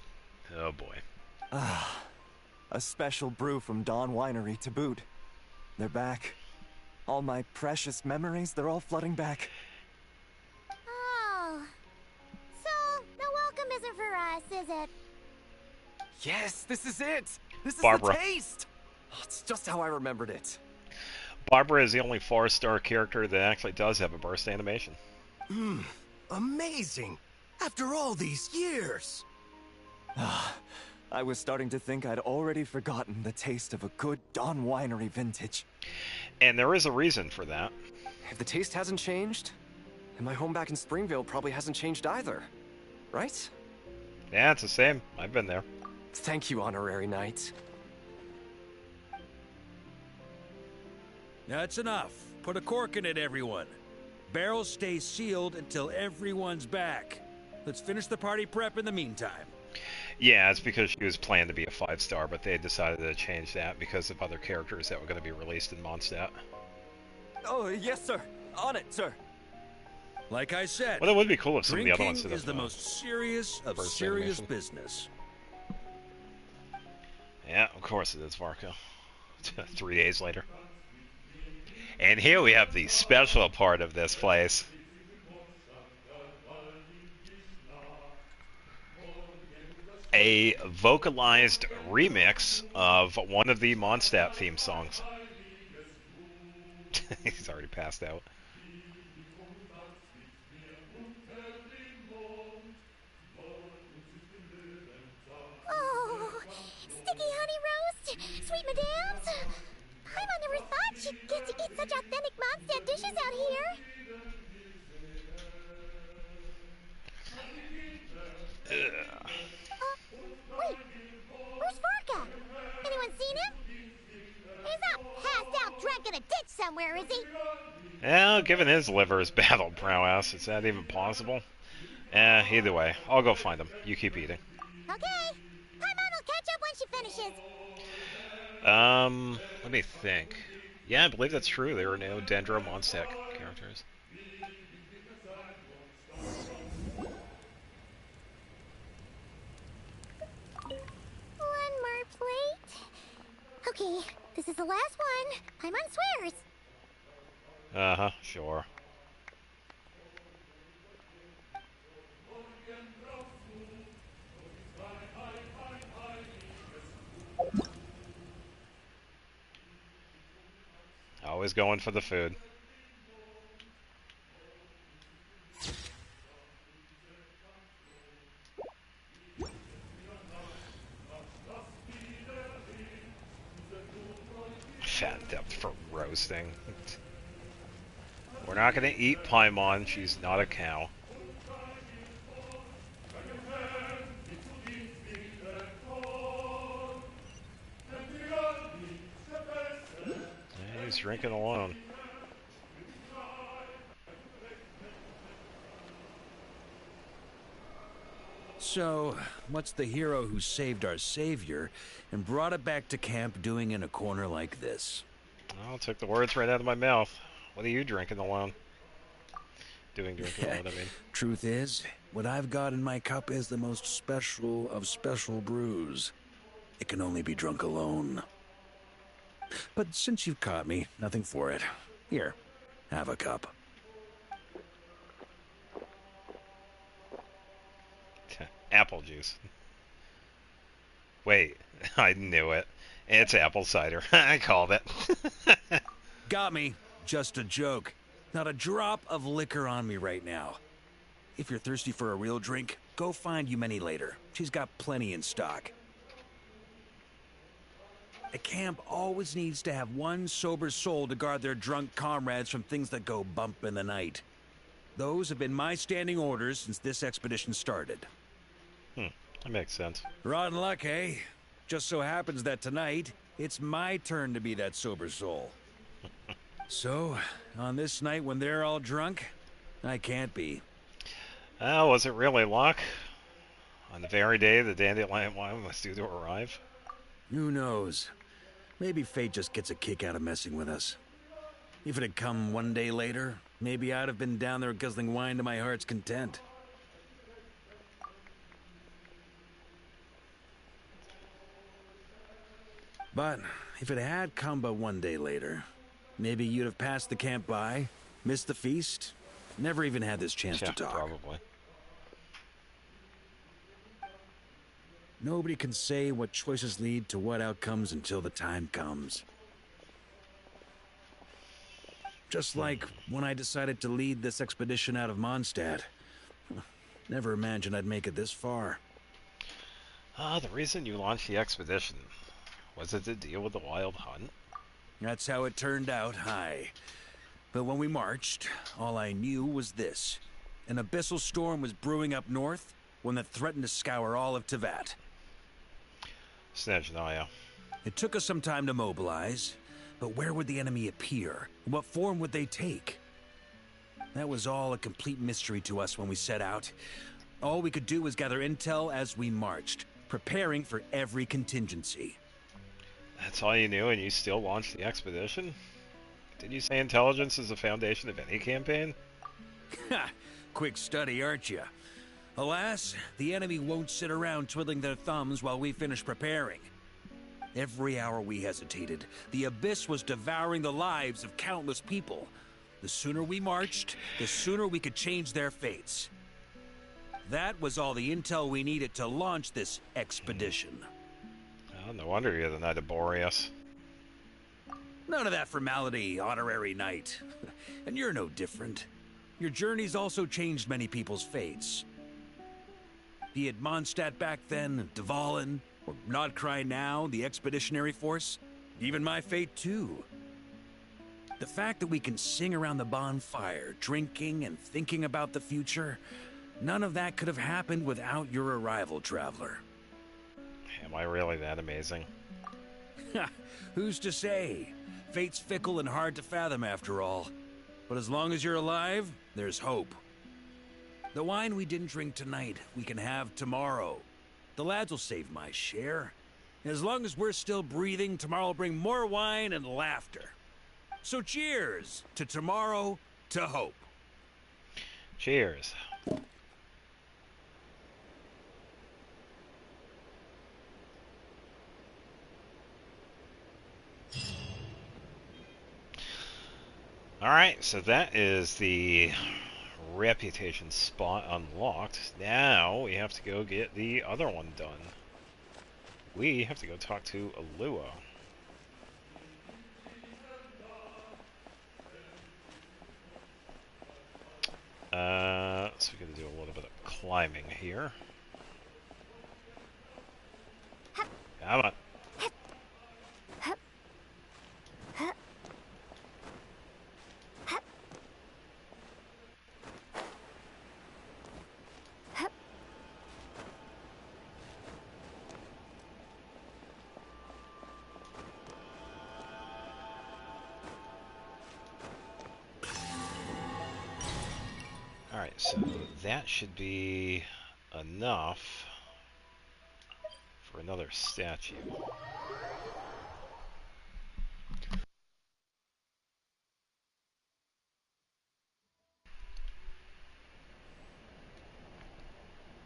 Oh boy. A special brew from Dawn Winery to boot. They're back. All my precious memories, they're all flooding back. Oh. So, the welcome isn't for us, is it? Yes, this is it! This is Barbara. the taste! Oh, it's just how I remembered it. Barbara is the only 4-star character that actually does have a burst animation. Amazing! After all these years! I was starting to think I'd already forgotten the taste of a good Dawn Winery vintage. And there is a reason for that. If the taste hasn't changed, then my home back in Springvale probably hasn't changed either. Right? Yeah, it's the same. I've been there. Thank you, Honorary Knight. That's enough. Put a cork in it, everyone. Barrels stay sealed until everyone's back. Let's finish the party prep in the meantime. Yeah, it's because she was planned to be a 5-star, but they decided to change that because of other characters that were going to be released in Mondstadt. Oh, yes, sir. On it, sir. Like I said, Well, it would be cool if some of the drinking other ones did is the most serious of first serious animation. business. Yeah, of course it is, Varco. 3 days later. And here we have the special part of this place. A vocalized remix of one of the Mondstadt theme songs. He's already passed out. Oh, sticky honey roast, sweet madams. Paimon never thought she'd get to eat such authentic Mondstadt dishes out here. Wait, where's Varka? Anyone seen him? He's not passed out drunk in a ditch somewhere, is he? Well, given his liver's battle prowess, is that even possible? Either way, I'll go find him. You keep eating. Okay. Paimon will catch up when she finishes. Let me think. Yeah, I believe that's true. There are no Dendro Mondstadt characters. One more plate. Okay, this is the last one. Paimon swears. Uh-huh, sure. Always going for the food. Fattened up for roasting. We're not going to eat Paimon. She's not a cow. Yeah, he's drinking alone. So, what's the hero who saved our savior and brought it back to camp doing in a corner like this? Well, took the words right out of my mouth. What are you drinking alone? Drinking alone, I mean. Truth is, what I've got in my cup is the most special of special brews. It can only be drunk alone. But since you've caught me, nothing for it. Here, have a cup. Apple juice. Wait, I knew it. It's apple cider. I called it. Got me. Just a joke. Not a drop of liquor on me right now. If you're thirsty for a real drink, go find Yumeni later. She's got plenty in stock. A camp always needs to have one sober soul to guard their drunk comrades from things that go bump in the night. Those have been my standing orders since this expedition started. That makes sense. Rotten luck, eh? Just so happens that tonight, it's my turn to be that sober soul. So, on this night when they're all drunk, I can't be. Was it really luck? On the very day the dandelion wine was due to arrive? Who knows? Maybe fate just gets a kick out of messing with us. If it had come one day later, maybe I'd have been down there guzzling wine to my heart's content. But if it had come but one day later, maybe you'd have passed the camp by, missed the feast, never even had this chance to talk. Probably. Nobody can say what choices lead to what outcomes until the time comes. Just like when I decided to lead this expedition out of Mondstadt. Never imagined I'd make it this far. The reason you launched the expedition, was it to deal with the wild hunt? That's how it turned out, aye. But when we marched, all I knew was this. An abyssal storm was brewing up north, one that threatened to scour all of Tevat. Snezhnaya. It took us some time to mobilize, but where would the enemy appear? What form would they take? That was all a complete mystery to us when we set out. All we could do was gather intel as we marched, preparing for every contingency. That's all you knew, and you still launched the expedition? Did you say intelligence is the foundation of any campaign? Ha! Quick study, aren't you? Alas, the enemy won't sit around twiddling their thumbs while we finish preparing. Every hour we hesitated, the Abyss was devouring the lives of countless people. The sooner we marched, the sooner we could change their fates. That was all the intel we needed to launch this expedition. Oh, no wonder you're the Knight of Boreas. None of that formality, honorary knight. And you're no different. Your journey's also changed many people's fates. Be it Mondstadt back then, Dvalin, or Nodcry now, the Expeditionary Force, even my fate too. The fact that we can sing around the bonfire, drinking and thinking about the future, none of that could have happened without your arrival, Traveler. Am I really that amazing? Who's to say? Fate's fickle and hard to fathom after all. But as long as you're alive, there's hope. The wine we didn't drink tonight, we can have tomorrow. The lads will save my share. As long as we're still breathing, tomorrow will bring more wine and laughter. So cheers to tomorrow, to hope. Cheers. Alright, so that is the reputation spot unlocked. Now we have to go get the other one done. We have to go talk to Alua. So we're going to do a little bit of climbing here. Come on. Alright, so that should be enough for another statue.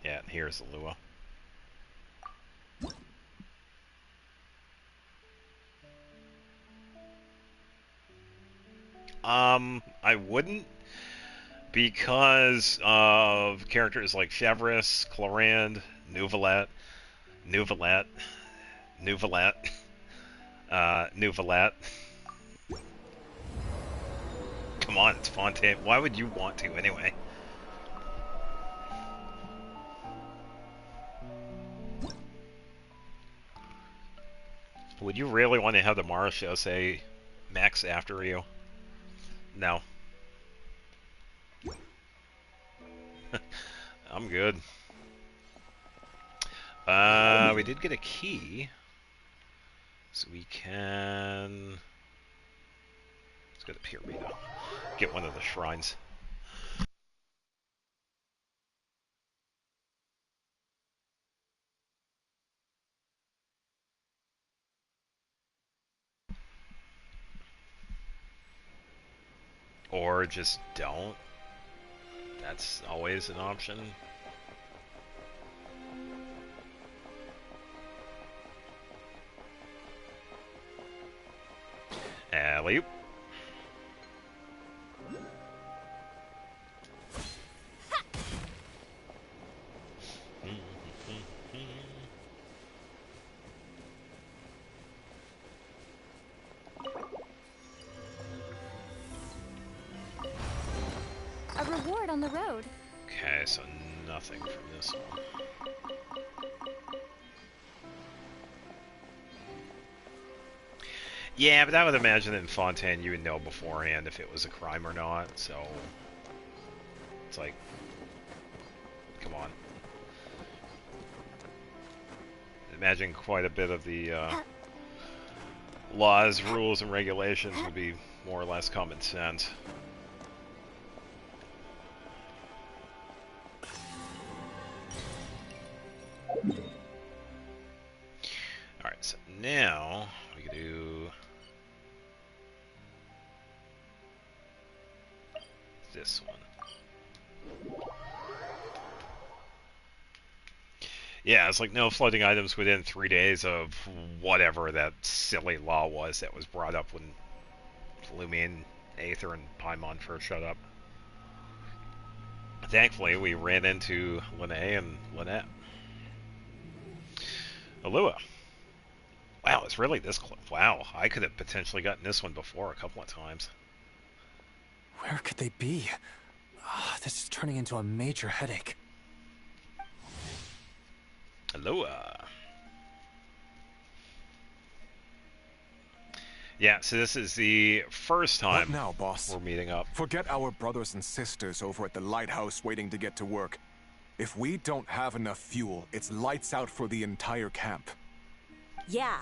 Yeah, and here's Alua. I wouldn't, because of characters like Chevris, Clorand, Nuvalat, Nuvalat. Come on, it's Fontaine. Why would you want to anyway? Would you really want to have the Mara show say Max after you? No. I'm good. We did get a key, so we can... Let's go to Pyrita. Get one of the shrines. Or just don't. That's always an option. Alley-oop. A reward on the road. Okay, so nothing from this one. Yeah, but I would imagine that in Fontaine you would know beforehand if it was a crime or not, so... It's like... Come on. Imagine quite a bit of the laws, rules, and regulations would be more or less common sense. this one. Yeah, it's like no floating items within 3 days of whatever that silly law was that was brought up when Lumion, Aether, and Paimon first showed up. Thankfully, we ran into Lene and Lynette. Alua. Wow, it's really this close. Wow, I could have potentially gotten this one before a couple of times. Where could they be? This is turning into a major headache. Alua. Yeah, so this is the first time What now, boss? we're meeting up. Forget our brothers and sisters over at the lighthouse waiting to get to work. If we don't have enough fuel, it's lights out for the entire camp. Yeah,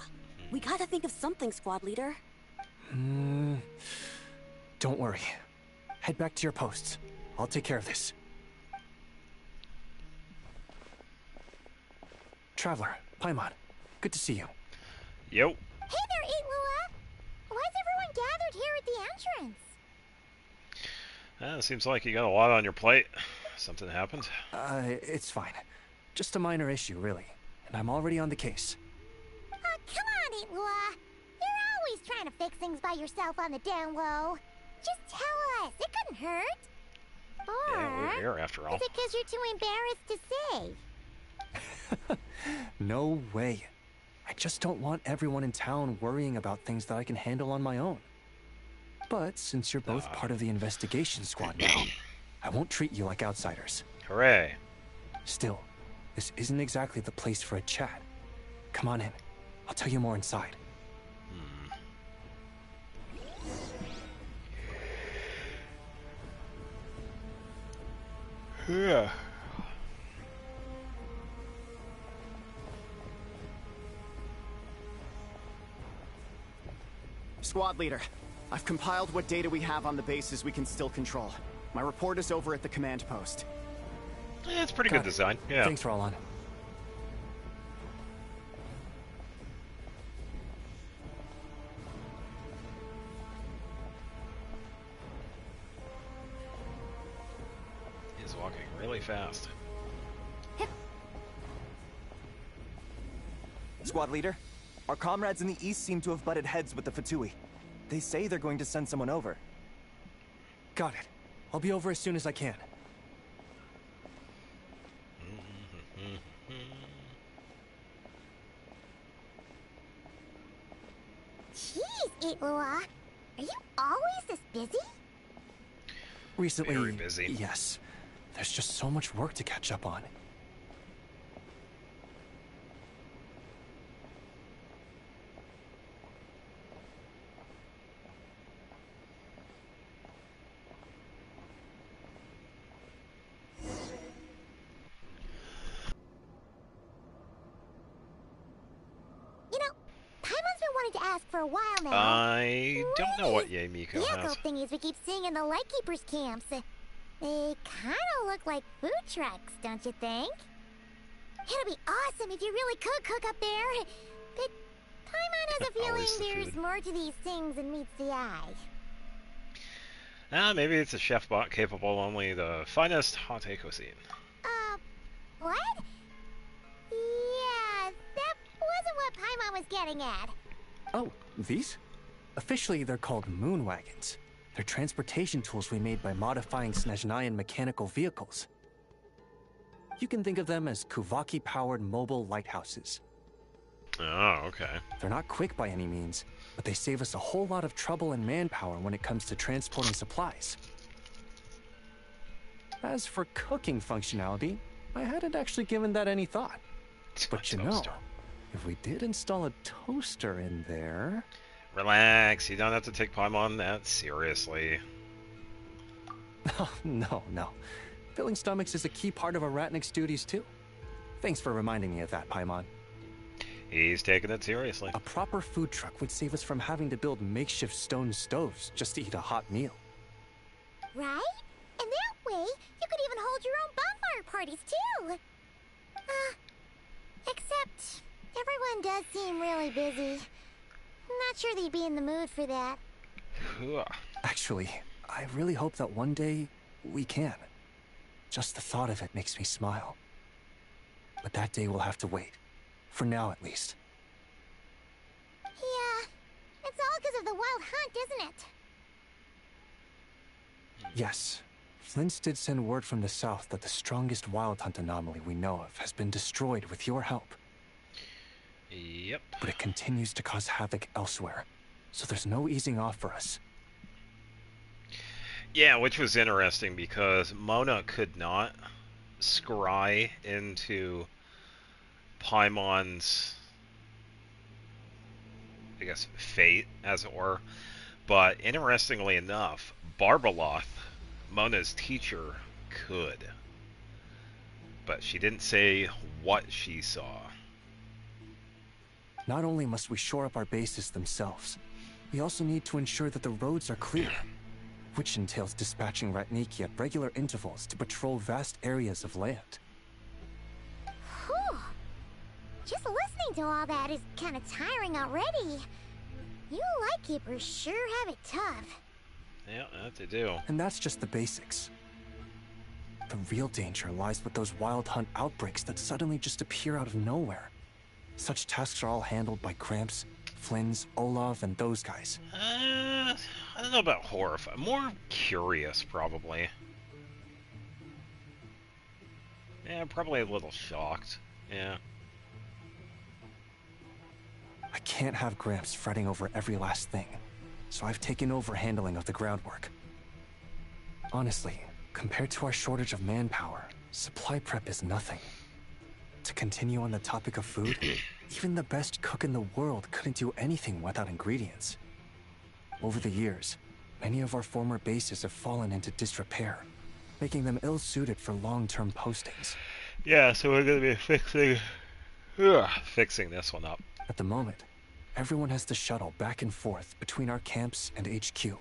we gotta think of something, squad leader. Don't worry. Head back to your posts. I'll take care of this. Traveler, Paimon, good to see you. Yo. Hey there, Itlua! Why's everyone gathered here at the entrance? It seems like you got a lot on your plate. Something happened? It's fine. Just a minor issue, really. And I'm already on the case. Come on, Itlua! You're always trying to fix things by yourself on the down low. Just tell us, it couldn't hurt. Or Yeah, we're here after all. is it because you're too embarrassed to say? No way. I just don't want everyone in town worrying about things that I can handle on my own. But since you're both part of the investigation squad now, I won't treat you like outsiders. Hooray. Still, this isn't exactly the place for a chat. Come on in. I'll tell you more inside. Yeah. Squad leader, I've compiled what data we have on the bases we can still control. My report is over at the command post. Yeah, it's pretty good design. Yeah. Thanks, Roland. He's walking really fast. Squad leader, our comrades in the east seem to have butted heads with the Fatui. They say they're going to send someone over. Got it. I'll be over as soon as I can. Jeez, Itlua! Are you always this busy? Recently, Very busy. yes. There's just so much work to catch up on. You know, Paimon's been wanting to ask for a while now. I don't know what Yamiko The echo has. thingies we keep seeing in the Lightkeepers camps. They kind of look like food trucks, don't you think? It'd be awesome if you really could cook up there. But Paimon has a feeling Always the there's food. more to these things than meets the eye. Maybe it's a chef bot capable only the finest hot cuisine. What? Yeah, that wasn't what Paimon was getting at. Oh, these? Officially, they're called moon wagons. They're transportation tools we made by modifying Snezhnayan mechanical vehicles. You can think of them as Kuvaki-powered mobile lighthouses. Oh, okay. They're not quick by any means, but they save us a whole lot of trouble and manpower when it comes to transporting supplies. As for cooking functionality, I hadn't actually given that any thought. But you know, if we did install a toaster in there... Relax, you don't have to take Paimon that seriously. Oh, no. Filling stomachs is a key part of Arachnic's duties too. Thanks for reminding me of that, Paimon. He's taking it seriously. A proper food truck would save us from having to build makeshift stone stoves just to eat a hot meal. Right? And that way, you could even hold your own bonfire parties too. Except, everyone does seem really busy. I'm not sure they'd be in the mood for that. Actually, I really hope that one day we can. Just the thought of it makes me smile. But that day will have to wait. For now, at least. Yeah, it's all because of the wild hunt, isn't it? Yes. Flint's did send word from the south that the strongest wild hunt anomaly we know of has been destroyed with your help. Yep. But it continues to cause havoc elsewhere, so there's no easing off for us. Yeah, which was interesting because Mona could not scry into Paimon's, I guess, fate, as it were. But interestingly enough, Barbaloth, Mona's teacher, could. But she didn't say what she saw. Not only must we shore up our bases themselves, we also need to ensure that the roads are clear, which entails dispatching Ratniki at regular intervals to patrol vast areas of land. Whew. Just listening to all that is kind of tiring already. You Lightkeepers sure have it tough. Yeah, that they do. And that's just the basics. The real danger lies with those wild hunt outbreaks that suddenly just appear out of nowhere. Such tasks are all handled by Gramps, Flynn's, Olav, and those guys. I don't know about horrified. More curious, probably. Yeah, probably a little shocked. Yeah. I can't have Gramps fretting over every last thing, so I've taken over handling of the groundwork. Honestly, compared to our shortage of manpower, supply prep is nothing. To continue on the topic of food, even the best cook in the world couldn't do anything without ingredients. Over the years, many of our former bases have fallen into disrepair, making them ill-suited for long-term postings. Yeah, so we're gonna be fixing this one up. At the moment, everyone has to shuttle back and forth between our camps and HQ,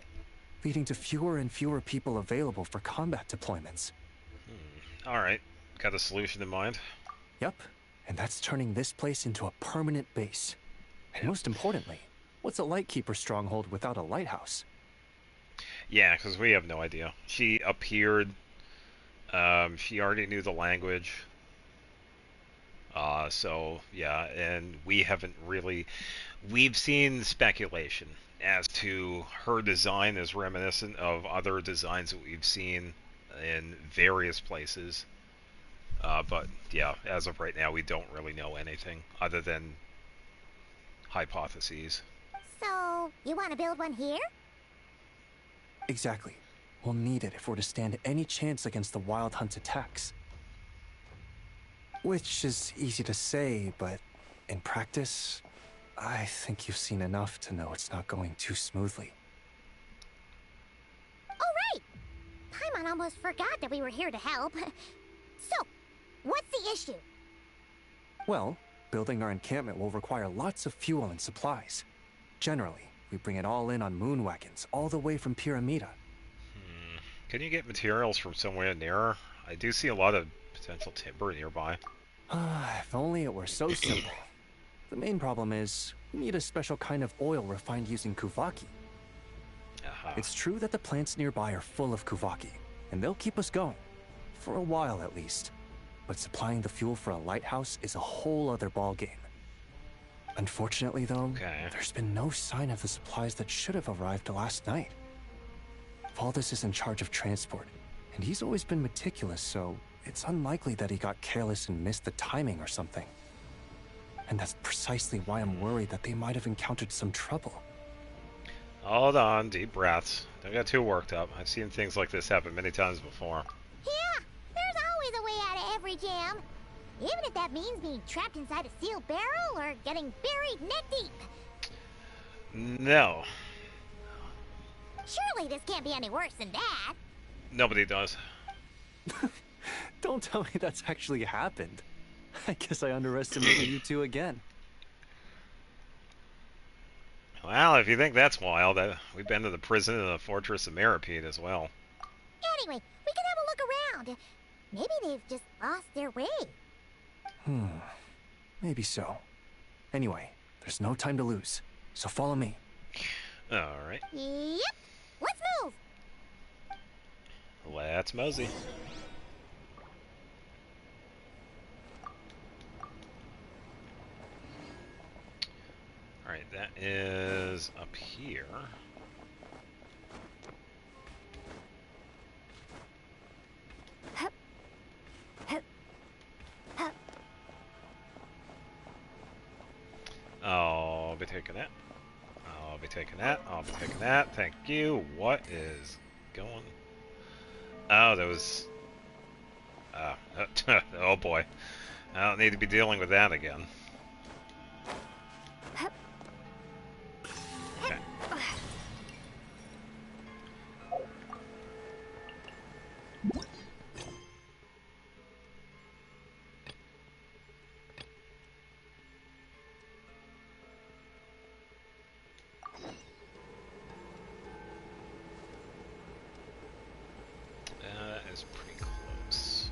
leading to fewer and fewer people available for combat deployments. Alright, got a solution in mind? Yep, and that's turning this place into a permanent base. And most importantly, what's a Lightkeeper stronghold without a lighthouse? Yeah, because we have no idea. She appeared, she already knew the language. So, yeah, and we haven't really... We've seen speculation as to her design is reminiscent of other designs that we've seen in various places. But, yeah, as of right now, we don't really know anything other than hypotheses. So, you want to build one here? Exactly. We'll need it if we're to stand any chance against the Wild Hunt's attacks. Which is easy to say, but in practice, I think you've seen enough to know it's not going too smoothly. Oh, right! Paimon almost forgot that we were here to help. So, what's the issue? Well, building our encampment will require lots of fuel and supplies. Generally, we bring it all in on moon wagons, all the way from Pyramida. Can you get materials from somewhere nearer? I do see a lot of potential timber nearby. If only it were so simple. The main problem is, we need a special kind of oil refined using Kuvaki. It's true that the plants nearby are full of Kuvaki, and they'll keep us going. For a while, at least. But supplying the fuel for a lighthouse is a whole other ballgame. Unfortunately, though, there's been no sign of the supplies that should have arrived last night. Valdis is in charge of transport, and he's always been meticulous, so it's unlikely that he got careless and missed the timing or something. And that's precisely why I'm worried that they might have encountered some trouble. Hold on, deep breaths. Don't get too worked up. I've seen things like this happen many times before. Yeah, there's always a way out of every jam. Even if that means being trapped inside a sealed barrel or getting buried neck deep. No. Surely this can't be any worse than that. Nobody does. Don't tell me that's actually happened. I guess I underestimated you two again. Well, if you think that's wild, we've been to the prison and the fortress of Meripede as well. Anyway, we can have a look around. Maybe they've just lost their way. Maybe so. Anyway, there's no time to lose, so follow me. Alright. Yep, let's move! Let's mosey. Alright, that is up here. I'll be taking that. I'll be taking that. I'll be taking that. Thank you. What is going? Oh, that was. Oh boy. I don't need to be dealing with that again. Okay. That is pretty close.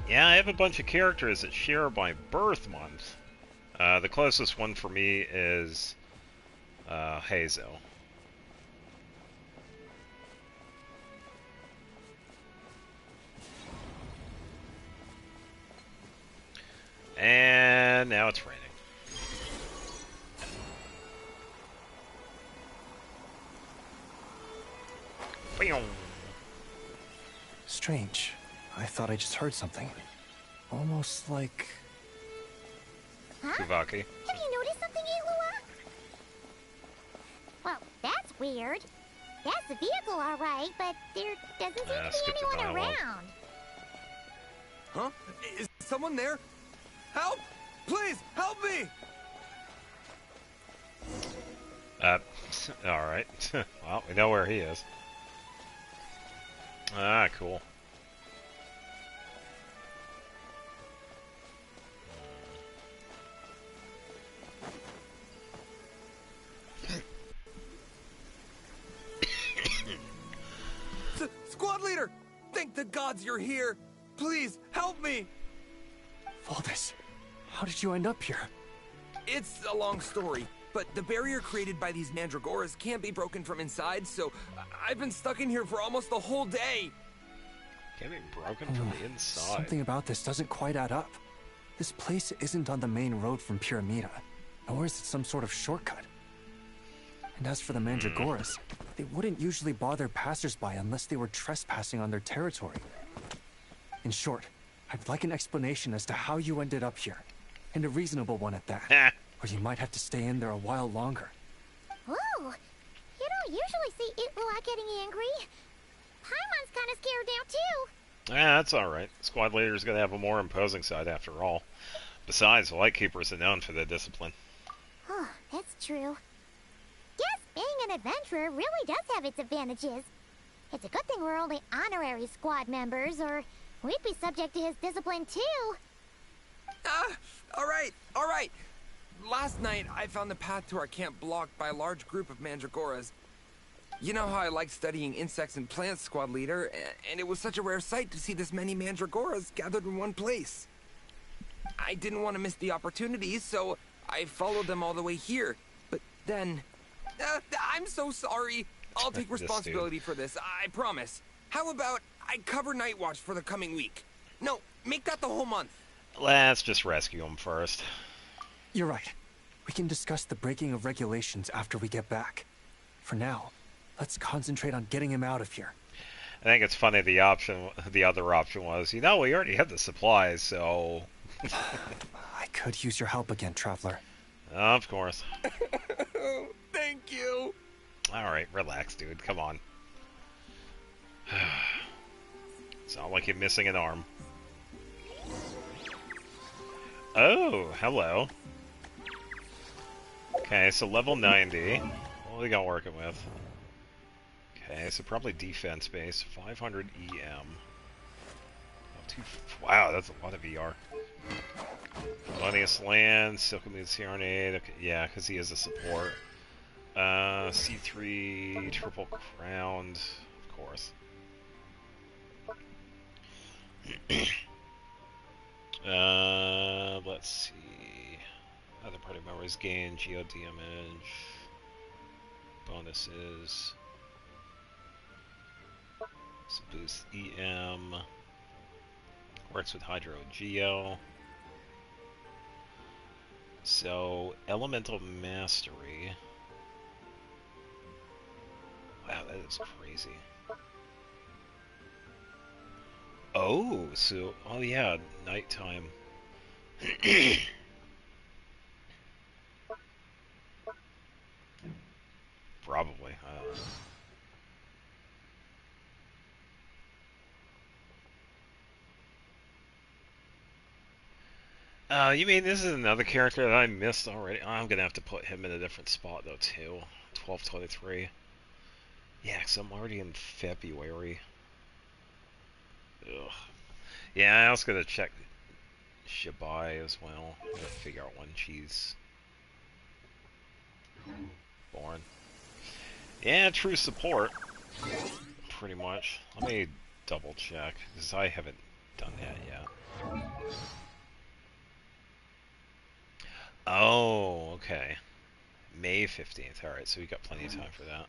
Yeah, I have a bunch of characters that share my birth month. The closest one for me is Hazel. And now it's raining. Strange. I thought I just heard something. Almost like... Huh? Kuvaki. Have you noticed something, Eilua? Well, that's weird. That's the vehicle, all right, but there doesn't seem to be anyone around. Huh? Is someone there? Help! Please, help me! Alright. Well, we know where he is. Ah, cool. Squad leader! Thank the gods you're here! Please, help me! Valdez, how did you end up here? It's a long story, but the barrier created by these mandragoras can't be broken from inside, so I've been stuck in here for almost the whole day. Can't be broken from the inside. Something about this doesn't quite add up. This place isn't on the main road from Pyramida, nor is it some sort of shortcut. And as for the mandragoras, they wouldn't usually bother passersby unless they were trespassing on their territory. In short, I'd like an explanation as to how you ended up here, and a reasonable one at that. Or you might have to stay in there a while longer. Ooh, you don't usually see Eilua getting angry. Paimon's kind of scared now, too. That's alright. Squad leader's gonna have a more imposing side after all. Besides, the Lightkeepers are known for their discipline. Oh, that's true. Guess being an adventurer really does have its advantages. It's a good thing we're only honorary squad members, or we'd be subject to his discipline, too. Alright. Last night, I found the path to our camp blocked by a large group of mandragoras. You know how I like studying insects and plants, Squad Leader, and it was such a rare sight to see this many mandragoras gathered in one place. I didn't want to miss the opportunity, so I followed them all the way here. But then... I'm so sorry. I'll take responsibility for this, I promise. How about I cover Night Watch for the coming week? No, make that the whole month. Let's just rescue him first. You're right. We can discuss the breaking of regulations after we get back. For now, let's concentrate on getting him out of here. I think it's funny the other option was, we already have the supplies, so... I could use your help again, Traveler. Of course. Thank you. Alright, relax, dude. Come on. It's not like you're missing an arm. Oh, hello. Okay, so level 90. What we got working with? Okay, so probably defense base. 500 EM. Wow, that's a lot of ER. Melanius Land, Silkamid Serenade. Okay, yeah, because he is a support. C3, Triple Crowned, of course. Let's see. Other party members gain geo damage. Bonuses. So boost EM. Works with Hydro Geo. So, Elemental Mastery. Wow, that is crazy. Oh, so, oh yeah, nighttime. Probably, I don't know. You mean this is another character that I missed already? I'm gonna have to put him in a different spot though too. 1223. Yeah, 'cause I'm already in February. Ugh. Yeah, I was gonna check Shibai as well. I'm gonna figure out when she's born. Yeah, true support. Pretty much. Let me double check, because I haven't done that yet. Oh, okay. May 15th. Alright, so we got plenty of time for that.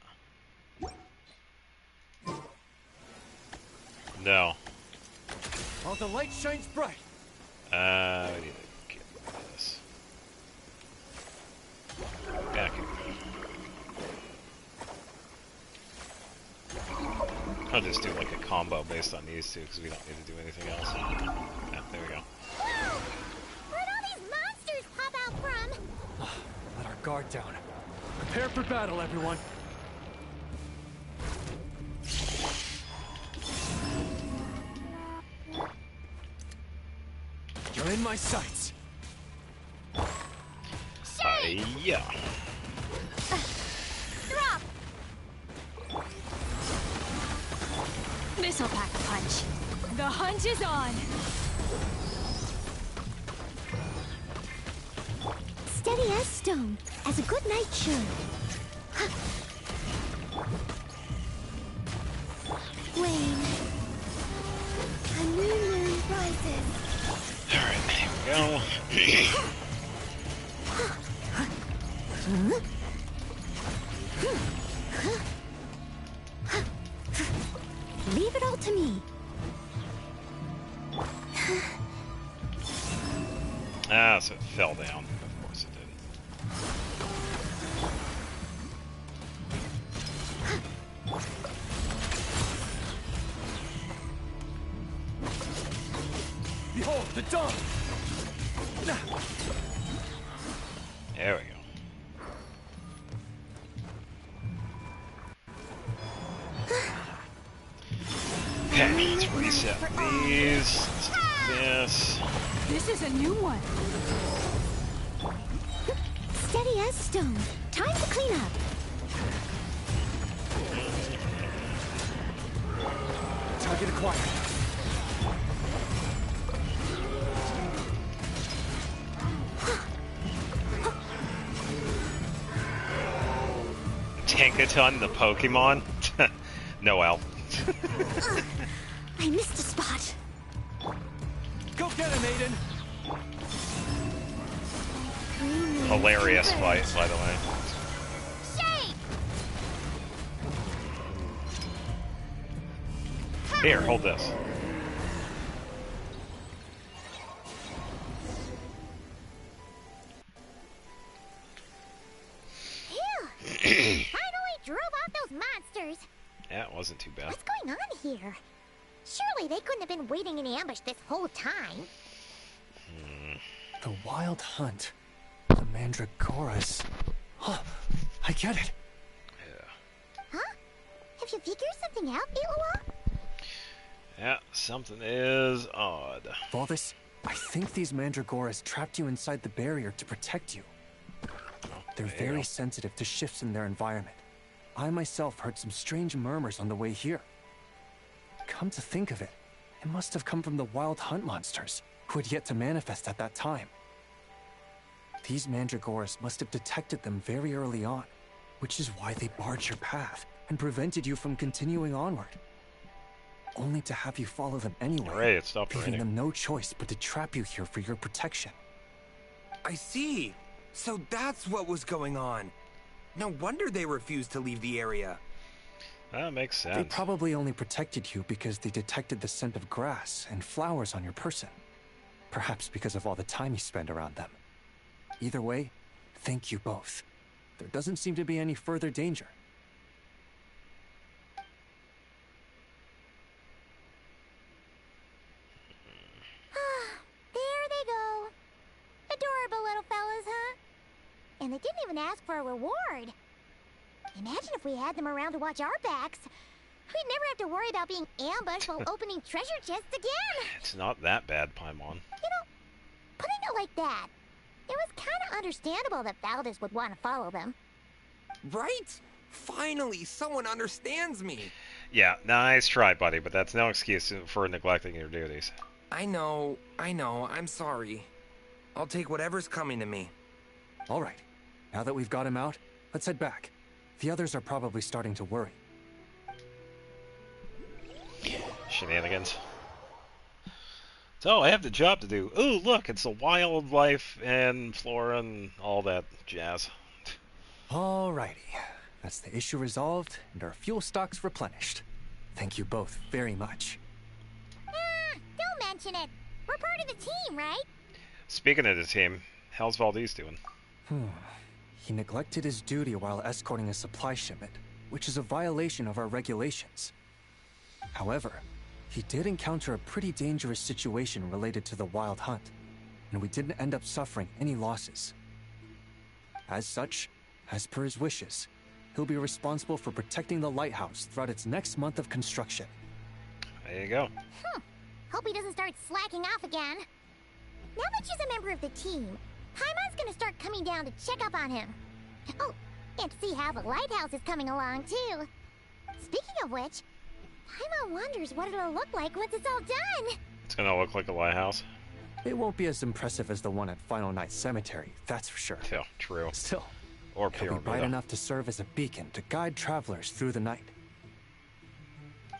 No. While the light shines bright. We need to get this. Back here. I'll just do like a combo based on these two, because we don't need to do anything else. Yeah, there we go. Whoa! Where'd all these monsters pop out from? Let our guard down. Prepare for battle, everyone. You're in my sights. Yeah. Drop! This'll pack a punch. The hunt is on! Steady as stone, as a good knight should. Wane. A new moon rises. Alright, here we go. Leave it all to me. Ah, so it fell down. Of course it did. Behold, the dawn! There we go. Okay, let's reset these. Let's do this. This is a new one. Steady as stone. Time to clean up. Target acquired. Tankaton, the Pokemon? Noel. I missed a spot. Go get him, Aiden. Hilarious fight, by the way. Here, hold this. Finally drove out those monsters. That wasn't too bad. What's going on here? Surely they couldn't have been waiting in ambush this whole time. The wild hunt. The Mandragoras. Oh, I get it. Huh? Have you figured something out, Iwa? Yeah, something is odd. Volvis, I think these Mandragoras trapped you inside the barrier to protect you. They're very sensitive to shifts in their environment. I myself heard some strange murmurs on the way here. Come to think of it, it must have come from the wild hunt monsters, who had yet to manifest at that time. These Mandragoras must have detected them very early on, which is why they barred your path and prevented you from continuing onward. Only to have you follow them anyway, Alright, it stopped leaving raining. them no choice but to trap you here for your protection. I see. So that's what was going on. No wonder they refused to leave the area. That makes sense. They probably only protected you because they detected the scent of grass and flowers on your person. Perhaps because of all the time you spend around them. Either way, thank you both. There doesn't seem to be any further danger. There they go. Adorable little fellas, huh? And they didn't even ask for a reward. Imagine if we had them around to watch our backs. We'd never have to worry about being ambushed while opening treasure chests again. It's not that bad, Paimon. You know, putting it like that, it was kind of understandable that Valdez would want to follow them. Right? Finally, someone understands me. Yeah, nice try, buddy, but that's no excuse for neglecting your duties. I know, I'm sorry. I'll take whatever's coming to me. All right. Now that we've got him out, let's head back. The others are probably starting to worry. Shenanigans. So, I have the job to do. Ooh, look, it's the wildlife and flora and all that jazz. Alrighty. That's the issue resolved and our fuel stocks replenished. Thank you both very much. Don't mention it. We're part of the team, right? Speaking of the team, how's Valdez doing? He neglected his duty while escorting a supply shipment, which is a violation of our regulations. However, he did encounter a pretty dangerous situation related to the wild hunt, and we didn't end up suffering any losses. As such, as per his wishes, he'll be responsible for protecting the lighthouse throughout its next month of construction. There you go. Hope he doesn't start slacking off again. Now that she's a member of the team, Paimon's gonna start coming down to check up on him. Oh, and to see how the lighthouse is coming along, too. Speaking of which, Paimon wonders what it'll look like once it's all done. It's gonna look like a lighthouse. It won't be as impressive as the one at Final Night Cemetery, that's for sure. Yeah, true. Still, or it'll be bright enough to serve as a beacon to guide travelers through the night.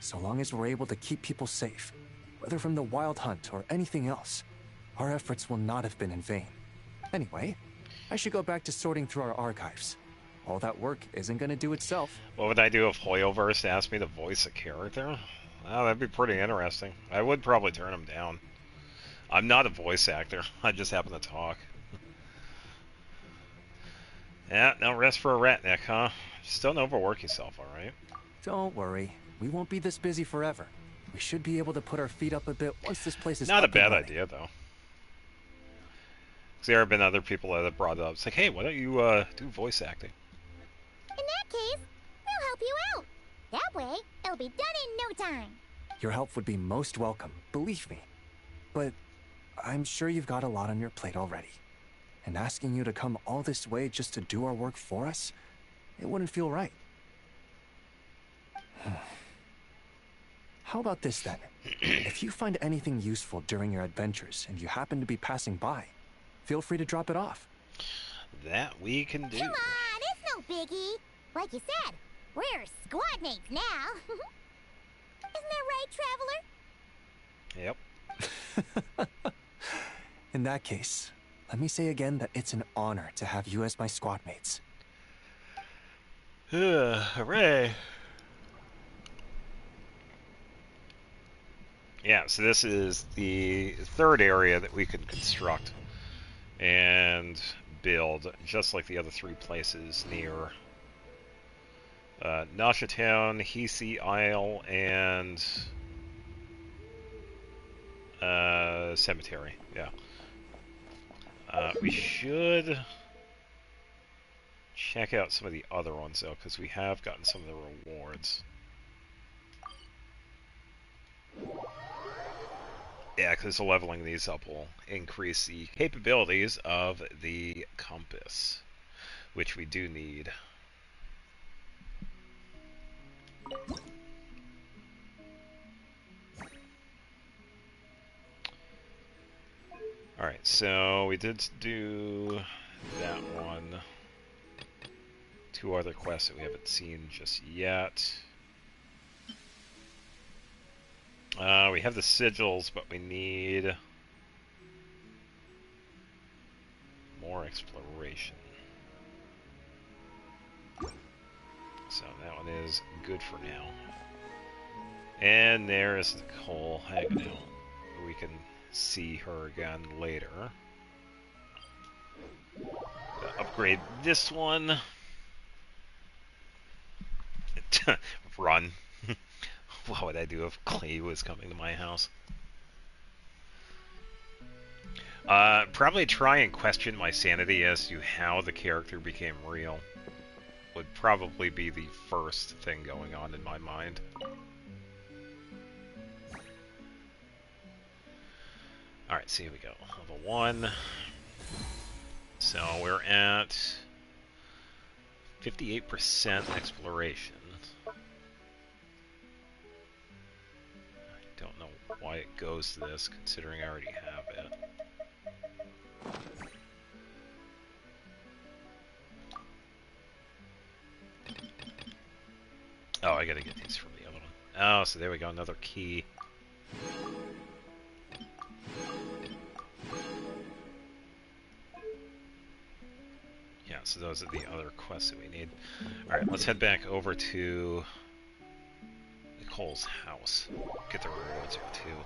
So long as we're able to keep people safe, whether from the wild hunt or anything else, our efforts will not have been in vain. Anyway, I should go back to sorting through our archives. All that work isn't going to do itself. What would I do if Hoyoverse asked me to voice a character? Well, that'd be pretty interesting. I would probably turn him down. I'm not a voice actor. I just happen to talk. Yeah, no rest for a ratneck, huh? Just don't overwork yourself, alright? Don't worry. We won't be this busy forever. We should be able to put our feet up a bit once this place is not a up and bad running. idea, though. Because there have been other people that have brought it up. It's like, hey, why don't you do voice acting? In that case, we'll help you out. That way, it'll be done in no time. Your help would be most welcome, believe me. But I'm sure you've got a lot on your plate already. And asking you to come all this way just to do our work for us, it wouldn't feel right. How about this then? If you find anything useful during your adventures and you happen to be passing by, feel free to drop it off. That we can do. Come on, it's no biggie. Like you said, we're squad mates now. Isn't that right, Traveler? Yep. In that case, let me say again that it's an honor to have you as my squad mates. Hooray. Yeah, so this is the third area that we can construct and build, just like the other three places near Nasha Town, Hisi Isle, and Cemetery. Yeah. We should check out some of the other ones, though, because we have gotten some of the rewards. Yeah, because leveling these up will increase the capabilities of the compass, which we do need. Alright, so we did do that one. Two other quests that we haven't seen just yet. We have the sigils, but we need more exploration. So that one is good for now. And there's the Cole hanging out. We can see her again later. Upgrade this one. Run. What would I do if Clay was coming to my house? Probably try and question my sanity as to how the character became real. Would probably be the first thing going on in my mind. Alright, so here we go. Level 1. So we're at 58% exploration. I don't know why it goes to this, considering I already have it. Oh, I gotta get these from the other one. Oh, so there we go, another key. Yeah, so those are the other quests that we need. Alright, let's head back over to Nicole's house. Get the rewards here, too.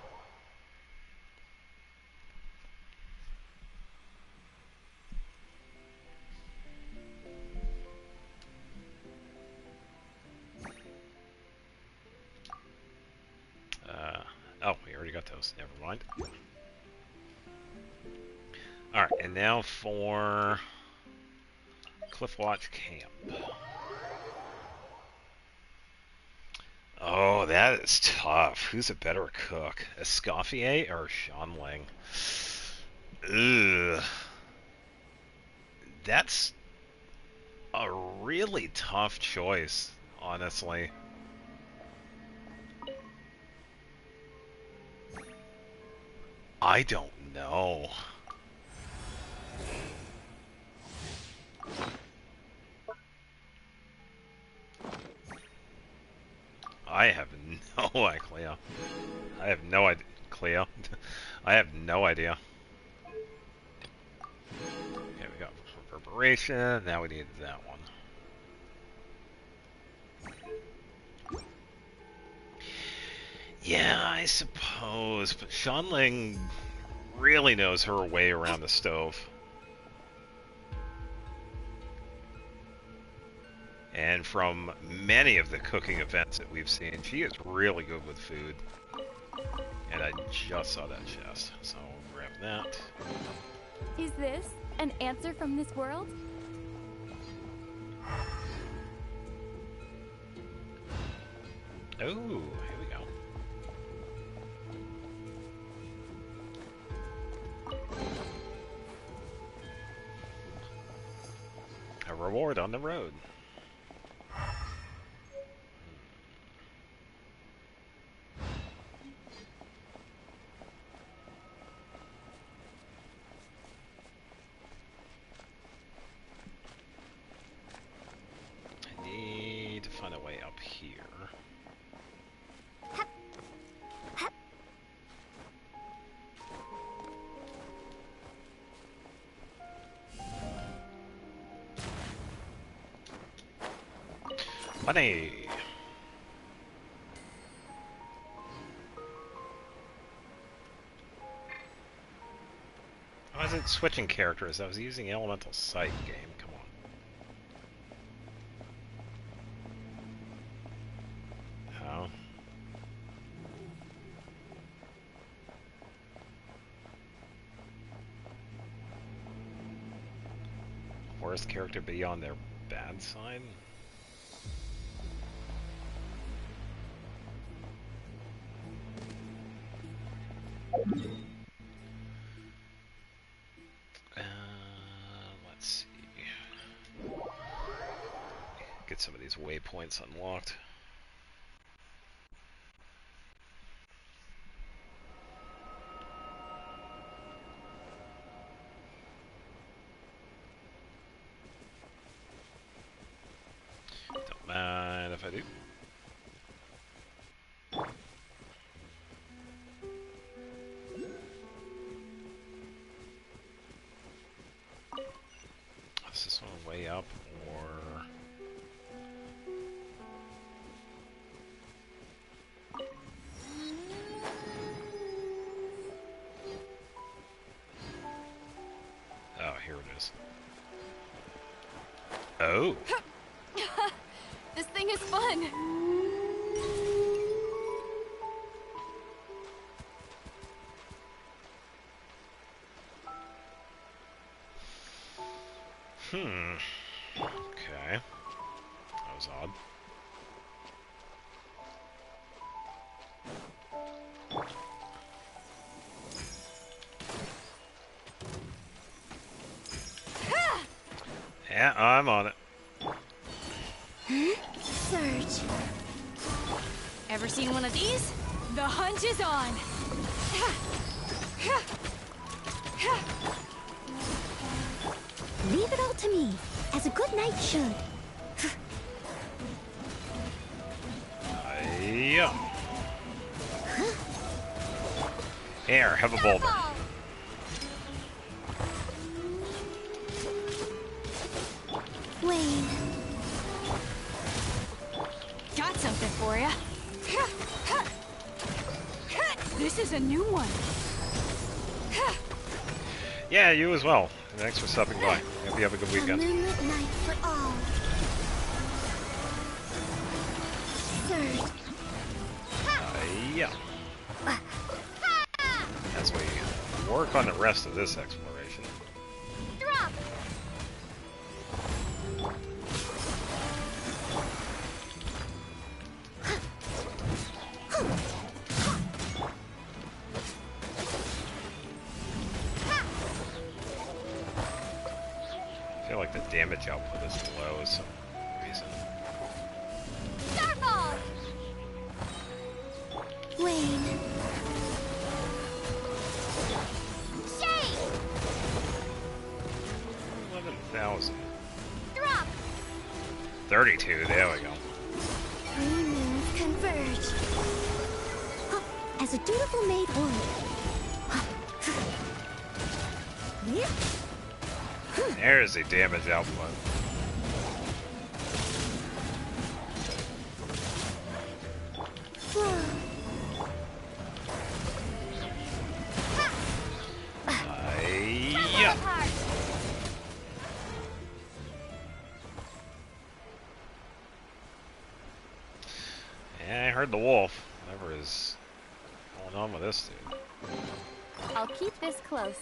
Oh, we already got those. Never mind. Alright, and now for Cliffwatch Camp. Oh, that is tough. Who's a better cook? Escoffier or Shanling? Ugh. That's a really tough choice, honestly. I don't know. I have no idea. I have no idea. Cleo. I have no idea. Okay, we got reverberation. Now we need that one. Yeah, I suppose, but Shanling really knows her way around the stove. And from many of the cooking events that we've seen, she is really good with food. And I just saw that chest, so I'll grab that. Is this an answer from this world? Oh, here we go. A reward on the road. I need to find a way up here. Money! Why is it switching characters? I was using Elemental Sight game, come on. How? Worst character be on their bad side? Let's see. Get some of these waypoints unlocked. Don't mind if I do. Is this one way up or... Oh. This thing is fun. Okay. That was odd. Yeah, I'm on it. Surge. Ever seen one of these? The hunt is on. Leave it all to me, as a good knight should. Yeah. Here, have a boulder. Wayne. Got something for ya. This is a new one. Yeah, you as well. Thanks for stopping by. Hope you have a good A weekend. moonlit night for all. Surge. Yeah. As we work on the rest of this exploration. Drop! I feel like the damage output is low for some reason. Starfall! Wayne. Shade! 11,000. Drop! 32, there we go. Three moons converge. As a dutiful maid would. There's the damage output. Yeah. Yeah, I heard the wolf. Whatever is going on with this dude. I'll keep this close.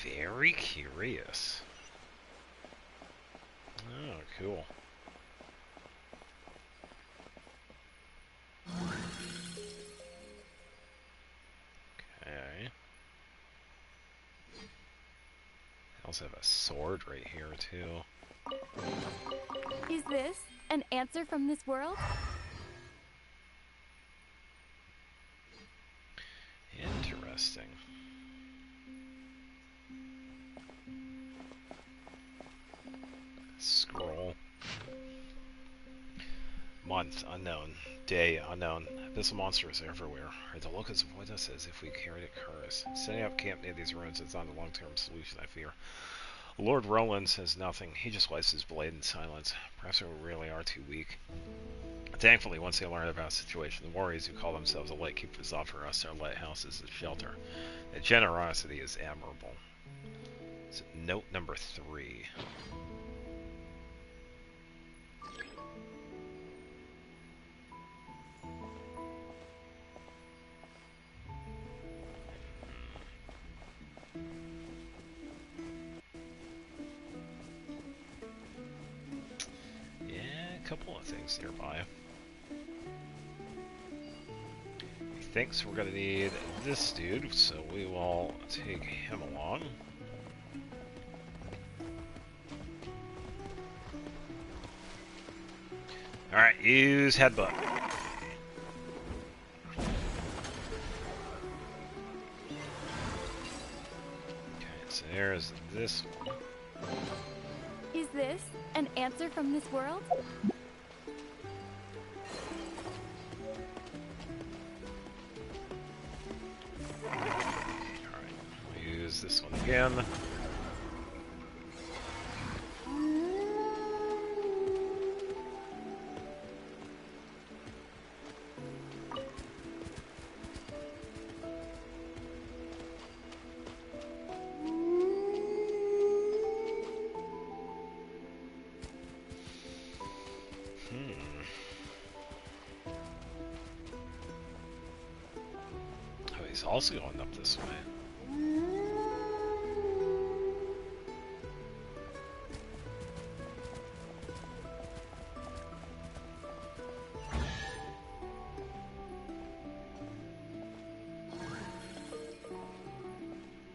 Very curious. Oh, cool. Okay. I also have a sword right here, too. Is this an answer from this world? Interesting. Scroll. Month, unknown. Day, unknown. Abyssal monsters everywhere. Are the locusts avoid us as if we carried a curse? Setting up camp near these ruins is not a long-term solution, I fear. Lord Roland says nothing. He just wipes his blade in silence. Perhaps we really are too weak. Thankfully, once they learn about the situation, the warriors who call themselves the Lightkeepers offer us their lighthouses as shelter. Their generosity is admirable. So, note number 3. Yeah, a couple of things nearby. He thinks we're gonna need this dude, so we will take him along. Alright, use headbutt. Okay, so there's this one. Is this an answer from this world? Alright, we'll use this one again. he's also going up this way.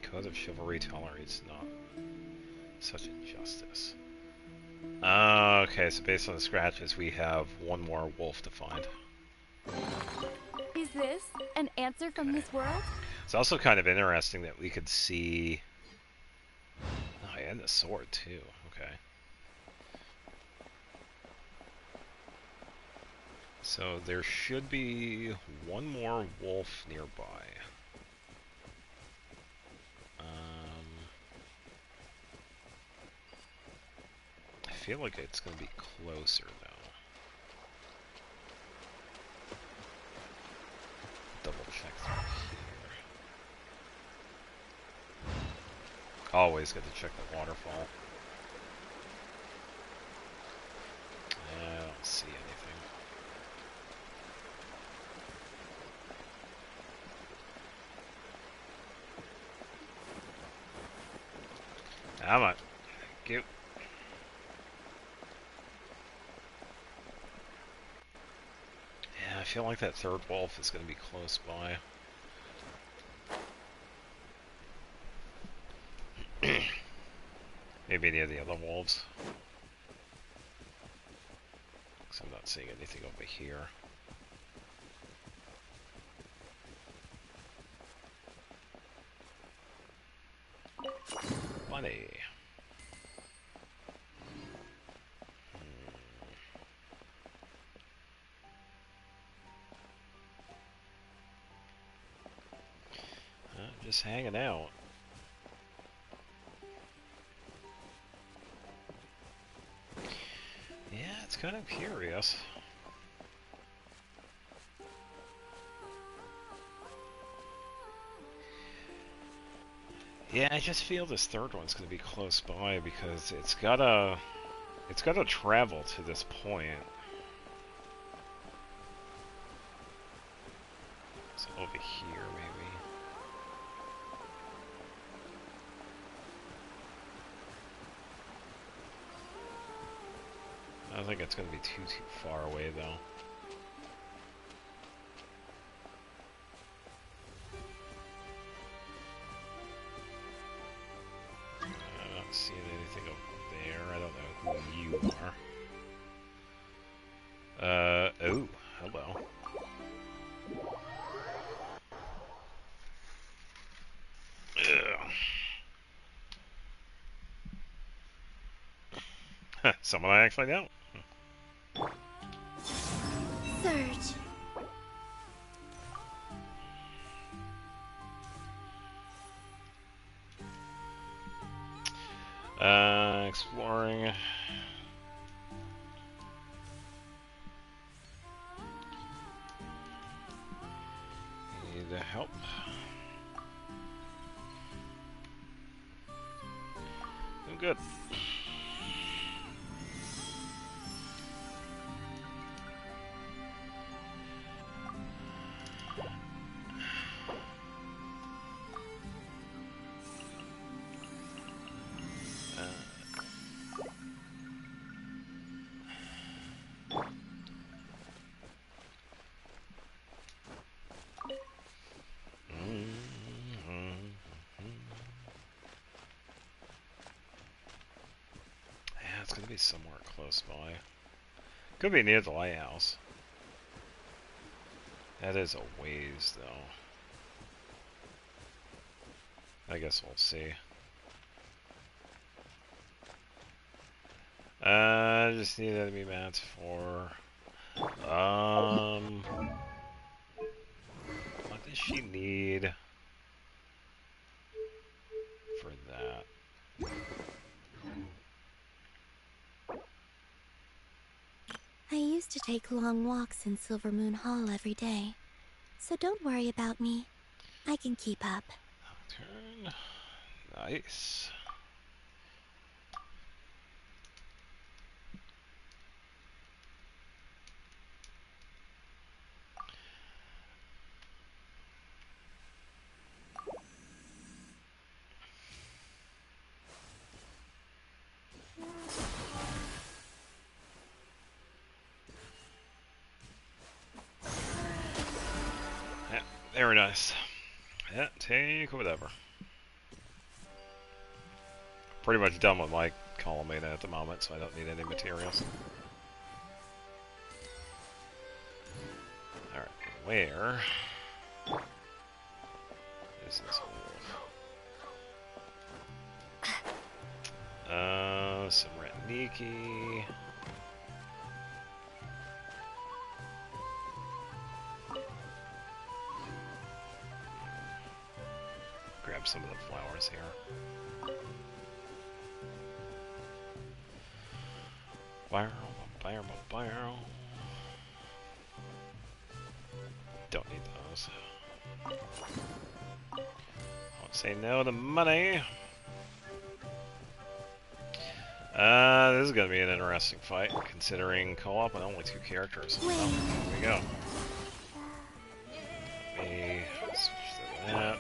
Code of Chivalry tolerates not such injustice. Okay, so based on the scratches, we have one more wolf to find. Is this an answer from this world? It's also kind of interesting that we could see... Oh, and the sword, too. Okay. So there should be one more wolf nearby. I feel like it's going to be closer, though. Double check through here. Always good to check the waterfall. I don't see anything. Come on. Thank you. Yeah, I feel like that third wolf is going to be close by. Maybe near the other wolves. Because I'm not seeing anything over here. Money. Just hanging out. Yeah, it's kind of curious. Yeah, I just feel this third one's going to be close by because it's gotta travel to this point. So over here, maybe. I don't think it's going to be too far away, though. I'm not seeing anything over there. I don't know who you are. Oh, hello. Ugh. Someone I actually know. Surge. Exploring. Need help. I'm good. Yeah, it's gonna be somewhere close by. Could be near the lighthouse. That is a ways, though. I guess we'll see. I just need enemy mats for... What does she need for that? I used to take long walks in Silver Moon Hall every day, so don't worry about me. I can keep up. Turn. Nice. Very nice. Yeah, take whatever. Pretty much done with my column at the moment, so I don't need any materials. Alright, where is this wolf? Some Ratniki. Grab some of the flowers here. Barrel. Don't need those. Won't say no to money. This is gonna be an interesting fight, considering co-op and only 2 characters. Well, here we go. Let me switch to that.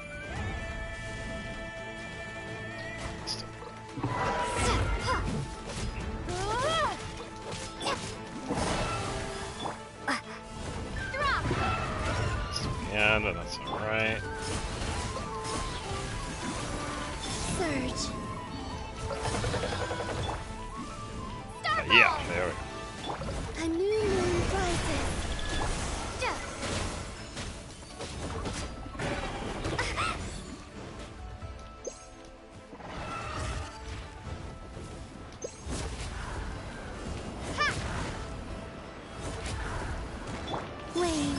Yeah, no, that's alright. Surge. Yeah, there we go. A new moon rises. Wane.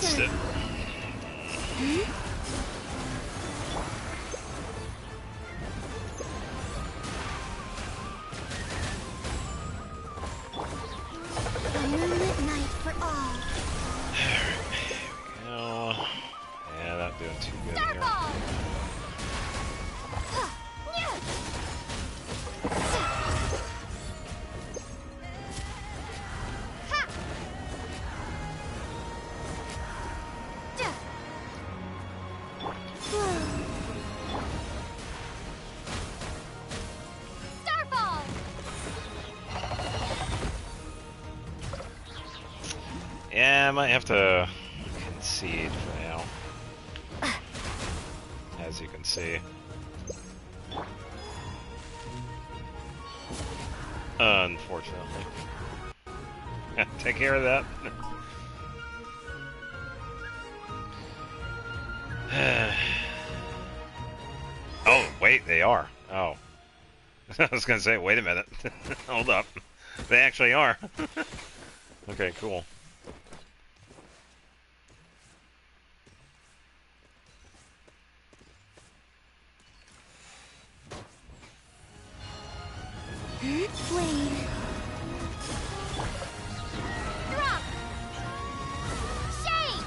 Sit. A moonlit night for all. No. Yeah, not doing too good here. Yeah, I might have to concede for now. As you can see. Unfortunately. Take care of that. Oh, wait, they are. Oh. I was gonna say, wait a minute. Hold up. They actually are. Okay, cool. Wane. Drop! Shade!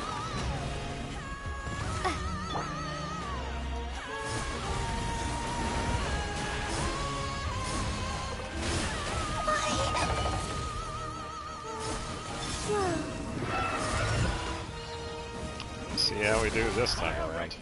Let's see how we do this time around.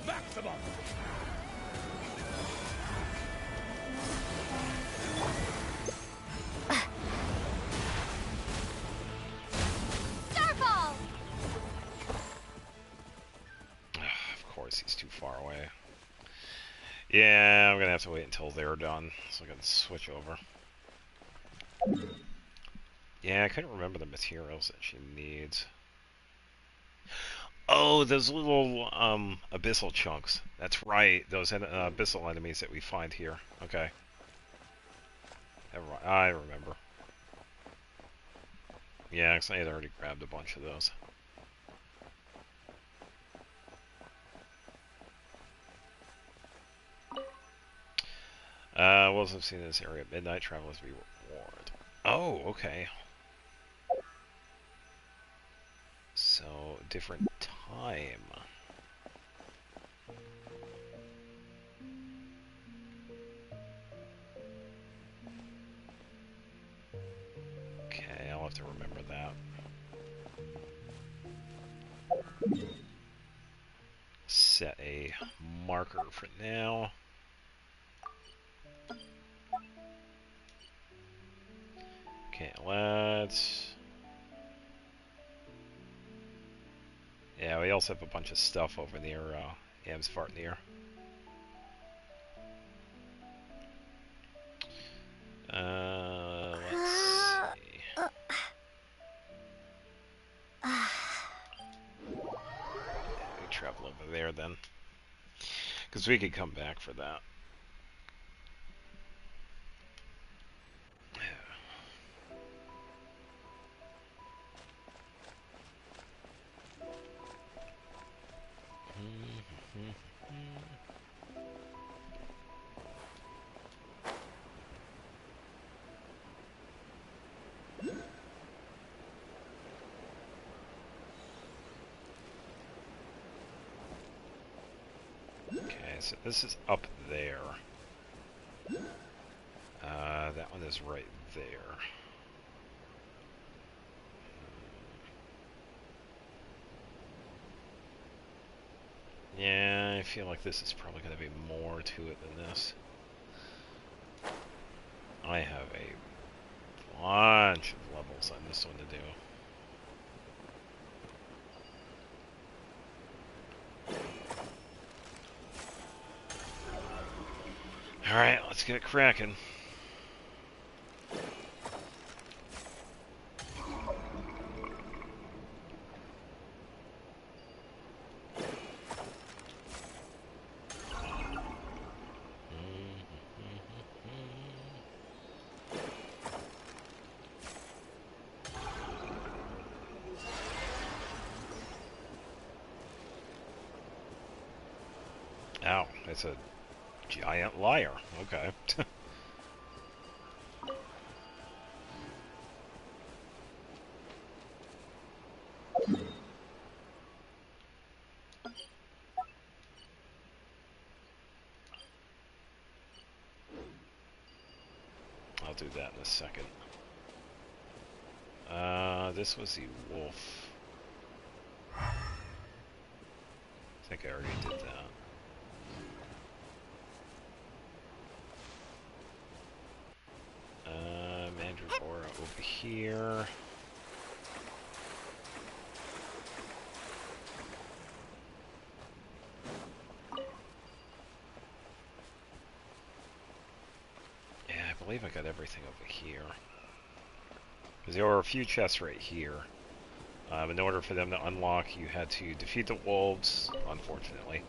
Of course, he's too far away. Yeah, I'm gonna have to wait until they're done so I can switch over. Yeah, I couldn't remember the materials that she needs. Oh, those little abyssal chunks. That's right, those abyssal enemies that we find here. Okay. Never mind. I remember. Yeah, because I had already grabbed a bunch of those. Wolves have seen in this area at midnight. Travelers be warned. Oh, okay. So, different time. have to remember that. Set a marker for now. Okay, let's... Yeah, we also have a bunch of stuff over near Amsvartnir. Let's see. We travel over there then. Because we could come back for that. Okay, so this is up there. That one is right there. Yeah, I feel like this is probably going to be more to it than this. I have a bunch of levels on this one to do. Alright, let's get it cracking. Ow, it's a giant liar. Okay. I'll do that in a second. This was the wolf. I think I already did that. Mandragora over here. Yeah, I believe I got everything over here. Because there were a few chests right here. In order for them to unlock, you had to defeat the wolves, unfortunately.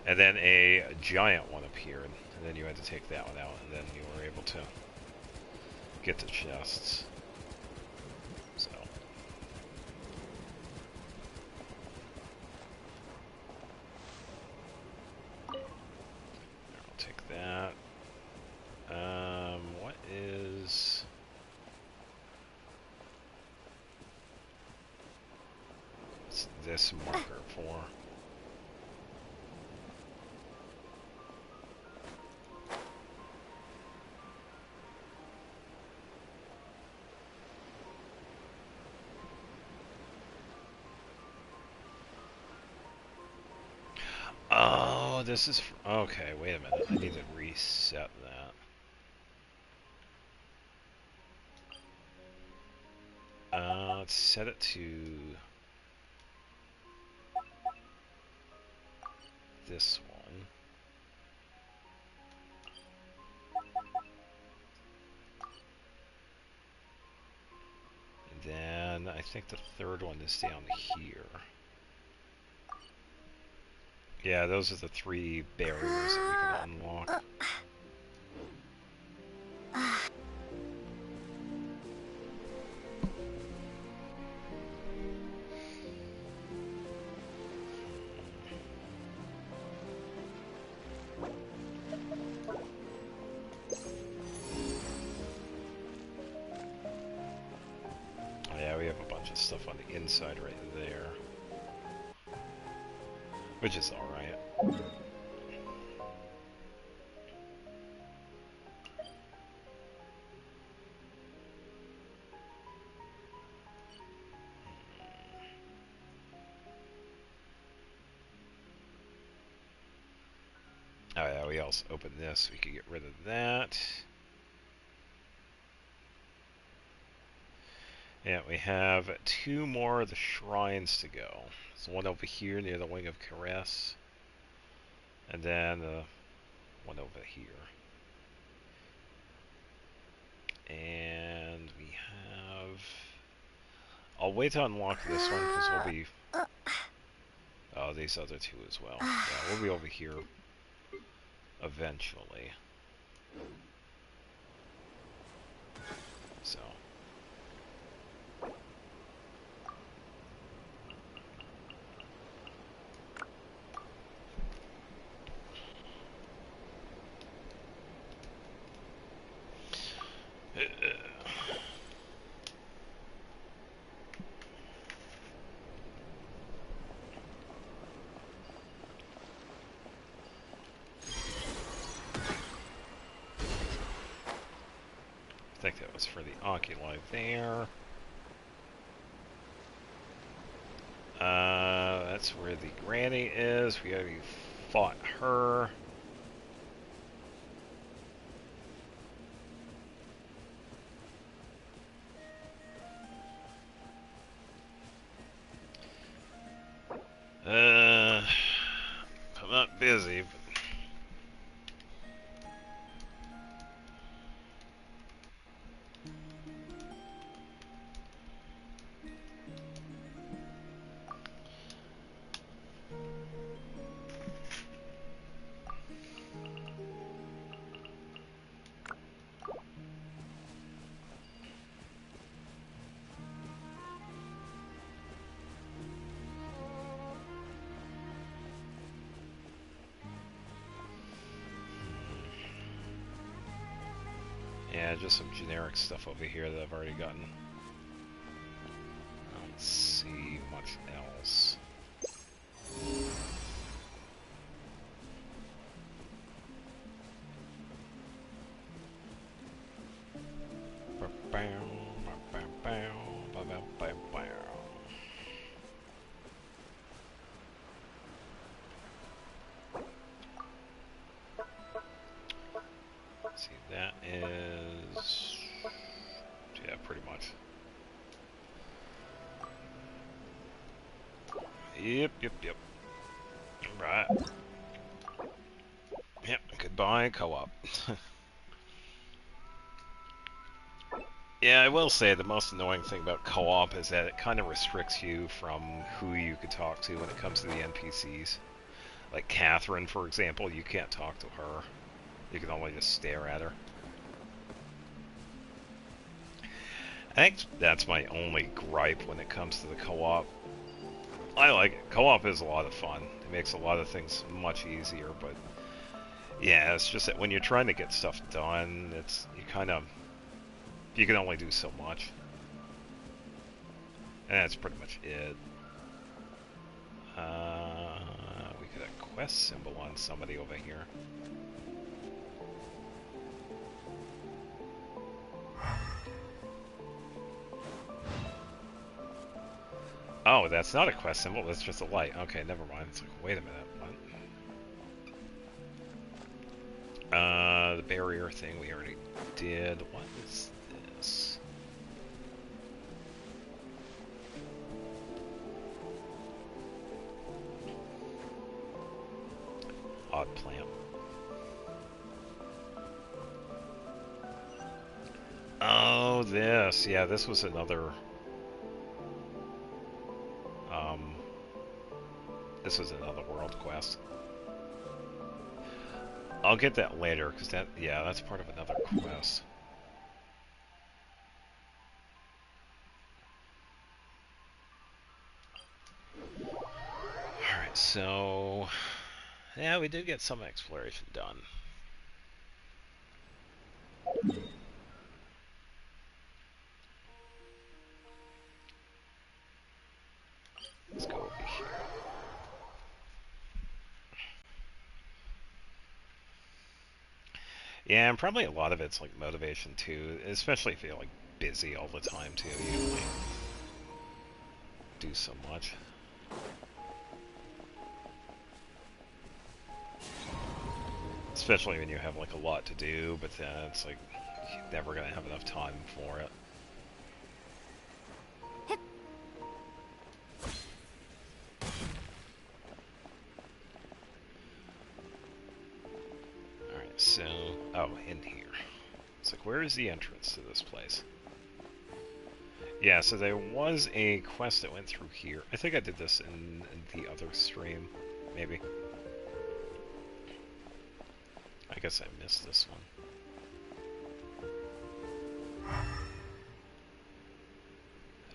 And then a giant one appeared. And then you had to take that one out, and then you were able to get the chests. So. I'll take that. What is... What's this marker for? Oh, this is... Okay, wait a minute. I need to reset that. Let's set it to... this one. And then I think the third one is down here. Yeah, those are the 3 barriers that we can unlock. Inside right there, which is all right. we also open this. So we can get rid of that. Yeah, we have 2 more of the shrines to go. There's one over here near the Wing of Caress. And then one over here. And we have... I'll wait to unlock this one because we'll be... Oh, these other 2 as well. Yeah, we'll be over here eventually. So... I think that was for the oculi there. That's where the granny is. We already fought her. I'm not busy, but... Yeah, just some generic stuff over here that I've already gotten. I don't see much else. See, that is... yeah, pretty much. Yep. Right. Yep, goodbye, co-op. Yeah, I will say the most annoying thing about co-op is that it kind of restricts you from who you could talk to when it comes to the NPCs. Like Catherine, for example, you can't talk to her. You can only just stare at her. I think that's my only gripe when it comes to the co-op. I like it. Co-op is a lot of fun. It makes a lot of things much easier, but yeah, it's just that when you're trying to get stuff done, you can only do so much. And that's pretty much it. We got a quest symbol on somebody over here. Oh, that's not a quest symbol, that's just a light. Okay, never mind. It's like, wait a minute, what? The barrier thing we already did. What is this? Odd plant. Oh, this. Yeah, this was another... this was another world quest. I'll get that later, because that's part of another quest. Alright, so... yeah, we did get some exploration done. Let's go over here. Yeah, and probably a lot of it's like motivation too, especially if you're like busy all the time too. You only do so much. Let's especially when you have like a lot to do, but then it's like you're never gonna have enough time for it. Alright, so... oh, in here. It's like, where is the entrance to this place? Yeah, so there was a quest that went through here. I think I did this in the other stream, maybe. I guess I missed this one.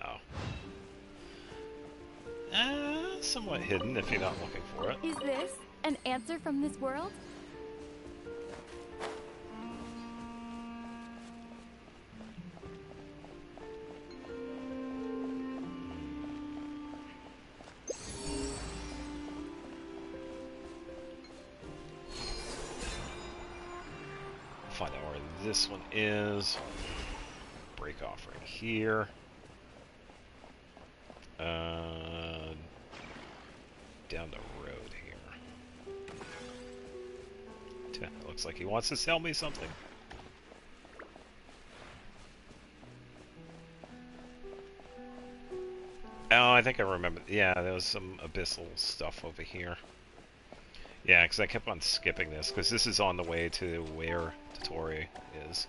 Oh. Somewhat hidden if you're not looking for it. Is this an answer from this world? Find out where this one is. Break off right here. Down the road here. Looks like he wants to sell me something. Oh, I think I remember. Yeah, there was some abyssal stuff over here. Yeah, because I kept on skipping this, because this is on the way to where Totori is.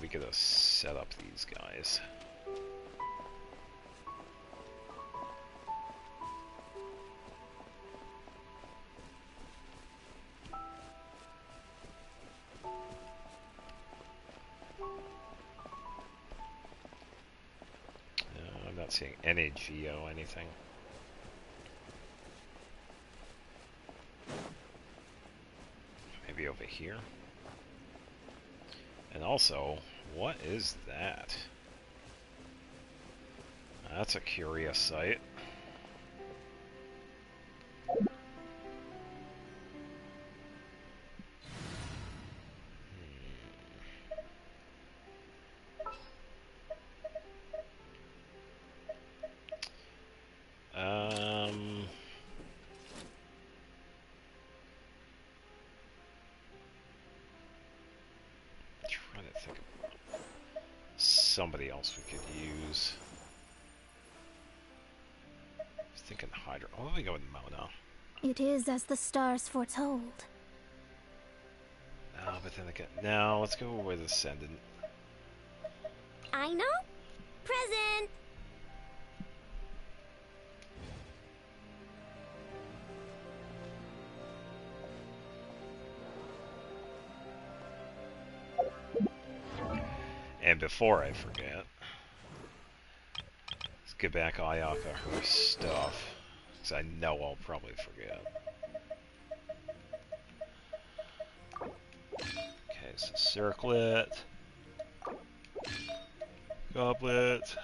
We gotta set up these guys. I'm not seeing any geo anything. Maybe over here. And also, what is that? That's a curious sight. Trying to think of somebody else we could use. I was thinking Hydra. Oh, let me go with Mona. It is as the stars foretold. No, but then again, no, let's go with Ascendant. I know. Present. And before I forget, let's get back Ayaka her stuff, because I know I'll probably forget. Okay, so circlet, goblet,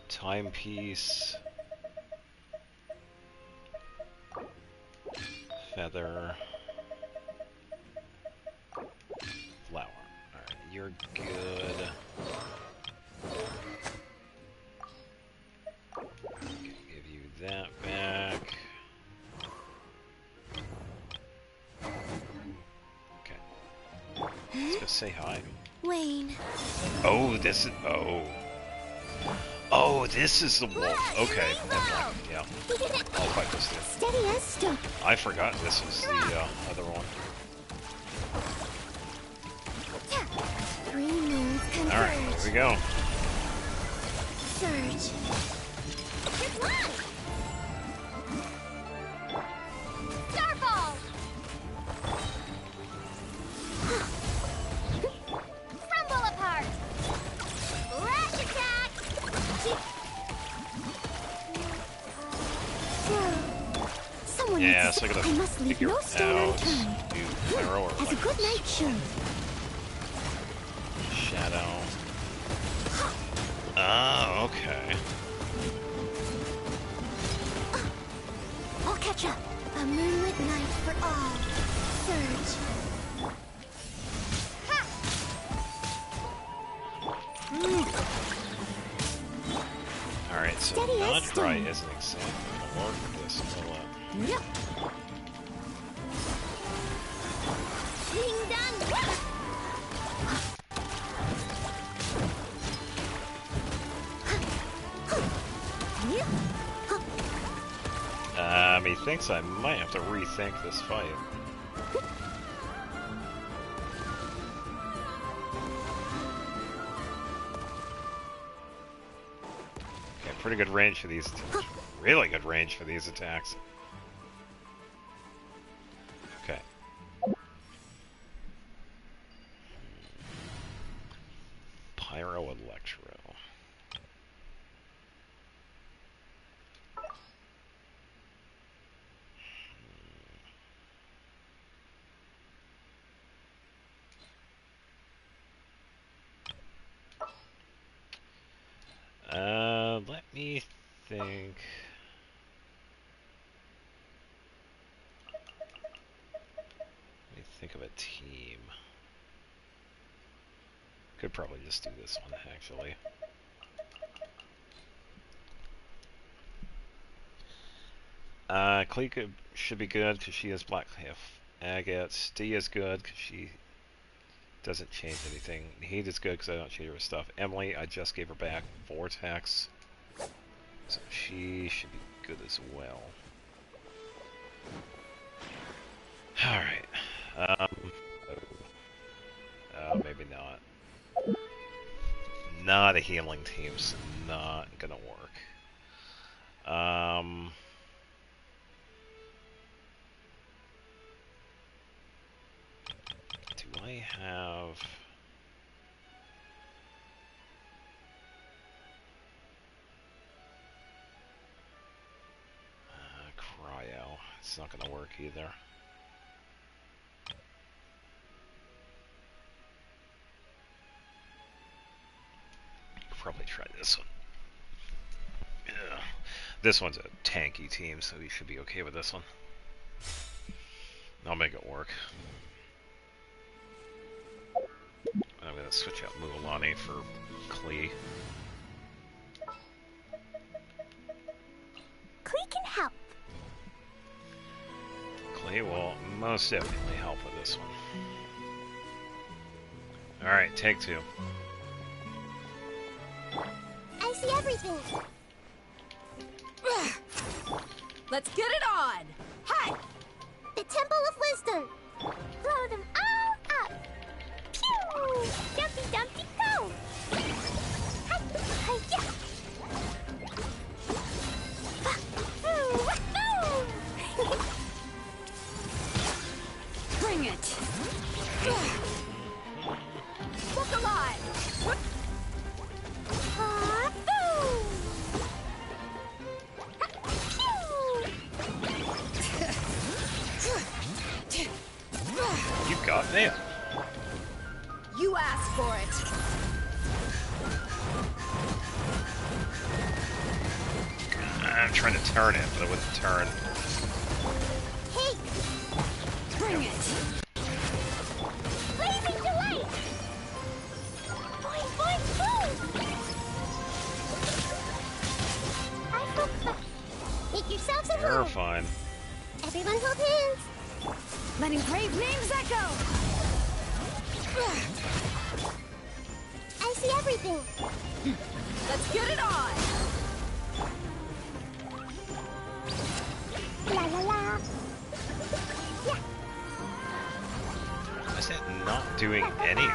timepiece, feather, flower. Alright, you're good. Okay, give you that back. Okay. Let's go say hi. Wayne. Oh, this is... oh. Oh, this is the wolf. Okay, never mind. Yeah. I'll fight this thing. Steady as stone. I forgot this was the other one. 3 moons converge. Alright, here we go. Surge. Starfall! Crumble apart! Flash attack! Someone Yeah, needs so I to... gotta I must leave figure no stone out unturned. do pyro or As a good night show. shadow. Ah, okay. I'll catch up. A moonlit night for all. Surge. Alright, so Steady as dodge right stone. is an example. work with this. Will it? Yep. Ding dong. Methinks I might have to rethink this fight. Okay, pretty good range for these. Really good range for these attacks. Okay. Pyro Electro. Let me think. Let me think of a team. Could probably just do this one, actually. Clee should be good because she has Black Agate. Stee is good because she doesn't change anything. Heat is good because I don't change her stuff. Emily, I just gave her back Vortex. So she should be good as well. Alright. Maybe not. Not a healing team's not gonna work. Do I have... Cryo. It's not gonna work either. Probably try this one. Yeah. This one's a tanky team, so we should be okay with this one. I'll make it work. I'm gonna switch out Mualani for Klee. Klee can help. Klee will most definitely help with this one. Alright, take two. I see everything. Let's get it on. Hey! The Temple of Wisdom. Blow them all up. Pew! Dumpty Dumpty go! Hi! Hi-ya! Bring it. Look alive. You got nailed. You asked for it. I'm trying to turn it, but it wouldn't turn. Hey! Bring it. Blazing delight! Boing, boing, boom! I hope so. Make yourselves at You're home. fine. Everyone hold hands. Letting brave names echo. I see everything. Let's get it on. La la la. Yeah. Is that not doing anything?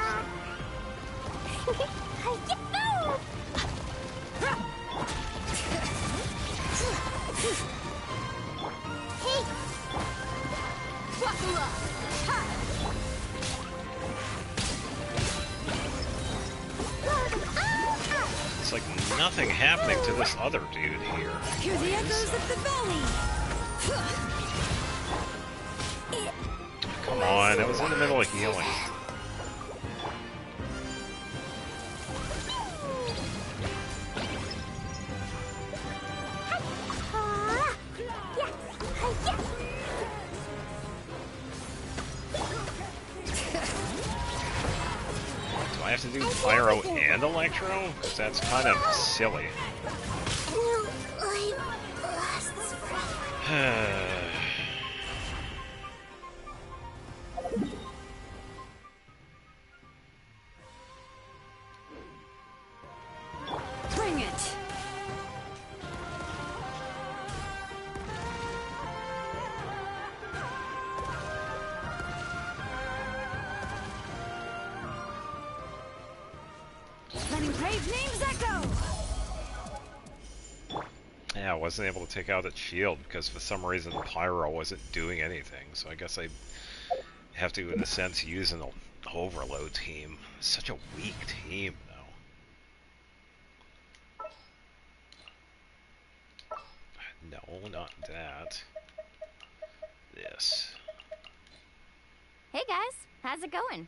Hey! Buckle up. Ha! It's like nothing happening to this other dude here. Hear the echoes of the valley. Come on, it was in the middle of healing. Do I have to do Pyro and Electro? Because that's kind of silly. No, life lasts Bring it! Letting brave names echo! Yeah, I wasn't able to take out its shield because for some reason Pyro wasn't doing anything, so I guess I have to, in a sense, use an overload team. Such a weak team, though. No, not that. This. Hey guys, how's it going?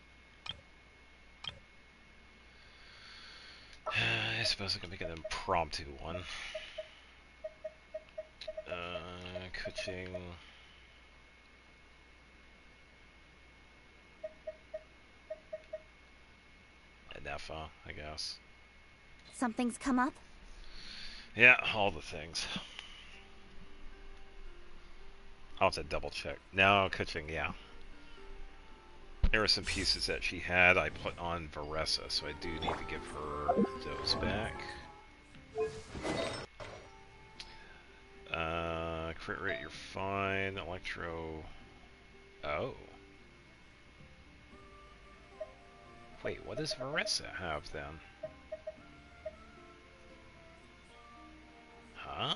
I suppose I can make an impromptu one. Kuching. Nefa, I guess. Something's come up? Yeah, all the things. I'll have to double check. No, Kuching, yeah. There were some pieces that she had I put on Varessa, so I do need to give her those back. Crit rate, you're fine. Electro... Oh. Wait, what does Varessa have, then? Huh?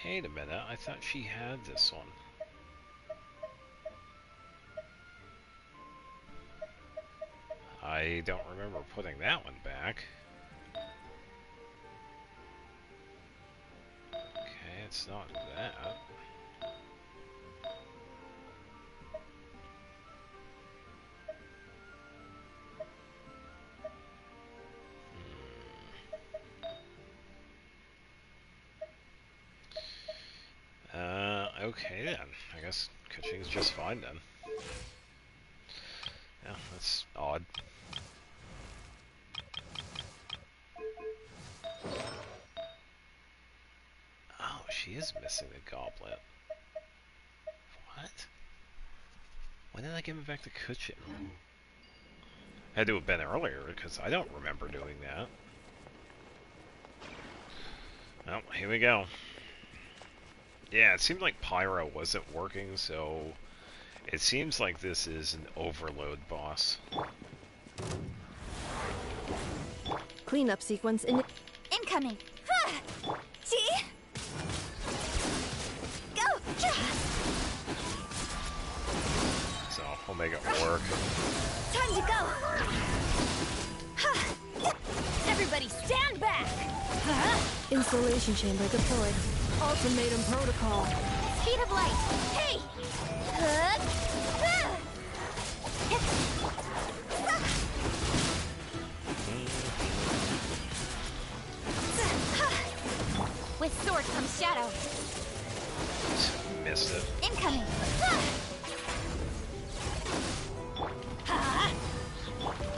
Wait a minute, I thought she had this one. I don't remember putting that one back. Okay, it's not that. Okay then. I guess Kuching's just fine then. Yeah, that's odd. Oh, she is missing the goblet. What? When did I give it back to Kuching? Had to have been earlier, because I don't remember doing that. Oh, here we go. Yeah, it seemed like Pyro wasn't working, so it seems like this is an overload boss. Cleanup sequence incoming. See? Go. So we'll make it work. Time to go. Everybody, stand back. Installation chamber deployed. Ultimatum protocol. Speed of light. Hey. With sword comes shadow. Missed it. Incoming.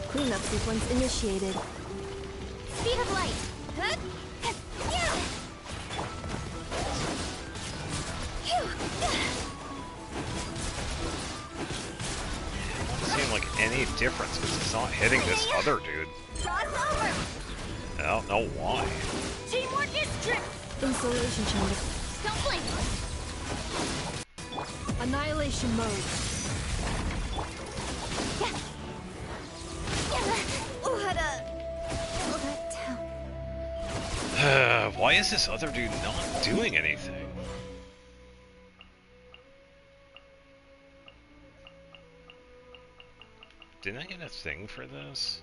Cleanup sequence initiated. Speed of light. Doesn't seem like any difference because it's not hitting this other dude. I don't know why. Teamwork is strict. Installation chamber. Don't blink. Annihilation mode. Why is this other dude not doing anything? Didn't I get a thing for this?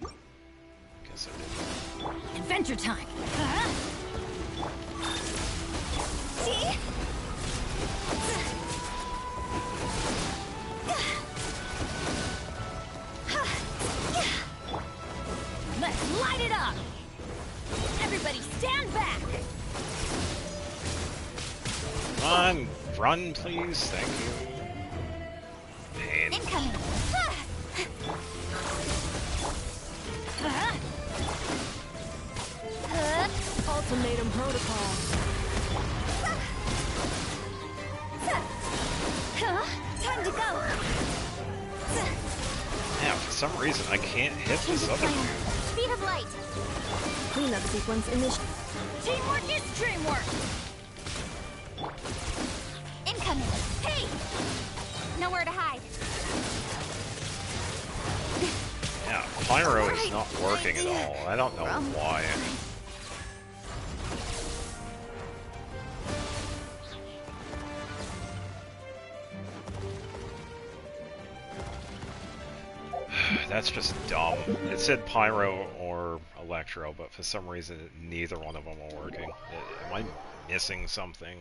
Guess I didn't. Adventure time. See? Let's light it up. Everybody stand back. on, run, please. Thank you. Pain. Incoming. Ultimatum protocol. Time to go. Yeah, for some reason I can't hit this other dude. Speed of light. Cleanup sequence initial. Teamwork is dreamwork. Incoming. Hey! Nowhere to hide. Yeah, Pyro is not working at all. I don't know why. That's just dumb. It said Pyro or Electro, but for some reason neither one of them are working. Am I missing something?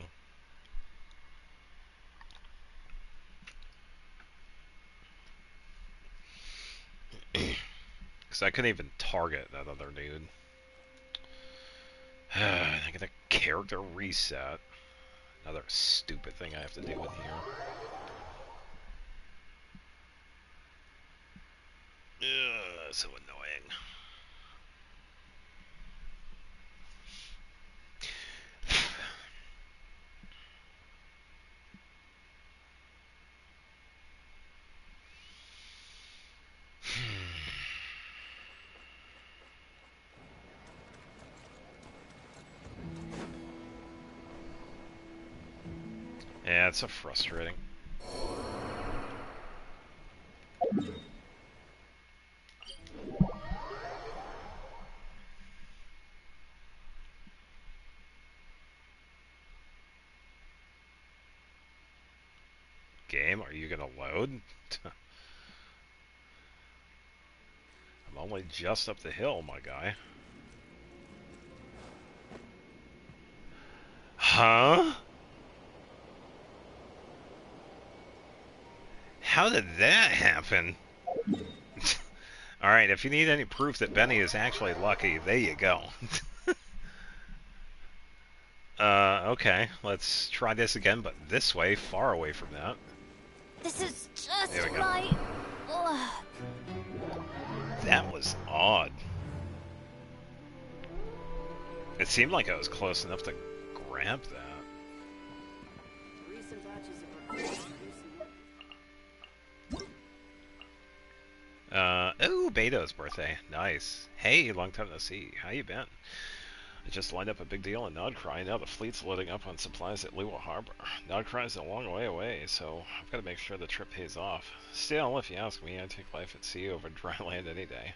Because I couldn't even target that other dude. I get a character reset. Another stupid thing I have to deal with here. Ugh, so annoying. Yeah, it's so frustrating. Game, are you gonna load? I'm only just up the hill, my guy. Huh? How did that happen? Alright, if you need any proof that Benny is actually lucky, there you go. Okay, let's try this again, but this way, far away from that. This is just There we go. right. Ugh. That was odd. It seemed like I was close enough to grab that. Oh, Beto's birthday. Nice. Hey, long time no see. How you been? I just lined up a big deal in Nodcry. Now the fleet's loading up on supplies at Lewa Harbor. Nodcry's a long way away, so I've got to make sure the trip pays off. Still, if you ask me, I take life at sea over dry land any day.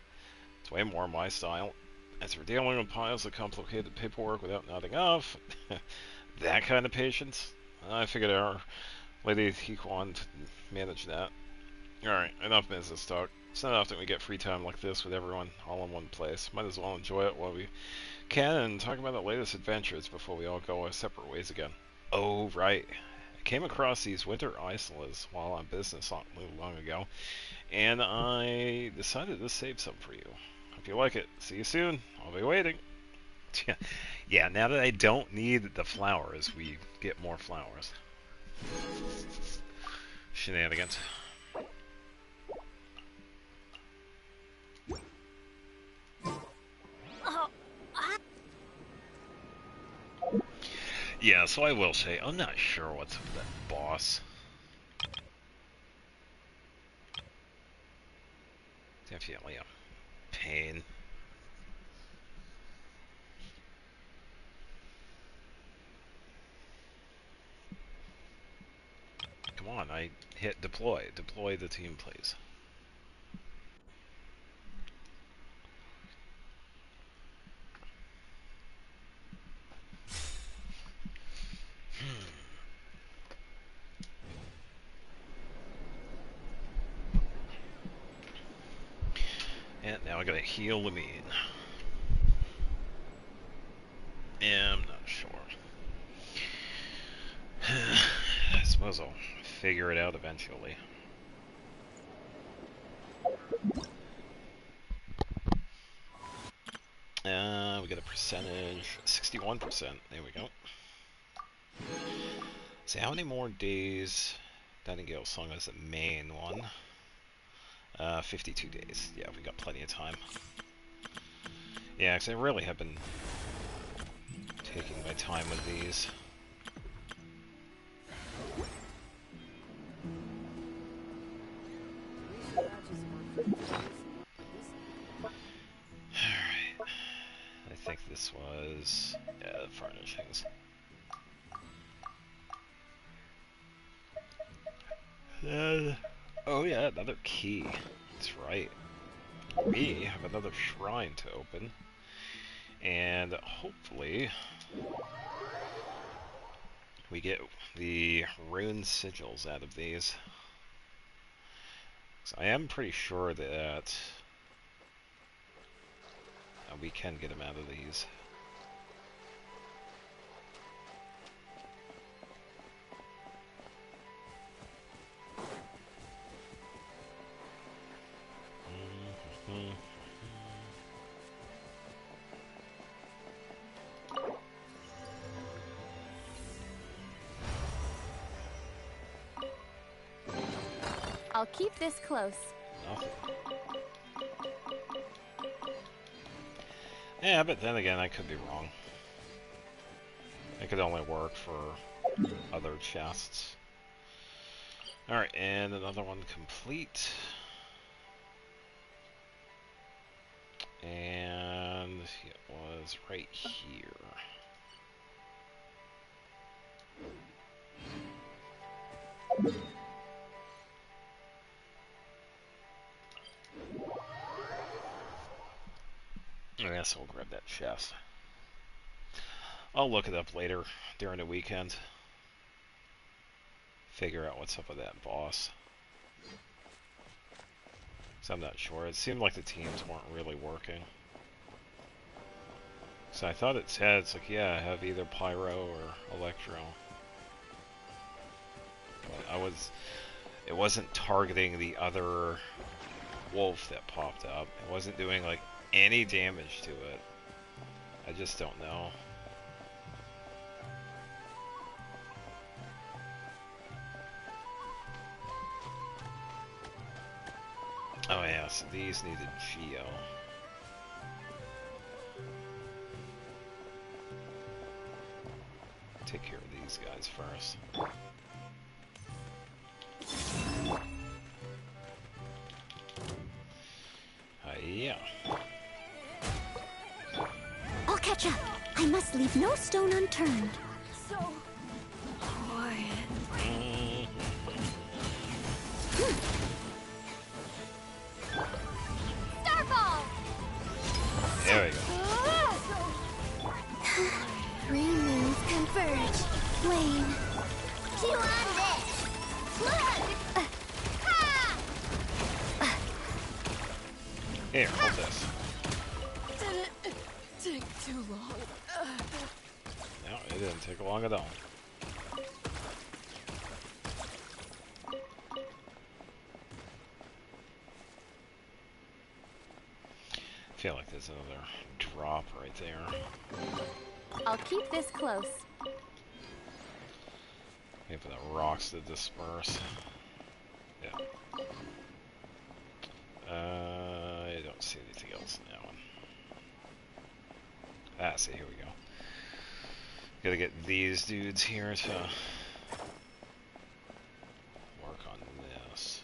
It's way more my style. As for dealing with piles of complicated paperwork without nodding off, that kind of patience, I figured our Lady Hikuan to manage that. Alright, enough business talk. It's not often we get free time like this with everyone all in one place. Might as well enjoy it while we can and talk about the latest adventures before we all go our separate ways again. Oh, right. I came across these winter isolas while on business not long ago, and I decided to save some for you. Hope you like it. See you soon. I'll be waiting. Yeah, now that I don't need the flowers, we get more flowers. Shenanigans. Yeah, so I will say, I'm not sure what's with that boss. Definitely a pain. Come on, I hit deploy. Deploy the team, please. And now I gotta heal Lamine. Yeah, I'm not sure. I suppose I'll figure it out eventually. We get a percentage, 61%. There we go. So how many more days Nightingale Song is the main one? 52 days. Yeah, we got plenty of time. Yeah, because I really have been taking my time with these. Alright. I think this was... yeah, the furnishings. Oh yeah, another key. That's right. We have another shrine to open. And hopefully we get the rune sigils out of these. So I am pretty sure that we can get them out of these. I'll keep this close. Nothing. Yeah, but then again, I could be wrong. It could only work for other chests. Alright, and another one complete. And it was right here. I guess we'll grab that chest. I'll look it up later during the weekend. Figure out what's up with that boss. So I'm not sure. It seemed like the teams weren't really working. So I thought it said, it's like, yeah, have either Pyro or Electro. But it wasn't targeting the other wolf that popped up. It wasn't doing like any damage to it. I just don't know. Oh yeah, so these needed Geo. Take care of these guys first. Yeah. I'll catch up. I must leave no stone unturned. So quiet. Starfall! There we go. Three moons converge. Wane. Chew on this. Look! Here, hold this. Did it take too long? No, it didn't take long at all. I feel like there's another drop right there. I'll keep this close. Wait for the rocks to disperse. Yeah. I don't see anything else in that one. Ah, see, here we go. Gotta get these dudes here to work on this.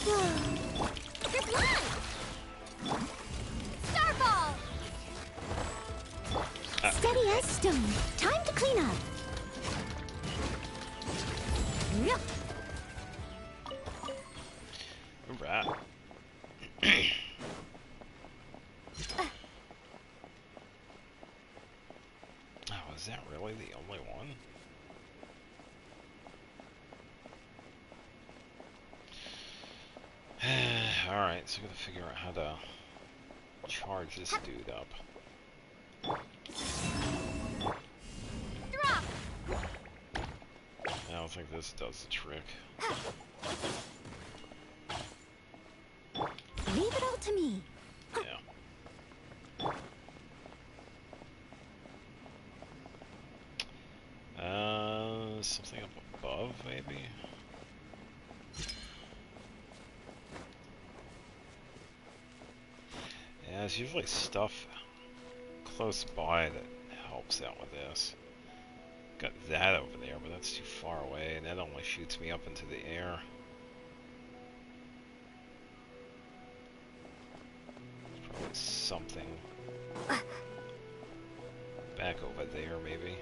You're blind! Starfall! Steady as stone. Time to clean up. Yep. Alright. Oh, is that really the only one? Alright, so we gotta figure out how to charge this dude up. Drop! I don't think this does the trick. Leave it all to me. Yeah. Something up above, maybe? Yeah, there's usually stuff close by that helps out with this. Got that over there, but that's too far away, and that only shoots me up into the air. There's probably something back over there, maybe.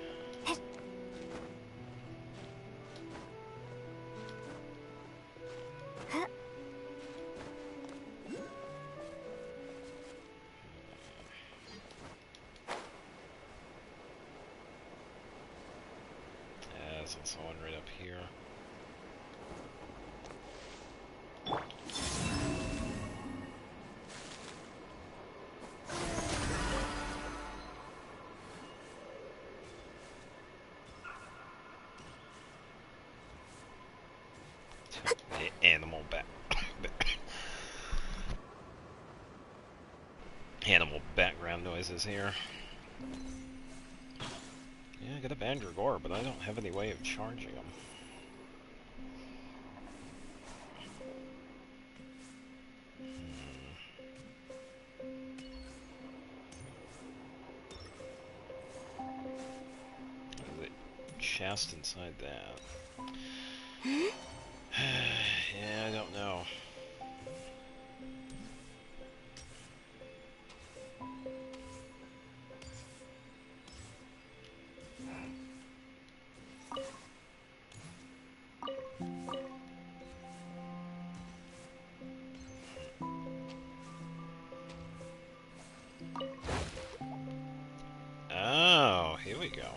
There's also one right up here. Animal animal background noises here. Yeah, I got a Mandragora, but I don't have any way of charging them. There's a chest inside that. Yeah, I don't know. Oh, here we go.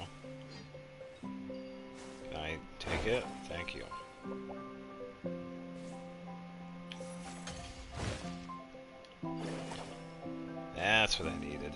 Can I take it? Thank you. That's what I needed.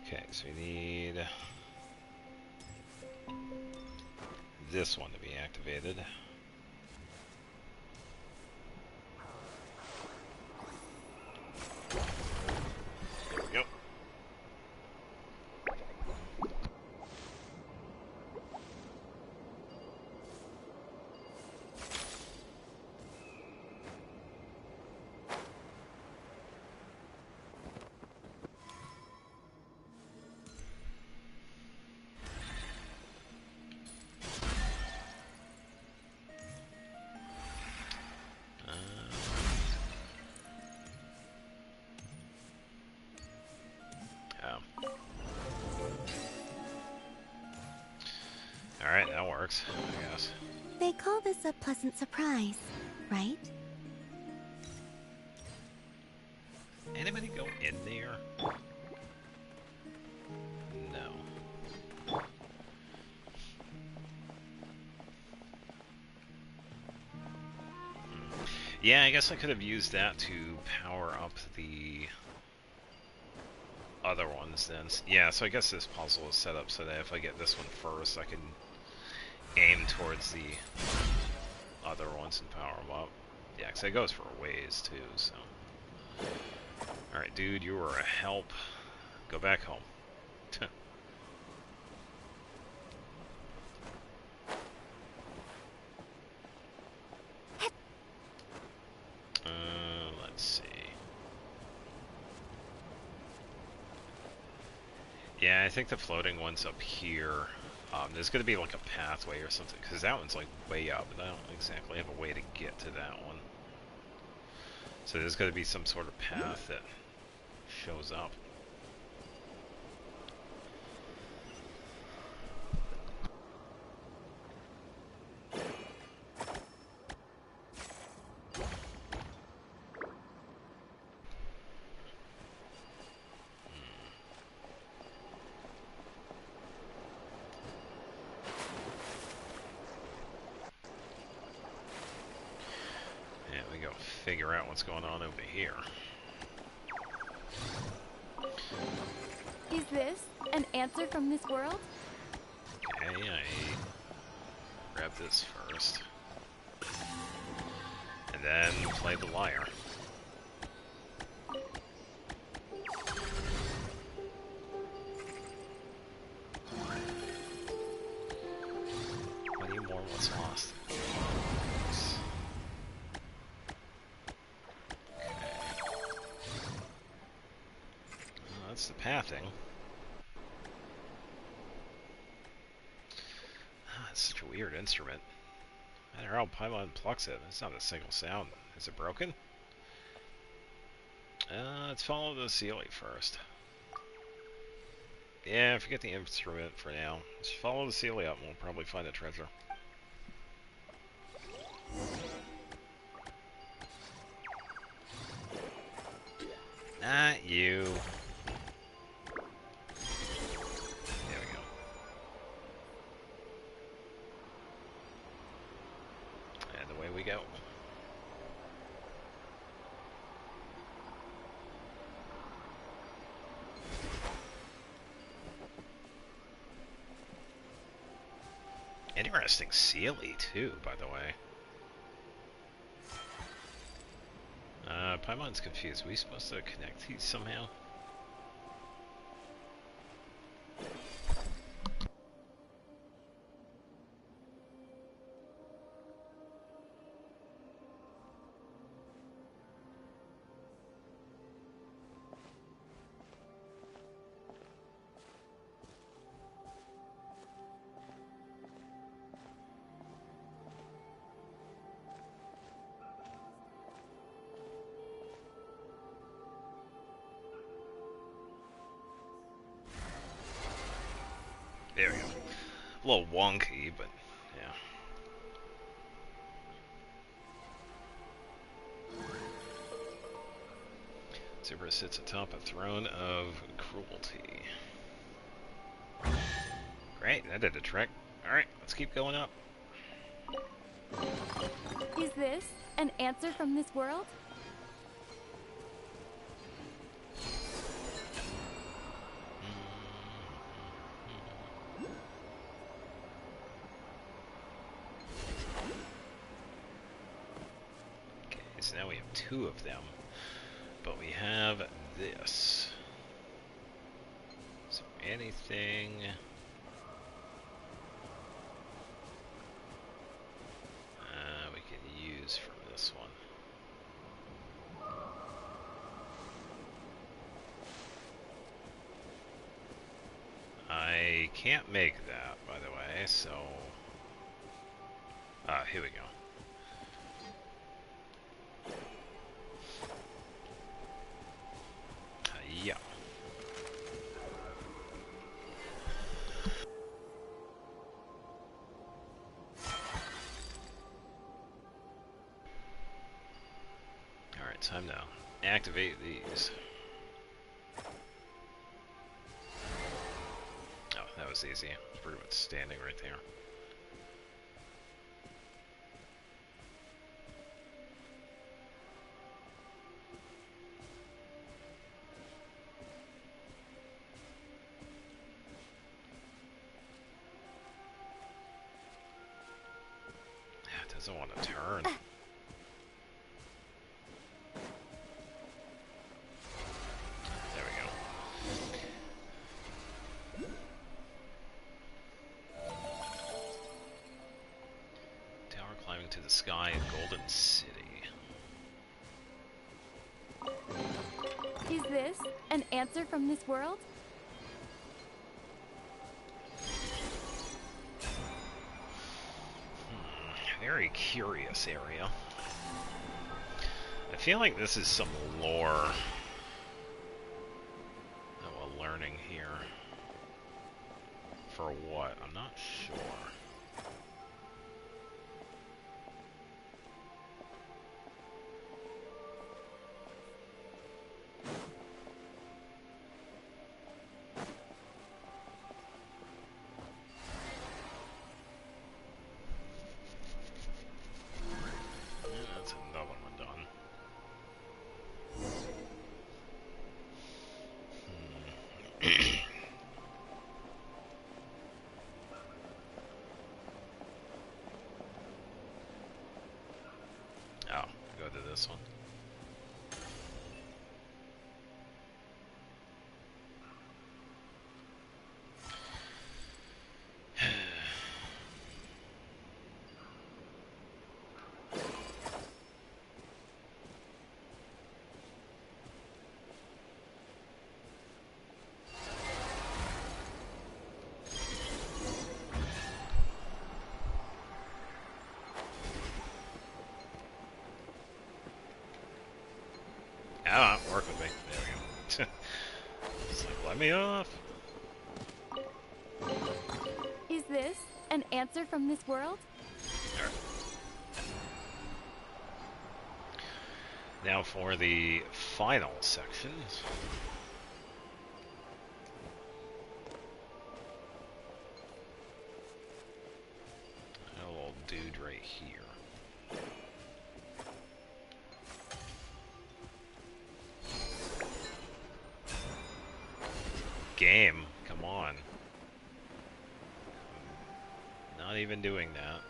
Okay, so we need this one to be activated. There we go. Alright, that works, I guess. They call this a pleasant surprise, right? Anybody go in there? No. Yeah, I guess I could have used that to power up the other ones then. Yeah, so I guess this puzzle is set up so that if I get this one first, I can aim towards the other ones and power them up. Yeah, because it goes for a ways too, so. Alright, dude, you were a help. Go back home. Let's see. Yeah, I think the floating one's up here. There's going to be like a pathway or something, because that one's like way up, and I don't exactly have a way to get to that one. So there's going to be some sort of path that shows up. Figure out what's going on over here. Is this an answer from this world? Okay, I grab this first. And then play the lyre. I need more what's lost. Okay. Well, that's the pathing. It's such a weird instrument. No matter how Paimon plucks it, it's not a single sound. Is it broken? Let's follow the Sealy first. Yeah, forget the instrument for now. Let's follow the Sealy up and we'll probably find a treasure. Not you. There we go. And away we go. Interesting Sealy too, by the way. Paimon's confused. Are we supposed to connect these somehow? There we go. A little wonky, but yeah. Zebra sits atop a throne of cruelty. Great, that did the trick. Alright, let's keep going up. Is this an answer from this world? So now we have two of them, but we have this. Is there anything? We could use from this one. I can't make that, by the way, so... here we go. Yeah. Alright, time now. Activate these. Oh, that was easy. It's pretty much standing right there. Doesn't want to turn. There we go. Tower climbing to the sky in Golden City. Is this an answer from this world? Very curious area. I feel like this is some lore that we're learning here. For what? I'm not sure. Let me off. Is this an answer from this world? Now for the final sections. A little dude right here. Game, come on. Not even doing that.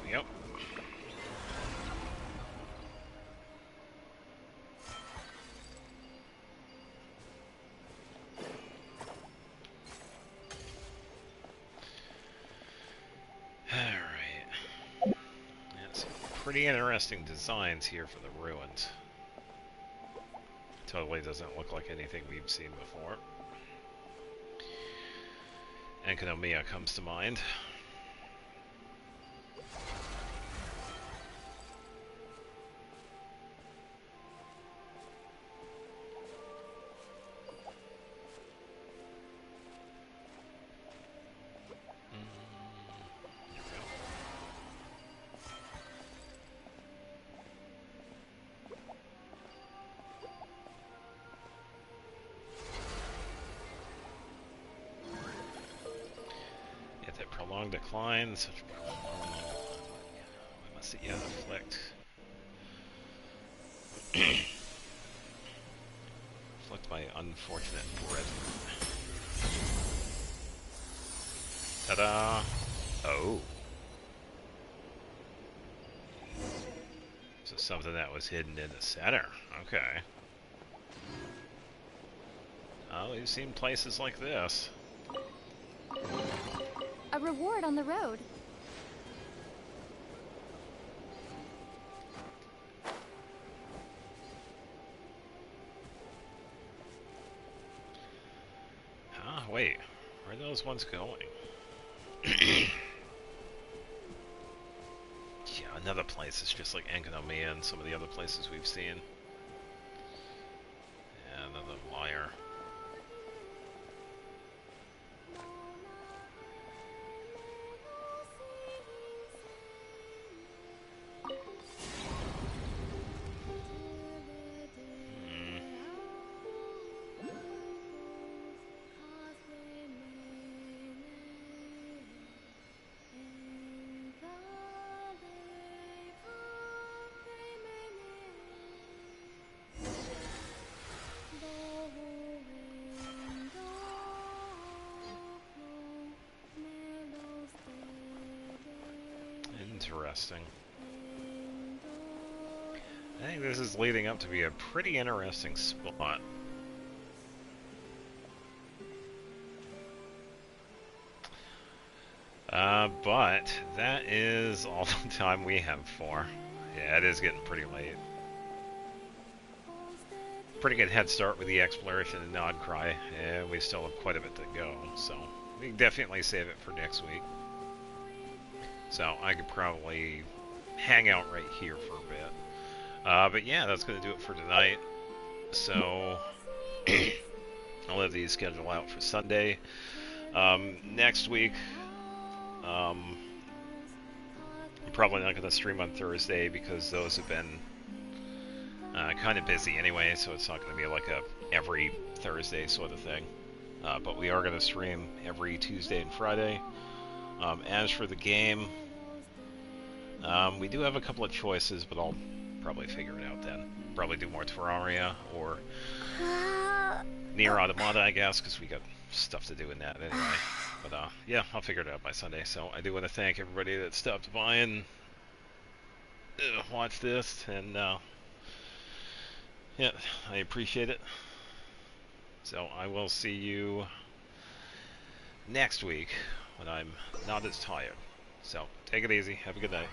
Yep. Alright. That's pretty interesting designs here for the ruins. Totally doesn't look like anything we've seen before. Enkanomiya comes to mind. Prolonged decline, such we must yet afflict. Afflict my unfortunate brethren. Ta-da! Oh. So something that was hidden in the center. Okay. Oh, we've seen places like this. A reward on the road. Huh? Wait. Where are those ones going? Yeah, another place is just like Enkanomiya and some of the other places we've seen. Yeah, another wire. Interesting. I think this is leading up to be a pretty interesting spot. But that is all the time we have for. Yeah, it is getting pretty late. Pretty good head start with the exploration of Nod Cry, and we still have quite a bit to go, so we can definitely save it for next week. So I could probably hang out right here for a bit. But yeah, that's going to do it for tonight. So I'll have these scheduled out for Sunday. Next week, I'm probably not going to stream on Thursday because those have been kind of busy anyway, so it's not going to be like a every Thursday sort of thing. But we are going to stream every Tuesday and Friday. As for the game, we do have a couple of choices, but I'll probably figure it out then. Probably do more Terraria or Nier Automata, I guess, because we got stuff to do in that anyway. But yeah, I'll figure it out by Sunday. So I do want to thank everybody that stopped by and watched this, and yeah, I appreciate it. So I will see you next week when I'm not as tired. So take it easy. Have a good night.